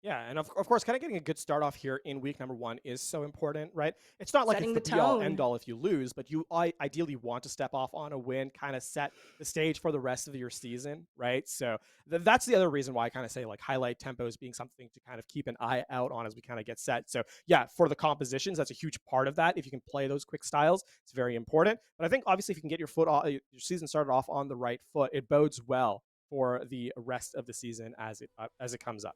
Yeah, and of course, kind of getting a good start off here in week number 1 is so important, right? It's not like Setting it's the the be-all, tone. end-all if you lose, but you ideally want to step off on a win, kind of set the stage for the rest of your season, right? So that's the other reason why I kind of say like highlight tempos being something to kind of keep an eye out on as we kind of get set. So yeah, for the compositions, that's a huge part of that. If you can play those quick styles, it's very important. But I think obviously if you can get your season started off on the right foot, it bodes well for the rest of the season as it comes up.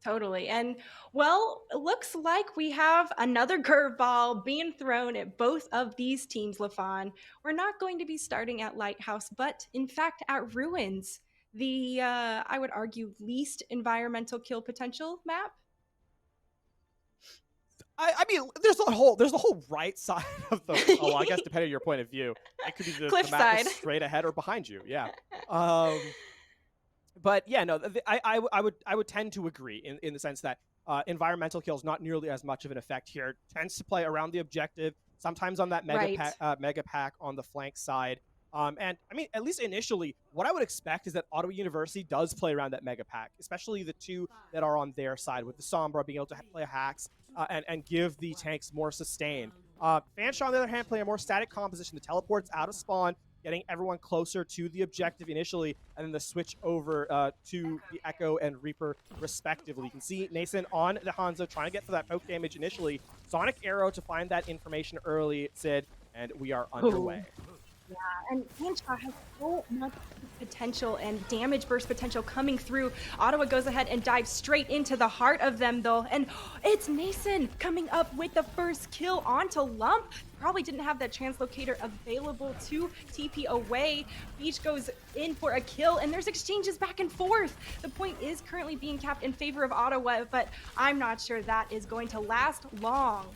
Totally. And, well, it looks like we have another curveball being thrown at both of these teams, LaFawn. We're not going to be starting at Lighthouse, but in fact at Ruins, the, I would argue, least environmental kill potential map. I mean, there's the whole right side of the. Oh, well, I guess depending on your point of view, it could be the Cliff map is side. straight ahead or behind you. Yeah. But yeah, no, I would tend to agree in the sense that environmental kills not nearly as much of an effect here. Tends to play around the objective, sometimes on that Right. mega pack on the flank side. And I mean, at least initially, what I would expect is that Ottawa University does play around that mega pack, especially the 2 that are on their side, with the Sombra being able to play hacks and give the tanks more sustain. Fanshawe, on the other hand, play a more static composition. The teleports out of spawn, getting everyone closer to the objective initially, and then the switch over to the Echo and Reaper respectively. You can see Nason on the Hanzo trying to get for that poke damage initially. Sonic Arrow to find that information early, Sid, and we are underway. Yeah, and Fanshawe has so much potential and damage burst potential coming through. Ottawa goes ahead and dives straight into the heart of them, though, and it's Nason coming up with the first kill onto Lump. Probably didn't have that translocator available to TP away. Beach goes in for a kill, and there's exchanges back and forth. The point is currently being capped in favor of Ottawa, but I'm not sure that is going to last long.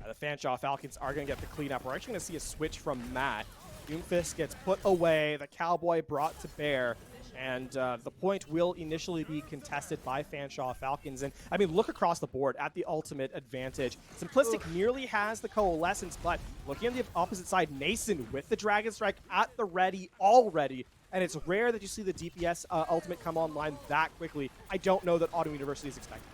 The Fanshawe Falcons are going to get the cleanup. We're actually going to see a switch from Matt. Doomfist gets put away, the Cowboy brought to bear, and the point will initially be contested by Fanshawe Falcons. And I mean, look across the board at the ultimate advantage. Simplistic nearly has the Coalescence, but looking on the opposite side, Nason with the Dragon Strike at the ready already. And it's rare that you see the DPS ultimate come online that quickly. I don't know that Ottawa University is expecting.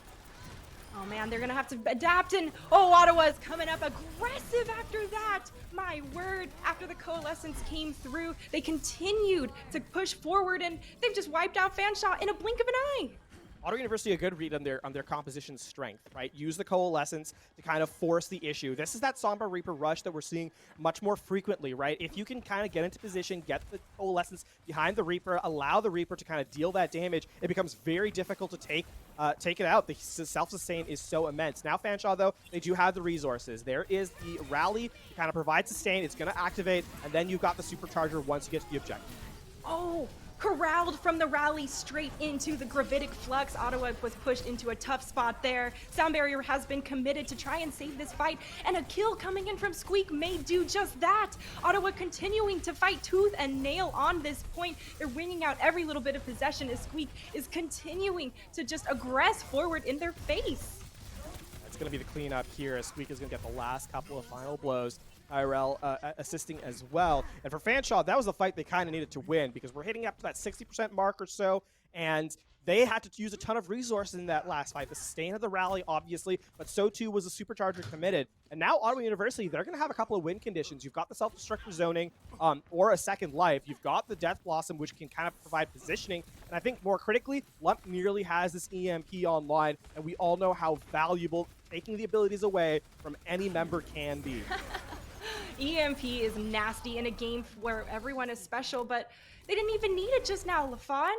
Oh man, they're gonna have to adapt, and Ottawa is coming up aggressive after that. My word, after the Coalescence came through, they continued to push forward, and they've just wiped out Fanshawe in a blink of an eye. Ottawa University, a good read on their composition strength, right? Use the Coalescence to kind of force the issue. This is that Sombra Reaper rush that we're seeing much more frequently, right? If you can kind of get into position, get the Coalescence behind the Reaper, allow the Reaper to kind of deal that damage, it becomes very difficult to take it out. The self-sustain is so immense. Now Fanshawe, though, they do have the resources. There is the Rally to kind of provide sustain. It's going to activate, and then you've got the Supercharger once you get to the objective. Oh, corralled from the Rally straight into the Gravitic Flux. Ottawa was pushed into a tough spot there. Sound Barrier has been committed to try and save this fight, and a kill coming in from Squeak may do just that. Ottawa continuing to fight tooth and nail on this point. They're wringing out every little bit of possession as Squeak is continuing to just aggress forward in their face. That's going to be the cleanup here as Squeak is going to get the last couple of final blows. Tyrell assisting as well. And for Fanshawe, that was the fight they kind of needed to win because we're hitting up to that 60% mark or so, and they had to use a ton of resources in that last fight. The sustain of the Rally, obviously, but so too was the Supercharger committed. And now Ottawa University, they're going to have a couple of win conditions. You've got the self-destructor zoning or a second life. You've got the Death Blossom, which can kind of provide positioning. And I think more critically, Lump nearly has this EMP online, and we all know how valuable taking the abilities away from any member can be. EMP is nasty in a game where everyone is special, but they didn't even need it just now, LaFawn.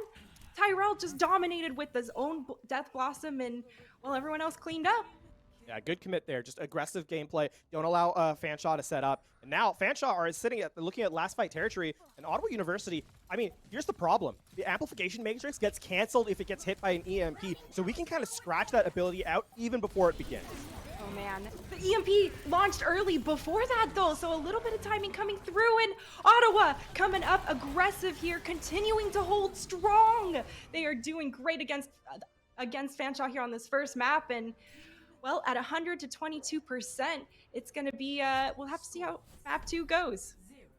Tyrell just dominated with his own Death Blossom, and, well, everyone else cleaned up. Yeah, good commit there. Just aggressive gameplay. Don't allow Fanshawe to set up. And now Fanshawe are looking at last fight territory, and Ottawa University, I mean, here's the problem. The amplification matrix gets canceled if it gets hit by an EMP, so we can kind of scratch that ability out even before it begins. Oh man, the EMP launched early before that though, so a little bit of timing coming through, and Ottawa coming up aggressive here, continuing to hold strong. They are doing great against Fanshawe here on this first map, and well, at 100 to 22%, it's going to be, we'll have to see how map 2 goes.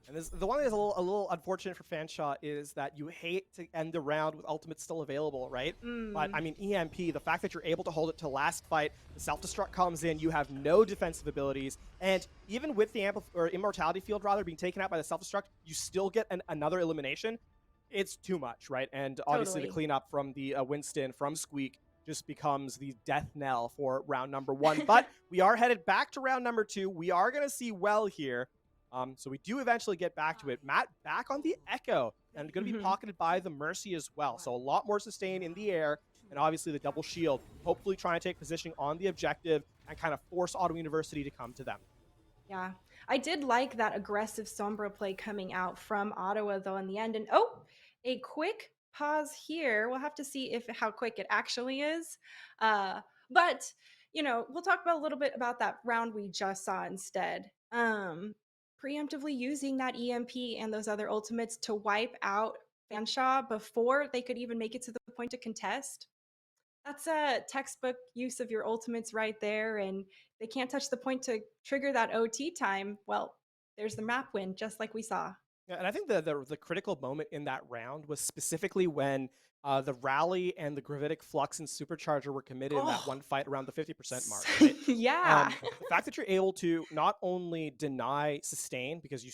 And the one that is a little unfortunate for Fanshawe is that you hate to end the round with ultimates still available, right? But I mean, EMP, the fact that you're able to hold it to last fight, the self-destruct comes in, you have no defensive abilities, and even with the immortality field rather being taken out by the self-destruct, you still get another elimination. It's too much, right? And obviously the cleanup from the Winston from Squeak just becomes the death knell for round number 1. But we are headed back to round number 2. We are going to see well here. So we do eventually get back to it. Matt back on the Echo and going to be pocketed by the Mercy as well. So a lot more sustain in the air and obviously the double shield. Hopefully trying to take positioning on the objective and kind of force Ottawa University to come to them. Yeah, I did like that aggressive Sombra play coming out from Ottawa though in the end. And a quick pause here. We'll have to see how quick it actually is. But, you know, we'll talk about a little bit about that round we just saw instead. Preemptively using that EMP and those other ultimates to wipe out Fanshawe before they could even make it to the point to contest. That's a textbook use of your ultimates right there, and they can't touch the point to trigger that OT time. Well, there's the map win, just like we saw. Yeah, and I think the critical moment in that round was specifically when the Rally and the Gravitic Flux and Supercharger were committed in that Oh, one fight around the 50% mark, right? yeah. The fact that you're able to not only deny sustain because you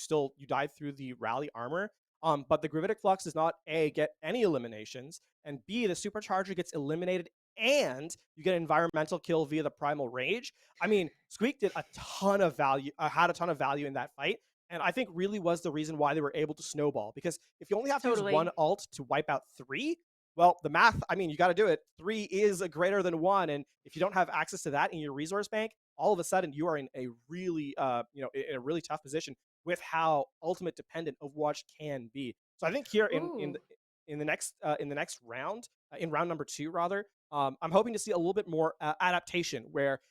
dive through the Rally armor, but the Gravitic Flux does not A, get any eliminations, and B, the Supercharger gets eliminated and you get an environmental kill via the Primal Rage. I mean, Squeak did a ton of value, had a ton of value in that fight. And I think really was the reason why they were able to snowball. Because if you only have to use one Totally. alt to wipe out three, well, the math, I mean, you got to do it. Three is a greater than one. And if you don't have access to that in your resource bank, all of a sudden you are in a really, in a really tough position with how ultimate dependent Overwatch can be. So I think here Ooh. in the next round, in round number 2 rather, I'm hoping to see a little bit more adaptation where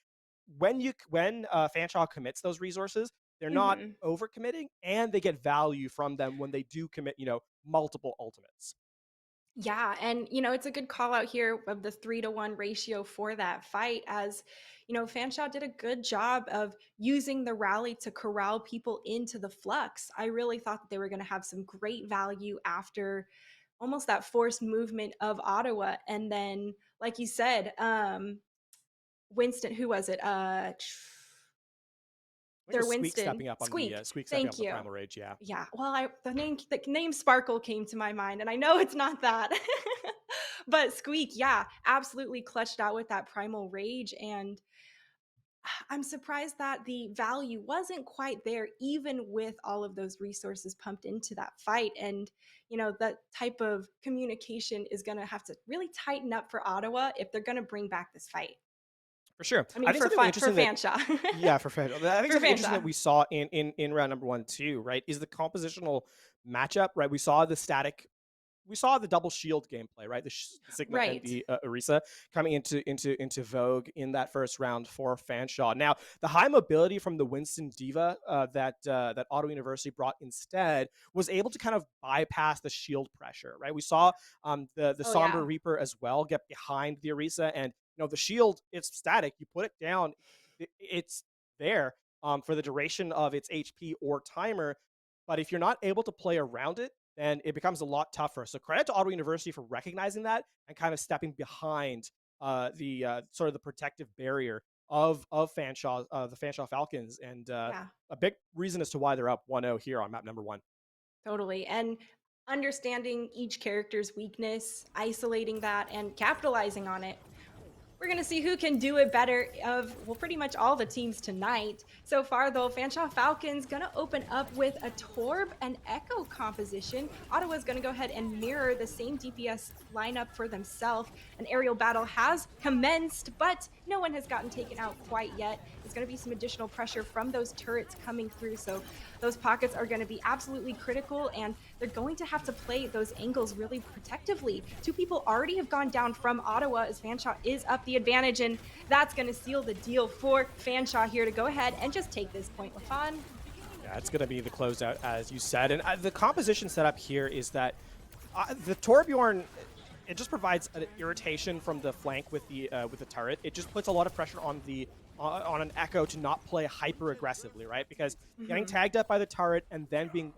when Fanshawe commits those resources, they're not Mhm. overcommitting and they get value from them when they do commit, multiple ultimates. Yeah, and it's a good call out here of the 3-to-1 ratio for that fight, as Fanshawe did a good job of using the rally to corral people into the flux. I really thought that they were going to have some great value after almost that forced movement of Ottawa, and then, like you said, Winston, who was it? I think it Their was Squeak Winston, stepping up on the Squeak. Squeak stepping up Thank the you. Primal Rage. Yeah, Yeah, well, the name Sparkle came to my mind, and I know it's not that, but Squeak, yeah, absolutely clutched out with that Primal Rage, and I'm surprised that the value wasn't quite there, even with all of those resources pumped into that fight. And that type of communication is going to have to really tighten up for Ottawa if they're going to bring back this fight. for sure. I I mean, think for something for interesting that Fanshawe, yeah, for Fanshawe. I think for something interesting that Fanshawe, we saw in round number 1 too, right, is the compositional matchup. Right, we saw the double shield gameplay, right? The Sigma and right? the Orisa coming into vogue in that first round for Fanshawe. Now, the high mobility from the Winston Diva that Auto University brought instead was able to kind of bypass the shield pressure, right? We saw the Oh Somber yeah. Reaper as well get behind the Orisa, and the shield, it's static. You put it down, it's there for the duration of its HP or timer. But if you're not able to play around it, then it becomes a lot tougher. So credit to Auto University for recognizing that and kind of stepping behind the sort of the protective barrier of Fanshawe, the Fanshawe Falcons, and Yeah. a big reason as to why they're up 1-0 here on map number 1. Totally. And understanding each character's weakness, isolating that, and capitalizing on it. We're going to see who can do it better of, well, pretty much all the teams tonight. So far, though, Fanshawe Falcons going to open up with a Torb and Echo composition. Ottawa's going to go ahead and mirror the same DPS lineup for themselves. An aerial battle has commenced, but no one has gotten taken out quite yet. There's going to be some additional pressure from those turrets coming through, so those pockets are going to be absolutely critical, and they're going to have to play those angles really protectively. 2 people already have gone down from Ottawa as Fanshawe is up the advantage, and that's going to seal the deal for Fanshawe here to go ahead and just take this point. LaFon. Yeah, it's going to be the closeout, as you said. And the composition setup here is that the Torbjorn, it just provides an irritation from the flank with the turret. It just puts a lot of pressure on on an Echo to not play hyper aggressively, right? Because getting tagged up by the turret and then being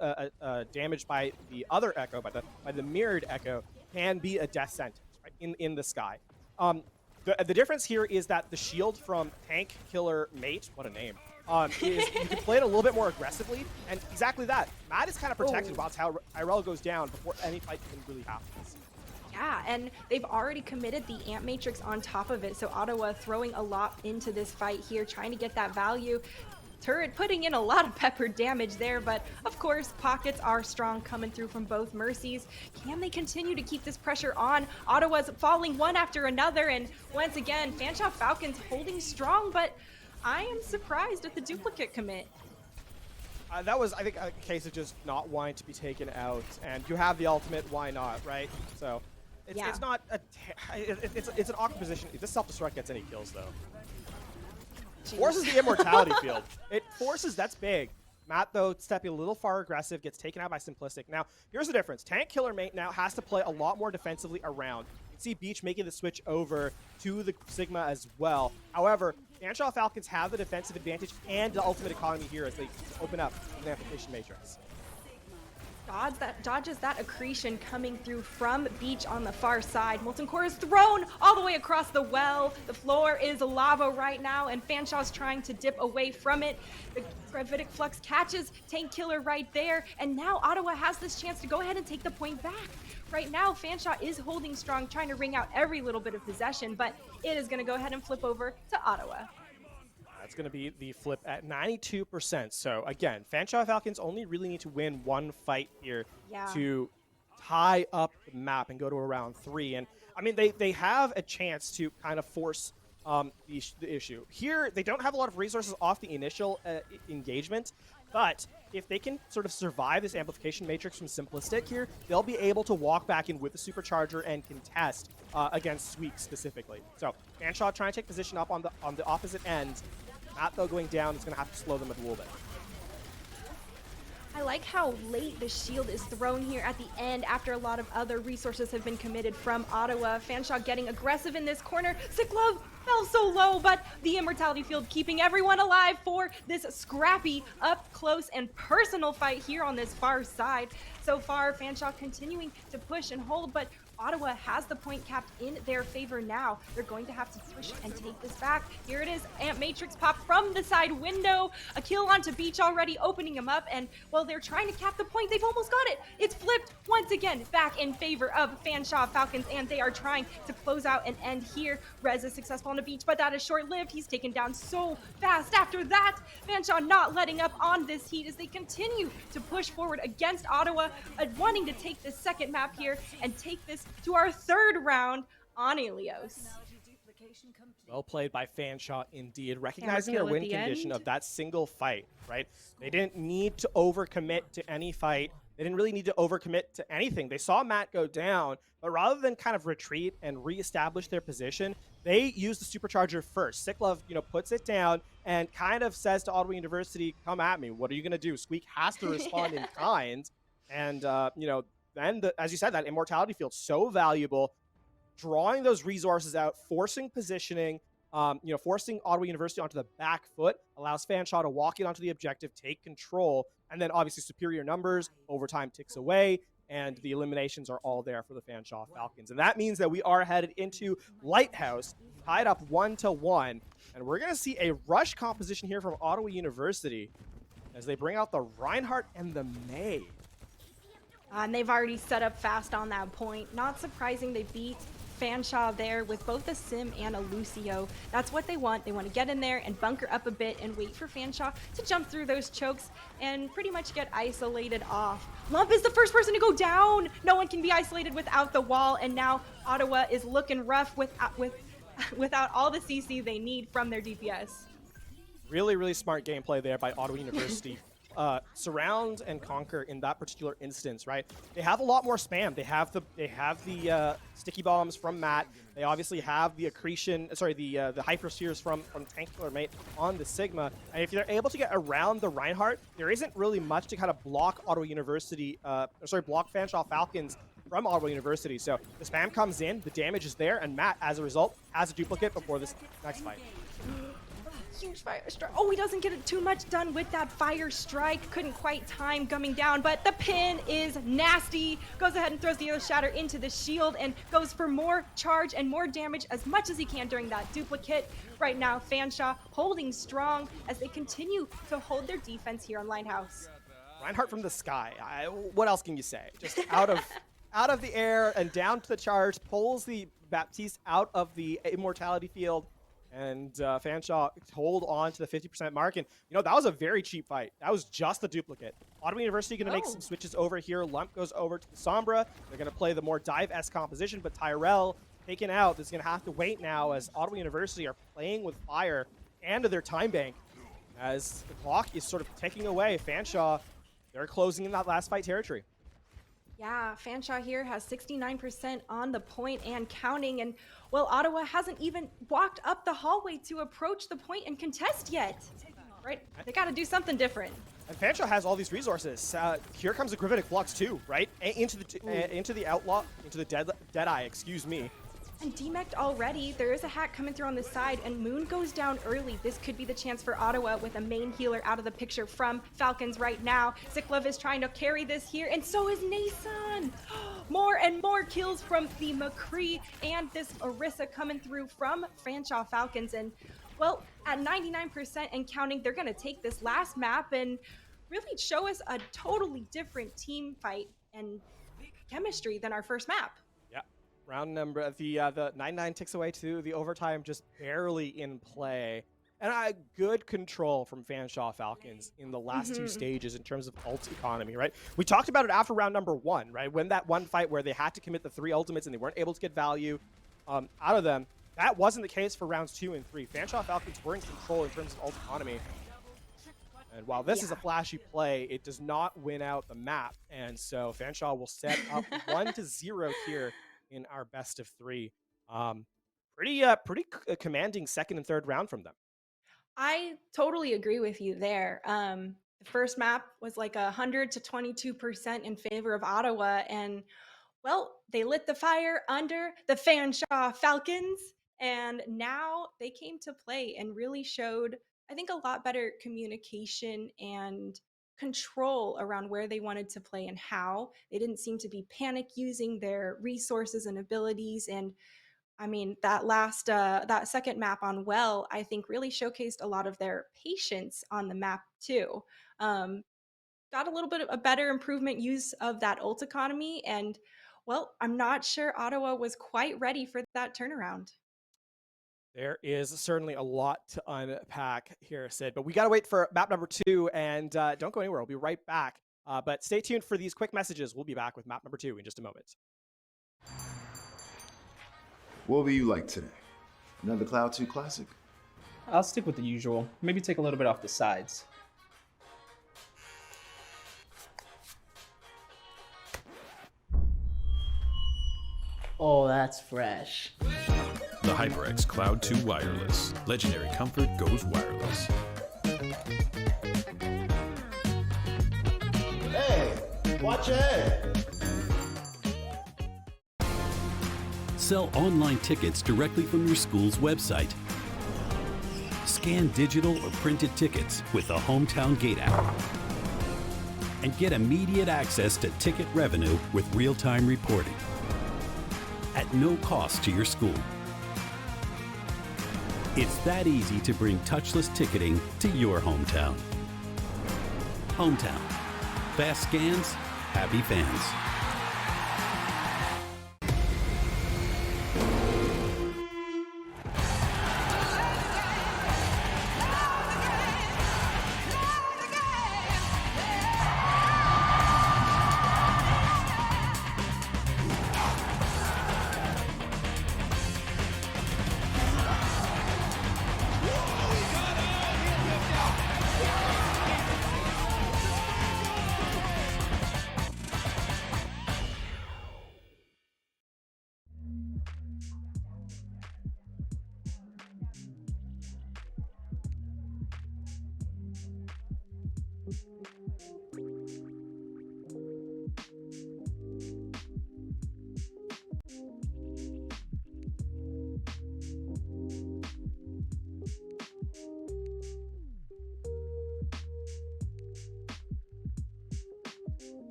damaged by the other Echo, by the mirrored Echo, can be a death sentence, right, in the sky. The difference here is that the shield from Tank Killer Mate, what a name, is you can play it a little bit more aggressively, and exactly that. Matt is kind of protected while Irel goes down before any fight even really happens. Yeah, and they've already committed the Amp Matrix on top of it, so Ottawa throwing a lot into this fight here, trying to get that value. Turret putting in a lot of pepper damage there, but of course, pockets are strong coming through from both Mercies. Can they continue to keep this pressure on? Ottawa's falling one after another, and once again, Fanshawe Falcons holding strong, but I am surprised at the duplicate commit. That was, I think, a case of just not wanting to be taken out, and you have the ultimate, why not, right? So it's not it's an awkward position. If this self-destruct gets any kills, though. Forces the immortality field. It forces, that's big. Matt, though, stepping a little far aggressive, gets taken out by Simplistic. Now, here's the difference. Tank Killer Mate now has to play a lot more defensively around. You can see Beach making the switch over to the Sigma as well. However, Fanshawe Falcons have the defensive advantage and the ultimate economy here as they open up the Amplification Matrix. dodges that accretion coming through from Beach on the far side. Molten Core is thrown all the way across the well. The floor is lava right now, and Fanshaw's trying to dip away from it. The Gravitic Flux catches Tank Killer right there, and now Ottawa has this chance to go ahead and take the point back. Right now, Fanshawe is holding strong, trying to wring out every little bit of possession, but it is going to go ahead and flip over to Ottawa. That's going to be the flip at 92%. So again, Fanshawe Falcons only really need to win one fight here to tie up the map and go to a round 3. And I mean, they have a chance to kind of force the issue. Here, they don't have a lot of resources off the initial engagement, but if they can sort of survive this amplification matrix from Simplistic here, they'll be able to walk back in with the Supercharger and contest against Sweek specifically. So Fanshawe trying to take position up on the opposite end. Matt, though, going down is going to have to slow them a little bit. I like how late the shield is thrown here at the end after a lot of other resources have been committed from Ottawa. Fanshawe getting aggressive in this corner. Siklov fell so low, but the Immortality Field keeping everyone alive for this scrappy, up close and personal fight here on this far side. So far, Fanshawe continuing to push and hold, but Ottawa has the point capped in their favor now. They're going to have to push and take this back. Here it is, Amp Matrix pop from the side window. A kill onto Beach already, opening him up, and while they're trying to cap the point, they've almost got it. It's flipped once again back in favor of Fanshawe Falcons, and they are trying to close out and end here. Rez is successful on the Beach, but that is short-lived. He's taken down so fast after that. Fanshawe not letting up on this heat as they continue to push forward against Ottawa, wanting to take this second map here and take this to our third round on Elios. Well played by Fanshawe indeed, recognizing their win condition of that single fight, right? They didn't need to overcommit to any fight. They didn't really need to overcommit to anything. They saw Matt go down, but rather than kind of retreat and reestablish their position, they used the Supercharger first. Siklov, puts it down and kind of says to Ottawa University, come at me. What are you going to do? Squeak has to respond in kind. And, then, as you said, that Immortality Field, so valuable, drawing those resources out, forcing positioning, forcing Ottawa University onto the back foot, allows Fanshawe to walk in onto the objective, take control, and then obviously superior numbers, overtime ticks away, and the eliminations are all there for the Fanshawe Falcons. And that means that we are headed into Lighthouse, tied up 1-1, and we're going to see a rush composition here from Ottawa University as they bring out the Reinhardt and the May. And they've already set up fast on that point. Not surprising they beat Fanshawe there with both a Sim and a Lucio. That's what they want. They want to get in there and bunker up a bit and wait for Fanshawe to jump through those chokes and pretty much get isolated off. Lump is the first person to go down. No one can be isolated without the wall, and now Ottawa is looking rough without all the CC they need from their DPS. Really, really smart gameplay there by Ottawa University. Surround and conquer in that particular instance, right? They have a lot more spam. They have the sticky bombs from Matt. They obviously have the accretion, the hyperspheres from Tank Killer Mate on the Sigma. And if they're able to get around the Reinhardt, there isn't really much to kind of block Ottawa University, block Fanshawe Falcons from Ottawa University. So the spam comes in, the damage is there, and Matt, as a result, has a duplicate before this next fight. Huge fire strike. Oh, he doesn't get it too much done with that fire strike. Couldn't quite time coming down, but the pin is nasty. Goes ahead and throws the other shatter into the shield and goes for more charge and more damage as much as he can during that duplicate. Right now, Fanshawe holding strong as they continue to hold their defense here on Lighthouse. Reinhardt from the sky. What else can you say? Just out of the air and down to the charge, pulls the Baptiste out of the Immortality Field. And Fanshawe hold on to the 50% mark. And, that was a very cheap fight. That was just the duplicate. Ottawa University going to make some switches over here. Lump goes over to the Sombra. They're going to play the more dive-esque composition, but Tyrell taken out is going to have to wait now as Ottawa University are playing with fire and their time bank as the clock is sort of ticking away. Fanshawe, they're closing in that last fight territory. Yeah, Fanshawe here has 69% on the point and counting, and Ottawa hasn't even walked up the hallway to approach the point and contest yet. Right? They got to do something different. And Fanshawe has all these resources. Here comes the Gravitic Flux too, right? Into the Deadeye, excuse me. And DMEC'd already. There is a hack coming through on the side, and Moon goes down early. This could be the chance for Ottawa with a main healer out of the picture from Falcons right now. Siklov is trying to carry this here, and so is Nason. More and more kills from the McCree, and this Orisa coming through from Fanshawe Falcons. And, well, at 99% and counting, they're going to take this last map and really show us a totally different team fight and chemistry than our first map. Round number, the 9-9 ticks away to the overtime, just barely in play. And good control from Fanshawe Falcons in the last two stages in terms of ult economy, right? We talked about it after round number 1, right? When that one fight where they had to commit the 3 ultimates and they weren't able to get value out of them. That wasn't the case for rounds 2 and 3. Fanshawe Falcons were in control in terms of ult economy. And while this is a flashy play, it does not win out the map. And so Fanshawe will set up 1-0 here in our best of 3. Pretty commanding second and third round from them. I totally agree with you there. The first map was like 100 to 22% in favor of Ottawa, and well, they lit the fire under the Fanshawe Falcons, and now they came to play and really showed, I think, a lot better communication and control around where they wanted to play and how. They didn't seem to be panic using their resources and abilities. And I mean, that second map on Well, I think really showcased a lot of their patience on the map too. Got a little bit of a better improvement use of that ult economy. And well, I'm not sure Ottawa was quite ready for that turnaround. There is certainly a lot to unpack here, Sid, but we got to wait for map number 2, and don't go anywhere. We'll be right back. But stay tuned for these quick messages. We'll be back with map number 2 in just a moment. What will you like today? Another Cloud 2 classic? I'll stick with the usual. Maybe take a little bit off the sides. Oh, that's fresh. The HyperX Cloud 2 Wireless. Legendary comfort goes wireless. Hey, watch ahead. Sell online tickets directly from your school's website. Scan digital or printed tickets with the Hometown Gate app. And get immediate access to ticket revenue with real-time reporting. At no cost to your school. It's that easy to bring touchless ticketing to your hometown. Hometown. Fast scans, happy fans.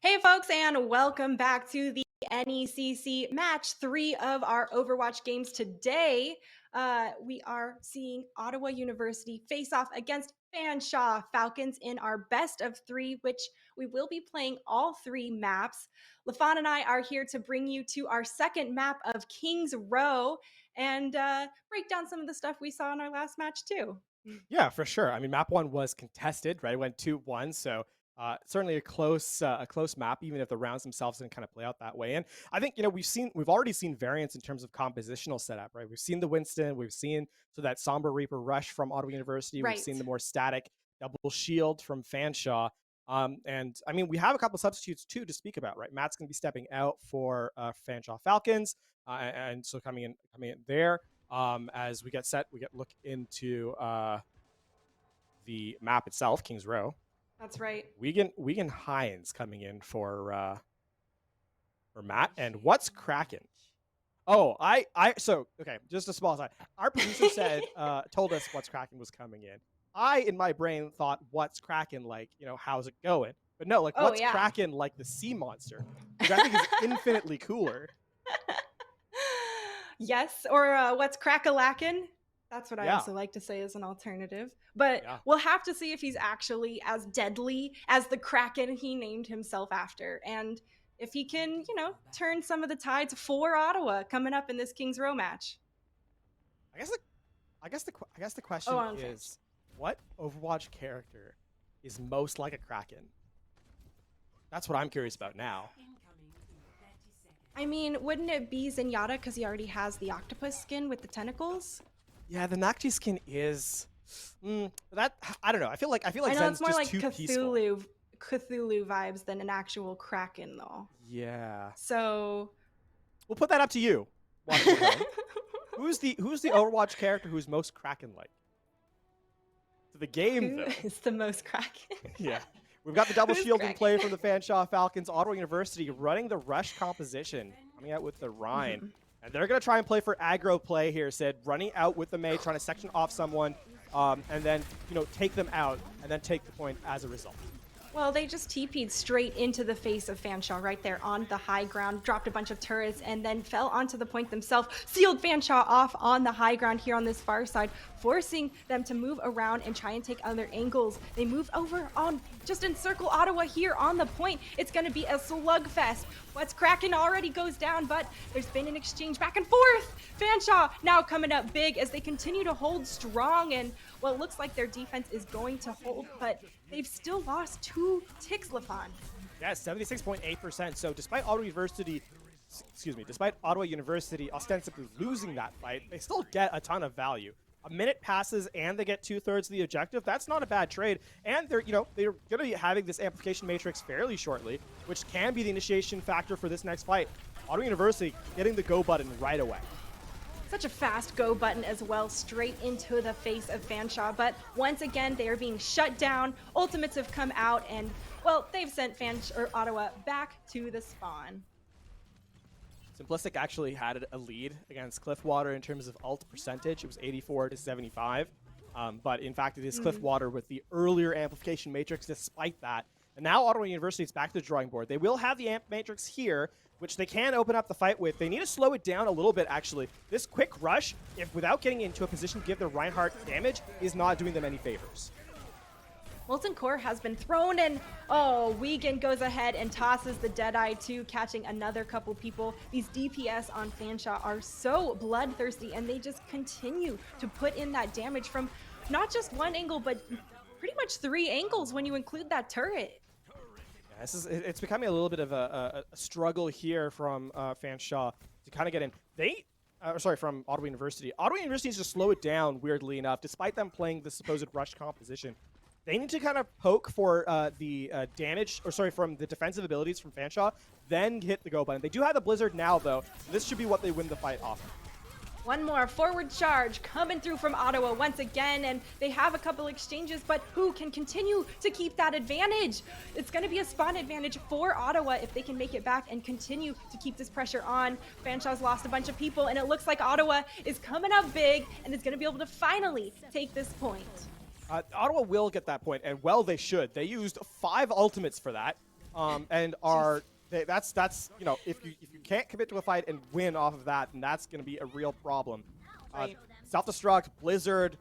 Hey, folks, and welcome back to the NECC match 3 of our Overwatch games today. We are seeing Ottawa University face off against Fanshawe Falcons in our best of 3, which we will be playing all 3 maps. LaFawn and I are here to bring you to our second map of Kings Row and break down some of the stuff we saw in our last match, too. Yeah, for sure. I mean, map 1 was contested, right? It went 2-1, so certainly a close map, even if the rounds themselves didn't kind of play out that way. And I think we've already seen variance in terms of compositional setup, right? We've seen the Winston, we've seen that Sombra Reaper rush from Ottawa University, Right. we've seen the more static double shield from Fanshawe. And I mean, we have a couple substitutes too to speak about, right? Matt's going to be stepping out for Fanshawe Falcons, and so coming in there. As we get look into the map itself, Kings Row. That's right. Wigan Hines coming in for Matt. And what's cracking? Oh, so okay, just a small aside. Our producer said told us what's cracking was coming in. I in my brain thought what's cracking, like, how's it going? But no, like what's cracking, like the sea monster, which I think is infinitely cooler. Yes, or what's crack-a-lackin'? That's what I also like to say as an alternative. But we'll have to see if he's actually as deadly as the Kraken he named himself after. And if he can, turn some of the tides for Ottawa coming up in this Kings Row match. I guess the question is, what Overwatch character is most like a Kraken? That's what I'm curious about now. I mean, wouldn't it be Zenyatta because he already has the octopus skin with the tentacles? Yeah, the Noctis skin is that I don't know. I feel like I know Zen's it's more just like too peaceful. Cthulhu vibes than an actual Kraken, though. Yeah. So we'll put that up to you. Who's the Overwatch character who's most Kraken-like? To the game, who though. is the most Kraken? Yeah. We've got the double shield in play from the Fanshawe Falcons. Ottawa University running the rush composition, coming out with the Rhine. And they're going to try and play for aggro play here, Sid. Running out with the Mei, trying to section off someone, and then, take them out, and then take the point as a result. Well, they just TP'd straight into the face of Fanshawe right there on the high ground, dropped a bunch of turrets, and then fell onto the point themselves, sealed Fanshawe off on the high ground here on this far side, forcing them to move around and try and take other angles. They move over on, just encircle Ottawa here on the point. It's going to be a slugfest. What's cracking already goes down, but there's been an exchange back and forth. Fanshawe now coming up big as they continue to hold strong, and well, it looks like their defense is going to hold, but they've still lost 2 ticks, LaFawn. Yeah, 76.8%. So despite Ottawa University ostensibly losing that fight, they still get a ton of value. A minute passes and they get 2/3 of the objective. That's not a bad trade. And they're going to be having this amplification matrix fairly shortly, which can be the initiation factor for this next fight. Ottawa University getting the go button right away. Such a fast go button as well, straight into the face of Fanshawe. But once again, they are being shut down. Ultimates have come out, and well, they've sent Ottawa back to the spawn. Simplistic actually had a lead against Cliffwater in terms of ult percentage. It was 84 to 75. But in fact, it is Cliffwater with the earlier amplification matrix despite that. And now Ottawa University is back to the drawing board. They will have the amp matrix here, which they can open up the fight with. They need to slow it down a little bit, actually. This quick rush, if without getting into a position to give their Reinhardt damage, is not doing them any favors. Molten Core has been thrown, and Wigan goes ahead and tosses the Deadeye too, catching another couple people. These DPS on Fanshawe are so bloodthirsty, and they just continue to put in that damage from not just one angle, but pretty much 3 angles when you include that turret. Yeah, it's becoming a little bit of a struggle here from Fanshawe to kind of get in. From Ottawa University. Ottawa University needs to slow it down, weirdly enough, despite them playing the supposed rush composition. They need to kind of poke for the damage, from the defensive abilities from Fanshawe, then hit the go button. They do have the Blizzard now, though. So this should be what they win the fight off of. One more forward charge coming through from Ottawa once again, and they have a couple exchanges, but who can continue to keep that advantage? It's going to be a spawn advantage for Ottawa if they can make it back and continue to keep this pressure on. Fanshawe's lost a bunch of people, and it looks like Ottawa is coming up big and is going to be able to finally take this point. Ottawa will get that point, and well, they should. They used 5 ultimates for that. and are that's if you can't commit to a fight and win off of that, then that's going to be a real problem. Right. Self-destruct, Blizzard.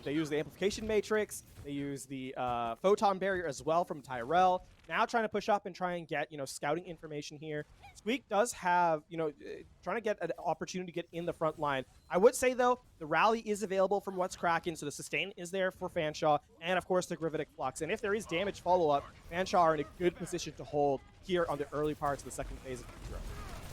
They use the amplification matrix. They use the photon barrier as well from Tyrell. Now trying to push up and try and get scouting information here. Squeak does have trying to get an opportunity to get in the front line. I would say though the rally is available from What's Cracking, so the sustain is there for Fanshawe, and of course the Gravitic Flux. And if there is damage follow-up, Fanshawe are in a good position to hold here on the early parts of the second phase of the Hero.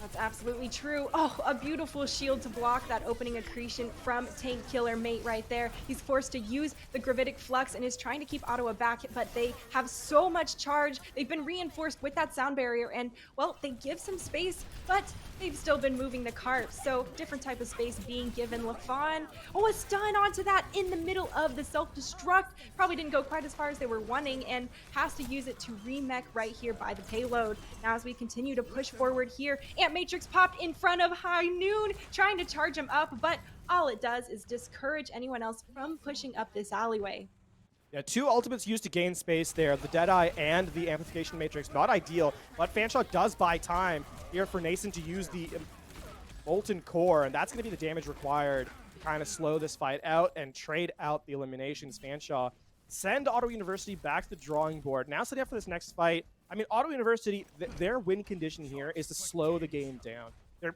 That's absolutely true. Oh, a beautiful shield to block that opening accretion from Tank Killer Mate right there. He's forced to use the Gravitic Flux and is trying to keep Ottawa back, but they have so much charge. They've been reinforced with that sound barrier, and, well, they give some space, but they've still been moving the cart. So different type of space being given. LaFawn, a stun onto that in the middle of the self-destruct. Probably didn't go quite as far as they were wanting and has to use it to remech right here by the payload. Now as we continue to push forward here, Matrix popped in front of High Noon, trying to charge him up, but all it does is discourage anyone else from pushing up this alleyway. Yeah, 2 ultimates used to gain space there, the Deadeye and the Amplification Matrix. Not ideal, but Fanshawe does buy time here for Nason to use the Molten Core, and that's going to be the damage required to kind of slow this fight out and trade out the eliminations. Fanshawe send Ottawa University back to the drawing board. Now setting up for this next fight. I mean, Ottawa University, their win condition here is to slow the game down.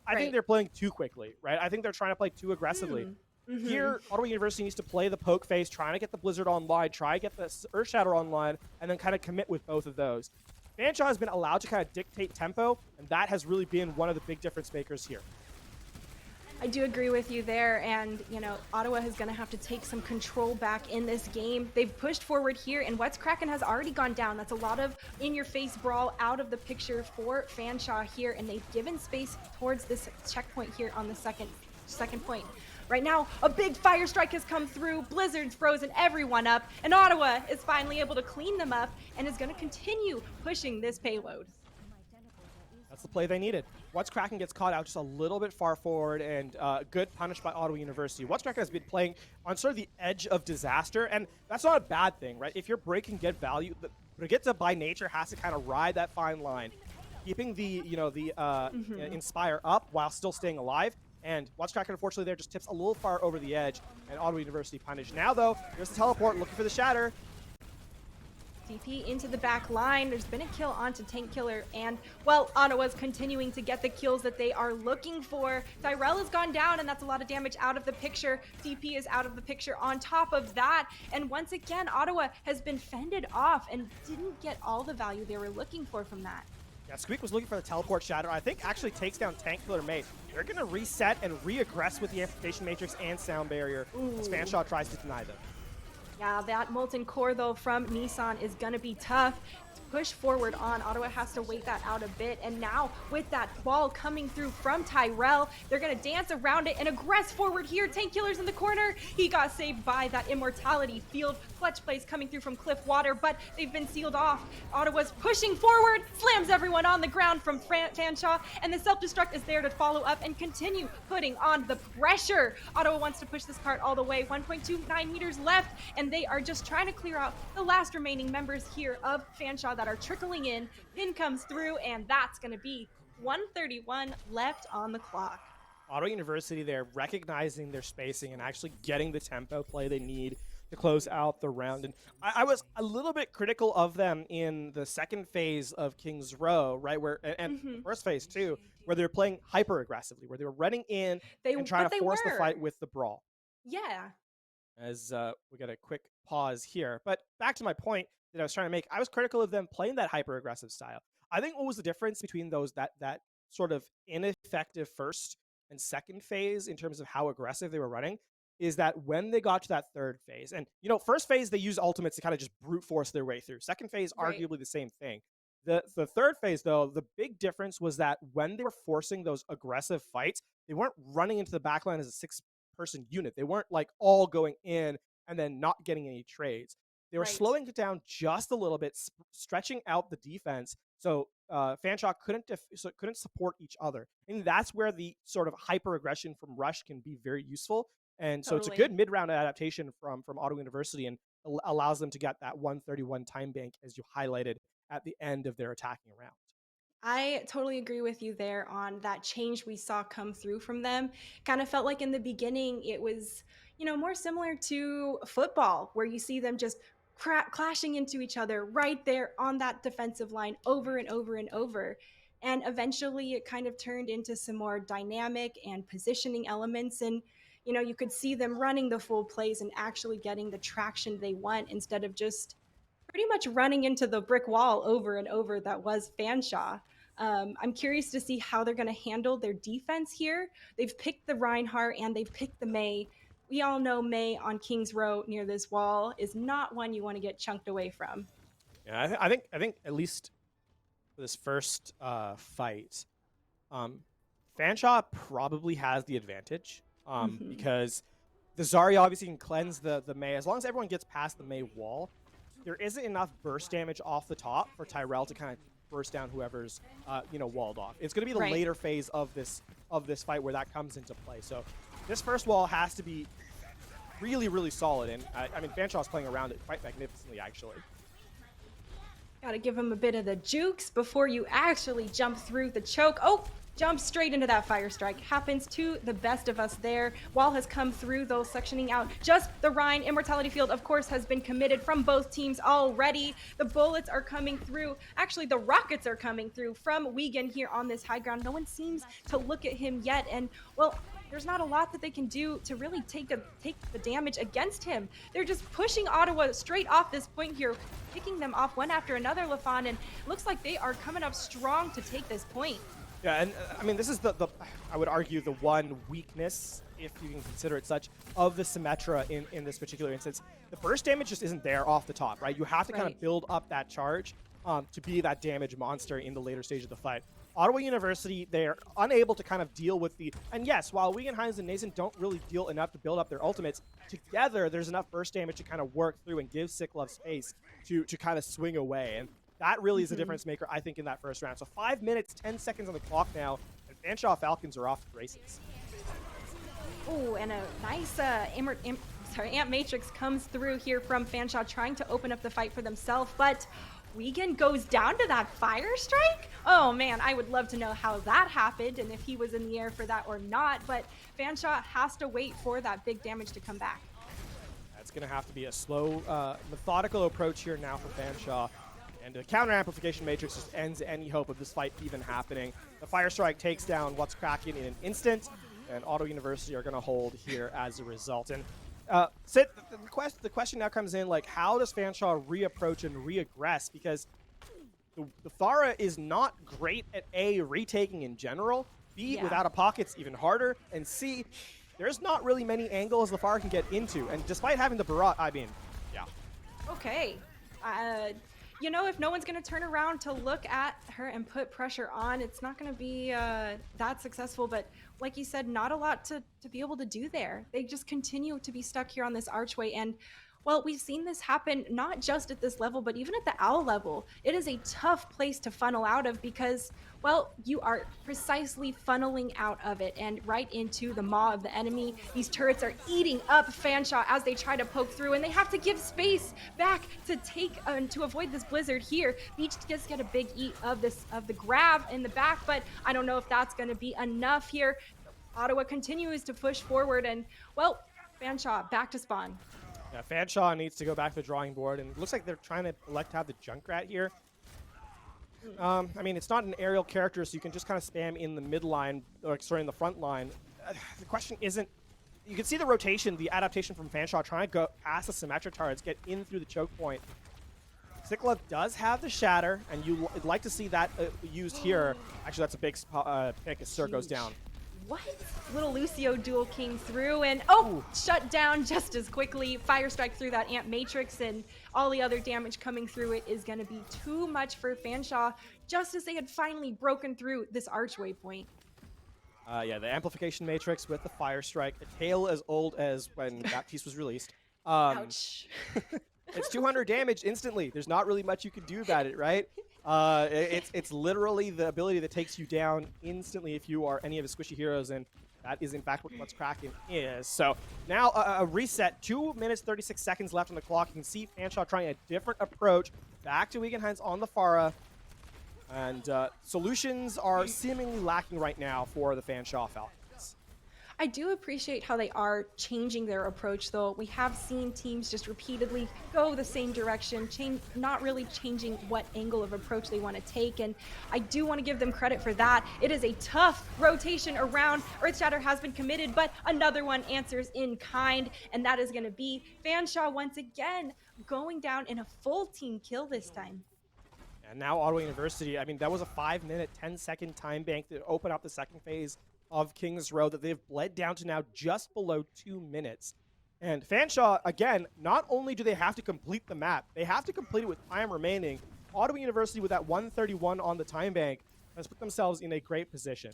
I think they're playing too quickly, right? I think they're trying to play too aggressively. Here, Ottawa University needs to play the poke face, trying to get the Blizzard online, try to get the Earthshatter online, and then kind of commit with both of those. Fanshawe has been allowed to kind of dictate tempo, and that has really been one of the big difference makers here. I do agree with you there, and Ottawa is going to have to take some control back in this game. They've pushed forward here, and What's Kraken has already gone down. That's a lot of in-your-face brawl out of the picture for Fanshawe here, and they've given space towards this checkpoint here on the second point. Right now, a big fire strike has come through. Blizzard's frozen everyone up, and Ottawa is finally able to clean them up and is going to continue pushing this payload. That's the play they needed. What's Kraken gets caught out just a little bit far forward, and good punish by Ottawa University. What's Kraken has been playing on sort of the edge of disaster, and that's not a bad thing, right? If you're breaking get value, Brigitte by nature has to kind of ride that fine line, keeping the Inspire up while still staying alive. And What's Kraken, unfortunately, there just tips a little far over the edge, and Ottawa University punished. Now, though, here's the teleport, looking for the Shatter. DP into the back line. There's been a kill onto Tank Killer, and, well, Ottawa's continuing to get the kills that they are looking for. Tyrell has gone down, and that's a lot of damage out of the picture. DP is out of the picture on top of that, and once again, Ottawa has been fended off and didn't get all the value they were looking for from that. Yeah, Squeak was looking for the teleport Shatter. I think actually takes down Tank Killer Mate. They're going to reset and re-aggress with the Amplification Matrix and Sound Barrier as Fanshawe tries to deny them. Yeah, that Molten Core, though, from Nissan is going to be tough. Push forward on. Ottawa has to wait that out a bit, and now with that ball coming through from Tyrell, they're going to dance around it and aggress forward here. Tank Killer's in the corner. He got saved by that Immortality field. Clutch plays coming through from Cliff Water, but they've been sealed off. Ottawa's pushing forward, slams everyone on the ground from Fanshawe, and the self-destruct is there to follow up and continue putting on the pressure. Ottawa wants to push this cart all the way. 1.29 meters left, and they are just trying to clear out the last remaining members here of Fanshawe that are trickling in. Pin comes through, and that's going to be 1:31 left on the clock. Ottawa University there recognizing their spacing and actually getting the tempo play they need to close out the round. And I was a little bit critical of them in the second phase of King's Row, right? And first phase too, where they were playing hyper aggressively, where they were running in and trying to force the fight with the brawl. Yeah. As we got a quick pause here. But back to my point that I was trying to make, I was critical of them playing that hyper aggressive style. I think what was the difference between those that sort of ineffective first and second phase in terms of how aggressive they were running is that when they got to that third phase, and first phase they used ultimates to kind of just brute force their way through. Second phase, arguably the same thing. The third phase, though, the big difference was that when they were forcing those aggressive fights, they weren't running into the backline as a six-person unit. They weren't like all going in and then not getting any trades. They were slowing it down just a little bit, stretching out the defense, so Fanshawe couldn't support each other. And that's where the sort of hyper aggression from Rush can be very useful. And so it's a good mid-round adaptation from Ottawa University, and allows them to get that 131 time bank, as you highlighted at the end of their attacking round. I totally agree with you there on that change we saw come through from them. Kind of felt like in the beginning it was, more similar to football, where you see them just clashing into each other right there on that defensive line over and over and over. And eventually it kind of turned into some more dynamic and positioning elements. And, you could see them running the full plays and actually getting the traction they want instead of just pretty much running into the brick wall over and over that was Fanshawe. I'm curious to see how they're going to handle their defense here. They've picked the Reinhardt and they've picked the Mei. We all know Mei on King's Row near this wall is not one you want to get chunked away from. Yeah, I think at least for this first fight, Fanshawe probably has the advantage because the Zarya obviously can cleanse the Mei. As long as everyone gets past the Mei wall, there isn't enough burst damage off the top for Tyrell to kind of burst down whoever's walled off. It's going to be the later phase of this fight where that comes into play. So this first wall has to be really, really solid. And I mean, Fanshawe's playing around it quite magnificently, actually. Got to give him a bit of the jukes before you actually jump through the choke. Oh, jump straight into that fire strike. Happens to the best of us there. Wall has come through, though, sectioning out just the Rhine. Immortality Field, of course, has been committed from both teams already. The bullets are coming through. Actually, the rockets are coming through from Wiegand here on this high ground. No one seems to look at him yet. And, well, there's not a lot that they can do to really take the damage against him. They're just pushing Ottawa straight off this point here, picking them off one after another, Lafon, and looks like they are coming up strong to take this point. Yeah, and I mean, this is the I would argue the one weakness, if you can consider it such, of the Symmetra in this particular instance. The burst damage just isn't there off the top, right? You have to kind of build up that charge to be that damage monster in the later stage of the fight. Ottawa University, they're unable to kind of deal with the... And yes, while Wiegand, Hines, and Nason don't really deal enough to build up their ultimates, together there's enough burst damage to kind of work through and give Siklov space to kind of swing away. And that really is a difference maker, I think, in that first round. So 5 minutes, 10 seconds on the clock now, and Fanshawe Falcons are off to the races. Oh, and a nice Amp Matrix comes through here from Fanshawe, trying to open up the fight for themselves, but Wiegand goes down to that fire strike? Oh man, I would love to know how that happened and if he was in the air for that or not, but Fanshawe has to wait for that big damage to come back. That's going to have to be a slow, methodical approach here now for Fanshawe. And the counter-amplification matrix just ends any hope of this fight even happening. The fire strike takes down What's Cracking in an instant, and Ottawa University are going to hold here as a result. And Sid, the question now comes in, like, how does Fanshawe reapproach and reaggress? Because the Thara is not great at A, retaking in general, B, without a pocket's even harder, and C, there's not really many angles the Thara can get into. And despite having the Barat, I mean, yeah. Okay. If no one's going to turn around to look at her and put pressure on, it's not going to be that successful. But like you said, not a lot to be able to do there. They just continue to be stuck here on this archway. And, well, we've seen this happen not just at this level, but even at the OWL level. It is a tough place to funnel out of because, well, you are precisely funneling out of it and right into the maw of the enemy. These turrets are eating up Fanshawe as they try to poke through, and they have to give space back to to avoid this blizzard here. Beach does get a big eat of the grab in the back, but I don't know if that's going to be enough here. Ottawa continues to push forward, and, well, Fanshawe back to spawn. Yeah, Fanshawe needs to go back to the drawing board, and it looks like they're trying to elect to have the Junkrat here. I mean, it's not an aerial character, so you can just kind of spam in the midline, or sorry, in the front line. The question isn't... You can see the rotation, the adaptation from Fanshawe, trying to go past the Symmetra turrets, get in through the choke point. Siklov does have the Shatter, and you'd like to see that used here. Actually, that's a big pick as Sir goes down. What? Little Lucio duel came through and shut down just as quickly. Fire strike through that Amp Matrix, and all the other damage coming through it is going to be too much for Fanshawe, just as they had finally broken through this archway point. Yeah, the amplification matrix with the fire strike, a tale as old as when that piece was released. Ouch. It's 200 damage instantly. There's not really much you can do about it, right? It's literally the ability that takes you down instantly if you are any of his squishy heroes, and that is in fact what What's Cracking is. So now a reset, 2 minutes 36 seconds left on the clock. You can see Fanshawe trying a different approach, back to Wigenheinz on the Pharah. And solutions are seemingly lacking right now for the Fanshawe Falcons. I do appreciate how they are changing their approach, though. We have seen teams just repeatedly go the same direction, not really changing what angle of approach they want to take, and I do want to give them credit for that. It is a tough rotation around. Earthshatter has been committed, but another one answers in kind, and that is going to be Fanshawe once again going down in a full team kill this time. And now Ottawa University, I mean, that was a 5-minute, 10-second time bank to open up the second phase of Kings Row that they've bled down to now just below 2 minutes. And Fanshawe, again, not only do they have to complete the map, they have to complete it with time remaining. Ottawa University, with that 131 on the time bank, has put themselves in a great position.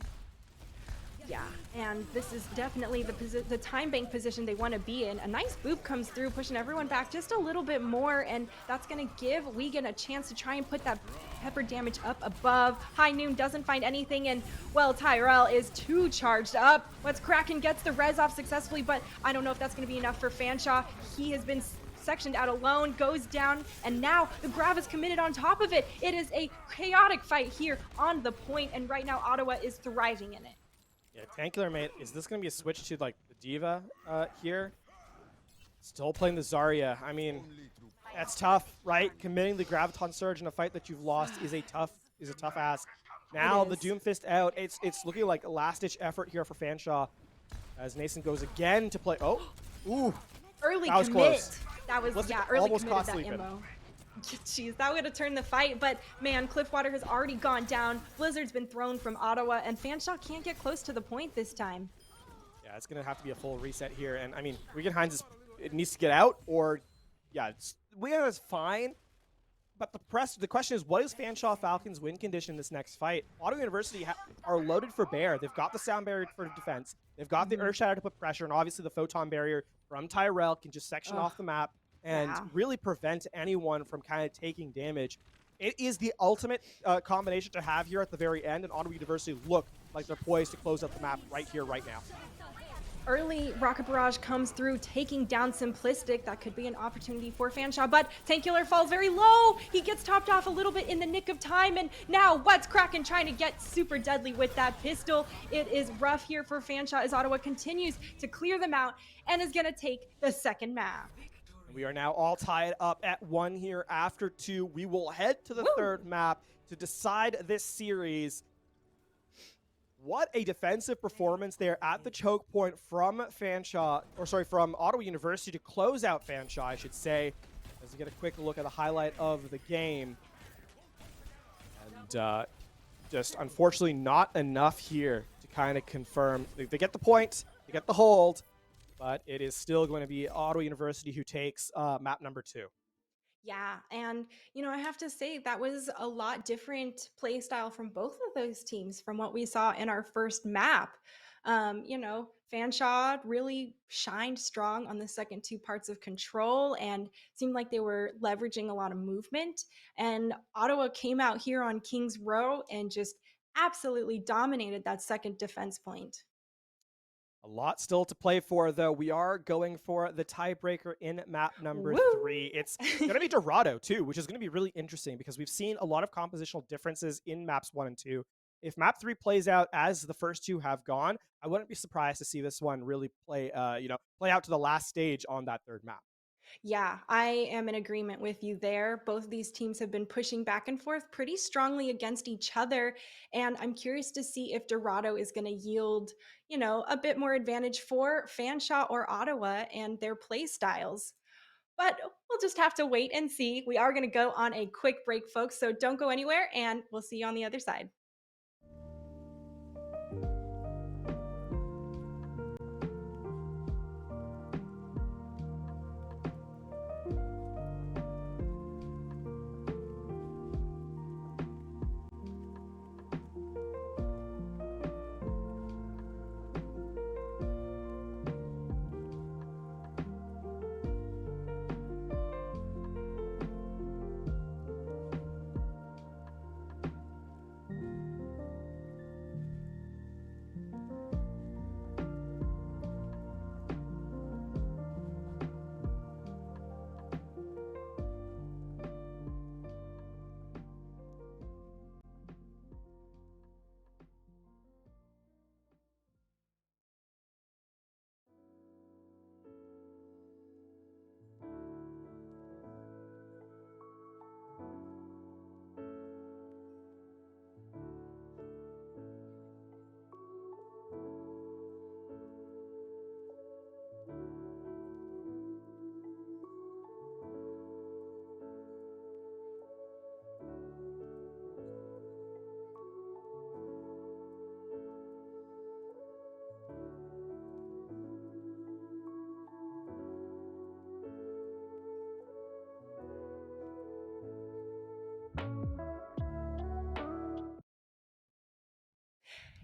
Yeah, and this is definitely the time bank position they want to be in. A nice boop comes through, pushing everyone back just a little bit more, and that's going to give Wigan a chance to try and put that pepper damage up above. High Noon doesn't find anything, and, well, Tyrell is too charged up. What's Kraken gets the res off successfully, but I don't know if that's going to be enough for Fanshawe. He has been sectioned out alone, goes down, and now the Grav is committed on top of it. It is a chaotic fight here on the point, and right now Ottawa is thriving in it. Yeah, Tankular, mate, is this going to be a switch to, like, the Diva here? Still playing the Zarya. I mean, that's tough, right? Committing the Graviton Surge in a fight that you've lost is a tough ask. Now the Doomfist out. It's looking like a last-ditch effort here for Fanshawe as Nason goes again to play. Oh, ooh. Early that was commit. Close. That was, Let's yeah, early almost committed cost that sleeping. ammo. Jeez, that would have turned the fight, but man, Cliffwater has already gone down. Blizzard's been thrown from Ottawa, and Fanshawe can't get close to the point this time. Yeah, it's going to have to be a full reset here. And, I mean, Wigenheinz it needs to get out, or, yeah, Wigenheinz is fine. But the question is, what is Fanshawe Falcons' win condition in this next fight? Ottawa University are loaded for bear. They've got the sound barrier for defense. They've got the Earth Shatter to put pressure, and obviously the photon barrier from Tyrell can just section off the map and really prevent anyone from kind of taking damage. It is the ultimate combination to have here at the very end, and Ottawa University look like they're poised to close out the map right here, right now. Early Rocket Barrage comes through, taking down Simplistic. That could be an opportunity for Fanshawe, but Tankular falls very low. He gets topped off a little bit in the nick of time, and now What's Kraken trying to get super deadly with that pistol. It is rough here for Fanshawe as Ottawa continues to clear them out and is going to take the second map. We are now all tied up at 1 here after 2. We will head to the third map to decide this series. What a defensive performance there at the choke point from from Ottawa University to close out Fanshawe, I should say. As we get a quick look at the highlight of the game. And just unfortunately not enough here to kind of confirm. They get the point, they get the hold, but it is still going to be Ottawa University who takes map number 2. Yeah, and I have to say that was a lot different play style from both of those teams from what we saw in our first map. Fanshawe really shined strong on the second 2 parts of control and seemed like they were leveraging a lot of movement. And Ottawa came out here on Kings Row and just absolutely dominated that second defense point. A lot still to play for, though. We are going for the tiebreaker in map number 3. It's going to be Dorado, too, which is going to be really interesting because we've seen a lot of compositional differences in maps 1 and 2. If map 3 plays out as the first 2 have gone, I wouldn't be surprised to see this one really play out to the last stage on that third map. Yeah, I am in agreement with you there. Both of these teams have been pushing back and forth pretty strongly against each other. And I'm curious to see if Dorado is going to yield, a bit more advantage for Fanshawe or Ottawa and their play styles. But we'll just have to wait and see. We are going to go on a quick break, folks. So don't go anywhere, and we'll see you on the other side.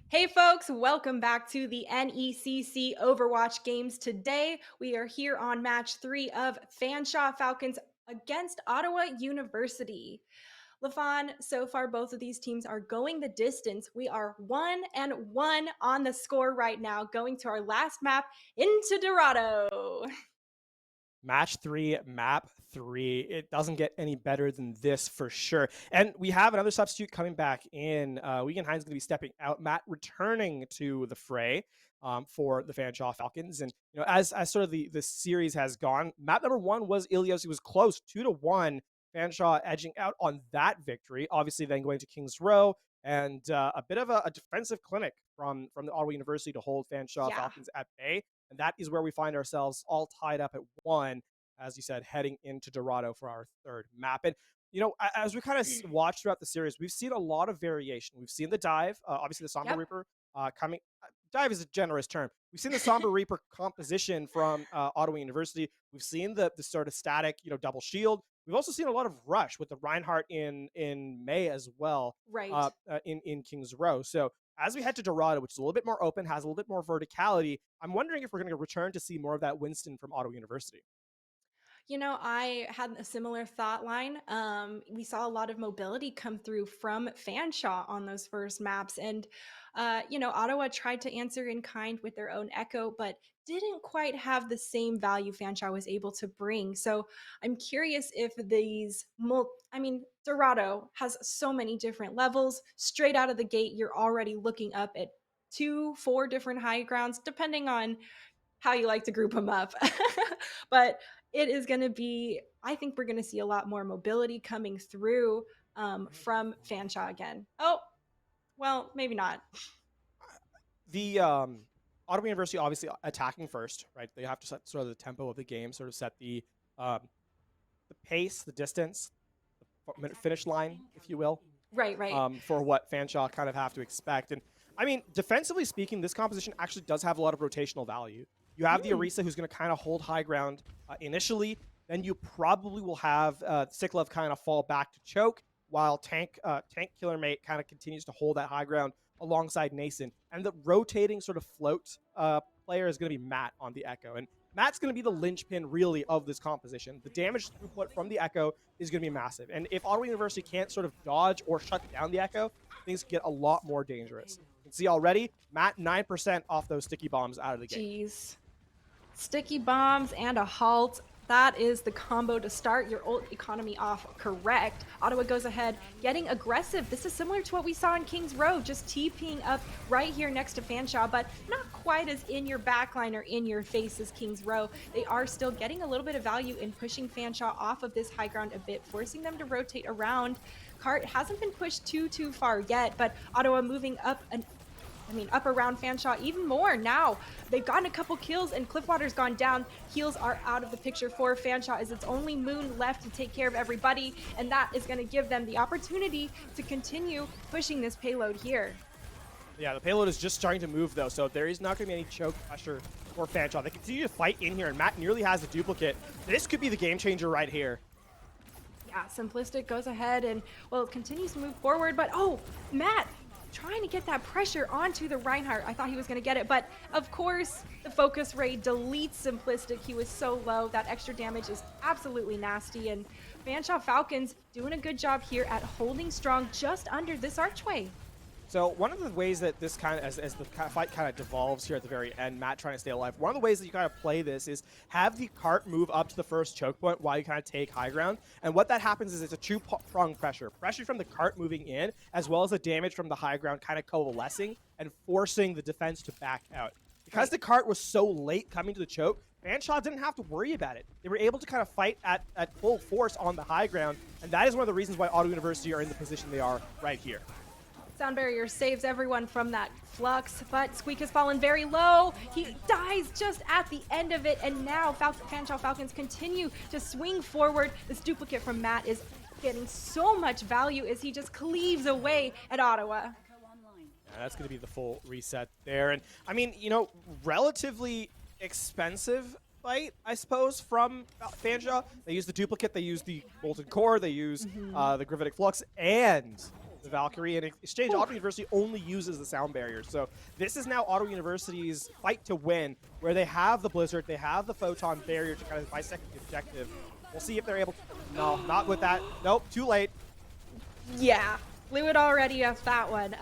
Hey folks, welcome back to the NECC Overwatch games. Today we are here on match 3 of Fanshawe Falcons against Ottawa University. LaFawn, so far both of these teams are going the distance. We are 1-1 on the score right now, going to our last map into Dorado. Match 3, map 3. It doesn't get any better than this for sure. And we have another substitute coming back in. Wiegenheim's going to be stepping out. Matt returning to the fray for the Fanshawe Falcons. And as sort of the series has gone, map number 1 was Ilios. He was close, 2-1. Fanshawe edging out on that victory. Obviously, then going to Kings Row and a bit of a defensive clinic from the Ottawa University to hold Fanshawe Falcons at bay. And that is where we find ourselves all tied up at 1, as you said, heading into Dorado for our third map. And, as we kind of watch throughout the series, we've seen a lot of variation. We've seen the dive, obviously the Somber Reaper coming. Dive is a generous term. We've seen the Somber Reaper composition from Ottawa University. We've seen the sort of static, double shield. We've also seen a lot of rush with the Reinhardt in May as well, right? In Kings Row. So as we head to Dorado, which is a little bit more open, has a little bit more verticality, I'm wondering if we're going to return to see more of that Winston from Ottawa University. I had a similar thought line. We saw a lot of mobility come through from Fanshawe on those first maps. And, Ottawa tried to answer in kind with their own Echo, but didn't quite have the same value Fanshawe was able to bring. So I'm curious if Dorado has so many different levels. Straight out of the gate, you're already looking up at 2-4 different high grounds, depending on how you like to group them up. But it is going to be, I think we're going to see a lot more mobility coming through from Fanshawe again. Oh, well, maybe not. The Ottawa University obviously attacking first, right? They have to set sort of the tempo of the game, sort of set the pace, the distance, the finish line, if you will. Right. For what Fanshawe kind of have to expect. And I mean, defensively speaking, this composition actually does have a lot of rotational value. You have the Orisa who's going to kind of hold high ground initially. Then you probably will have Siklov kind of fall back to choke while Tank Killer Mate kind of continues to hold that high ground alongside Nason. And the rotating sort of float player is going to be Matt on the Echo. And Matt's going to be the linchpin, really, of this composition. The damage throughput from the Echo is going to be massive. And if Ottawa University can't sort of dodge or shut down the Echo, things get a lot more dangerous. You can see already, Matt 9% off those sticky bombs out of the gate. Jeez. Sticky bombs and a halt. That is the combo to start your ult economy off correct. Ottawa goes ahead, getting aggressive. This is similar to what we saw in Kings Row, just TPing up right here next to Fanshawe, but not quite as in your backline or in your face as Kings Row. They are still getting a little bit of value in pushing Fanshawe off of this high ground a bit, forcing them to rotate around. Cart hasn't been pushed too far yet, but Ottawa moving up up around Fanshawe even more now. They've gotten a couple kills and Cliffwater's gone down. Heals are out of the picture for Fanshawe as it's only Moon left to take care of everybody, and that is going to give them the opportunity to continue pushing this payload here. Yeah, the payload is just starting to move though, so there is not going to be any choke pressure for Fanshawe. They continue to fight in here, and Matt nearly has a duplicate. This could be the game changer right here. Yeah, Simplistic goes ahead and, continues to move forward, but Matt trying to get that pressure onto the Reinhardt. I thought he was going to get it, but of course the focus ray deletes Simplistic. He was so low. That extra damage is absolutely nasty, and Fanshawe Falcons doing a good job here at holding strong just under this archway. So one of the ways that this kind of, as the fight kind of devolves here at the very end, Matt trying to stay alive, one of the ways that you kind of play this is have the cart move up to the first choke point while you kind of take high ground. And what that happens is it's a two-pronged pressure. Pressure from the cart moving in, as well as the damage from the high ground kind of coalescing and forcing the defense to back out. Because the cart was so late coming to the choke, Fanshawe didn't have to worry about it. They were able to kind of fight at full force on the high ground, and that is one of the reasons why Ottawa University are in the position they are right here. Sound barrier saves everyone from that flux, but Squeak has fallen very low. He dies just at the end of it, and now Fanshawe Falcons continue to swing forward. This duplicate from Matt is getting so much value as he just cleaves away at Ottawa. Yeah, that's going to be the full reset there. And I mean, relatively expensive fight, I suppose, from Fanshawe. They use the duplicate, they use the Molten Core, they use the Gravitic Flux, and the Valkyrie. In exchange, Auto University only uses the sound barrier. So this is now Auto University's fight to win, where they have the Blizzard, they have the Photon barrier to kind of bisect the objective. We'll see if they're able to. No, not with that. Nope, too late. Yeah, blew it already off that one.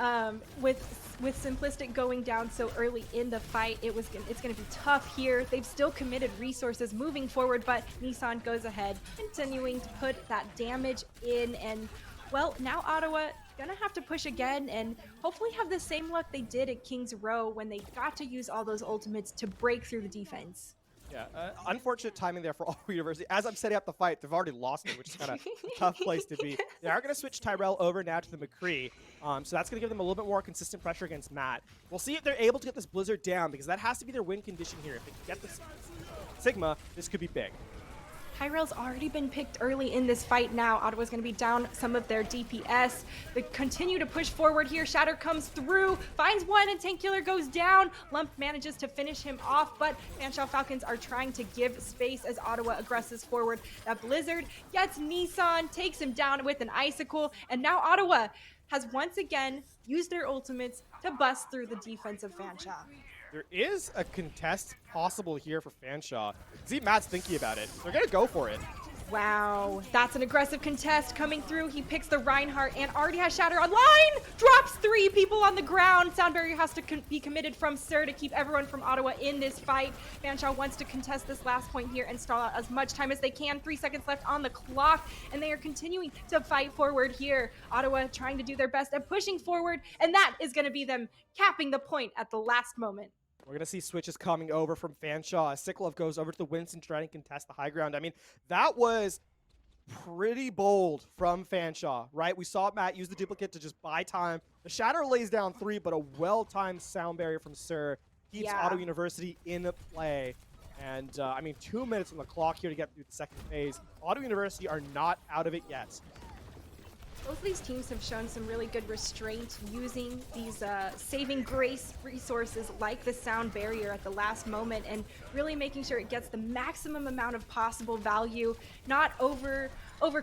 With Simplistic going down so early in the fight, it's going to be tough here. They've still committed resources moving forward, but Nissan goes ahead, continuing to put that damage in. And, well, now Ottawa going to have to push again and hopefully have the same luck they did at King's Row when they got to use all those ultimates to break through the defense. Yeah, unfortunate timing there for Auto University. As I'm setting up the fight, they've already lost it, which is kind of a tough place to be. They are going to switch Tyrell over now to the McCree, so that's going to give them a little bit more consistent pressure against Matt. We'll see if they're able to get this Blizzard down, because that has to be their win condition here. If they can get this Sigma, this could be big. Tyrell's already been picked early in this fight now. Ottawa's going to be down some of their DPS. They continue to push forward here. Shatter comes through, finds one, and Tank Killer goes down. Lump manages to finish him off, but Fanshawe Falcons are trying to give space as Ottawa aggresses forward. That Blizzard gets Nissan, takes him down with an Icicle, and now Ottawa has once again used their ultimates to bust through the defense of Fanshawe. There is a contest possible here for Fanshawe. See, Matt's thinking about it. They're going to go for it. Wow, that's an aggressive contest coming through. He picks the Reinhardt and already has Shatter online. Drops 3 people on the ground. Sound barrier has to be committed from Sir to keep everyone from Ottawa in this fight. Fanshawe wants to contest this last point here and stall out as much time as they can. 3 seconds left on the clock, and they are continuing to fight forward here. Ottawa trying to do their best at pushing forward, and that is going to be them capping the point at the last moment. We're going to see switches coming over from Fanshawe. Siklov goes over to the Winston to try and contest the high ground. I mean, that was pretty bold from Fanshawe, right? We saw Matt use the duplicate to just buy time. The Shatter lays down 3, but a well-timed sound barrier from Sir keeps Auto University in play. And, I mean, 2 minutes on the clock here to get through the second phase. Auto University are not out of it yet. Both of these teams have shown some really good restraint using these saving grace resources like the sound barrier at the last moment and really making sure it gets the maximum amount of possible value, not over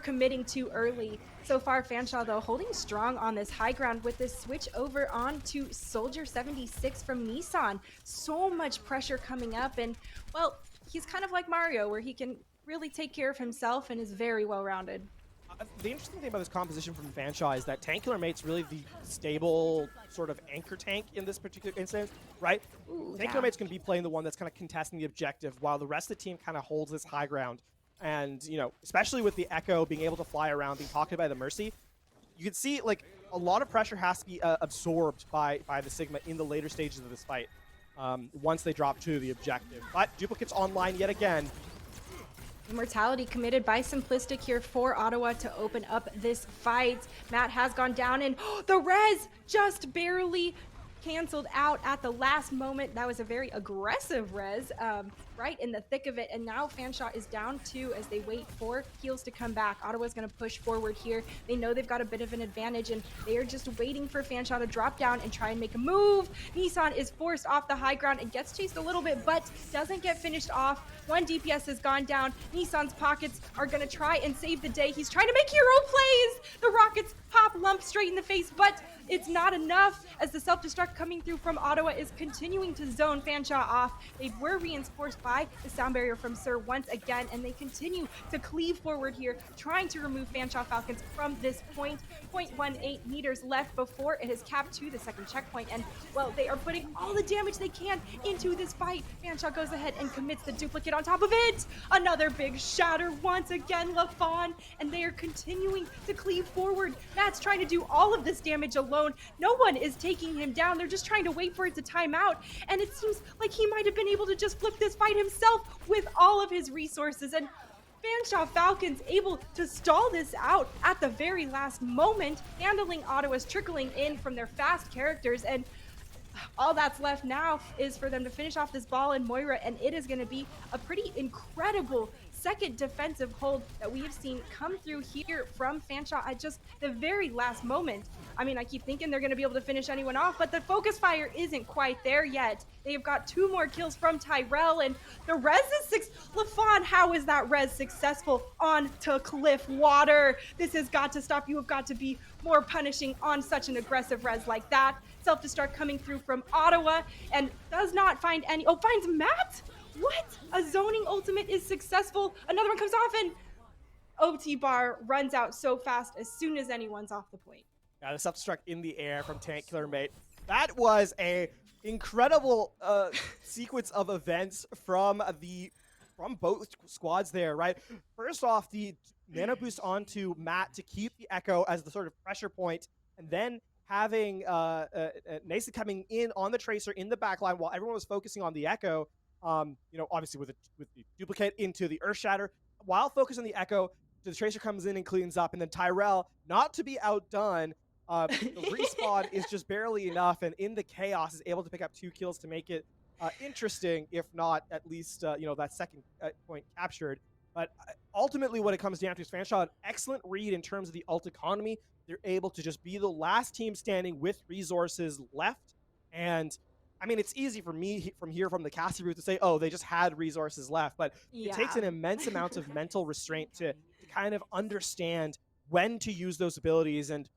committing too early. So far, Fanshawe, though, holding strong on this high ground with this switch over on to Soldier 76 from Nissan. So much pressure coming up, and, well, he's kind of like Mario, where he can really take care of himself and is very well-rounded. The interesting thing about this composition from Fanshawe is that Tank Killer Mate's really the stable sort of anchor tank in this particular instance, right? Tank Killer Mate's going to be playing the one that's kind of contesting the objective while the rest of the team kind of holds this high ground. And, you know, especially with the Echo being able to fly around, being pocketed by the Mercy, you can see, like, a lot of pressure has to be absorbed by the Sigma in the later stages of this fight once they drop to the objective. But Duplicate's online yet again. Immortality committed by Simplistic here for Ottawa to open up this fight. Matt has gone down, and the res just barely canceled out at the last moment. That was a very aggressive res right in the thick of it, and now Fanshawe is down 2 as they wait for heals to come back. Ottawa's going to push forward here. They know they've got a bit of an advantage, and they are just waiting for Fanshawe to drop down and try and make a move. Nissan is forced off the high ground and gets chased a little bit, but doesn't get finished off. 1 DPS has gone down. Nissan's pockets are going to try and save the day. He's trying to make hero plays. The rockets pop Lump straight in the face, but it's not enough as the self-destruct coming through from Ottawa is continuing to zone Fanshawe off. They were reinforced by the sound barrier from Sir once again, and they continue to cleave forward here, trying to remove Fanshawe Falcons from this point. 0.18 meters left before it has capped to the second checkpoint, and, well, they are putting all the damage they can into this fight. Fanshawe goes ahead and commits the duplicate on top of it. Another big shatter once again, LaFawn, and they are continuing to cleave forward. Matt's trying to do all of this damage alone. No one is taking him down. They're just trying to wait for it to time out, and it seems like he might have been able to just flip this fight himself with all of his resources, and Fanshawe Falcons able to stall this out at the very last moment, handling Ottawa's trickling in from their fast characters, and all that's left now is for them to finish off this ball in Moira, and it is going to be a pretty incredible second defensive hold that we have seen come through here from Fanshawe at just the very last moment. I mean, I keep thinking they're going to be able to finish anyone off, but the focus fire isn't quite there yet. They've got 2 more kills from Tyrell, and the res is 6. LaFawn, how is that res successful? On to Cliff Water. This has got to stop. You have got to be more punishing on such an aggressive res like that. Self-destruct coming through from Ottawa, and does not find any. Oh, finds Matt? What? A zoning ultimate is successful. Another one comes off, and OT bar runs out so fast as soon as anyone's off the point. Got a self-destruct in the air from Tank Killer Mate. That was a incredible sequence of events from both squads there, right? First off, the nano boost onto Matt to keep the Echo as the sort of pressure point, and then having NECC coming in on the Tracer in the backline while everyone was focusing on the Echo, obviously with the duplicate into the Earth Shatter. While focused on the Echo, the Tracer comes in and cleans up, and then Tyrell, not to be outdone, the respawn is just barely enough, and in the chaos is able to pick up 2 kills to make it interesting, if not at least that second point captured. But ultimately what it comes down to is Fanshawe, an excellent read in terms of the ult economy. They're able to just be the last team standing with resources left. And I mean, it's easy for me from the casting booth to say, oh, they just had resources left. But it takes an immense amount of mental restraint to kind of understand when to use those abilities. And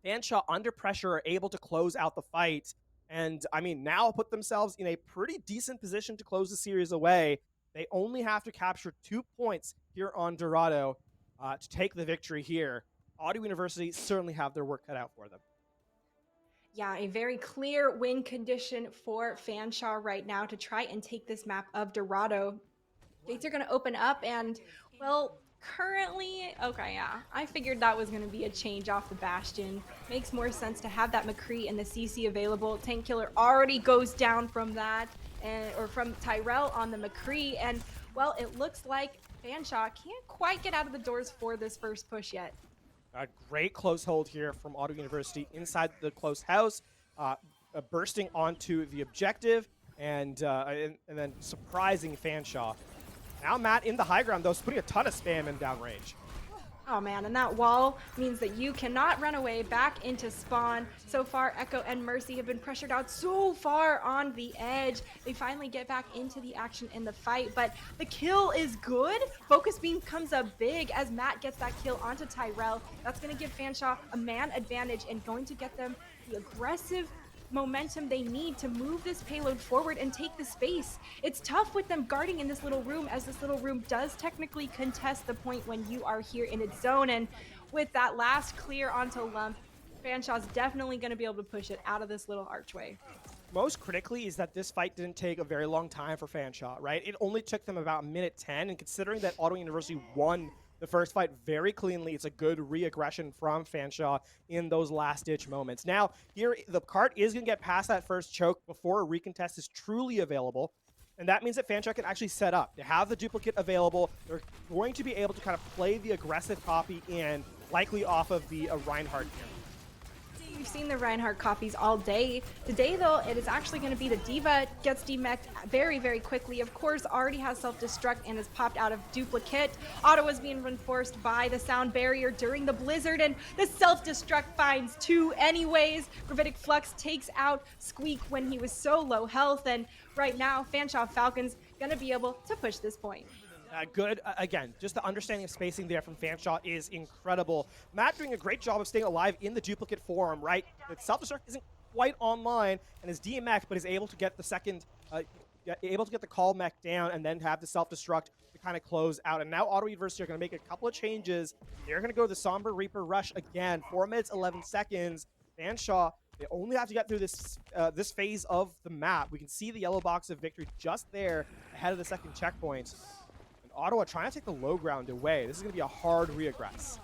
Fanshawe, under pressure, are able to close out the fight. And I mean, now put themselves in a pretty decent position to close the series away. They only have to capture 2 points here on Dorado to take the victory here. Audio University certainly have their work cut out for them. Yeah, a very clear win condition for Fanshawe right now to try and take this map of Dorado. Gates are going to open up, and, well, currently, okay, yeah, I figured that was going to be a change off the Bastion. Makes more sense to have that McCree and the CC available. Tank Killer already goes down from that, or from Tyrell on the McCree, and, well, it looks like Fanshawe can't quite get out of the doors for this first push yet. A great close hold here from Auto University inside the close house, bursting onto the objective, and then surprising Fanshawe. Now Matt in the high ground, though, is putting a ton of spam in downrange. Oh man, and that wall means that you cannot run away back into spawn. So far, Echo and Mercy have been pressured out so far on the edge. They finally get back into the action in the fight, but the kill is good. Focus beam comes up big as Matt gets that kill onto Tyrell. That's going to give Fanshawe a man advantage and going to get them the aggressive momentum they need to move this payload forward and take the space. It's tough with them guarding in this little room, as this little room does technically contest the point when you are here in its zone, and with that last clear onto Lump, Fanshawe's definitely going to be able to push it out of this little archway. Most critically is that this fight didn't take a very long time for Fanshawe, right? It only took them about minute 10, and considering that Auto University won the first fight very cleanly, it's a good re-aggression from Fanshawe in those last-ditch moments. Now, here, the cart is going to get past that first choke before a recontest is truly available, and that means that Fanshawe can actually set up. They have the duplicate available. They're going to be able to kind of play the aggressive copy in, likely off of the Reinhardt here. We've seen the Reinhardt copies all day. Today, though, it is actually going to be the Diva gets demeched very, very quickly. Of course, already has self-destruct and is popped out of duplicate. Ottawa's being reinforced by the sound barrier during the blizzard, and the self-destruct finds 2 anyways. Gravitic Flux takes out Squeak when he was so low health, and right now, Fanshawe Falcons going to be able to push this point. Good. Again, just the understanding of spacing there from Fanshawe is incredible. Matt doing a great job of staying alive in the duplicate form, right? The self-destruct isn't quite online and is DMX, but is able to get the second, able to get the call mech down and then have the self-destruct to kind of close out. And now Auto University are going to make a couple of changes. They're going to go the Somber Reaper Rush again. 4 minutes, 11 seconds. Fanshawe, they only have to get through this this phase of the map. We can see the yellow box of victory just there ahead of the second checkpoint. Ottawa trying to take the low ground away. This is going to be a hard re-aggress.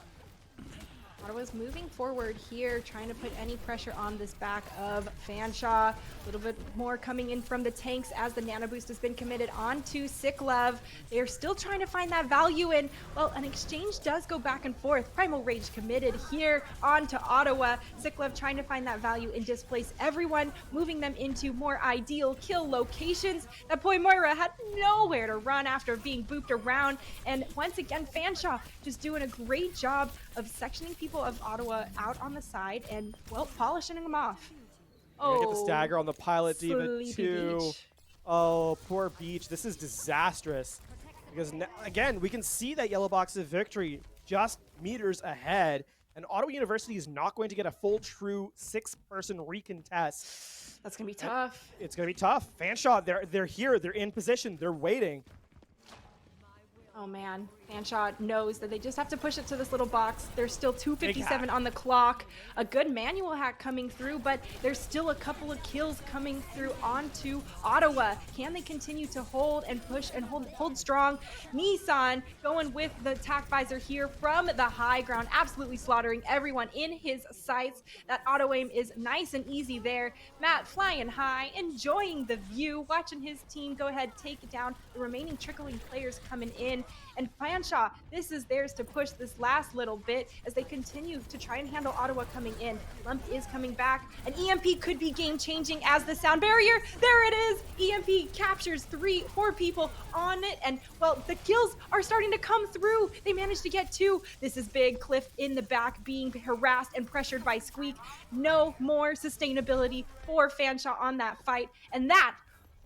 Ottawa's moving forward here, trying to put any pressure on this back of Fanshawe. A little bit more coming in from the tanks as the nano boost has been committed onto Sicklev. They're still trying to find that value, and, well, an exchange does go back and forth. Primal Rage committed here onto Ottawa. Sicklev trying to find that value and displace everyone, moving them into more ideal kill locations. That boy Moira had nowhere to run after being booped around, and once again, Fanshawe just doing a great job of sectioning people of Ottawa out on the side and, well, polishing them off. You're gonna get the Oh, stagger on the Pilot Diva Sleepy too. Beach. Oh, poor Beach. This is disastrous. Because, again, we can see that Yellow Box's victory just meters ahead. And Ottawa University is not going to get a full, true 6-person recontest. That's going to be tough. It's going to be tough. Fanshawe, they're here. They're in position. They're waiting. Oh man, Fanshawe knows that they just have to push it to this little box. There's still 2:57 on the clock. A good manual hack coming through, but there's still a couple of kills coming through onto Ottawa. Can they continue to hold and push and hold strong? Nissan going with the attack visor here from the high ground, absolutely slaughtering everyone in his sights. That auto aim is nice and easy there. Matt flying high, enjoying the view, watching his team go ahead, take it down. The remaining trickling players coming in. And Fanshawe, this is theirs to push this last little bit as they continue to try and handle Ottawa coming in. Lump is coming back. An EMP could be game-changing as the sound barrier. There it is. EMP captures 4 people on it. And, well, the kills are starting to come through. They managed to get 2. This is big. Cliff in the back being harassed and pressured by Squeak. No more sustainability for Fanshawe on that fight. And that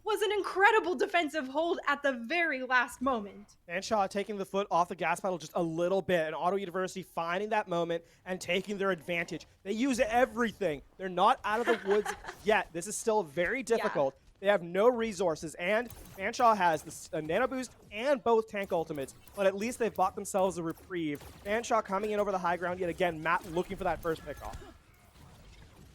was an incredible defensive hold at the very last moment. Fanshawe taking the foot off the gas pedal just a little bit, and Ottawa University finding that moment and taking their advantage. They use everything. They're not out of the woods yet. This is still very difficult. They have no resources, and Fanshawe has a nano boost and both tank ultimates, but at least they've bought themselves a reprieve. Fanshawe coming in over the high ground yet again. Matt looking for that first pickoff.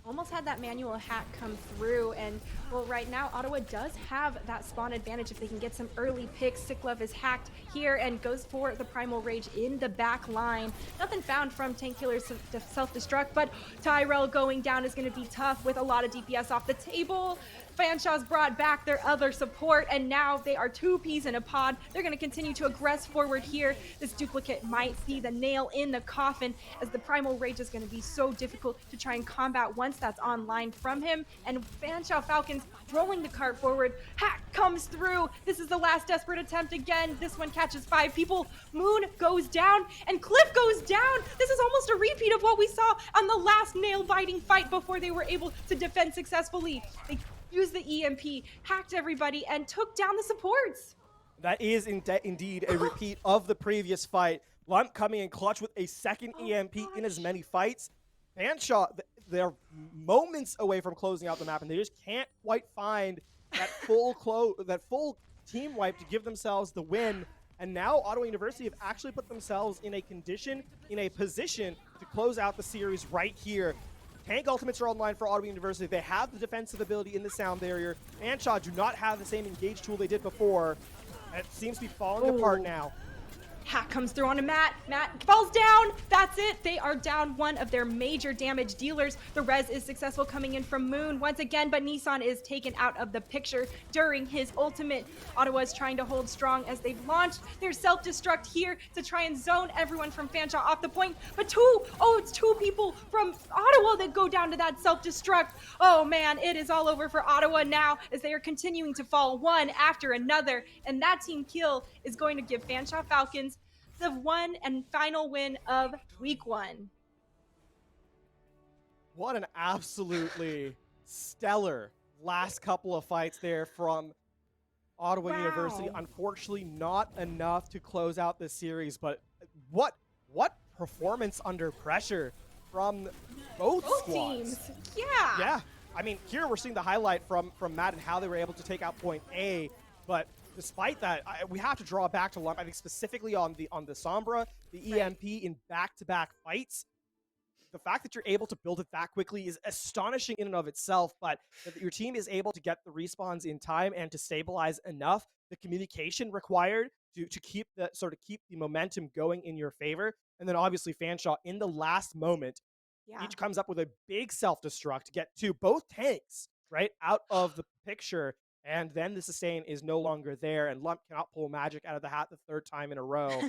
Almost had that manual hack come through, and well, right now Ottawa does have that spawn advantage if they can get some early picks. Sicklove is hacked here and goes for the Primal Rage in the back line. Nothing found from Tank Killer's self-destruct, but Tyrell going down is going to be tough with a lot of DPS off the table. Fanshawe's brought back their other support, and now they are 2 peas in a pod. They're going to continue to aggress forward here. This duplicate might see the nail in the coffin, as the Primal Rage is going to be so difficult to try and combat once that's online from him. And Fanshawe Falcons rolling the cart forward. Hack comes through. This is the last desperate attempt again. This one catches 5 people. Moon goes down, and Cliff goes down. This is almost a repeat of what we saw on the last nail-biting fight before they were able to defend successfully. They used the EMP, hacked everybody, and took down the supports. That is indeed a repeat of the previous fight. Lump coming in clutch with a second EMP in as many fights. Fanshawe, they're moments away from closing out the map, and they just can't quite find that full team wipe to give themselves the win. And now Ottawa University have actually put themselves in a position to close out the series right here. Tank ultimates are online for Ottawa University. They have the defensive ability in the sound barrier. Fanshawe do not have the same engage tool they did before. It seems to be falling apart now. Hack comes through onto Matt. Matt falls down. That's it. They are down one of their major damage dealers. The res is successful coming in from Moon once again, but Nissan is taken out of the picture during his ultimate. Ottawa is trying to hold strong as they've launched their self-destruct here to try and zone everyone from Fanshawe off the point. But it's 2 people from Ottawa that go down to that self-destruct. Oh man, it is all over for Ottawa now as they are continuing to fall one after another. And that team kill is going to give Fanshawe Falcons the one and final win of week 1. What an absolutely stellar last couple of fights there from Ottawa University. Unfortunately, not enough to close out this series, but what performance under pressure from both squads. Teams. Yeah. I mean, here we're seeing the highlight from Matt and how they were able to take out point A, but despite that, we have to draw back to Lump. I think specifically on the Sombra, the EMP in back-to-back fights. The fact that you're able to build it that quickly is astonishing in and of itself, but that your team is able to get the respawns in time and to stabilize enough, the communication required to keep the momentum going in your favor. And then obviously Fanshawe in the last moment, each comes up with a big self-destruct to get both tanks right out of the picture. And then the sustain is no longer there, and Lump cannot pull magic out of the hat the 3rd time in a row.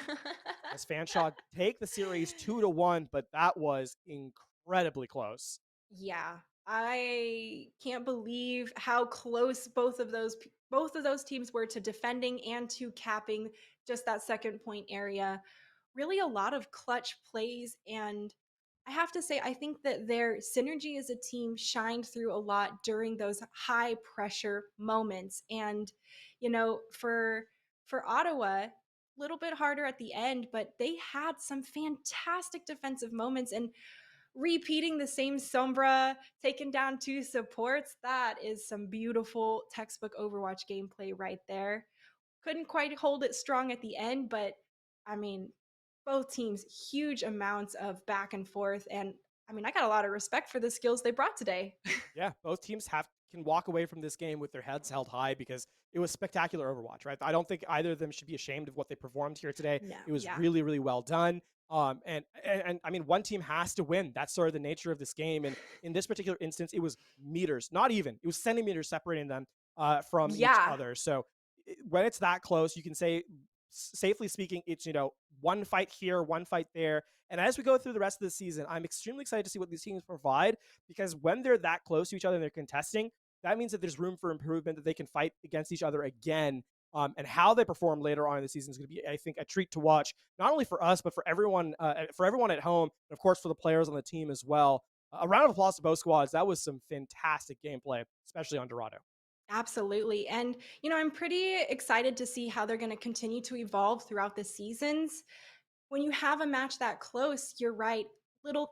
As Fanshawe take the series 2-1, but that was incredibly close. Yeah, I can't believe how close both of those teams were to defending and to capping just that second point area. really a lot of clutch plays. And I have to say, I think that their synergy as a team shined through a lot during those high pressure moments. And, for Ottawa, a little bit harder at the end, but they had some fantastic defensive moments. And repeating the same Sombra, taking down 2 supports, that is some beautiful textbook Overwatch gameplay right there. Couldn't quite hold it strong at the end, but I mean, both teams, huge amounts of back and forth. And I mean, I got a lot of respect for the skills they brought today. Yeah, both teams can walk away from this game with their heads held high because it was spectacular Overwatch, right? I don't think either of them should be ashamed of what they performed here today. No, It was yeah. really, really well done. And I mean, one team has to win. That's sort of the nature of this game. And in this particular instance, it was meters, not even. It was centimeters separating them from each Yeah. other. So when it's that close, you can say, safely speaking, it's, one fight here, one fight there. And as we go through the rest of the season, I'm extremely excited to see what these teams provide, because when they're that close to each other and they're contesting, that means that there's room for improvement, that they can fight against each other again. And how they perform later on in the season is going to be, I think, a treat to watch, not only for us, but for everyone at home, and of course for the players on the team as well. A round of applause to both squads. That was some fantastic gameplay, especially on Dorado. Absolutely. And, I'm pretty excited to see how they're going to continue to evolve throughout the seasons. When you have a match that close, you're right.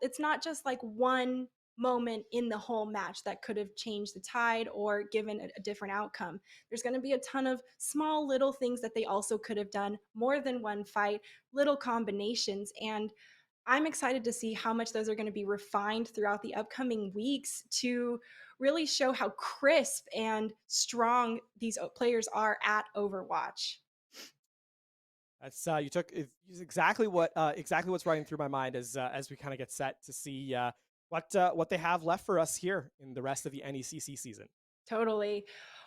It's not just like one moment in the whole match that could have changed the tide or given a different outcome. There's going to be a ton of small little things that they also could have done, more than one fight, little combinations. And I'm excited to see how much those are going to be refined throughout the upcoming weeks to really show how crisp and strong these players are at Overwatch. That's it's exactly what's running through my mind as we kind of get set to see what they have left for us here in the rest of the NECC season. Totally.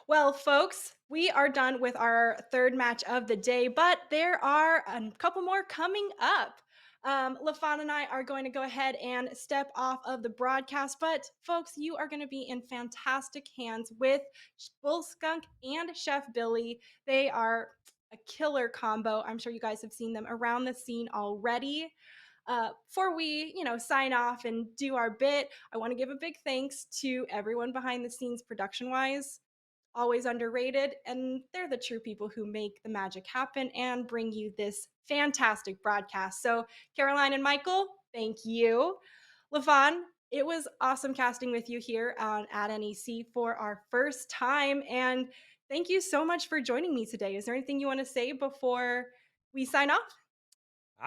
Well, folks, we are done with our third match of the day, but there are a couple more coming up. LaFon and I are going to go ahead and step off of the broadcast, but folks, you are going to be in fantastic hands with Bull Skunk and Chef Billy. They are a killer combo. I'm sure you guys have seen them around the scene already. Before we, sign off and do our bit, I want to give a big thanks to everyone behind the scenes production-wise. Always underrated, and they're the true people who make the magic happen and bring you this fantastic broadcast. So, Caroline and Michael, thank you. LaVon, it was awesome casting with you here at NEC for our first time, and thank you so much for joining me today. Is there anything you want to say before we sign off?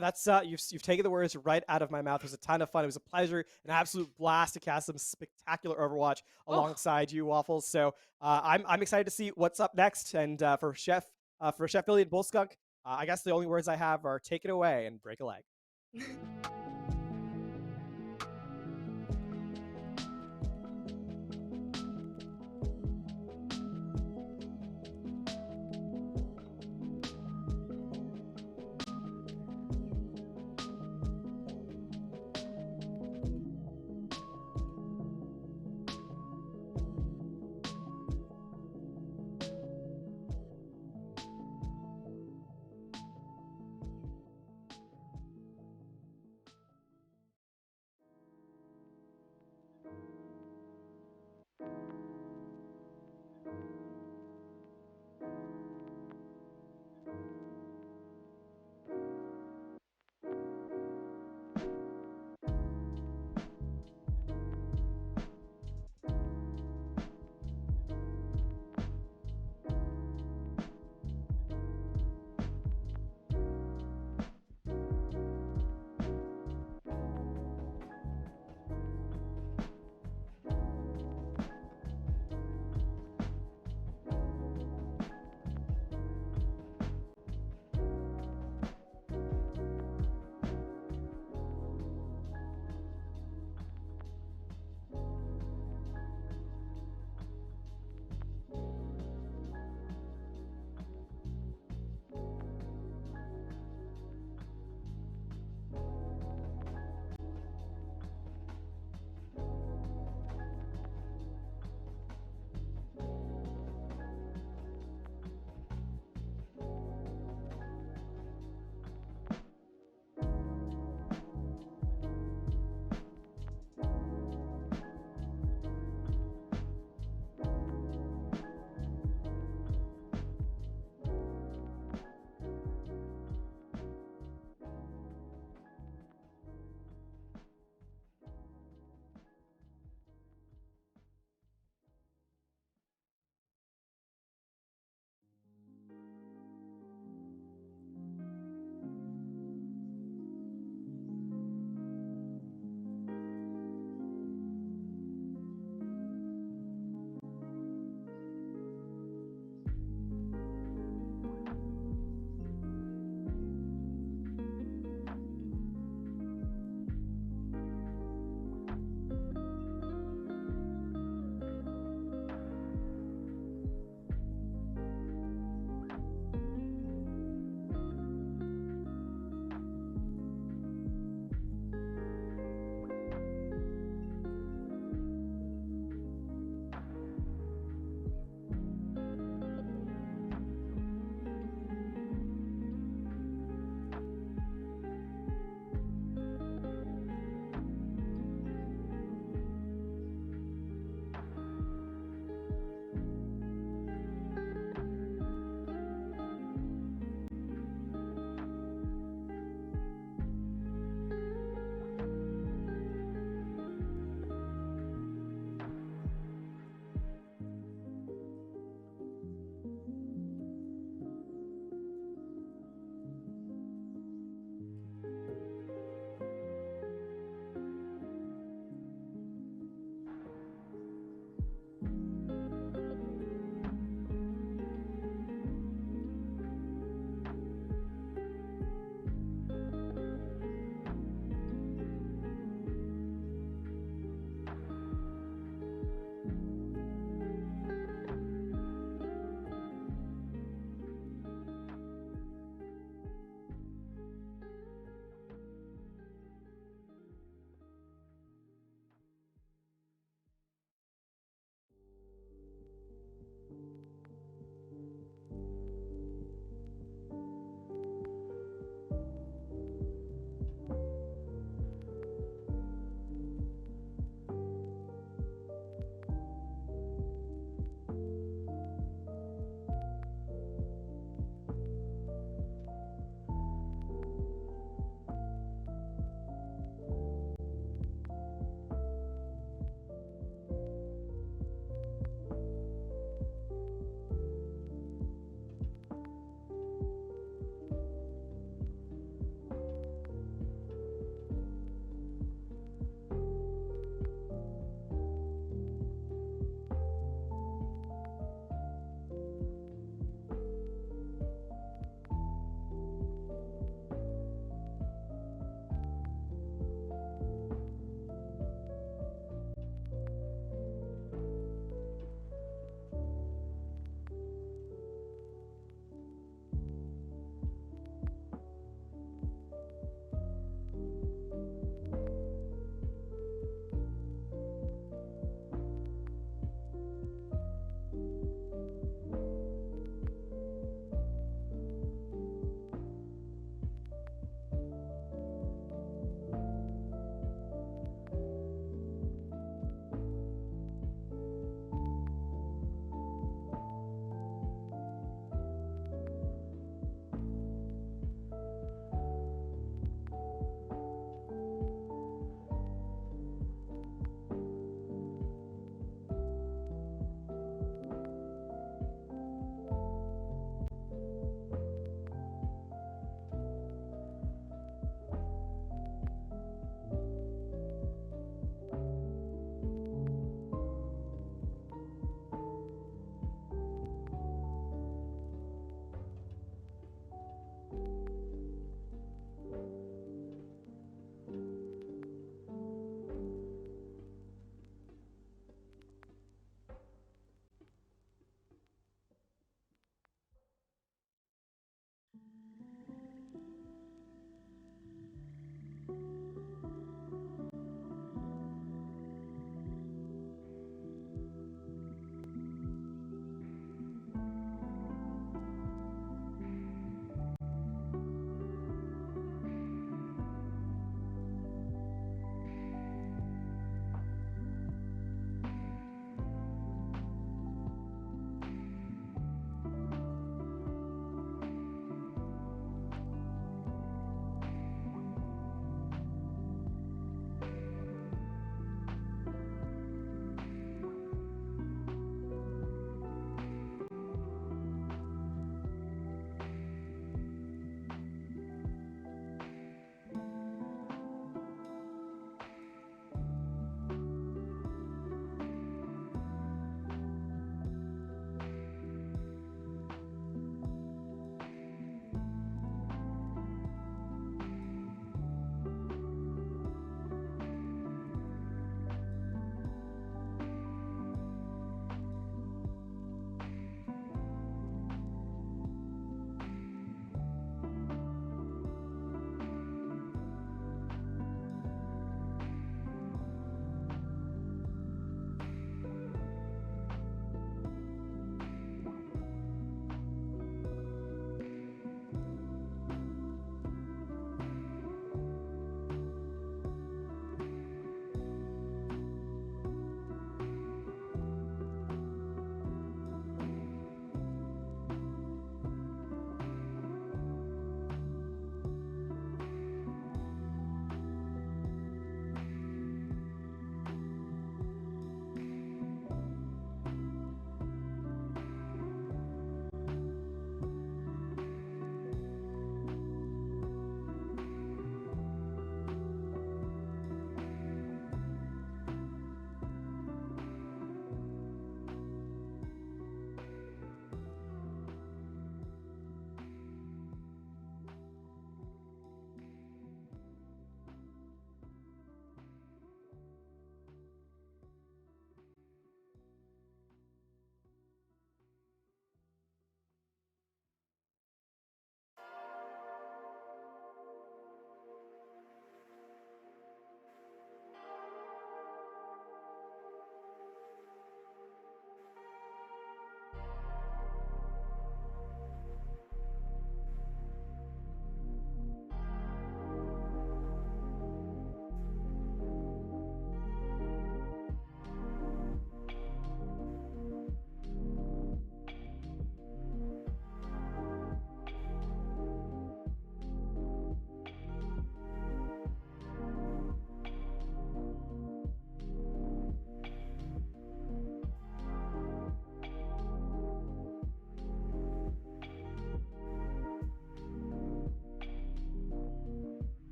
That's you've taken the words right out of my mouth. It was a ton of fun. It was a pleasure, an absolute blast to cast some spectacular Overwatch alongside you, Waffles. So I'm excited to see what's up next. And for Chef Billy and Bull Skunk, I guess the only words I have are take it away and break a leg.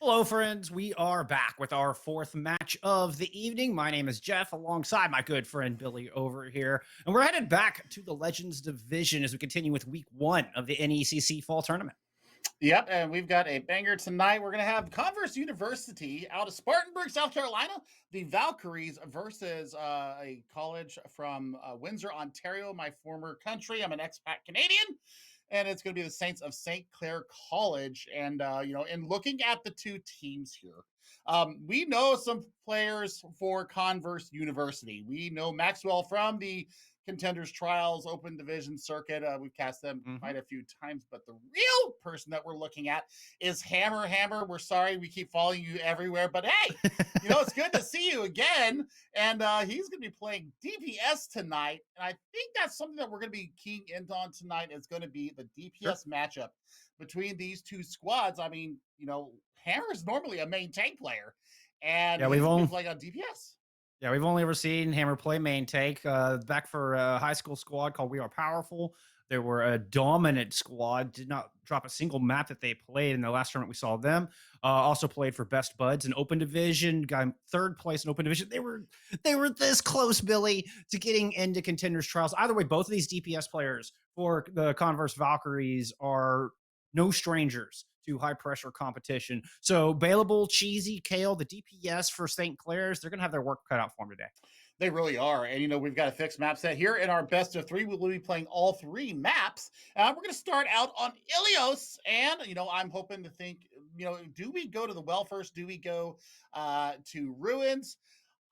Hello, friends. We are back with our fourth match of the evening. My name is Jeff, alongside my good friend Billy over here. And we're headed back to the Legends Division as we continue with week 1 of the NECC Fall Tournament. Yep, and we've got a banger tonight. We're going to have Converse University out of Spartanburg, South Carolina, the Valkyries versus a college from Windsor, Ontario, my former country. I'm an expat Canadian. And it's going to be the Saints of St. Clair College. And, in looking at the two teams here, we know some players for Converse University. We know Maxwell from the Contenders Trials Open Division Circuit. We've cast them quite a few times, but the real person that we're looking at is Hammer. Hammer, we're sorry we keep following you everywhere, but hey, it's good to see you again. And he's going to be playing DPS tonight. And I think that's something that we're going to be keying in on tonight. Is going to be the DPS matchup between these two squads. I mean, Hammer is normally a main tank player, and Yeah, he's been playing on DPS. Yeah, we've only ever seen Hammer play main take. Back for a high school squad called We Are Powerful. They were a dominant squad, did not drop a single map that they played in the last tournament we saw them. Also played for Best Buds in Open Division, got third place in Open Division. They were this close, Billy, to getting into Contenders Trials. Either way, both of these DPS players for the Converse Valkyries are no strangers to high pressure competition. So Bailable, Cheesy, Kale, the DPS for St. Clair's, they're going to have their work cut out for them today. They really are. And, we've got a fixed map set here in our best of 3. We'll be playing all 3 maps. We're going to start out on Ilios. And, I'm hoping to think, do we go to the well first? Do we go to Ruins?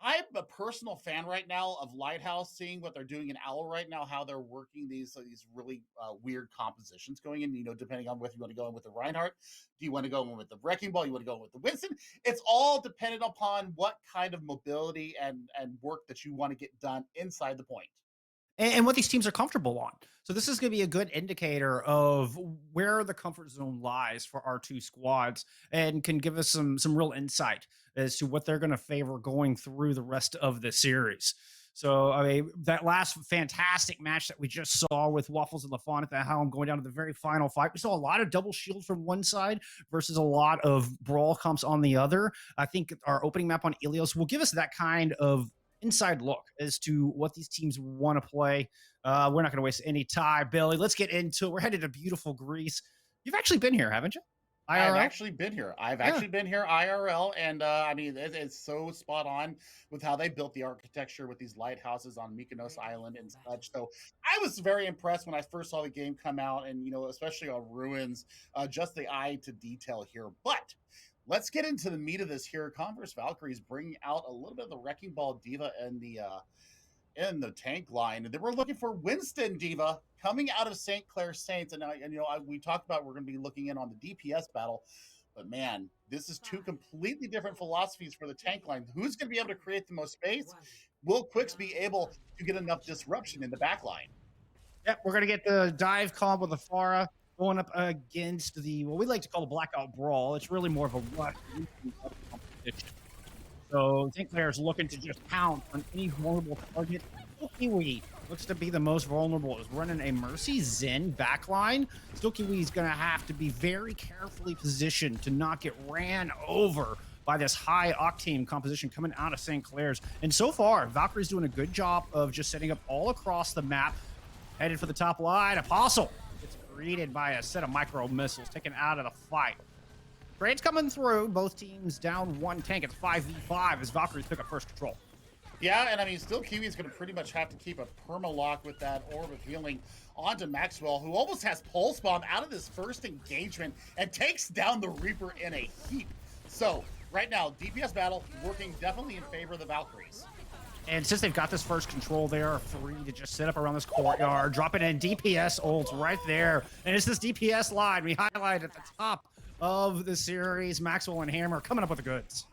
I'm a personal fan right now of Lighthouse, seeing what they're doing in Owl right now, how they're working these really weird compositions going in, depending on whether you want to go in with the Reinhardt, do you want to go in with the Wrecking Ball, you want to go in with the Winston. It's all dependent upon what kind of mobility and work that you want to get done inside the point. And what these teams are comfortable on. So this is going to be a good indicator of where the comfort zone lies for our two squads and can give us some real insight as to what they're going to favor going through the rest of the series. So, I mean, that last fantastic match that we just saw with Waffles and LaFawn at the Helm going down to the very final fight, we saw a lot of double shield from one side versus a lot of brawl comps on the other. I think our opening map on Ilios will give us that kind of inside look as to what these teams want to play. We're not going to waste any time, Billy. Let's get into it. We're headed to beautiful Greece. You've actually been here, haven't you? IRL? I've actually been here. Actually been here IRL, and it's so spot on with how they built the architecture with these lighthouses on Mykonos Island and such. So I was very impressed when I first saw the game come out, and especially on Ruins, just the eye to detail here. But let's get into the meat of this here. Converse Valkyries bringing out a little bit of the Wrecking Ball Diva in the tank line. And then we're looking for Winston Diva coming out of St. Clair Saints. And, we talked about we're going to be looking in on the DPS battle. But, man, this is two completely different philosophies for the tank line. Who's going to be able to create the most space? Will Quicks be able to get enough disruption in the back line? Yep, we're going to get the dive comp with the Farah going up against what we like to call the Blackout Brawl. It's really more of a rush competition. So St. Clair's looking to just pound on any vulnerable target. Kiwi looks to be the most vulnerable. Is running a Mercy Zen backline. Still Kiwi's going to have to be very carefully positioned to not get ran over by this high octane composition coming out of St. Clair's. And so far, Valkyrie's doing a good job of just setting up all across the map. Headed for the top line. Apostle gets greeted by a set of micro missiles taken out of the fight. Trade's coming through. Both teams down one tank. It's 5v5 as Valkyries pick up first control. Yeah, and still Kiwi's going to pretty much have to keep a perma-lock with that Orb of Healing onto Maxwell, who almost has Pulse Bomb out of this first engagement and takes down the Reaper in a heap. So, right now, DPS battle working definitely in favor of the Valkyries. And since they've got this first control, they are free to just sit up around this courtyard, dropping in DPS ults right there. And it's this DPS line we highlight at the top of the series. Maxwell and Hammer coming up with the goods.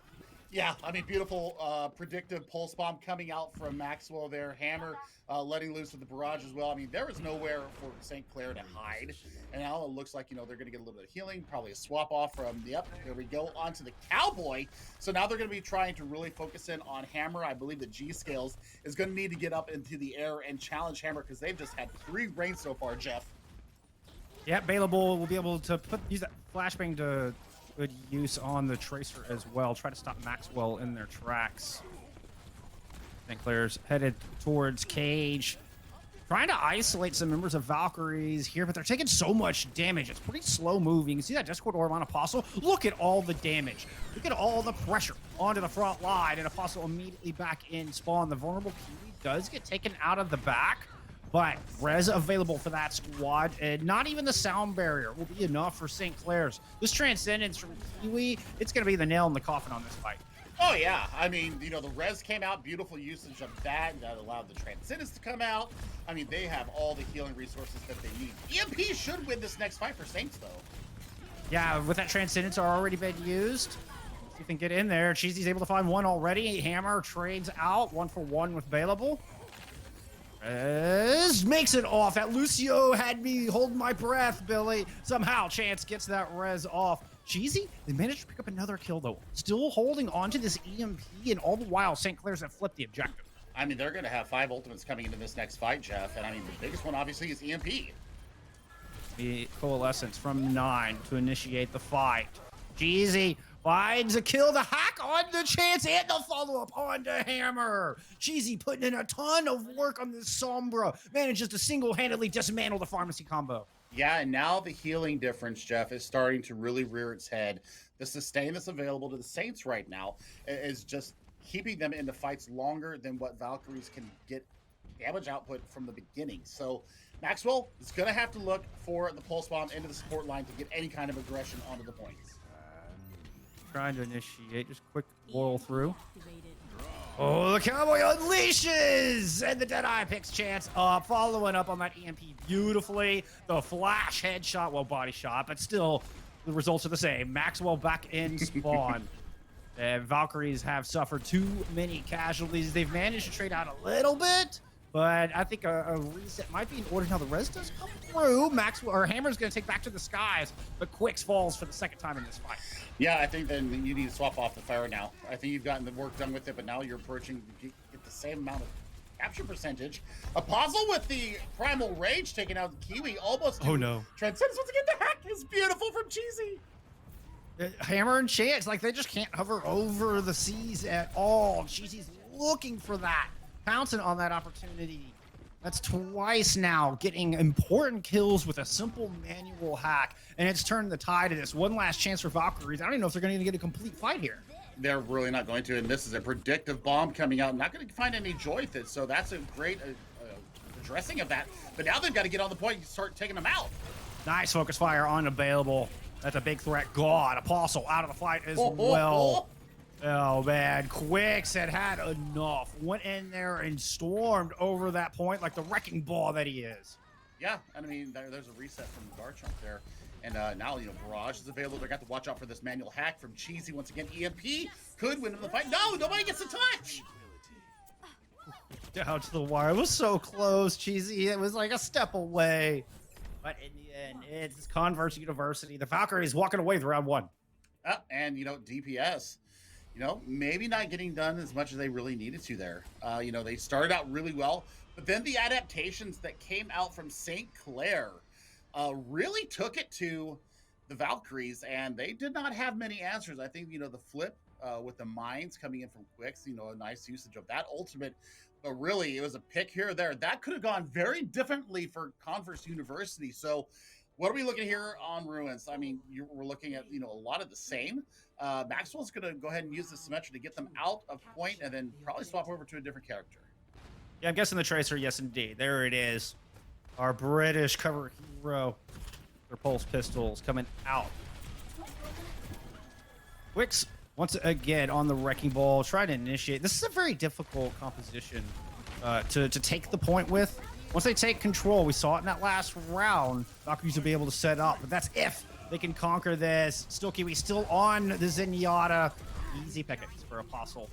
Yeah, beautiful predictive pulse bomb coming out from Maxwell there. Hammer letting loose with the barrage as well. There is nowhere for St. Clair to hide. And now it looks like, they're going to get a little bit of healing, probably a swap off from, there we go, onto the Cowboy. So now they're going to be trying to really focus in on Hammer. I believe the G-Scales is going to need to get up into the air and challenge Hammer because they've just had 3 rains so far, Jeff. Yeah, Bailable will be able to use that flashbang to Good use on the Tracer as well. Try to stop Maxwell in their tracks. St. Clair's headed towards Cage. Trying to isolate some members of Valkyries here, but they're taking so much damage. It's pretty slow moving. You can see that Discord Orb on Apostle. Look at all the damage. Look at all the pressure onto the front line, and Apostle immediately back in spawn. The vulnerable Kiwi does get taken out of the back, but res available for that squad, and not even the sound barrier will be enough for St. Clair's. This Transcendence from Kiwi, it's going to be the nail in the coffin on this fight. Oh, yeah. I mean, you know, the res came out, beautiful usage of that. That allowed the Transcendence to come out. I mean, they have all the healing resources that they need. EMP should win this next fight for Saints, though. Yeah, with that Transcendence already been used. See if they can get in there. Cheesy's able to find one already. Hammer trades out, 1-for-1 with Bailable. Rez makes it off. That Lucio had me holding my breath, Billy. Somehow Chance gets that res off. Cheesy, they managed to pick up another kill, though. Still holding on to this EMP, and all the while, St. Clair's have flipped the objective. I mean, they're going to have 5 ultimates coming into this next fight, Jeff. And I mean, the biggest one, obviously, is EMP. The Coalescence from 9 to initiate the fight. Cheesy finds a kill, the hack on the Chance, and the follow-up on the Hammer. Cheesy putting in a ton of work on this Sombra. Manages to single-handedly dismantle the pharmacy combo. Yeah, and now the healing difference, Jeff, is starting to really rear its head. The sustain that's available to the Saints right now is just keeping them in the fights longer than what Valkyries can get damage output from the beginning. So Maxwell is going to have to look for the pulse bomb into the support line to get any kind of aggression onto the points. Trying to initiate, just quick boil through. Oh, the Cowboy unleashes! And the Deadeye picks Chance up, following up on that EMP beautifully. The flash headshot, well, body shot, but still, the results are the same. Maxwell back in spawn. And Valkyries have suffered too many casualties. They've managed to trade out a little bit, but I think a reset might be in order. Now the res does come through. Maxwell or Hammer's going to take back to the skies, but Quicks falls for the second time in this fight. Yeah, I think then you need to swap off the fire now. I think you've gotten the work done with it, but now you're approaching get the same amount of capture percentage. Apostle with the Primal Rage taking out Kiwi almost. Oh no. Transcendence once again. The hack is beautiful from Cheesy. Hammer and Chance, like they just can't hover over the seas at all. Cheesy's looking for that, pouncing on that opportunity. That's twice now getting important kills with a simple manual hack, and it's turned the tide of this. One last chance for Valkyries. I don't even know if they're going to get a complete fight here. They're really not going to, and this is a predictive bomb coming out. Not going to find any joy with it, so that's a great addressing of that. But now they've got to get on the point and start taking them out. Nice focus fire unavailable. That's a big threat. God, Apostle out of the fight as well. Oh, man. Quicks had enough. Went in there and stormed over that point like the wrecking ball that he is. Yeah, and I mean, there's a reset from Garchomp there. And now, you know, Barrage is available. They've got to watch out for this manual hack from Cheesy. Once again, EMP could win the fight. No, nobody gets a touch. Down to the wire. It was so close, Cheesy. It was like a step away. But in the end, it's Converse University. The Valkyries walking away with round 1. And, you know, DPS. You know, maybe not getting done as much as they really needed to there. You know, they started out really well, but then the adaptations that came out from St. Clair really took it to the Valkyries, and they did not have many answers. I think, you know, the flip with the mines coming in from Quicks, you know, a nice usage of that ultimate, but really it was a pick here or there. That could have gone very differently for Converse University. So what are we looking here on Ruins? I mean, we're looking at, you know, a lot of the same. Maxwell's going to go ahead and use the Symmetra to get them out of point and then probably swap over to a different character. Yeah, I'm guessing the Tracer, yes, indeed. There it is. Our British cover hero. Their pulse pistols coming out. Wicks, once again, on the Wrecking Ball, trying to initiate. This is a very difficult composition to take the point with. Once they take control, we saw it in that last round, Valkyries will be able to set up, but that's if they can conquer this. Still Kiwi, still on the Zenyatta. Easy pickings for Apostle.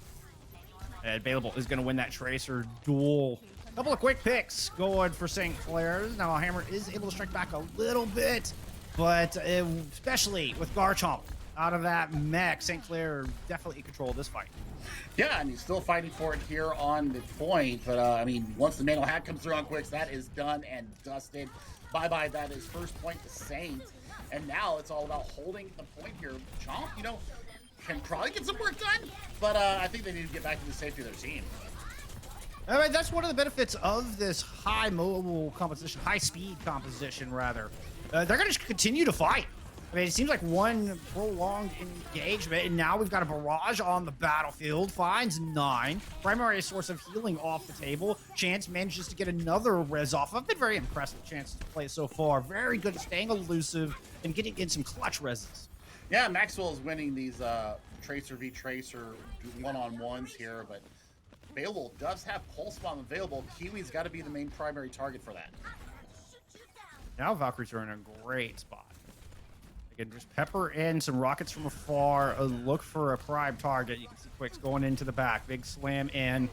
And Bailable is going to win that Tracer duel. Couple of quick picks going for St. Clair's. Now Hammer is able to strike back a little bit, but especially with Garchomp out of that mech, St. Clair definitely in control of this fight. Yeah, and he's still fighting for it here on the point, but I mean, once the manual hack comes through on Quicks, that is done and dusted. Bye-bye, that is first point to Saints. And now it's all about holding the point here. Chomp, you know, can probably get some work done, but I think they need to get back to the safety of their team. I mean, that's one of the benefits of this high mobile composition, high speed composition, rather. They're going to continue to fight. I mean, it seems like one prolonged engagement, and now we've got a barrage on the battlefield. Finds 9. Primary source of healing off the table. Chance manages to get another res off. I've been very impressed with Chance's play so far. Very good at staying elusive and getting in some clutch reses. Yeah, Maxwell is winning these Tracer v Tracer one-on-ones here, but Available does have Pulse Bomb available. Kiwi's got to be the main primary target for that. Now Valkyries are in a great spot. Again, just pepper in some rockets from afar. Look for a prime target. You can see Quicks going into the back. Big slam in.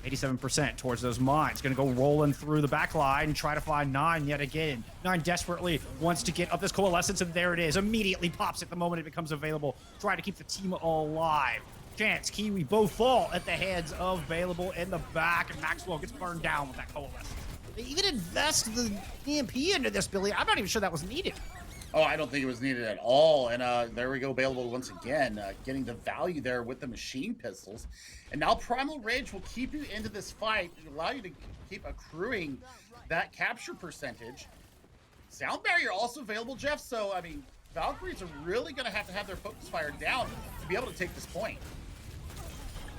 87% towards those mines. Going to go rolling through the back line and try to find 9 yet again. 9 desperately wants to get up this coalescence, and there it is. Immediately pops at the moment it becomes available. Try to keep the team alive. Chance, Kiwi both fall at the hands of Available in the back, and Maxwell gets burned down with that coalescence. They even invest the EMP into this, Billy. I'm not even sure that was needed. Oh, I don't think it was needed at all. And there we go, Available once again, getting the value there with the machine pistols. And now Primal Rage will keep you into this fight and allow you to keep accruing that capture percentage. Sound Barrier also available, Jeff. So, I mean, Valkyries are really going to have their focus fire down to be able to take this point.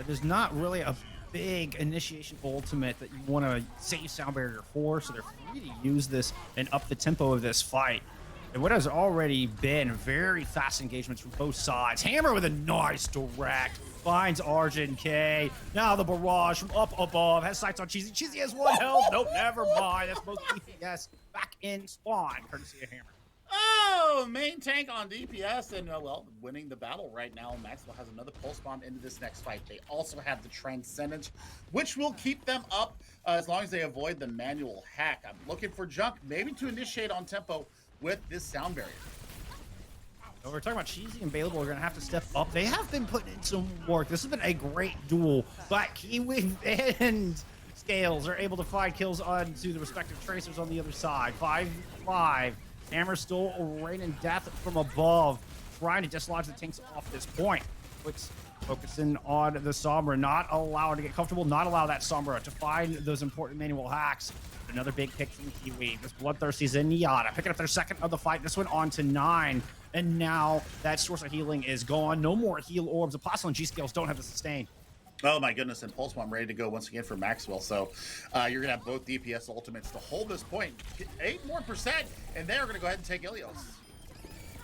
There's not really a big initiation ultimate that you want to save Sound Barrier for, so they're free to use this and up the tempo of this fight. And what has already been very fast engagements from both sides. Hammer with a nice direct. Finds Arjun K. Now the barrage from up above. Has sights on Cheesy. Cheesy has 1 health. Nope, never mind. That's both DPS back in spawn, courtesy of Hammer. Oh, main tank on DPS, and well, winning the battle right now. Maxwell has another pulse bomb into this next fight. They also have the Transcendence, which will keep them up as long as they avoid the manual hack. I'm looking for Junk, maybe to initiate on tempo with this Sound Barrier. So we're talking about Cheesy and Available. We're going to have to step up. They have been putting in some work. This has been a great duel, but Kiwi and Scales are able to find kills onto the respective tracers on the other side. 5-5. Hammer still raining death from above, trying to dislodge the tanks off this point. Quicks focusing on the Sombra, not allowing to get comfortable, not allow that Sombra to find those important manual hacks. Another big pick from Kiwi. This Bloodthirsty Zenyatta picking up their second of the fight. This one on to 9. And now that source of healing is gone. No more heal orbs. Apostle and G-Scales don't have the sustain. Oh my goodness, and Pulse Bomb ready to go once again for Maxwell. So you're going to have both DPS ultimates to hold this point. 8% more, and they're going to go ahead and take Ilios.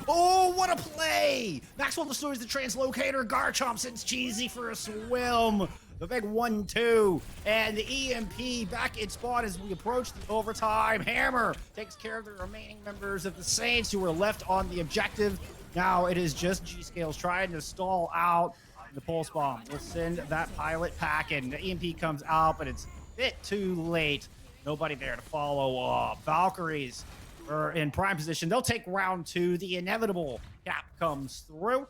Oh, what a play! Maxwell destroys the translocator. Garchomp sends Cheesy for a swim. The big 1-2. And the EMP back in spawn as we approach the overtime. Hammer takes care of the remaining members of the Saints who were left on the objective. Now it is just G-Scales trying to stall out. The Pulse Bomb will send that pilot packing. The EMP comes out, but it's a bit too late. Nobody there to follow up. Valkyries are in prime position. They'll take round 2. The inevitable cap comes through.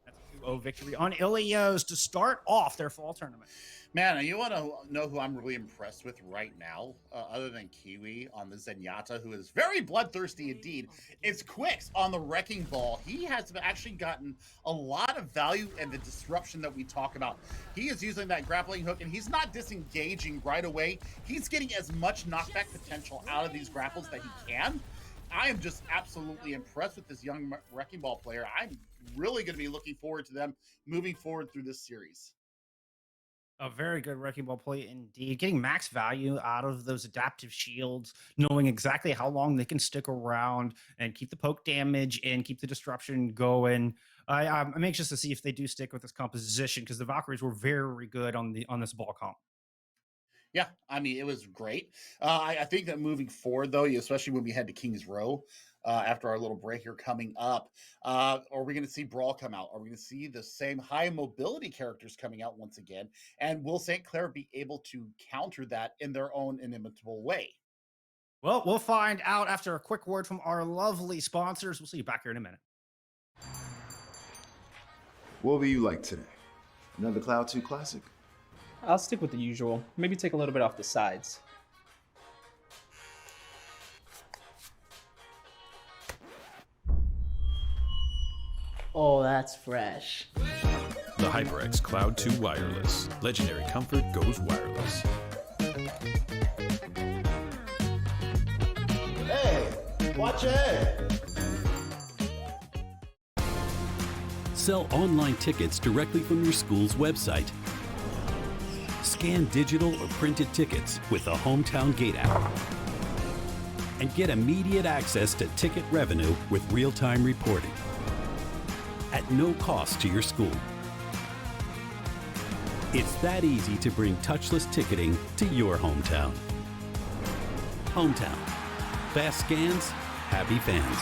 That's a 2-0 victory on Ilios to start off their fall tournament. Man, you want to know who I'm really impressed with right now, other than Kiwi on the Zenyatta, who is very bloodthirsty indeed. It's Quicks on the Wrecking Ball. He has actually gotten a lot of value in the disruption that we talk about. He is using that grappling hook, and he's not disengaging right away. He's getting as much knockback potential out of these grapples that he can. I am just absolutely impressed with this young Wrecking Ball player. I'm really going to be looking forward to them moving forward through this series. A very good Wrecking Ball play indeed. Getting max value out of those adaptive shields, knowing exactly how long they can stick around and keep the poke damage and keep the disruption going. I'm anxious to see if they do stick with this composition because the Valkyries were very good on this ball comp. Yeah, I mean, it was great. I think that moving forward, though, especially when we head to Kings Row, after our little break here coming up, are we going to see Brawl come out? Are we going to see the same high mobility characters coming out once again? And will St. Clair be able to counter that in their own inimitable way? Well, we'll find out after a quick word from our lovely sponsors. We'll see you back here in a minute. What will you like today? Another Cloud 2 classic? I'll stick with the usual. Maybe take a little bit off the sides. Oh, that's fresh. The HyperX Cloud 2 Wireless. Legendary comfort goes wireless. Hey, watch ahead. Sell online tickets directly from your school's website. Scan digital or printed tickets with the Hometown Gate app. And get immediate access to ticket revenue with real-time reporting at no cost to your school. It's that easy to bring touchless ticketing to your hometown. Hometown. Fast scans, happy fans.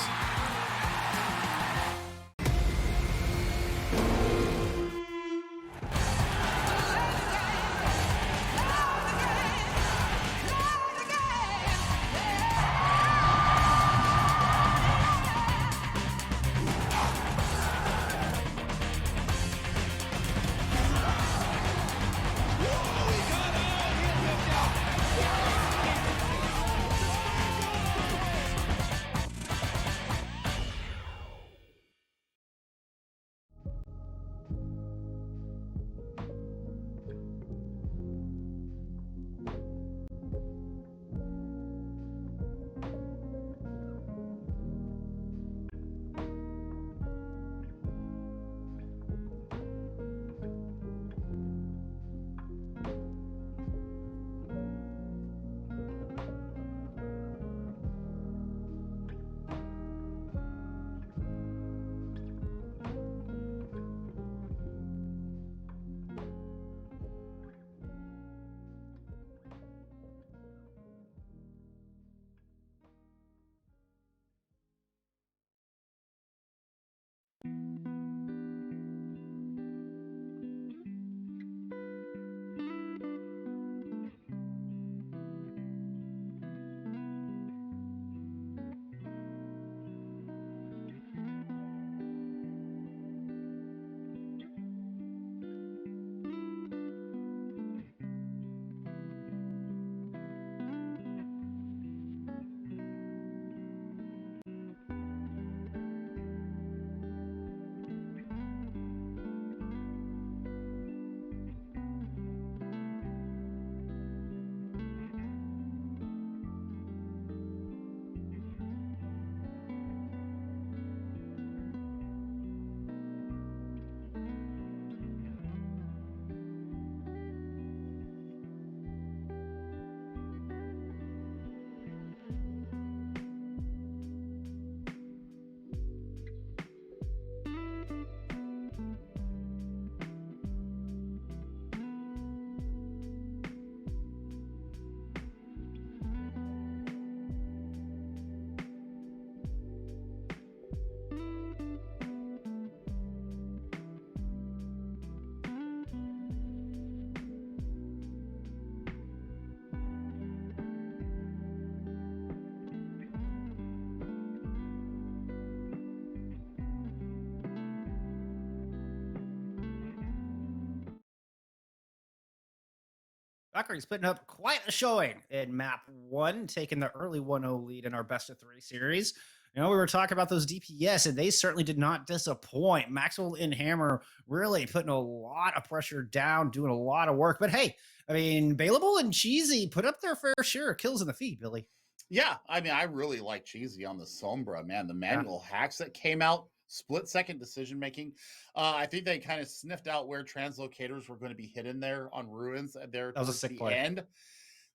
Valkyrie's putting up quite a showing in map 1, taking the early 1-0 lead in our best of 3 series. You know, we were talking about those DPS, and they certainly did not disappoint. Maxwell and Hammer really putting a lot of pressure down, doing a lot of work. But hey, I mean, Bailable and Cheesy put up their fair share of kills in the feed, Billy. Yeah, I mean, I really like Cheesy on the Sombra, man. The manual hacks that came out, split-second decision making. I think they kind of sniffed out where translocators were going to be hidden there on ruins there That was a towards sick the play. end.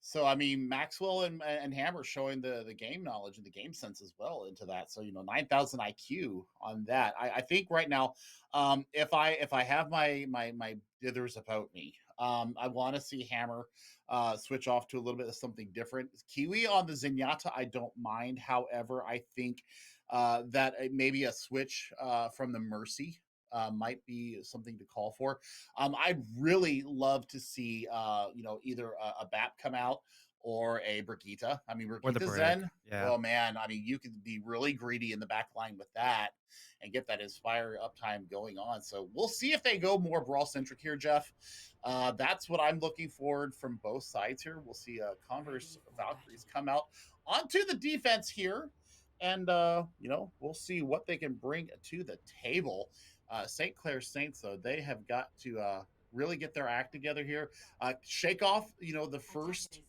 So I mean, Maxwell and Hammer showing the game knowledge and the game sense as well into that. So 9,000 IQ on that. I think right now, if I have my dithers about me, I want to see Hammer switch off to a little bit of something different. Kiwi on the Zenyatta, I don't mind. However, I think that maybe a switch from the Mercy might be something to call for. I'd really love to see, either a BAP come out or a Brigitte. I mean, Or the Brigitte Brig, Zen. yeah. Oh man, I mean, you could be really greedy in the back line with that and get that Inspire uptime going on. So we'll see if they go more brawl centric here, Jeff. That's what I'm looking forward from both sides here. We'll see Converse Valkyries come out onto the defense here. And, you know, we'll see what they can bring to the table. St. Clair Saints, though, they have got to really get their act together here. Shake off, you know, the first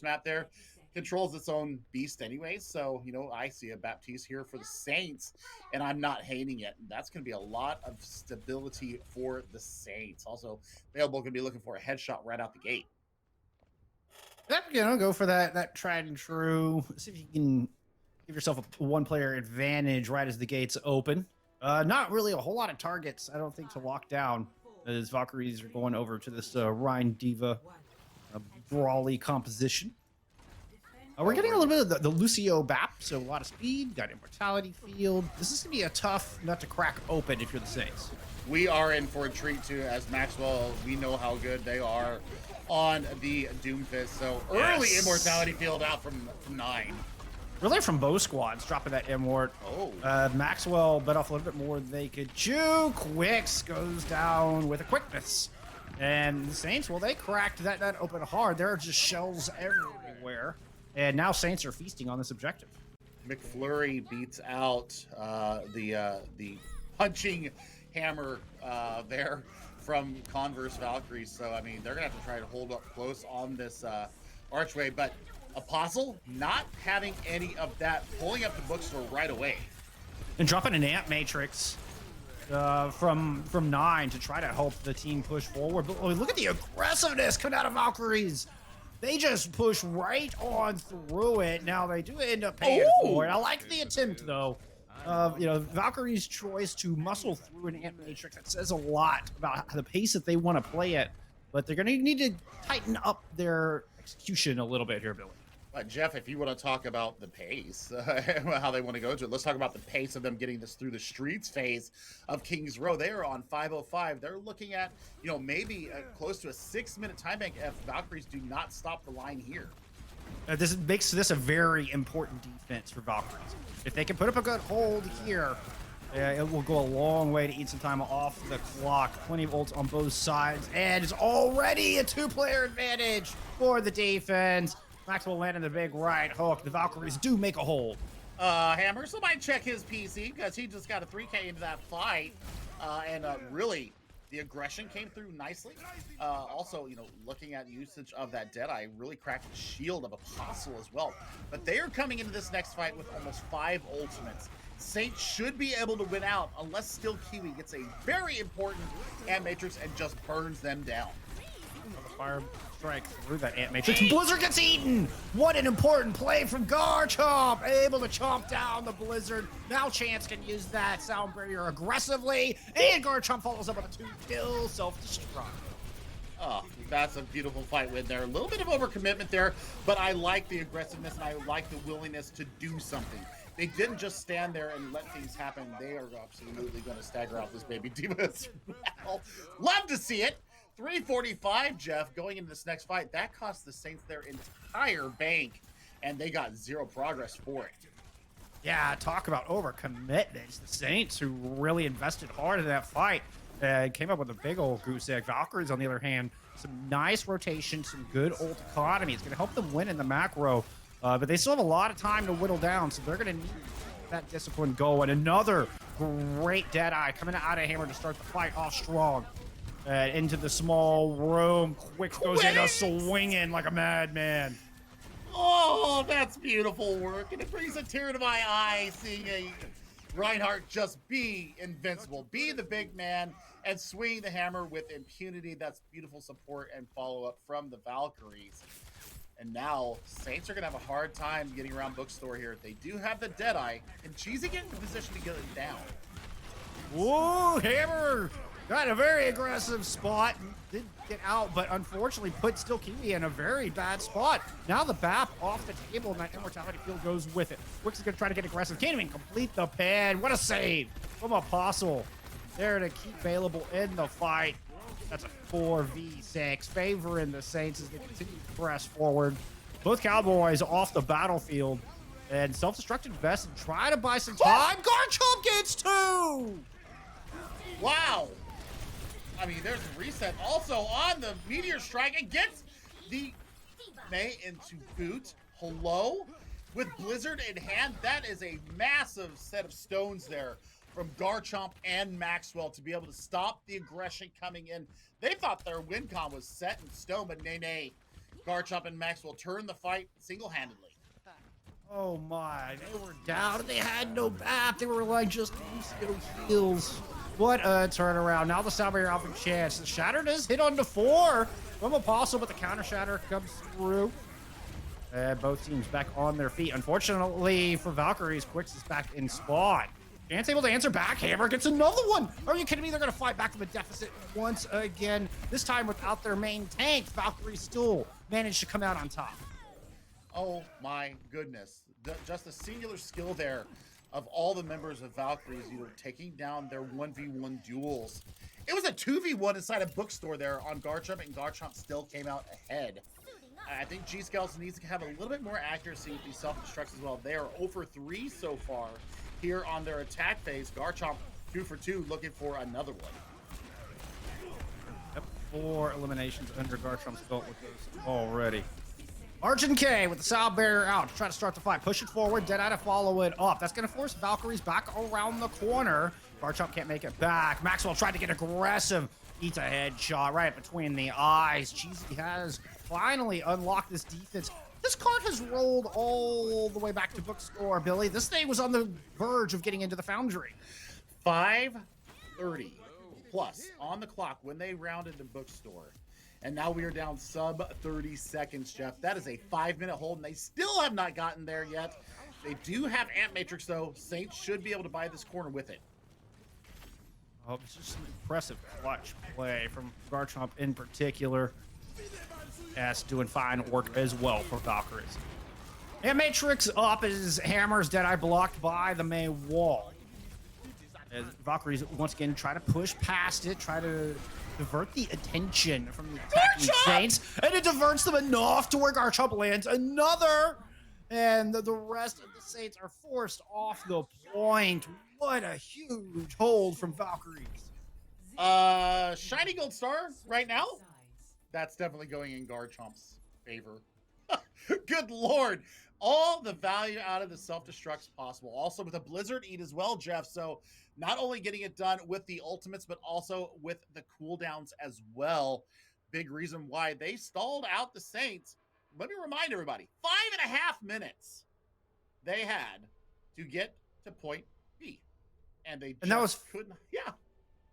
map there controls its own beast anyways. So, you know, I see a Baptiste here for the Saints, and I'm not hating it. That's going to be a lot of stability for the Saints. Also, Available going to be looking for a headshot right out the gate. Yep, you know, go for that tried and true. See if you can give yourself a one-player advantage right as the gates open. Not really a whole lot of targets, I don't think, to lock down as Valkyries are going over to this Rhine Diva brawly composition. We're getting a little bit of the Lucio BAP, so a lot of speed, got Immortality Field. This is going to be a tough nut to crack open if you're the Saints. We are in for a treat, too, as Maxwell, we know how good they are on the Doomfist. So early Immortality Field out from 9. Really from both squads, dropping that Immort. Oh. Maxwell bet off a little bit more than they could chew. Quicks goes down with a quickness. And the Saints, well, they cracked that open hard. There are just shells everywhere. And now Saints are feasting on this objective. McFlurry beats out the punching hammer there from Converse Valkyries. So, I mean, they're going to have to try to hold up close on this archway. But Apostle not having any of that, pulling up the bookstore right away. And dropping an Amp Matrix from 9 to try to help the team push forward. But look at the aggressiveness coming out of Valkyries. They just push right on through it. Now they do end up paying for it. I like the attempt, though. You know, Valkyrie's choice to muscle through an Amp Matrix. That says a lot about the pace that they want to play at. But they're going to need to tighten up their execution a little bit here, Billy. Jeff, if you want to talk about the pace, how they want to go to it, let's talk about the pace of them getting this through the streets phase of Kings Row. They are on 5:05. They're looking at, you know, maybe close to a 6-minute time bank if Valkyries do not stop the line here. This makes this a very important defense for Valkyries. If they can put up a good hold here, it will go a long way to eat some time off the clock. Plenty of ults on both sides, and it's already a 2-player advantage for the defense. Maxwell landing the big right hook. The Valkyries do make a hold. Hammer, somebody check his PC because he just got a 3K into that fight. And really, the aggression came through nicely. Also, you know, looking at usage of that Deadeye, really cracked the shield of Apostle as well. But they are coming into this next fight with almost 5 ultimates. Saints should be able to win out unless still Kiwi gets a very important Amp Matrix and just burns them down. Fire strike through that Amp Matrix. Blizzard gets eaten! What an important play from Garchomp! Able to chomp down the Blizzard. Now Chance can use that sound barrier aggressively. And Garchomp follows up with a 2-kill self-destruct. Oh, that's a beautiful fight win there. A little bit of overcommitment there, but I like the aggressiveness and I like the willingness to do something. They didn't just stand there and let things happen. They are absolutely going to stagger out this baby diva as well. Love to see it. 345, Jeff, going into this next fight. That cost the Saints their entire bank, and they got 0 progress for it. Yeah, talk about overcommitment. The Saints, who really invested hard in that fight, came up with a big old goose egg. Valkyries, on the other hand, some nice rotation, some good ult economy. It's going to help them win in the macro, but they still have a lot of time to whittle down, so they're going to need that discipline going. Another great Deadeye coming out of Hammer to start the fight off strong. Into the small room. Quick goes in a swinging like a madman. Oh, that's beautiful work. And it brings a tear to my eye seeing a Reinhardt just be invincible, be the big man, and swing the hammer with impunity. That's beautiful support and follow-up from the Valkyries. And now, Saints are going to have a hard time getting around Bookstore here. They do have the Deadeye, and Cheesy getting in position to get it down. Whoa, Hammer! Got a very aggressive spot. Did get out, but unfortunately put still Kiwi in a very bad spot. Now the BAP off the table, and that Immortality Field goes with it. Wix is going to try to get aggressive. Can't even complete the pan. What a save from Apostle. There to keep available in the fight. That's a 4v6. Favoring the Saints as they continue to press forward. Both Cowboys off the battlefield. And self-destructed vest and try to buy some time. Garchomp gets 2! Wow. I mean, there's a reset. Also on the Meteor Strike, it gets the May into boot. Hello? with Blizzard in hand. That is a massive set of stones there from Garchomp and Maxwell to be able to stop the aggression coming in. They thought their win con was set in stone, but nay. Garchomp and Maxwell turned the fight single-handedly. Oh my, they were down and they had no back. They were like just heals. What a turnaround. Now the Salvador off a chance. The Shatter does hit on the 4 from Apostle, but the counter Shatter comes through. And both teams back on their feet. Unfortunately for Valkyries, Quicks is back in spawn. Chance able to answer back. Hammer gets another one. Are you kidding me? They're going to fight back from a deficit once again. This time without their main tank. Valkyries still managed to come out on top. Oh my goodness. Just a singular skill there of all the members of Valkyries, taking down their 1v1 duels. It was a 2v1 inside a bookstore there on Garchomp, and Garchomp still came out ahead. I think G-Scouts needs to have a little bit more accuracy with these self-destructs as well. They are 0 for 3 so far here on their attack phase. Garchomp 2 for 2, looking for another one. Yep, 4 eliminations under Garchomp's belt with those already. Argent K with the Sound Barrier out to try to start the fight. Push it forward, Deadeye to follow it up. That's going to force Valkyries back around the corner. Garchomp can't make it back. Maxwell tried to get aggressive. Eats a headshot right between the eyes. Cheesy has finally unlocked this defense. This card has rolled all the way back to bookstore, Billy. This thing was on the verge of getting into the Foundry. 5:30 plus on the clock when they rounded the bookstore. And now we are down sub 30 seconds, Jeff. That is a 5-minute hold, and they still have not gotten there yet. They do have Amp Matrix, though. Saints should be able to buy this corner with it. Oh, it's just an impressive clutch play from Garchomp in particular. That's doing fine work as well for Valkyries. Amp Matrix up as Hammer's Deadeye blocked by the main wall. As Valkyries once again try to push past it, try to divert the attention from the attacking Saints, and it diverts them enough to where Garchomp lands another, and the rest of the Saints are forced off the point. What a huge hold from Valkyries. Shiny Gold Star right now? That's definitely going in Garchomp's favor. Good Lord. All the value out of the self-destructs possible. Also with a Blizzard Eat as well, Jeff. So not only getting it done with the ultimates, but also with the cooldowns as well. Big reason why they stalled out the Saints. Let me remind everybody, 5.5 minutes they had to get to point B. And they just couldn't. Yeah.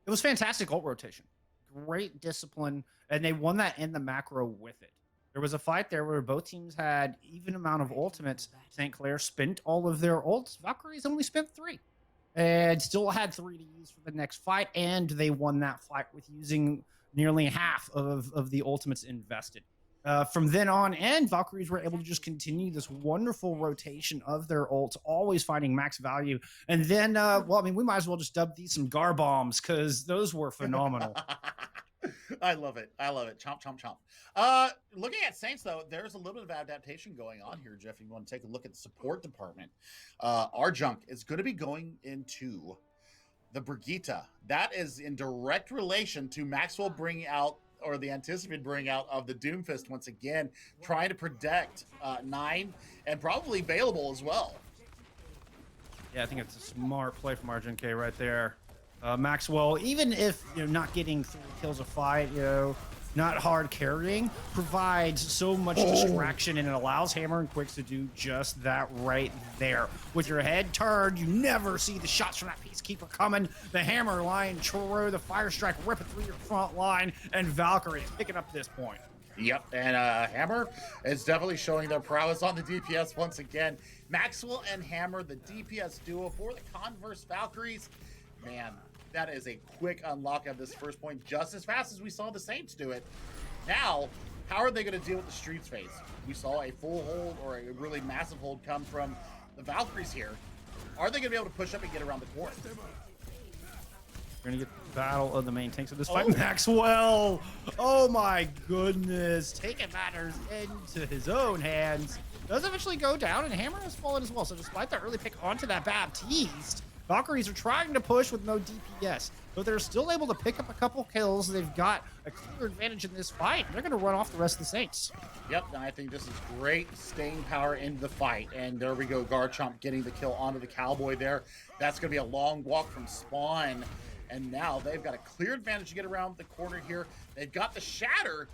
It was fantastic ult rotation. Great discipline. And they won that in the macro with it. There was a fight there where both teams had even amount of ultimates. St. Clair spent all of their ults. Valkyries only spent 3. And still had 3 to use for the next fight. And they won that fight with using nearly half of the ultimates invested. From then on, and Valkyries were able to just continue this wonderful rotation of their ults, always finding max value. And then, well, I mean, we might as well just dub these some Gar bombs because those were phenomenal. I love it. I love it. Chomp, chomp, chomp. Looking at Saints, though, there's a little bit of adaptation going on here, Jeff. If you want to take a look at the support department, our junk is going to be going into the Brigitte. That is in direct relation to Maxwell bringing out, or the anticipated bring out of the Doomfist once again, trying to protect 9 and probably available as well. Yeah, I think it's a smart play from Argent K right there. Maxwell, even if not getting 3 kills a fight, not hard carrying, provides so much distraction, and it allows Hammer and Quicks to do just that right there. With your head turned, you never see the shots from that Peacekeeper coming. The Hammer lying true, the Fire Strike ripping through your front line, and Valkyrie picking up this point. Yep, and Hammer is definitely showing their prowess on the DPS once again. Maxwell and Hammer, the DPS duo for the Converse Valkyries. Man, that is a quick unlock of this first point, just as fast as we saw the Saints do it. Now, how are they going to deal with the Streets phase? We saw a full hold or a really massive hold come from the Valkyries here. Are they going to be able to push up and get around the corner? We're going to get the battle of the main tanks of this fight. Maxwell! Oh my goodness. Taking matters into his own hands. Does eventually go down, and Hammer has fallen as well. So despite the early pick onto that Baptiste, Valkyries are trying to push with no DPS, but they're still able to pick up a couple kills. They've got a clear advantage in this fight. They're going to run off the rest of the Saints. Yep, and I think this is great staying power into the fight. And there we go, Garchomp getting the kill onto the Cowboy there. That's going to be a long walk from spawn. And now they've got a clear advantage to get around the corner here. They've got the Shatter.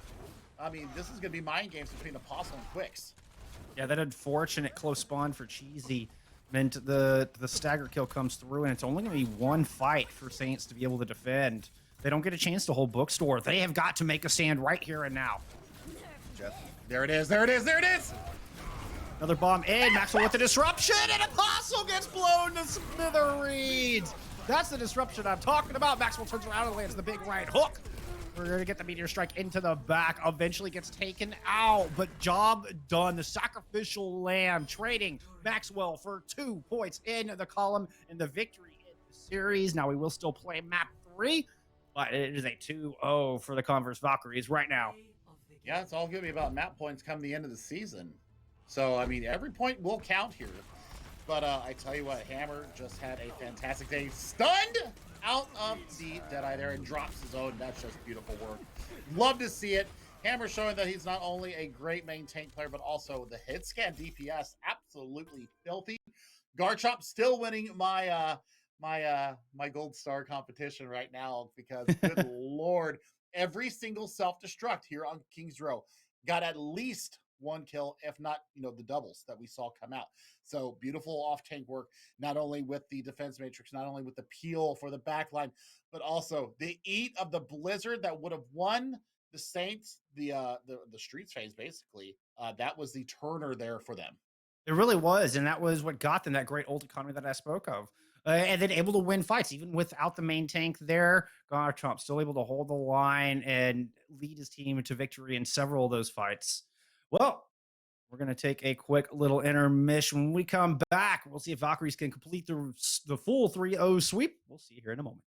I mean, this is going to be mind games between Apostle and Quicks. Yeah, that unfortunate close spawn for Cheesy meant the stagger kill comes through, and it's only going to be one fight for Saints to be able to defend. They don't get a chance to hold Bookstore. They have got to make a stand right here and now. There it is, there it is, there it is! Another bomb in, Maxwell with the disruption, and Apostle gets blown to smithereens. That's the disruption I'm talking about. Maxwell turns around and lands the big right hook. We're going to get the Meteor Strike into the back. Eventually gets taken out, but job done. The Sacrificial Lamb trading Maxwell for 2 points in the column and the victory in the series. Now we will still play map 3, but it is a 2-0 for the Converse Valkyries right now. Yeah, it's all going to be about map points come the end of the season. So, I mean, every point will count here. But I tell you what, Hammer just had a fantastic day. Stunned out of the Deadeye there and drops his own. That's just beautiful work. Love to see it. Hammer showing that he's not only a great main tank player, but also the hit scan DPS. Absolutely filthy. Garchomp still winning my my gold star competition right now because good lord, every single self-destruct here on King's Row got at least 1 kill, if not, the doubles that we saw come out. So beautiful off-tank work, not only with the defense matrix, not only with the peel for the backline, but also the eat of the blizzard that would have won the Saints the streets phase, basically. That was the turner there for them. It really was, and that was what got them that great ult economy that I spoke of. And then able to win fights, even without the main tank there. Garchomp still able to hold the line and lead his team to victory in several of those fights. Well, we're going to take a quick little intermission. When we come back, we'll see if Valkyries can complete the full 3-0 sweep. We'll see you here in a moment.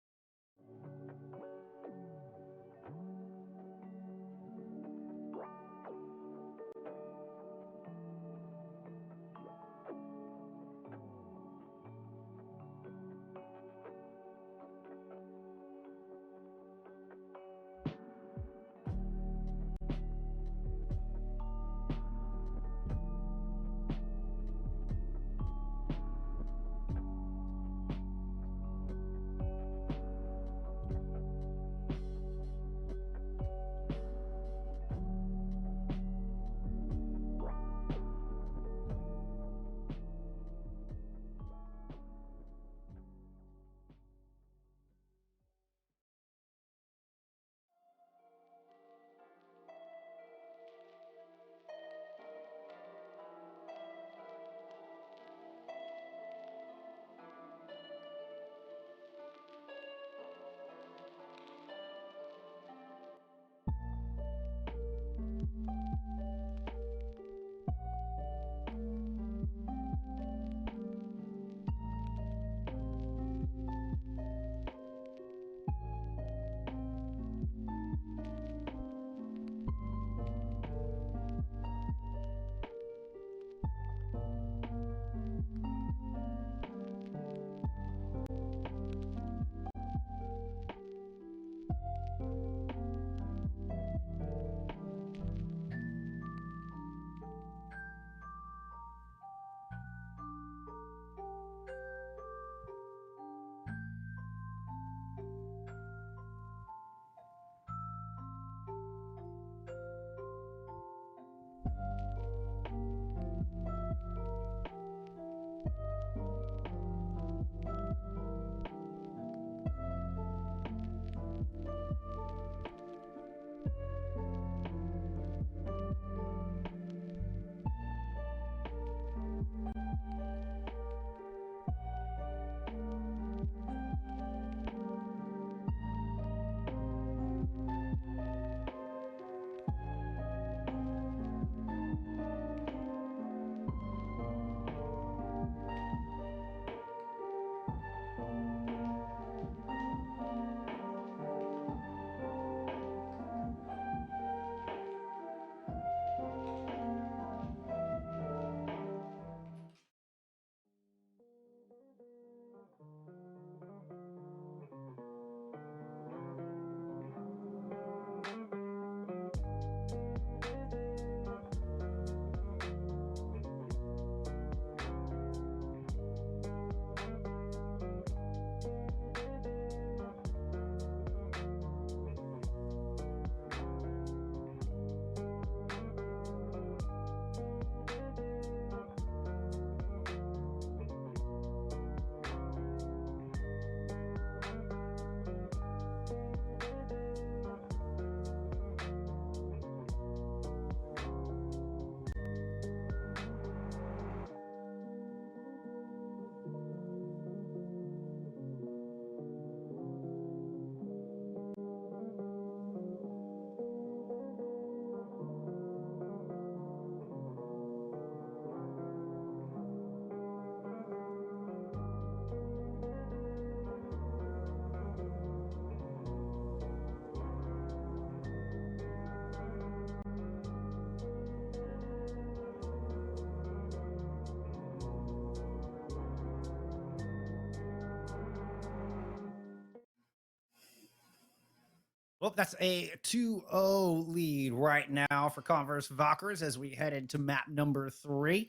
Well, that's a 2-0 lead right now for Converse Valkyries as we head into map number 3.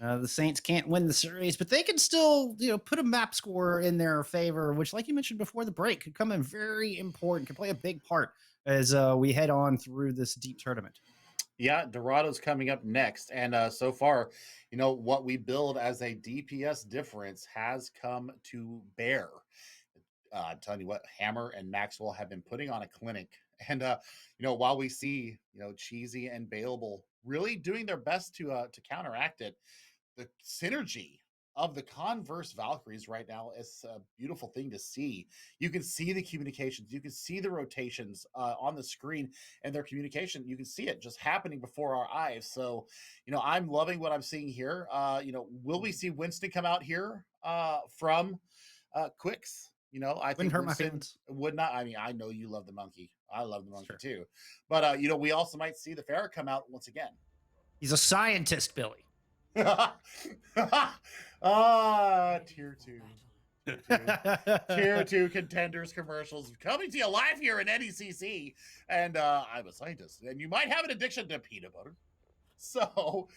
The Saints can't win the series, but they can still, put a map score in their favor, which, like you mentioned before the break, could come in very important, could play a big part as we head on through this deep tournament. Yeah, Dorado's coming up next. And so far, what we build as a DPS difference has come to bear. I'm telling you what, Hammer and Maxwell have been putting on a clinic. And, while we see, Cheesy and Bailable really doing their best to counteract it, the synergy of the Converse Valkyries right now is a beautiful thing to see. You can see the communications, you can see the rotations on the screen, and their communication, you can see it just happening before our eyes. So, I'm loving what I'm seeing here. Will we see Winston come out here from Quicks? I think hurt my Winston feelings. would not. I mean, I know you love the monkey. I love the monkey too. But we also might see the Farrah come out once again. He's a scientist, Billy. Tier 2. Tier 2 contenders commercials coming to you live here in NECC. And I'm a scientist, and you might have an addiction to peanut butter. So,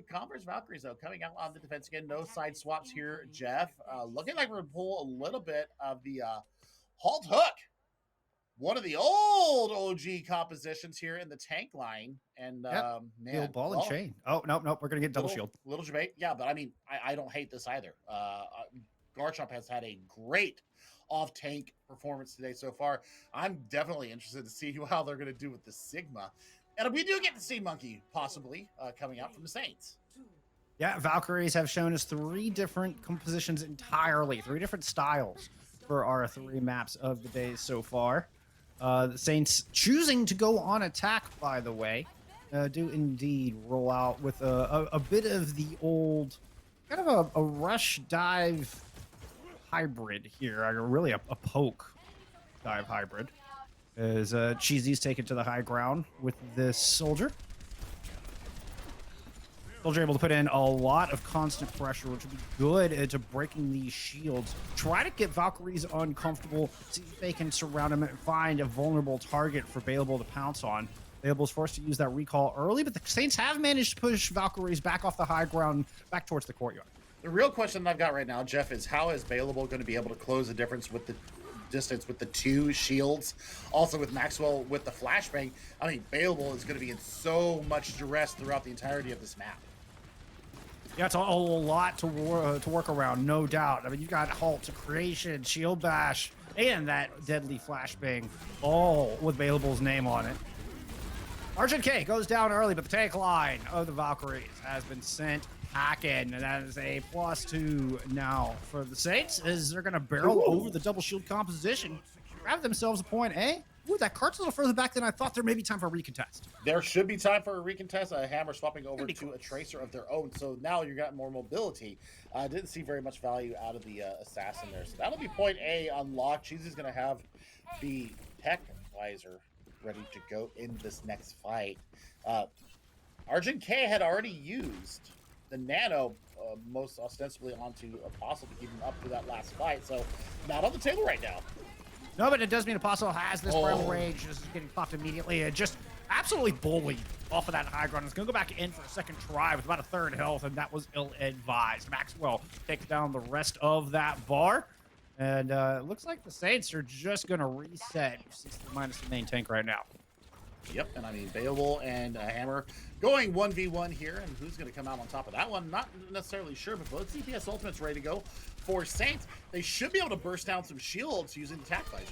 Converse Valkyries, though, coming out on the defense again. No side swaps here, Jeff. Looking like we're going to pull a little bit of the Halt Hook. One of the old OG compositions here in the tank line. And, man. Ball and chain. Oh, nope. We're going to get double shield. Little debate. Yeah, but I mean, I don't hate this either. Garchomp has had a great off-tank performance today so far. I'm definitely interested to see how they're going to do with the Sigma. And we do get to see Monkey possibly coming out from the Saints. Yeah, Valkyries have shown us 3 different compositions entirely, 3 different styles for our 3 maps of the day so far. The Saints choosing to go on attack, by the way, do indeed roll out with a bit of the old, kind of a rush dive hybrid here, really a poke dive hybrid. As Cheesy's taken to the high ground with this soldier. Soldier able to put in a lot of constant pressure, which would be good into breaking these shields. Try to get Valkyries uncomfortable, see if they can surround him and find a vulnerable target for Bailable to pounce on. Bailable's forced to use that recall early, but the Saints have managed to push Valkyries back off the high ground, back towards the courtyard. The real question that I've got right now, Jeff, is how is Bailable going to be able to close the difference with the distance with the 2 shields, also with Maxwell with the flashbang? I mean, Bailable is going to be in so much duress throughout the entirety of this map. Yeah, it's a lot to work around, no doubt. I mean, you got Halt, Creation, Shield Bash, and that deadly flashbang, all with Bailable's name on it. Argent K goes down early, but the tank line of the Valkyries has been sent packing, and that is a +2 now for the Saints, as they're going to barrel over the double shield composition, grab themselves a point A. Ooh, that card's a little further back than I thought. There may be time for a recontest. There should be time for a recontest. A Hammer swapping over to a Tracer of their own, so now you got more mobility. I didn't see very much value out of the Assassin there, so that'll be point A unlocked. Cheesy's going to have the Tech Visor ready to go in this next fight. Argent K had already used the Nano most ostensibly onto Apostle to keep him up to that last fight, so not on the table right now. No, but it does mean Apostle has this brim range. This is getting popped immediately. And just absolutely bullied off of that high ground. It's going to go back in for a second try with about a 3rd health, and that was ill-advised. Maxwell takes down the rest of that bar. And it looks like the Saints are just going to reset 60 minus the main tank right now. Yep, and I mean, Beowulf and Hammer going 1v1 here, and who's going to come out on top of that one? Not necessarily sure, but both CPS Ultimates ready to go for Saints. They should be able to burst down some shields using the Attack Visor.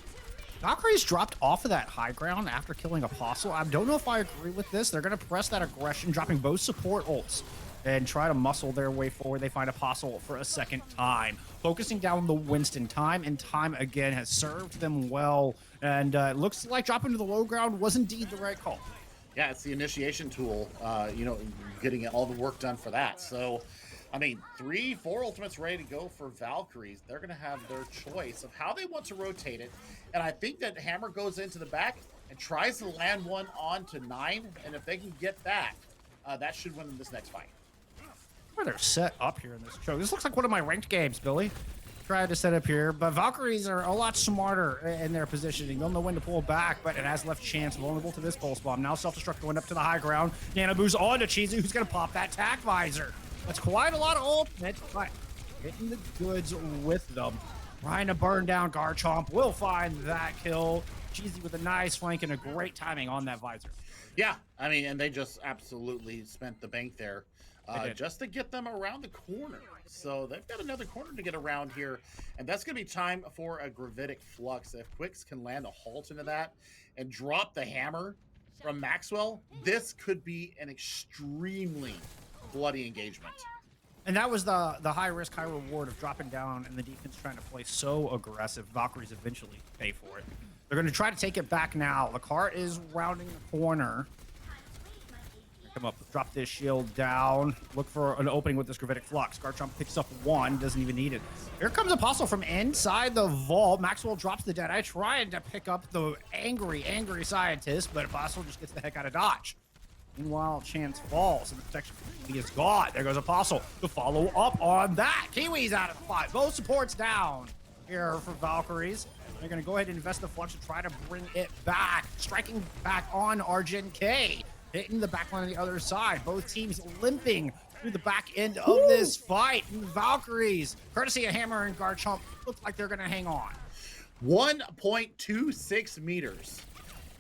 Valkyrie's dropped off of that high ground after killing Apostle. I don't know if I agree with this. They're going to press that aggression, dropping both support ults, and try to muscle their way forward. They find Apostle for a second time. Focusing down the Winston time and time again has served them well, and it looks like dropping to the low ground was indeed the right call. Yeah, it's the initiation tool, getting all the work done for that. So, I mean, 3-4 ultimates ready to go for Valkyries. They're going to have their choice of how they want to rotate it, and I think that Hammer goes into the back and tries to land one onto 9, and if they can get that, that should win them this next fight. Where they're set up here in this choke. This looks like one of my ranked games, Billy. tried to set up here, but Valkyries are a lot smarter in their positioning. They'll know when to pull back, but it has left Chance vulnerable to this pulse bomb. Now self-destruct going up to the high ground. Nanabu's on to Cheesy, who's going to pop that tack visor. That's quite a lot of ultimate, but hitting the goods with them. Trying to burn down Garchomp. Will find that kill. Cheesy with a nice flank and a great timing on that visor. Yeah, I mean, and they just absolutely spent the bank there just to get them around the corner. So they've got another corner to get around here, and that's going to be time for a Gravitic Flux. If Quicks can land a halt into that and drop the hammer from Maxwell, this could be an extremely bloody engagement. And that was the high risk, high reward of dropping down and the defense trying to play so aggressive. Valkyries eventually pay for it. They're going to try to take it back now. The car is rounding the corner. Come up, drop this shield down. Look for an opening with this Gravitic Flux. Garchomp picks up one, doesn't even need it. Here comes Apostle from inside the vault. Maxwell drops the Deadeye, trying to pick up the angry scientist, but Apostle just gets the heck out of dodge. Meanwhile, Chance falls, and the protection from Kiwi is gone. There goes Apostle to follow up on that. Kiwi's out of the fight. Both supports down here for Valkyries. They're going to go ahead and invest the Flux to try to bring it back. Striking back on Arjun K. Hitting the back line on the other side. Both teams limping through the back end of this fight. And Valkyries, courtesy of Hammer and Garchomp, looks like they're going to hang on. 1.26 meters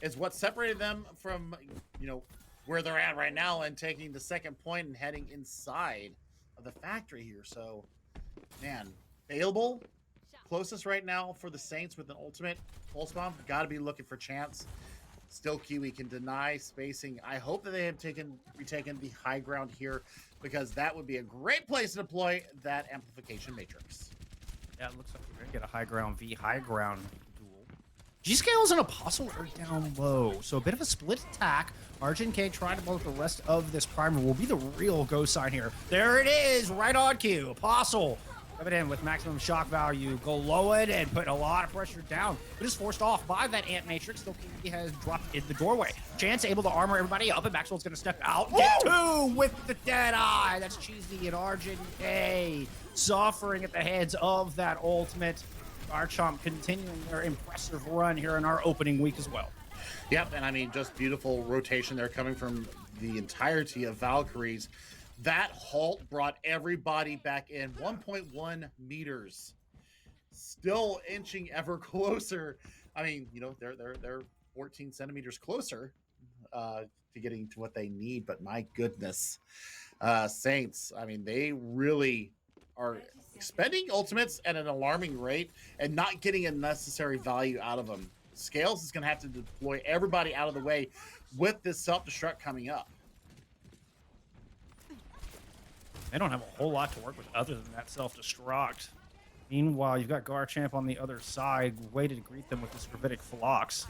is what separated them from, where they're at right now and taking the second point and heading inside of the factory here. So, man, available. Closest right now for the Saints with an ultimate pulse bomb. Got to be looking for Chance. Still, Kiwi can deny spacing. I hope that they have retaken the high ground here, because that would be a great place to deploy that amplification matrix. Yeah, it looks like we're going to get a high ground v high ground duel. G-Scales and Apostle are down low, so a bit of a split attack. Arjun K trying to blow up the rest of this primer will be the real go sign here. There it is, right on cue. Apostle coming in with maximum shock value, go low it and put a lot of pressure down. But is forced off by that Ant Matrix. Still, he has dropped in the doorway. Chance able to armor everybody up, and Maxwell's going to step out. Get two with the Deadeye. That's Cheesy and Arjun K suffering at the heads of that ultimate. Garchomp continuing their impressive run here in our opening week as well. Yep, and I mean, just beautiful rotation there coming from the entirety of Valkyries. That halt brought everybody back in. 1.1 meters, still inching ever closer. I mean, they're 14 centimeters closer to getting to what they need. But my goodness, Saints, I mean, they really are expending ultimates at an alarming rate and not getting a necessary value out of them. Scales is going to have to deploy everybody out of the way with this self-destruct coming up. They don't have a whole lot to work with other than that self-destruct. Meanwhile, you've got Garchamp on the other side, waiting to greet them with this Gravitic Flux.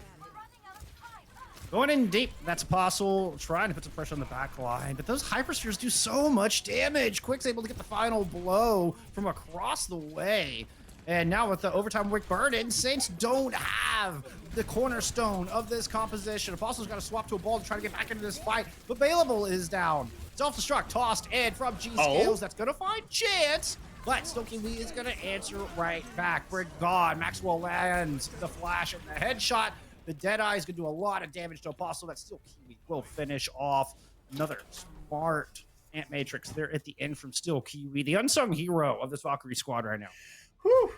Going in deep, that's Apostle, trying to put some pressure on the back line, but those Hyperspheres do so much damage. Quick's able to get the final blow from across the way. And now with the overtime wick burn in, Saints don't have the cornerstone of this composition. Apostle's got to swap to a ball to try to get back into this fight, but Bailable is down. Self-destruct tossed in from G-Scales. That's going to find Chance, but still Kiwi is going to answer right back. Brick gone. Maxwell lands the flash and the headshot. The Deadeye is going to do a lot of damage to Apostle. That still Kiwi will finish off. Another smart Ant Matrix there at the end from still Kiwi, the unsung hero of this Valkyrie squad right now. Whew.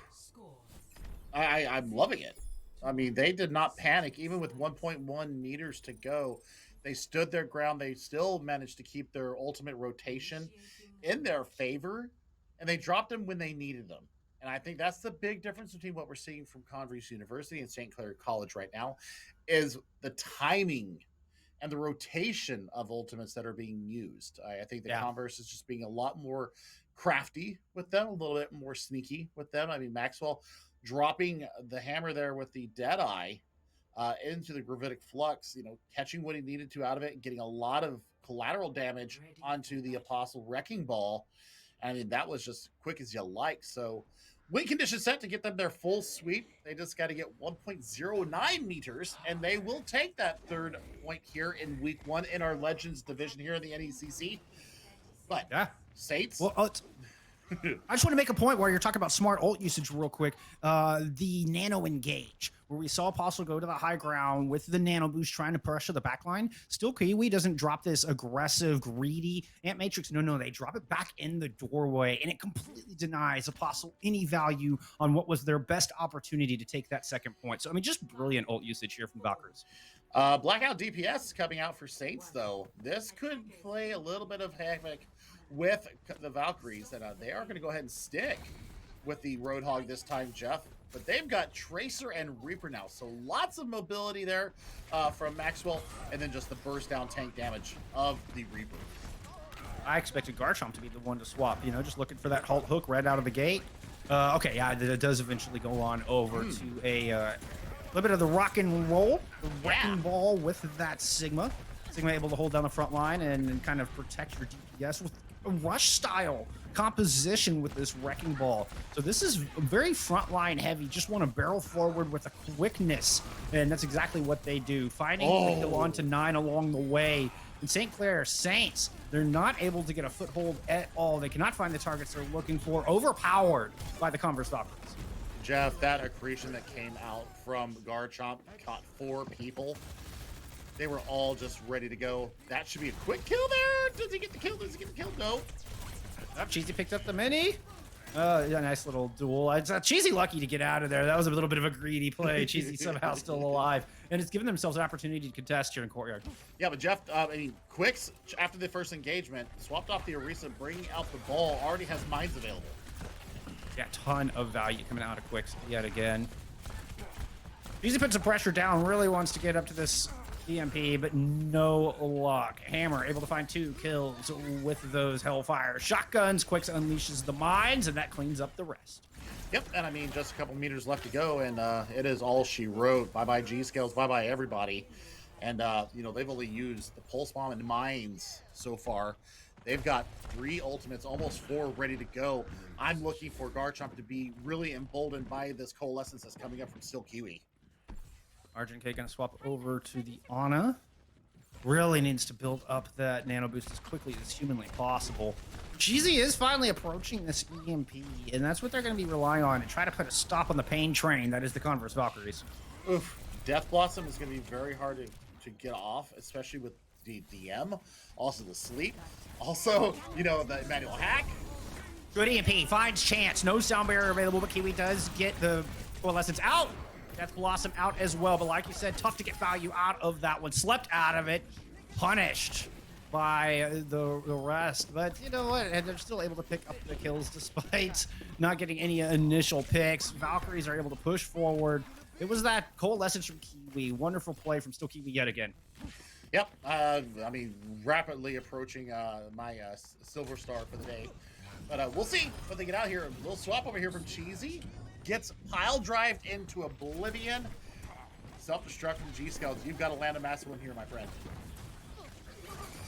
I'm loving it. I mean, they did not panic, even with 1.1 meters to go. They stood their ground. They still managed to keep their ultimate rotation in their favor, and they dropped them when they needed them. And I think that's the big difference between what we're seeing from Converse University and St. Clair College right now, is the timing and the rotation of ultimates that are being used. I think the Converse is just being a lot more crafty with them, a little bit more sneaky with them. I mean, Maxwell dropping the hammer there with the Deadeye into the Gravitic Flux, catching what he needed to out of it and getting a lot of collateral damage onto the Apostle Wrecking Ball. I mean, that was just quick as you like. So win condition set to get them their full sweep. They just got to get 1.09 meters, and they will take that third point here in week 1 in our Legends division here in the NECC. But Saints, I just want to make a point while you're talking about smart ult usage real quick. The nano engage, where we saw Apostle go to the high ground with the nano boost trying to pressure the backline. Still, Kiwi doesn't drop this aggressive, greedy Ant Matrix. No, they drop it back in the doorway, and it completely denies Apostle any value on what was their best opportunity to take that second point. So, I mean, just brilliant ult usage here from Valkyries. Blackout DPS coming out for Saints, though. This could play a little bit of havoc with the Valkyries, and they are going to go ahead and stick with the Roadhog this time, Jeff. But they've got Tracer and Reaper now, so lots of mobility there from Maxwell, and then just the burst down tank damage of the Reaper. I expected Garchomp to be the one to swap, just looking for that halt hook right out of the gate. Okay, yeah, it does eventually go on over to a little bit of the rock and roll, the wrecking ball with that Sigma. Sigma able to hold down the front line and kind of protect your DPS with a rush style composition with this wrecking ball. So this is very frontline heavy. Just want to barrel forward with a quickness, and that's exactly what they do. Finding the kill onto 9 along the way. And St. Clair Saints, they're not able to get a foothold at all. They cannot find the targets they're looking for. Overpowered by the Converse Valkyries. Jeff, that accretion that came out from Garchomp caught 4 people. They were all just ready to go. That should be a quick kill there. Does he get the kill? Does he get the kill? No. Cheesy picked up the mini. Yeah, nice little duel. It's Cheesy lucky to get out of there. That was a little bit of a greedy play. Cheesy somehow still alive. And it's given themselves an opportunity to contest here in Courtyard. Yeah, but Jeff, Quicks, after the first engagement, swapped off the Orisa, bringing out the ball, already has mines available. Yeah, ton of value coming out of Quicks yet again. Cheesy put some pressure down, really wants to get up to this EMP, but no luck. Hammer able to find 2 kills with those Hellfire shotguns. Quicks unleashes the mines, and that cleans up the rest. Yep, and just a couple meters left to go, and it is all she wrote. Bye-bye G-Scales, bye-bye everybody. And, they've only used the Pulse Bomb and Mines so far. They've got 3 ultimates, almost 4 ready to go. I'm looking for Garchomp to be really emboldened by this coalescence that's coming up from Still Kiwi. Argent K gonna swap over to the Ana. Really needs to build up that nano boost as quickly as humanly possible. Cheesy is finally approaching this EMP, and that's what they're gonna be relying on to try to put a stop on the pain train that is the Converse Valkyries. Oof. Death Blossom is gonna be very hard to get off, especially with the DM. Also the sleep. Also, the Emmanuel hack. Good EMP, finds chance. No sound barrier available, but Kiwi does get the coalescence out. Death Blossom out as well, but like you said, tough to get value out of that one. Slept out of it, punished by the rest. But you know what? And they're still able to pick up the kills despite not getting any initial picks. Valkyries are able to push forward. It was that coalescence from Kiwi. Wonderful play from Still Kiwi yet again. Yep. Rapidly approaching my silver star for the day. But we'll see when they get out here. A little swap over here from Cheesy. Gets pile drived into oblivion. Self-destruct from G-Scouts. You've got to land a massive one here, my friend.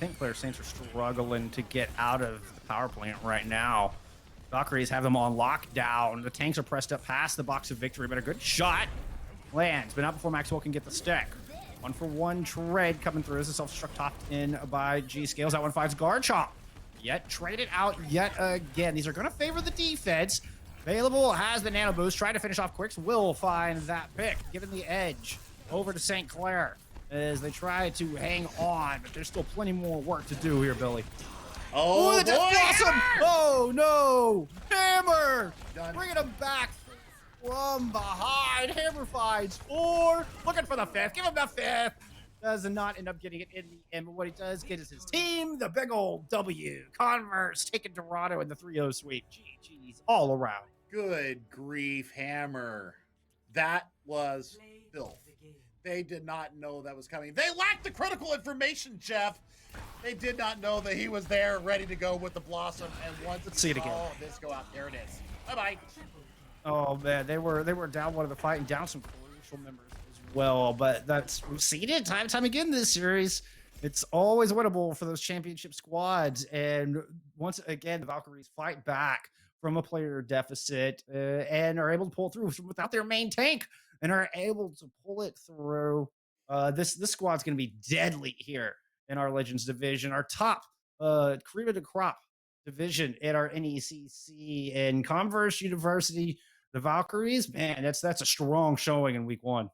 St. Clair Saints are struggling to get out of the power plant right now. Valkyries have them on lockdown. The tanks are pressed up past the box of victory, but a good shot lands, but not before Maxwell can get the stick. 1-for-1 trade coming through as the self-destruct topped in by G-Scales. That one finds Garchomp. Yet traded out yet again. These are going to favor the defense. Available has the nano boost. Trying to finish off Quicks. Will find that pick, giving the edge over to St. Clair as they try to hang on, but there's still plenty more work to do here, Billy. Oh, the Death Blossom! Hammer! Oh no! Hammer! Done. Bringing him back from behind. Hammer finds 4. Looking for the 5th. Give him the 5th. Does not end up getting it in the end, but what he does get is his team, the big old W. Converse taking Dorado in the 3-0 sweep. GG's all around. Good grief, Hammer. That was filth. They did not know that was coming. They lacked the critical information, Jeff. They did not know that he was there, ready to go with the Blossom. And once Let's see it again. This go out, there it is. Bye-bye. Oh man, they were down one of the fight and down some crucial members as well. But we've seen it time and time again this series. It's always winnable for those championship squads. And once again, the Valkyries fight back from a player deficit and are able to pull through without their main tank and are able to pull it through. This squad's going to be deadly here in our Legends division. Our top Karima de Crop division at our NECC and Converse University. The Valkyries, man, that's a strong showing in week 1.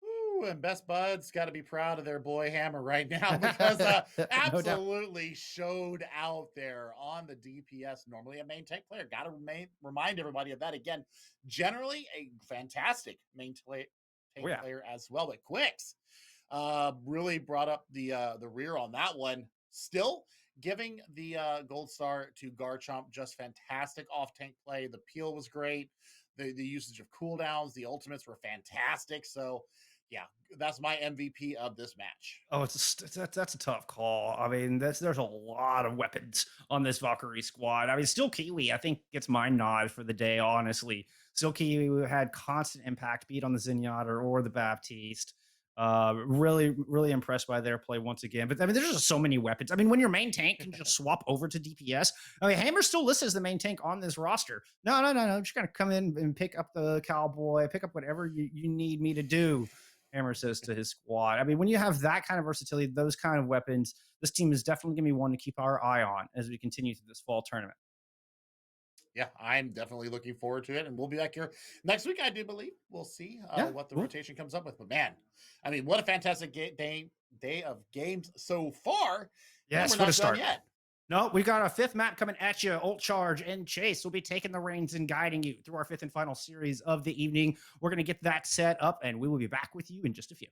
Ooh, and Best Buds got to be proud of their boy Hammer right now because No doubt. absolutely showed out there on the DPS. Normally a main tank player. Got to remind everybody of that again. Generally a fantastic main tank player as well. But Quicks really brought up the rear on that one. Still giving the gold star to Garchomp. Just fantastic off tank play. The peel was great. The usage of cooldowns, the ultimates were fantastic. So yeah, that's my MVP of this match. Oh, that's a tough call. I mean, there's a lot of weapons on this Valkyrie squad. I mean, still Kiwi, I think gets my nod for the day, honestly. Still Kiwi had constant impact, beat on the Zenyatta or the Baptiste. Really impressed by their play once again. But I mean, there's just so many weapons. I mean, when your main tank can just swap over to DPS. I mean, Hammer's still listed as the main tank on this roster. No. Just gotta come in and pick up the cowboy, pick up whatever you need me to do. Hammer says to his squad. I mean, when you have that kind of versatility, those kind of weapons, this team is definitely going to be one to keep our eye on as we continue through this fall tournament. Yeah, I'm definitely looking forward to it, and we'll be back here next week. I do believe we'll see what the rotation comes up with. But man, I mean, what a fantastic day of games so far. Yes, we're not done yet. No, we got a 5th map coming at you. Ult Charge and Chase will be taking the reins and guiding you through our 5th and final series of the evening. We're going to get that set up, and we will be back with you in just a few.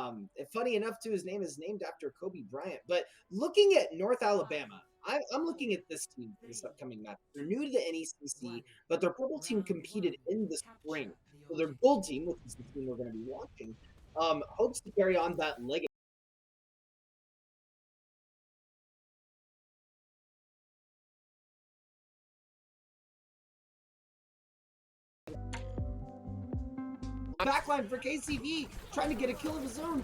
And funny enough, too, his name is named after Kobe Bryant. But looking at North Alabama, I'm looking at this team for this upcoming match. They're new to the NECC, but their purple team competed in the spring. So their gold team, which is the team we're going to be watching, hopes to carry on that legacy. Backline for KCV, trying to get a kill of his own.